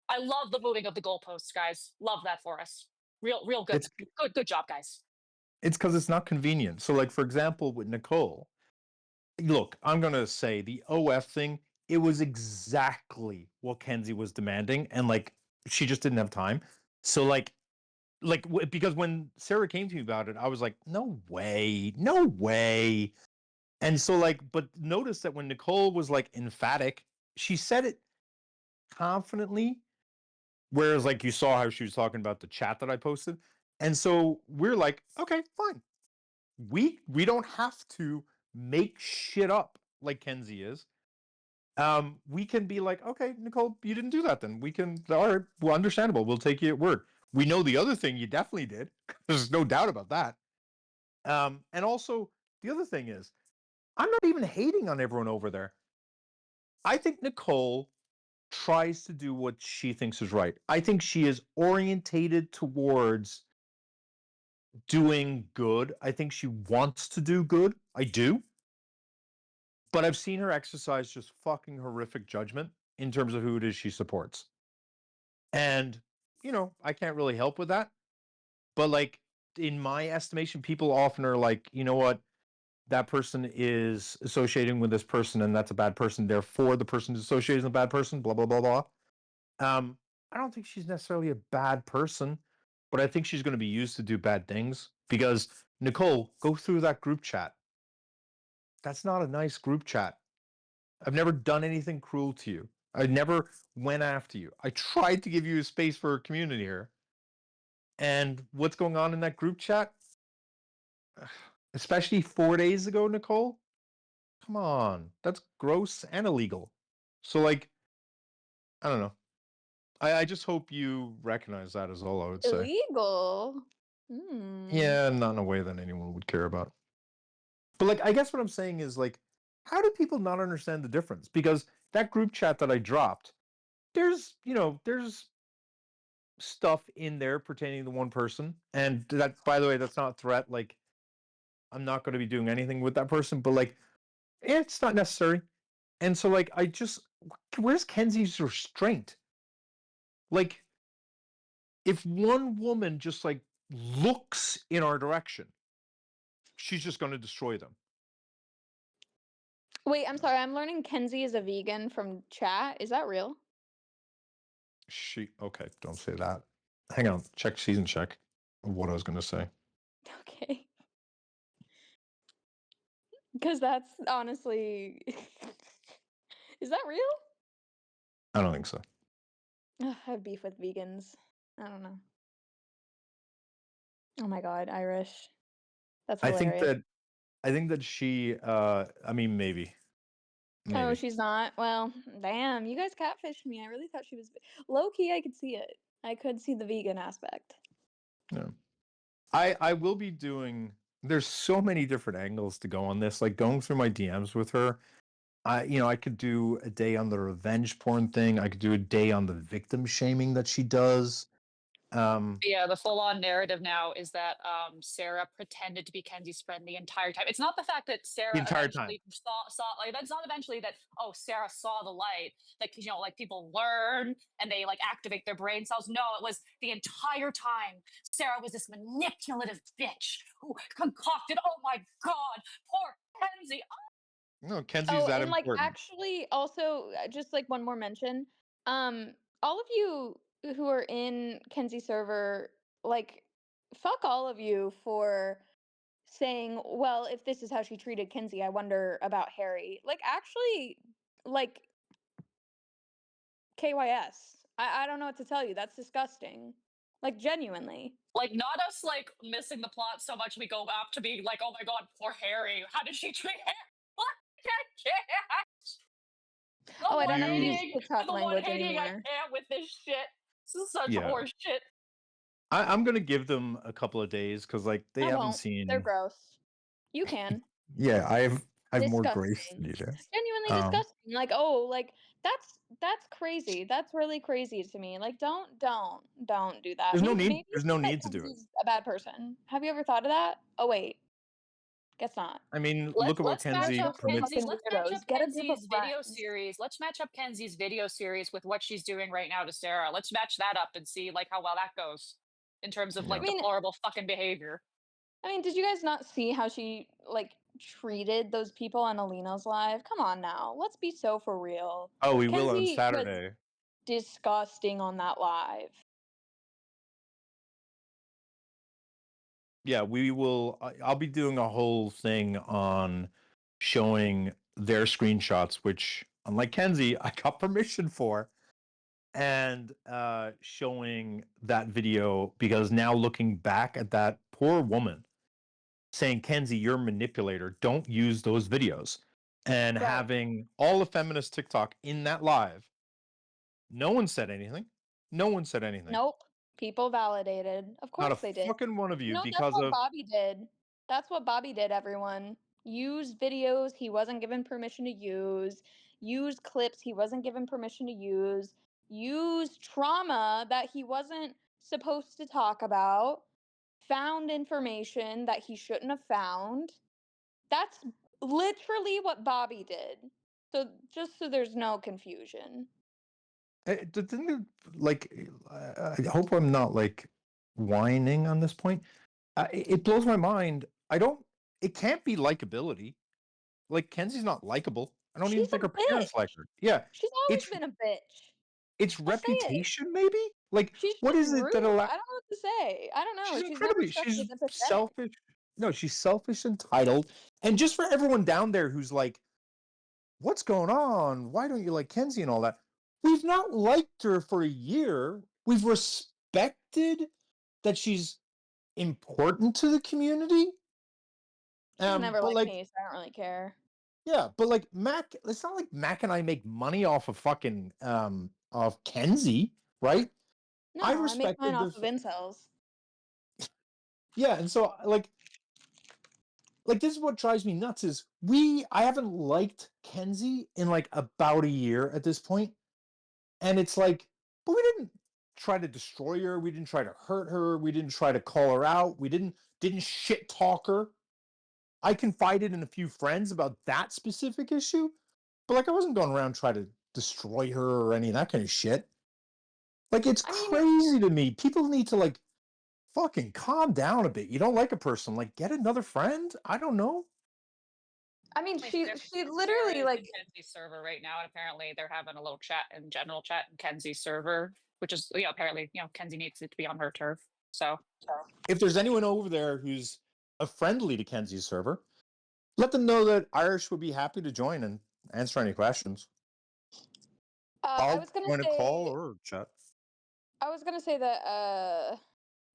I love the moving of the goalposts, guys. Love that for us. Real good. Good job, guys. It's because it's not convenient. So, like, for example, with Nicole, look, I'm going to say the OF thing, it was exactly what Kenzie was demanding. And, like, she just didn't have time. So, because when Sarah came to me about it, I was like, no way. And so, like, but notice that when Nicole was, like, emphatic, she said it confidently. Whereas, like, you saw how she was talking about the chat that I posted. And so we're like, okay, fine. We don't have to make shit up like Kenzie is. We can be like, okay, Nicole, you didn't do that then. We can, all right, well, understandable. We'll take you at word. We know the other thing you definitely did. There's no doubt about that. And also, the other thing is, I'm not even hating on everyone over there. I think Nicole tries to do what she thinks is right. I think she is orientated towards doing good. I think she wants to do good. I do. But I've seen her exercise just fucking horrific judgment in terms of who it is she supports. And, I can't really help with that. But, like, in my estimation, people often are like, you know what? That person is associating with this person and that's a bad person. Therefore, the person is associated with a bad person, blah, blah, blah, blah. I don't think she's necessarily a bad person, but I think she's going to be used to do bad things because, Nicole, go through that group chat. That's not a nice group chat. I've never done anything cruel to you. I never went after you. I tried to give you a space for a community here. And what's going on in that group chat? Especially 4 days ago, Nicole? Come on. That's gross and illegal. So, like, I don't know. I just hope you recognize that is all I would say. illegal. Yeah, not in a way that anyone would care about. But, like, I guess what I'm saying is, like, how do people not understand the difference? Because that group chat that I dropped, there's stuff in there pertaining to one person, and that, by the way, that's not a threat. Like, I'm not going to be doing anything with that person, but like, it's not necessary. And so, like, where's Kenzie's restraint? Like, if one woman just like looks in our direction, she's just going to destroy them. Wait, I'm sorry. I'm learning Kenzie is a vegan from chat. Is that real? Okay, don't say that. Hang on, check season check of what I was going to say. Okay. Because that's honestly. Is that real? I don't think so. Ugh, I have beef with vegans. I don't know. Oh my god, Irish. That's hilarious. I think that she I mean maybe. Oh, she's not? Well, damn, you guys catfished me. I really thought she was low key. I could see it. I could see the vegan aspect. Yeah. I will be doing, there's so many different angles to go on this, like going through my DMs with her. I could do a day on the revenge porn thing. I could do a day on the victim shaming that she does. Yeah, the full-on narrative now is that Sarah pretended to be Kenzie's friend the entire time. It's not the fact that The Sarah entire time. eventually saw like that's not eventually that Sarah saw the light. Like like people learn and they like activate their brain cells. No, it was the entire time. Sarah was this manipulative bitch who concocted. Oh my god, poor Kenzie. No, Kenzie's that and like important. actually also just like one more mention. All of you who are in Kenzie server, like fuck all of you for saying, well, if this is how she treated Kenzie, I wonder about Harry. Like actually, like KYS. I don't know what to tell you. That's disgusting. Like genuinely. Like not us like missing the plot so much we go up to be like, oh my god, poor Harry. How did she treat Harry? I can't. Oh, I don't know how to use Hating, TikTok the one language hating, I anymore. can't with this shit. This is such Yeah. horse shit. I'm gonna give them a couple of days because like they I haven't won't. seen. They're gross. You can. Yeah, I've more grace Disgusting. than you do. Genuinely disgusting. Like, oh, like that's crazy. That's really crazy to me. Like, don't do that. There's no need. Maybe There's no think that need to do it. Kenzie's a bad person. Have you ever thought of that? Oh wait, guess not. I mean, look at what Let's match Kenzie up permits. Kenzie. Let's match up Get a group of Kenzie's video friends. series. Let's match up Kenzie's video series with what she's doing right now to Sarah. Let's match that up and see like how well that goes in terms of like I mean- deplorable fucking behavior. I mean, did you guys not see how she like treated those people on Alina's live? Come on now, let's be so for real. Oh, we will on Kenzie was Saturday. disgusting on that live. Yeah, we will. I'll be doing a whole thing on showing their screenshots, which, unlike Kenzie, I got permission for, and showing that video because now looking back at that poor woman saying, Kenzie, you're a manipulator. Don't use those videos. And Right. having all the feminist TikTok in that live, no one said anything. No one said anything. Nope. People validated. Of Not course a they did. fucking one of you, No, that's because what of Bobby did. That's what Bobby did, everyone. Use videos he wasn't given permission to use. Use clips he wasn't given permission to use. Use trauma that he wasn't supposed to talk about. Found information that he shouldn't have found. That's literally what Bobby did. So just so there's no confusion. Didn't it, like, I hope I'm not like whining on this point. It blows my mind. It can't be likability. Like, Kenzie's not likable. I don't even She's a think her parents bitch. like her. Yeah, She's always it's been a bitch. it's I'll say it. reputation, maybe. Like, She's what just is it that rude. allows? I don't know what to say. I don't know. She's She's incredibly. never struck me She's as empathetic. selfish. No, she's selfish, entitled, and just for everyone down there who's like, "What's going on? Why don't you like Kenzie and all that?" We've not liked her for a year. We've respected that she's important to the community. She's never But liked like, me, so I don't really care. yeah, but like Mac, it's not like Mac and I make money off of fucking of Kenzie, right? No, I I make respected mine off this. of incels. Yeah, and so like this is what drives me nuts is I haven't liked Kenzie in like about a year at this point, and it's like, but we didn't try to destroy her. We didn't try to hurt her. We didn't try to call her out. We didn't shit talk her. I confided in a few friends about that specific issue, but like I wasn't going around trying to destroy her or any of that kind of shit. Like it's crazy to me. People need to like fucking calm down a bit. You don't like a person, like get another friend. I don't know. I mean, she Sarah literally is like in Kenzie's server right now, and apparently they're having a little chat in general chat in Kenzie's server, which is apparently Kenzie needs it to be on her turf. So If there's anyone over there who's a friendly to Kenzie's server, let them know that Irish would be happy to join and answer any questions. I was gonna join a call say or chat. I was gonna say that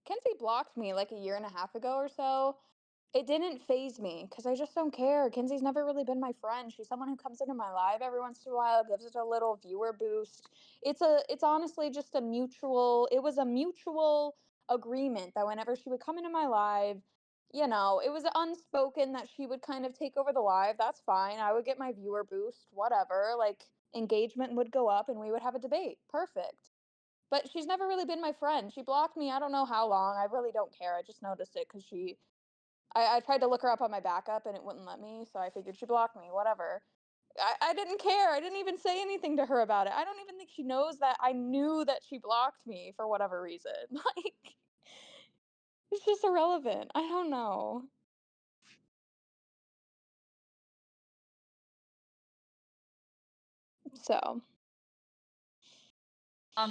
Kenzie blocked me like a year and a half ago or so. It didn't phase me because I just don't care. Kenzie's never really been my friend. She's someone who comes into my live every once in a while, gives it a little viewer boost. It's honestly just a mutual. It was a mutual agreement that whenever she would come into my live, it was unspoken that she would kind of take over the live. That's fine. I would get my viewer boost, whatever. Like engagement would go up and we would have a debate. Perfect. But she's never really been my friend. She blocked me. I don't know how long. I really don't care. I just noticed it because I tried to look her up on my backup and it wouldn't let me, so I figured she blocked me, whatever. I didn't care. I didn't even say anything to her about it. I don't even think she knows that I knew that she blocked me for whatever reason. Like, it's just irrelevant. I don't know. So.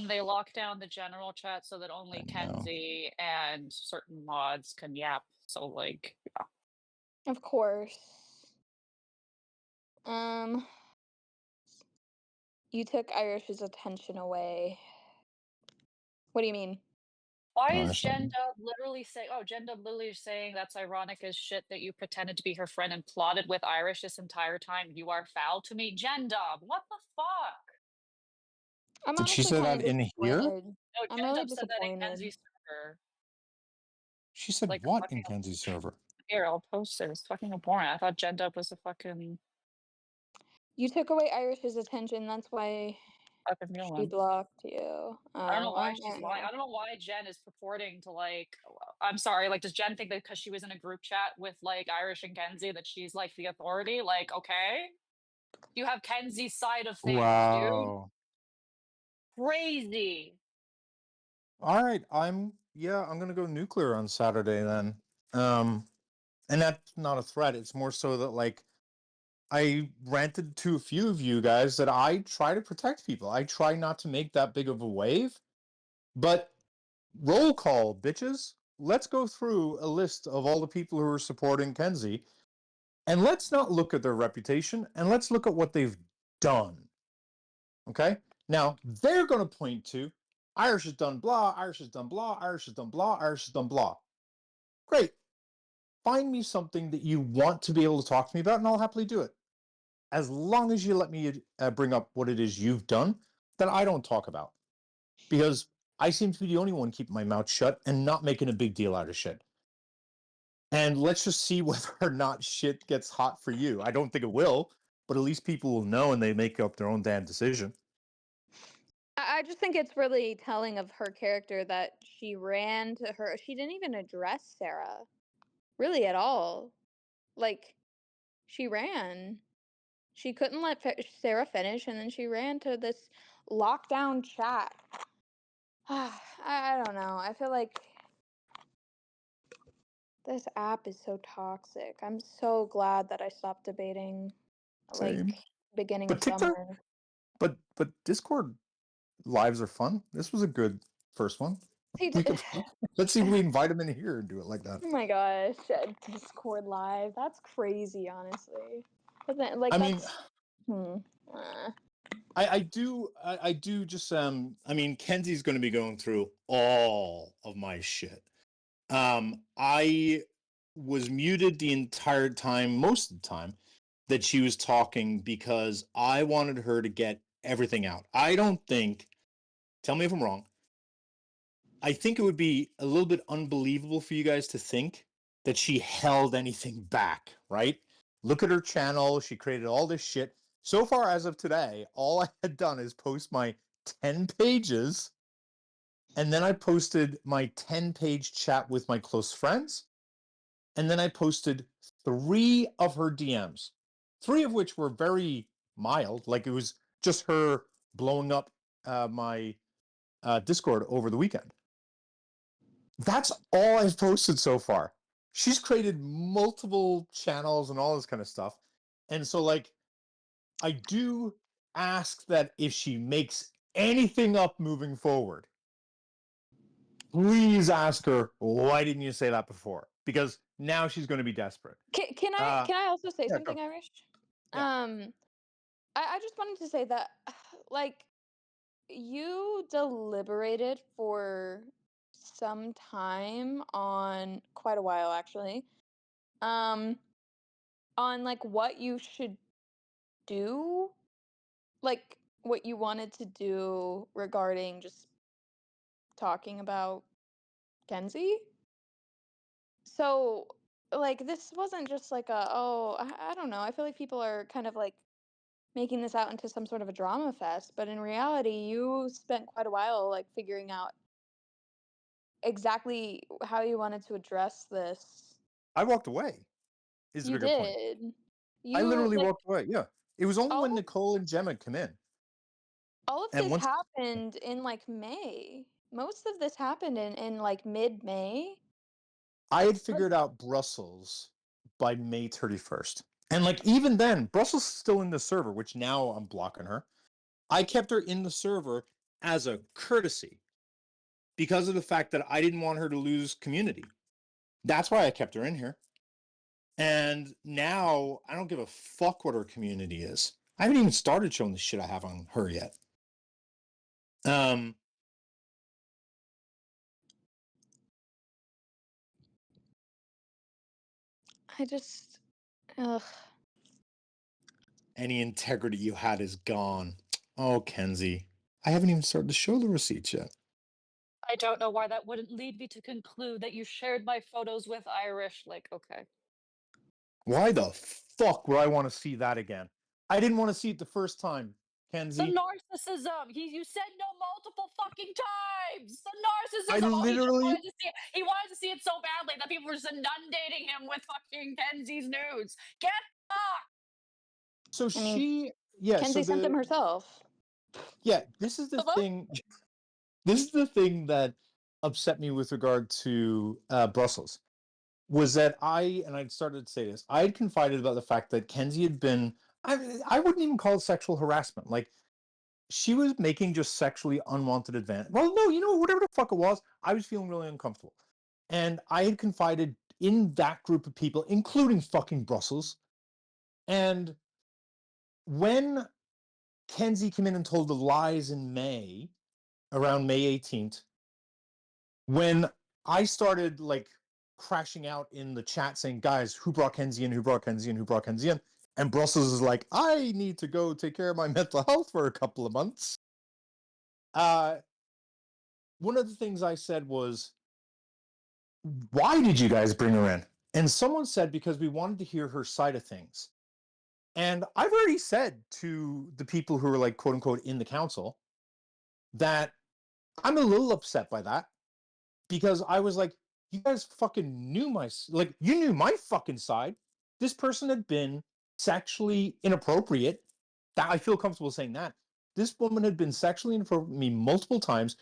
they lock down the general chat so that only Kenzie and certain mods can yap. So like, yeah. Of course. You took Irish's attention away. What do you mean? Why is Jen Dub literally saying? Oh, Jen Dub literally saying that's ironic as shit that you pretended to be her friend and plotted with Irish this entire time. You are foul to me, Jen Dub. What the fuck? I'm Did she honestly say kind that of in here? disappointed. No, I'm Jen really Dub said that in disappointed. Kenzie's server. She said Like what fucking in Kenzie's server? Here, I'll post it. It's fucking abhorrent. I thought Jen Dub was a fucking You took away Irish's attention. That's why fucking she villain. blocked you. I don't know why Oh, she's lying. I don't know why Jen is purporting to like. I'm sorry. Like, does Jen think that because she was in a group chat with like Irish and Kenzie that she's like the authority? Like, okay, you have Kenzie's side of things, dude. Wow. Crazy. All right, I'm gonna go nuclear on Saturday then. And that's not a threat. It's more so that like I ranted to a few of you guys that I try to protect people. I try not to make that big of a wave, but roll call, bitches. Let's go through a list of all the people who are supporting Kenzie, and let's not look at their reputation, and let's look at what they've done. Okay? Now, they're going to point to Irish has done blah, Irish has done blah, Irish has done blah, Irish has done blah. Great. Find me something that you want to be able to talk to me about, and I'll happily do it. As long as you let me bring up what it is you've done that I don't talk about. Because I seem to be the only one keeping my mouth shut and not making a big deal out of shit. And let's just see whether or not shit gets hot for you. I don't think it will, but at least people will know and they make up their own damn decision. I just think it's really telling of her character that she ran to her. She didn't even address Sarah, really at all. Like, she ran. She couldn't let Sarah finish, and then she ran to this lockdown chat. I don't know. I feel like this app is so toxic. I'm so glad that I stopped debating, like, Same. beginning But of TikTok, summer. but Discord lives are fun. This was a good first one. Let's see if we invite them in here and do it like that. Oh my gosh, Discord live. That's crazy, honestly. Isn't like I mean, that's I do just I mean, Kenzie's going to be going through all of my shit. I was muted the entire time, most of the time, that she was talking because I wanted her to get everything out. I don't think, tell me if I'm wrong, I think it would be a little bit unbelievable for you guys to think that she held anything back, right? Look at her channel. She created all this shit. So far, as of today, all I had done is post my 10 pages And then I posted my 10-page chat with my close friends. And then I posted 3 of her DMs, 3 of which were very mild. Like it was just her blowing up my Discord over the weekend. That's all I've posted so far. She's created multiple channels and all this kind of stuff. And so, like, I do ask that if she makes anything up moving forward, please ask her, why didn't you say that before? Because now she's going to be desperate. Can I also say yeah, something, go. Irish? Yeah. I just wanted to say that, like, you deliberated for some time on quite a while, actually, on like what you should do, like what you wanted to do regarding just talking about Kenzie. So, like, this wasn't just like I don't know. I feel like people are kind of like making this out into some sort of a drama fest, but in reality, you spent quite a while like figuring out exactly how you wanted to address this. I walked away, is the You bigger point. did. I You literally like walked away. Yeah. It was only when all Nicole and Gemma come in. all of And this once happened in like May. Most of this happened in like mid-May. I had figured out Brussels by May 31st. And like even then, Brussels is still in the server, which now I'm blocking her. I kept her in the server as a courtesy because of the fact that I didn't want her to lose community. That's why I kept her in here. And now I don't give a fuck what her community is. I haven't even started showing the shit I have on her yet. I just ugh. Any integrity you had is gone. Oh, Kenzie. I haven't even started to show the receipts yet. I don't know why that wouldn't lead me to conclude that you shared my photos with Irish. Like, okay. Why the fuck would I want to see that again? I didn't want to see it the first time, The Kenzie. narcissism. You said no multiple fucking times. The I narcissism. Oh, he just literally. wanted to see it. He wanted to see it so badly that people were just inundating him with fucking Kenzie's nudes. Get fucked. So I mean, she. Yeah. Kenzie sent them herself. Yeah. This is the thing. This is the thing that upset me with regard to Brussels. Was that I'd started to say this, I had confided about the fact that Kenzie had been, I wouldn't even call it sexual harassment. Like, she was making just sexually unwanted advantage. Well, no, you know, whatever the fuck it was, I was feeling really uncomfortable. And I had confided in that group of people, including fucking Brussels. And when Kenzie came in and told the lies in May, around May 18th, when I started like crashing out in the chat saying, guys, who brought Kenzie in? Who brought Kenzie in? Who brought Kenzie in? And Brussels is like, I need to go take care of my mental health for a couple of months. One of the things I said was, why did you guys bring her in? And someone said, because we wanted to hear her side of things. And I've already said to the people who are like, quote unquote, in the council, that I'm a little upset by that. Because I was like, you guys fucking knew you knew my fucking side. This person had been sexually inappropriate. That I feel comfortable saying that. This woman had been sexually inappropriate with me multiple times.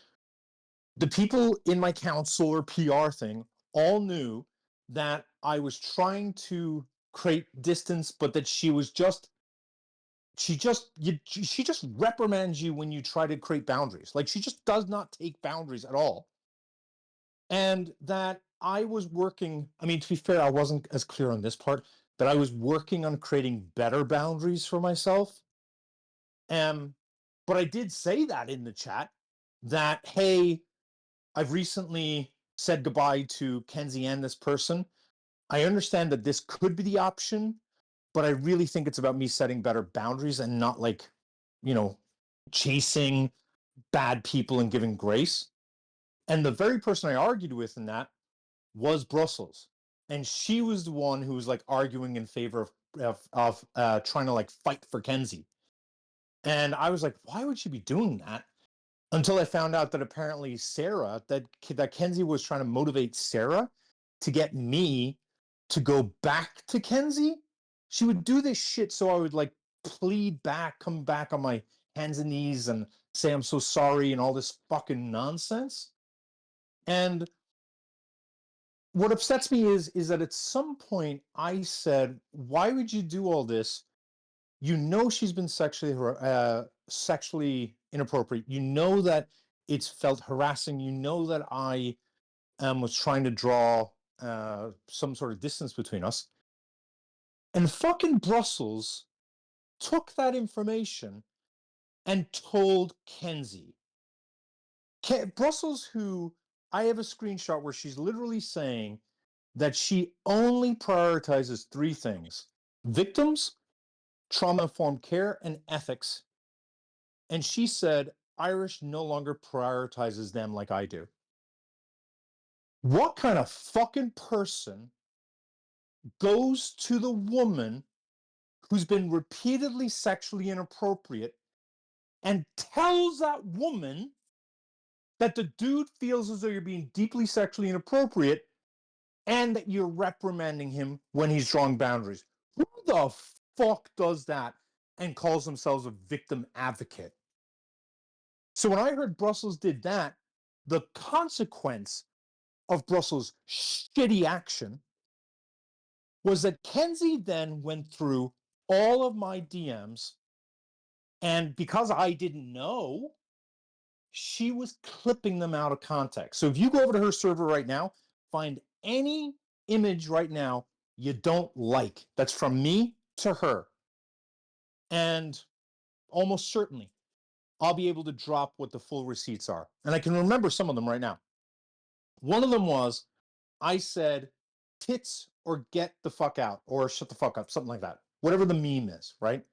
The people in my council or PR thing all knew that I was trying to create distance, but that she just reprimands you when you try to create boundaries. Like, she just does not take boundaries at all. And that I was working, I mean, to be fair, I wasn't as clear on this part, that I was working on creating better boundaries for myself. But I did say that in the chat that, hey, I've recently said goodbye to Kenzie and this person. I understand that this could be the option, but I really think it's about me setting better boundaries and not like, you know, chasing bad people and giving grace. And the very person I argued with in that was Brussels. And she was the one who was like arguing in favor of trying to like fight for Kenzie. And I was like, why would she be doing that? until I found out that apparently Sarah, that Kenzie was trying to motivate Sarah to get me to go back to Kenzie. She would do this shit so I would like plead back, come back on my hands and knees and say I'm so sorry and all this fucking nonsense. And what upsets me is that at some point I said, why would you do all this? You know she's been sexually inappropriate. You know that it's felt harassing. You know that I was trying to draw some sort of distance between us. And fucking Brussels took that information and told Kenzie. Brussels, who I have a screenshot where she's literally saying that she only prioritizes three things: victims, trauma-informed care, and ethics. And she said Irish no longer prioritizes them like I do. What kind of fucking person goes to the woman who's been repeatedly sexually inappropriate and tells that woman that the dude feels as though you're being deeply sexually inappropriate and that you're reprimanding him when he's drawing boundaries? Who the fuck does that and calls themselves a victim advocate? So when I heard Brussels did that, the consequence of Brussels' shitty action was that Kenzie then went through all of my DMs, and because I didn't know, she was clipping them out of context. So if you go over to her server right now, find any image right now you don't like that's from me to her, and almost certainly I'll be able to drop what the full receipts are. And I can remember some of them right now. One of them was, I said, tits or get the fuck out or shut the fuck up, something like that. Whatever the meme is, right?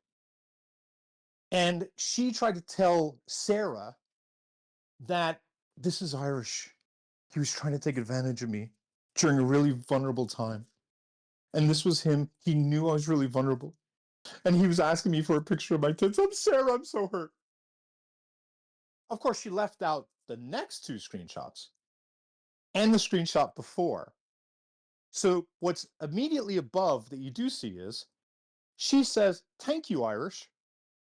And she tried to tell Sarah that this is Irish. He was trying to take advantage of me during a really vulnerable time. And this was him. He knew I was really vulnerable. And he was asking me for a picture of my tits. I'm Sarah, I'm so hurt. Of course, she left out the next two screenshots and the screenshot before. So what's immediately above that you do see is she says, thank you, Irish,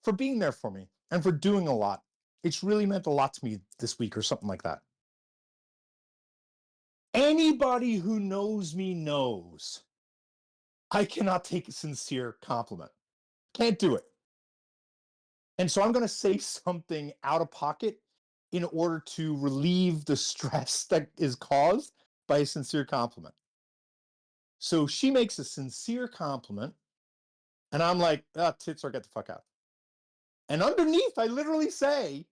for being there for me and for doing a lot. It's really meant a lot to me this week, or something like that. Anybody who knows me knows I cannot take a sincere compliment. Can't do it. And so I'm going to say something out of pocket in order to relieve the stress that is caused by a sincere compliment. So she makes a sincere compliment, and I'm like, tits or get the fuck out. And underneath, I literally say,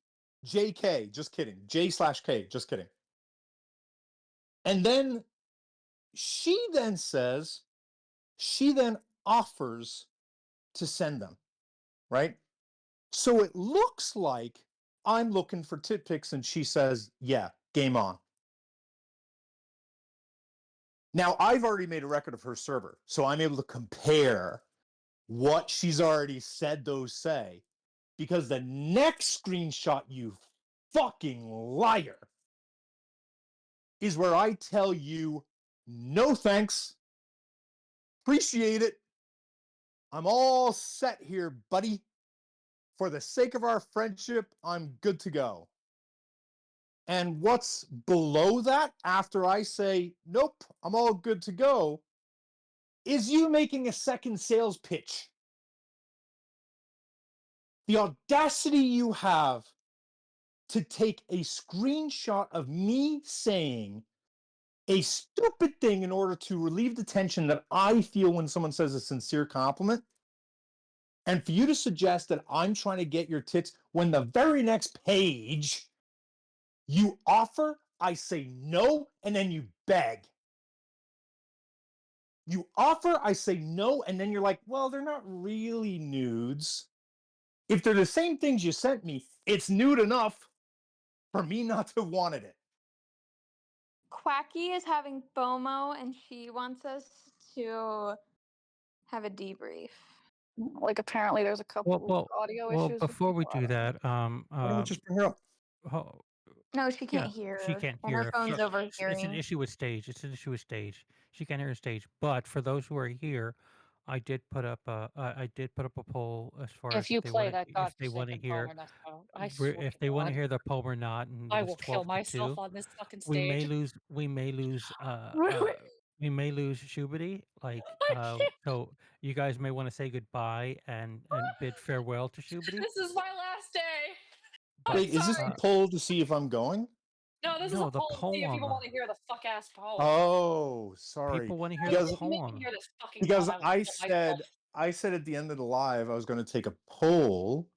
JK, just kidding. J/K, just kidding. And then she then says, she then offers to send them, right? So it looks like I'm looking for tit pics, and she says, yeah, game on. Now, I've already made a record of her server, so I'm able to compare what she's already said those say, because the next screenshot, you fucking liar, is where I tell you, no thanks, appreciate it, I'm all set here, buddy. For the sake of our friendship, I'm good to go. And what's below that, after I say, nope, I'm all good to go, is you making a second sales pitch. The audacity you have to take a screenshot of me saying a stupid thing in order to relieve the tension that I feel when someone says a sincere compliment, and for you to suggest that I'm trying to get your tits when the very next page you offer, I say no, and then you beg. You offer, I say no, and then you're like, well, they're not really nudes. If they're the same things you sent me, it's nude enough for me not to have wanted it. Quacky is having FOMO and she wants us to have a debrief. Like apparently there's a couple of audio issues. Before we do that, Why don't we just bring her up? Oh, No, she yeah, can't hear, she can't and her hear. phone's It's an overhearing. issue with stage. It's an issue with stage. She can't hear on stage. But for those who are here, I did put up a poll as far If as you play that godforsaken hear Palmer, that's how I swear to if they want to God, hear the poem or not, and I it's will kill 12 to myself 2. on this fucking We may stage. lose we may lose Shubity. Like I can't. so you guys may want to say goodbye and bid farewell to Shubity. This is my last day. I'm But Wait, is this sorry. the poll to see if I'm going? No, this is no, a the poll to see if people poem. want to hear the fuck ass poem. Oh, sorry. People want to hear Guys, the Because if you make me poem. hear this fucking because poem, I will I kill myself. said at the end of the live I was going to take a poll,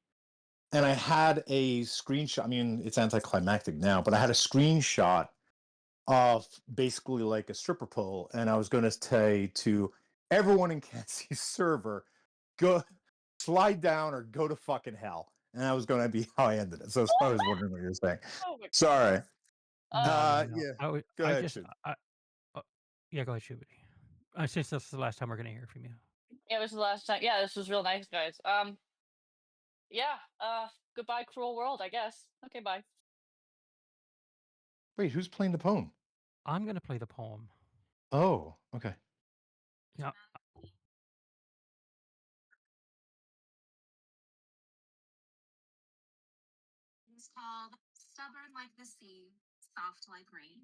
and I had a screenshot. I mean, it's anticlimactic now, but I had a screenshot of basically like a stripper pole, and I was going to say to everyone in Kenzie's server, go slide down or go to fucking hell. And that was going to be how I ended it. So that's why I was wondering what you're saying. Oh my Sorry. God. No. Yeah. Go I ahead, just Shub. yeah, go ahead, Shubity. Since this is the last time we're gonna hear from you. Yeah, this is the last time. Yeah, this was real nice, guys. Yeah. Goodbye, cruel world. I guess. Okay, bye. Wait, who's playing the poem? I'm gonna play the poem. Oh, okay. Yeah. It's called Stubborn Like the Sea, Soft Like Rain.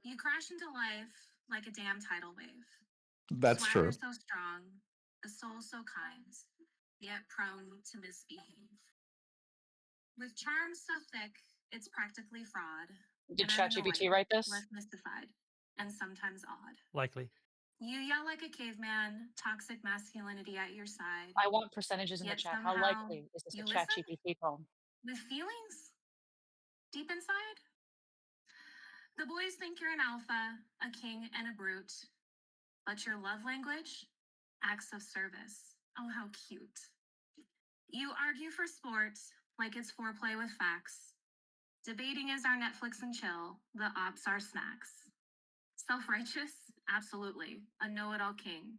You crash into life like a damn tidal wave. That's Swagger true. so strong, a soul so kind, yet prone to misbehave. With charm so thick, it's practically fraud. Did and I'm ChatGPT annoyed, write this? left mystified, and sometimes odd. Likely. You yell like a caveman, toxic masculinity at your side. I want percentages in the Yet chat. How somehow likely is this a you listen ChatGPT poem? with feelings deep inside. The boys think you're an alpha, a king, and a brute. But your love language? Acts of service. Oh, how cute. You argue for sport like it's foreplay with facts. Debating is our Netflix and chill. The ops are snacks. Self-righteous? Absolutely. A know-it-all king.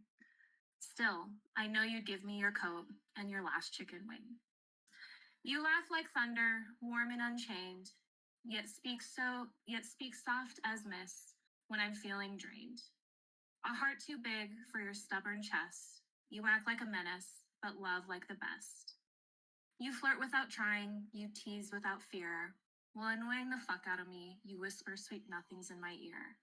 Still, I know you'd give me your coat and your last chicken wing. You laugh like thunder, warm and unchained, yet speak soft as mist when I'm feeling drained. A heart too big for your stubborn chest. You act like a menace, but love like the best. You flirt without trying, you tease without fear. While annoying the fuck out of me, you whisper sweet nothings in my ear.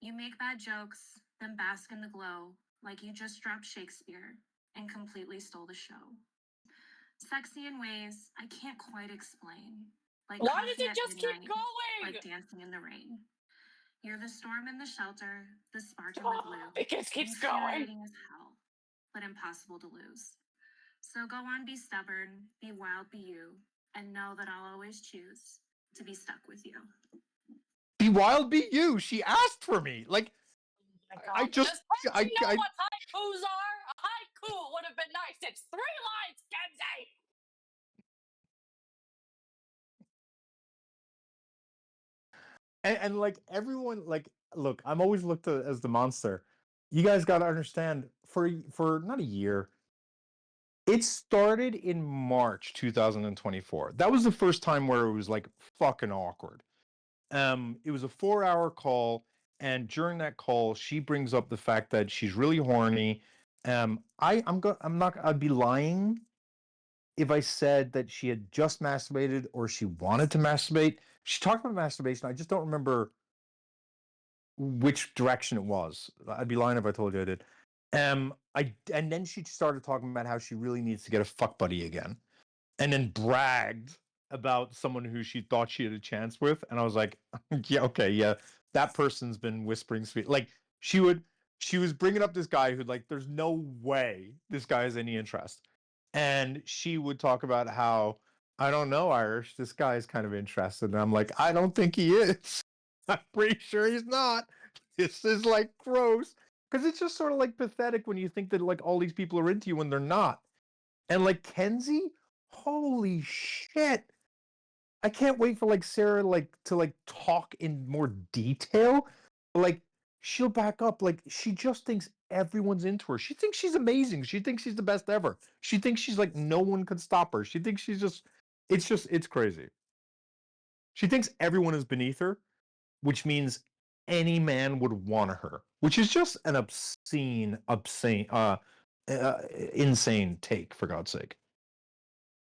You make bad jokes, then bask in the glow, like you just dropped Shakespeare and completely stole the show. Sexy in ways I can't quite explain. Like Why does coffee it at just keep midnight, going? like dancing in the rain. You're the storm in the shelter, the spark in the glue. It just keeps going. Infuriating as hell, but impossible to lose. So go on, be stubborn, be wild, be you, and know that I'll always choose to be stuck with you. Be wild, be you. She asked for me. Like, I just, Does Kenzie know what haikus are? A haiku would have been nice. It's 3 lines, Kenzie. and like everyone, like, look, I'm always looked at as the monster. You guys got to understand, for not a year, it started in March 2024. That was the first time where it was like fucking awkward. It was a 4-hour call, and during that call, she brings up the fact that she's really horny. I'd be lying if I said that she had just masturbated or she wanted to masturbate. She talked about masturbation. I just don't remember which direction it was. I'd be lying if I told you I did. And then she started talking about how she really needs to get a fuck buddy again, and then bragged about someone who she thought she had a chance with. And I was like, yeah, okay, yeah, that person's been whispering sweet. Like she was bringing up this guy who, like, there's no way this guy has any interest. And she would talk about how, I don't know, Irish, this guy is kind of interested. And I'm like, I don't think he is. I'm pretty sure he's not. This is like gross. Because it's just sort of like pathetic when you think that like all these people are into you when they're not. And like Kenzie, holy shit. I can't wait for like Sarah to like talk in more detail. Like she'll back up. Like she just thinks everyone's into her. She thinks she's amazing. She thinks she's the best ever. She thinks she's like no one could stop her. She thinks she's just it's crazy. She thinks everyone is beneath her, which means any man would want her, which is just an insane take, for God's sake.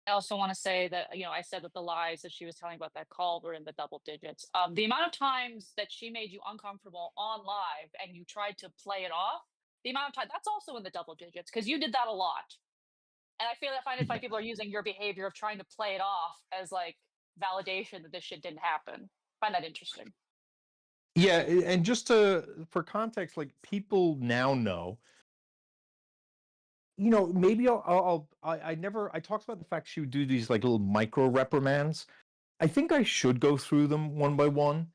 I also want to say that, I said that the lies that she was telling about that call were in the double digits. The amount of times that she made you uncomfortable on live and you tried to play it off, the amount of time, that's also in the double digits because you did that a lot. And I find it funny people are using your behavior of trying to play it off as like validation that this shit didn't happen. I find that interesting. Yeah, and just for context, like people now know. Maybe I talked about the fact she would do these like little micro reprimands. I think I should go through them one by one,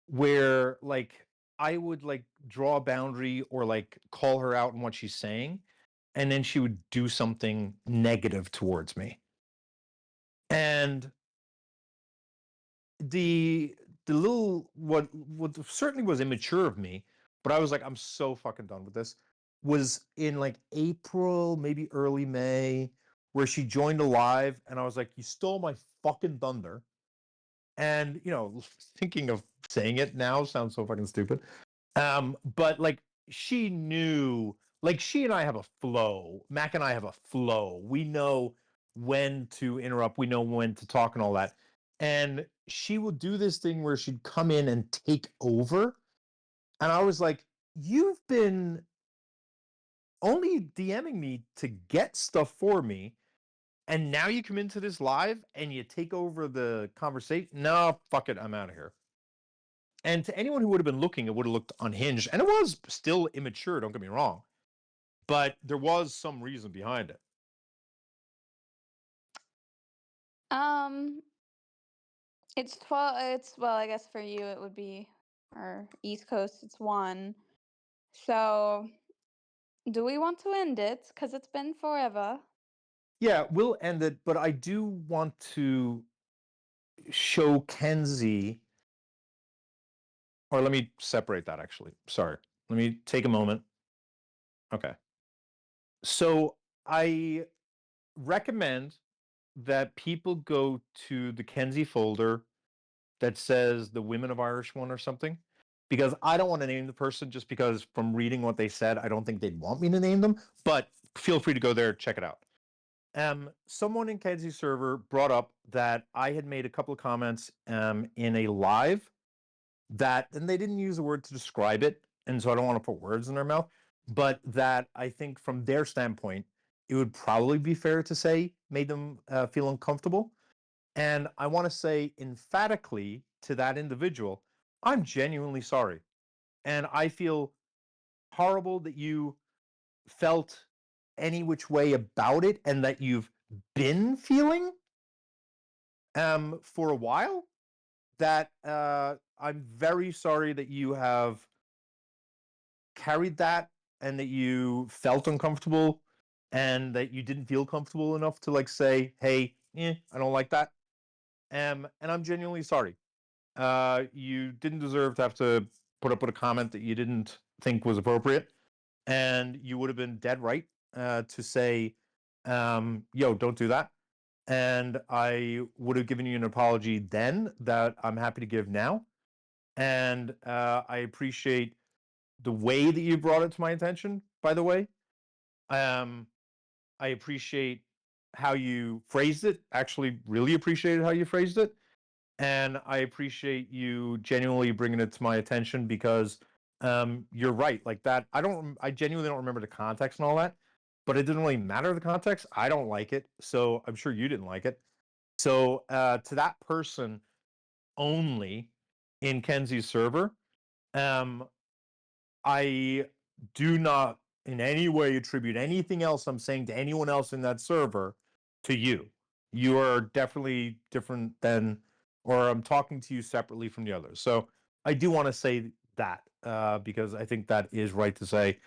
where like I would like draw a boundary or like call her out on what she's saying, and then she would do something negative towards me. And the little what certainly was immature of me, but I was like, I'm so fucking done with this. Was in like April, maybe early May, where she joined a live, and I was like, you stole my fucking thunder. And thinking of saying it now sounds so fucking stupid. But like she knew, like she and I have a flow. Mac and I have a flow. We know when to interrupt. We know when to talk and all that. And she would do this thing where she'd come in and take over. And I was like, you've been only DMing me to get stuff for me. And now you come into this live and you take over the conversation. No, fuck it. I'm out of here. And to anyone who would have been looking, it would have looked unhinged. And it was still immature, don't get me wrong. But there was some reason behind it. It's 12. Well, I guess for you it would be, or East Coast, it's 1. So, do we want to end it? Because it's been forever. Yeah, we'll end it. But I do want to show Kenzie, or let me separate that actually. Sorry. Let me take a moment. Okay. So I recommend that people go to the Kenzie folder that says the Women of Irish one or something, because I don't want to name the person just because from reading what they said, I don't think they'd want me to name them, but feel free to go there, check it out. Someone in Kenzie's server brought up that I had made a couple of comments in a live that, and they didn't use a word to describe it, and so I don't want to put words in their mouth, but that I think from their standpoint, it would probably be fair to say made them feel uncomfortable. And I want to say emphatically to that individual, I'm genuinely sorry. And I feel horrible that you felt any which way about it and that you've been feeling for a while. That I'm very sorry that you have carried that and that you felt uncomfortable and that you didn't feel comfortable enough to like say, hey, I don't like that. And I'm genuinely sorry. You didn't deserve to have to put up with a comment that you didn't think was appropriate, and you would have been dead right to say, "Yo, don't do that." And I would have given you an apology then that I'm happy to give now. And I appreciate the way that you brought it to my attention. By the way, I appreciate how you phrased it. Actually, really appreciated how you phrased it. And I appreciate you genuinely bringing it to my attention because you're right. Like that, I genuinely don't remember the context and all that, but it didn't really matter the context. I don't like it, so I'm sure you didn't like it. So to that person only in Kenzie's server, I do not in any way attribute anything else I'm saying to anyone else in that server to you. You are definitely different than, or I'm talking to you separately from the others. So I do want to say that because I think that is right to say.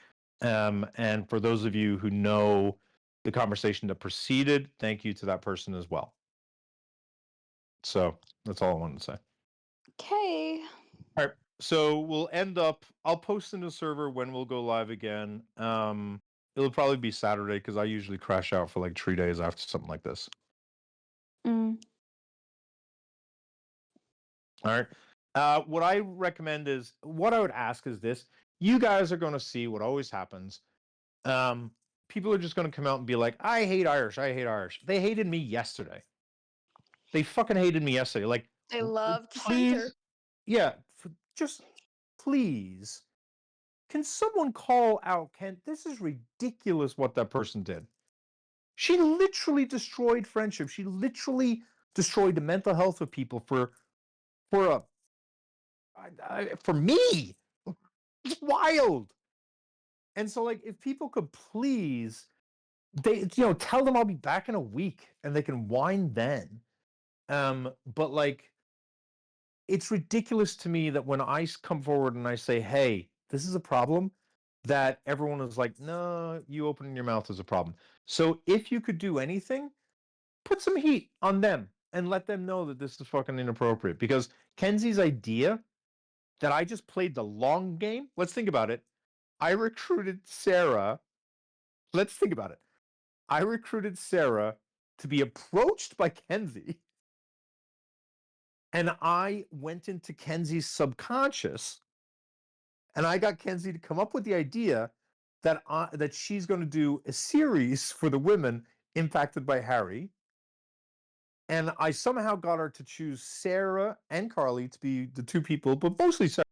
And for those of you who know the conversation that preceded, thank you to that person as well. So that's all I wanted to say. Okay. All right. So we'll end up. I'll post in the server when we'll go live again. It'll probably be Saturday because I usually crash out for like 3 days after something like this. Mm. All right. What I recommend is, what I would ask is this: you guys are going to see what always happens. People are just going to come out and be like, "I hate Irish. I hate Irish." They hated me yesterday. They fucking hated me yesterday. Like, They love to please, center. yeah, just please, can someone call out Kent? This is ridiculous what that person did. She literally destroyed friendship. She literally destroyed the mental health of people for me. It's wild. And so, like, if people could please, tell them I'll be back in a week and they can whine then. But like, it's ridiculous to me that when I come forward and I say, hey, this is a problem, that everyone is like, no, you opening your mouth is a problem. So if you could do anything, put some heat on them and let them know that this is fucking inappropriate. Because Kenzie's idea that I just played the long game, let's think about it. I recruited Sarah. Let's think about it. I recruited Sarah to be approached by Kenzie. And I went into Kenzie's subconscious and I got Kenzie to come up with the idea that she's going to do a series for the women impacted by Harry. And I somehow got her to choose Sarah and Carly to be the two people, but mostly Sarah.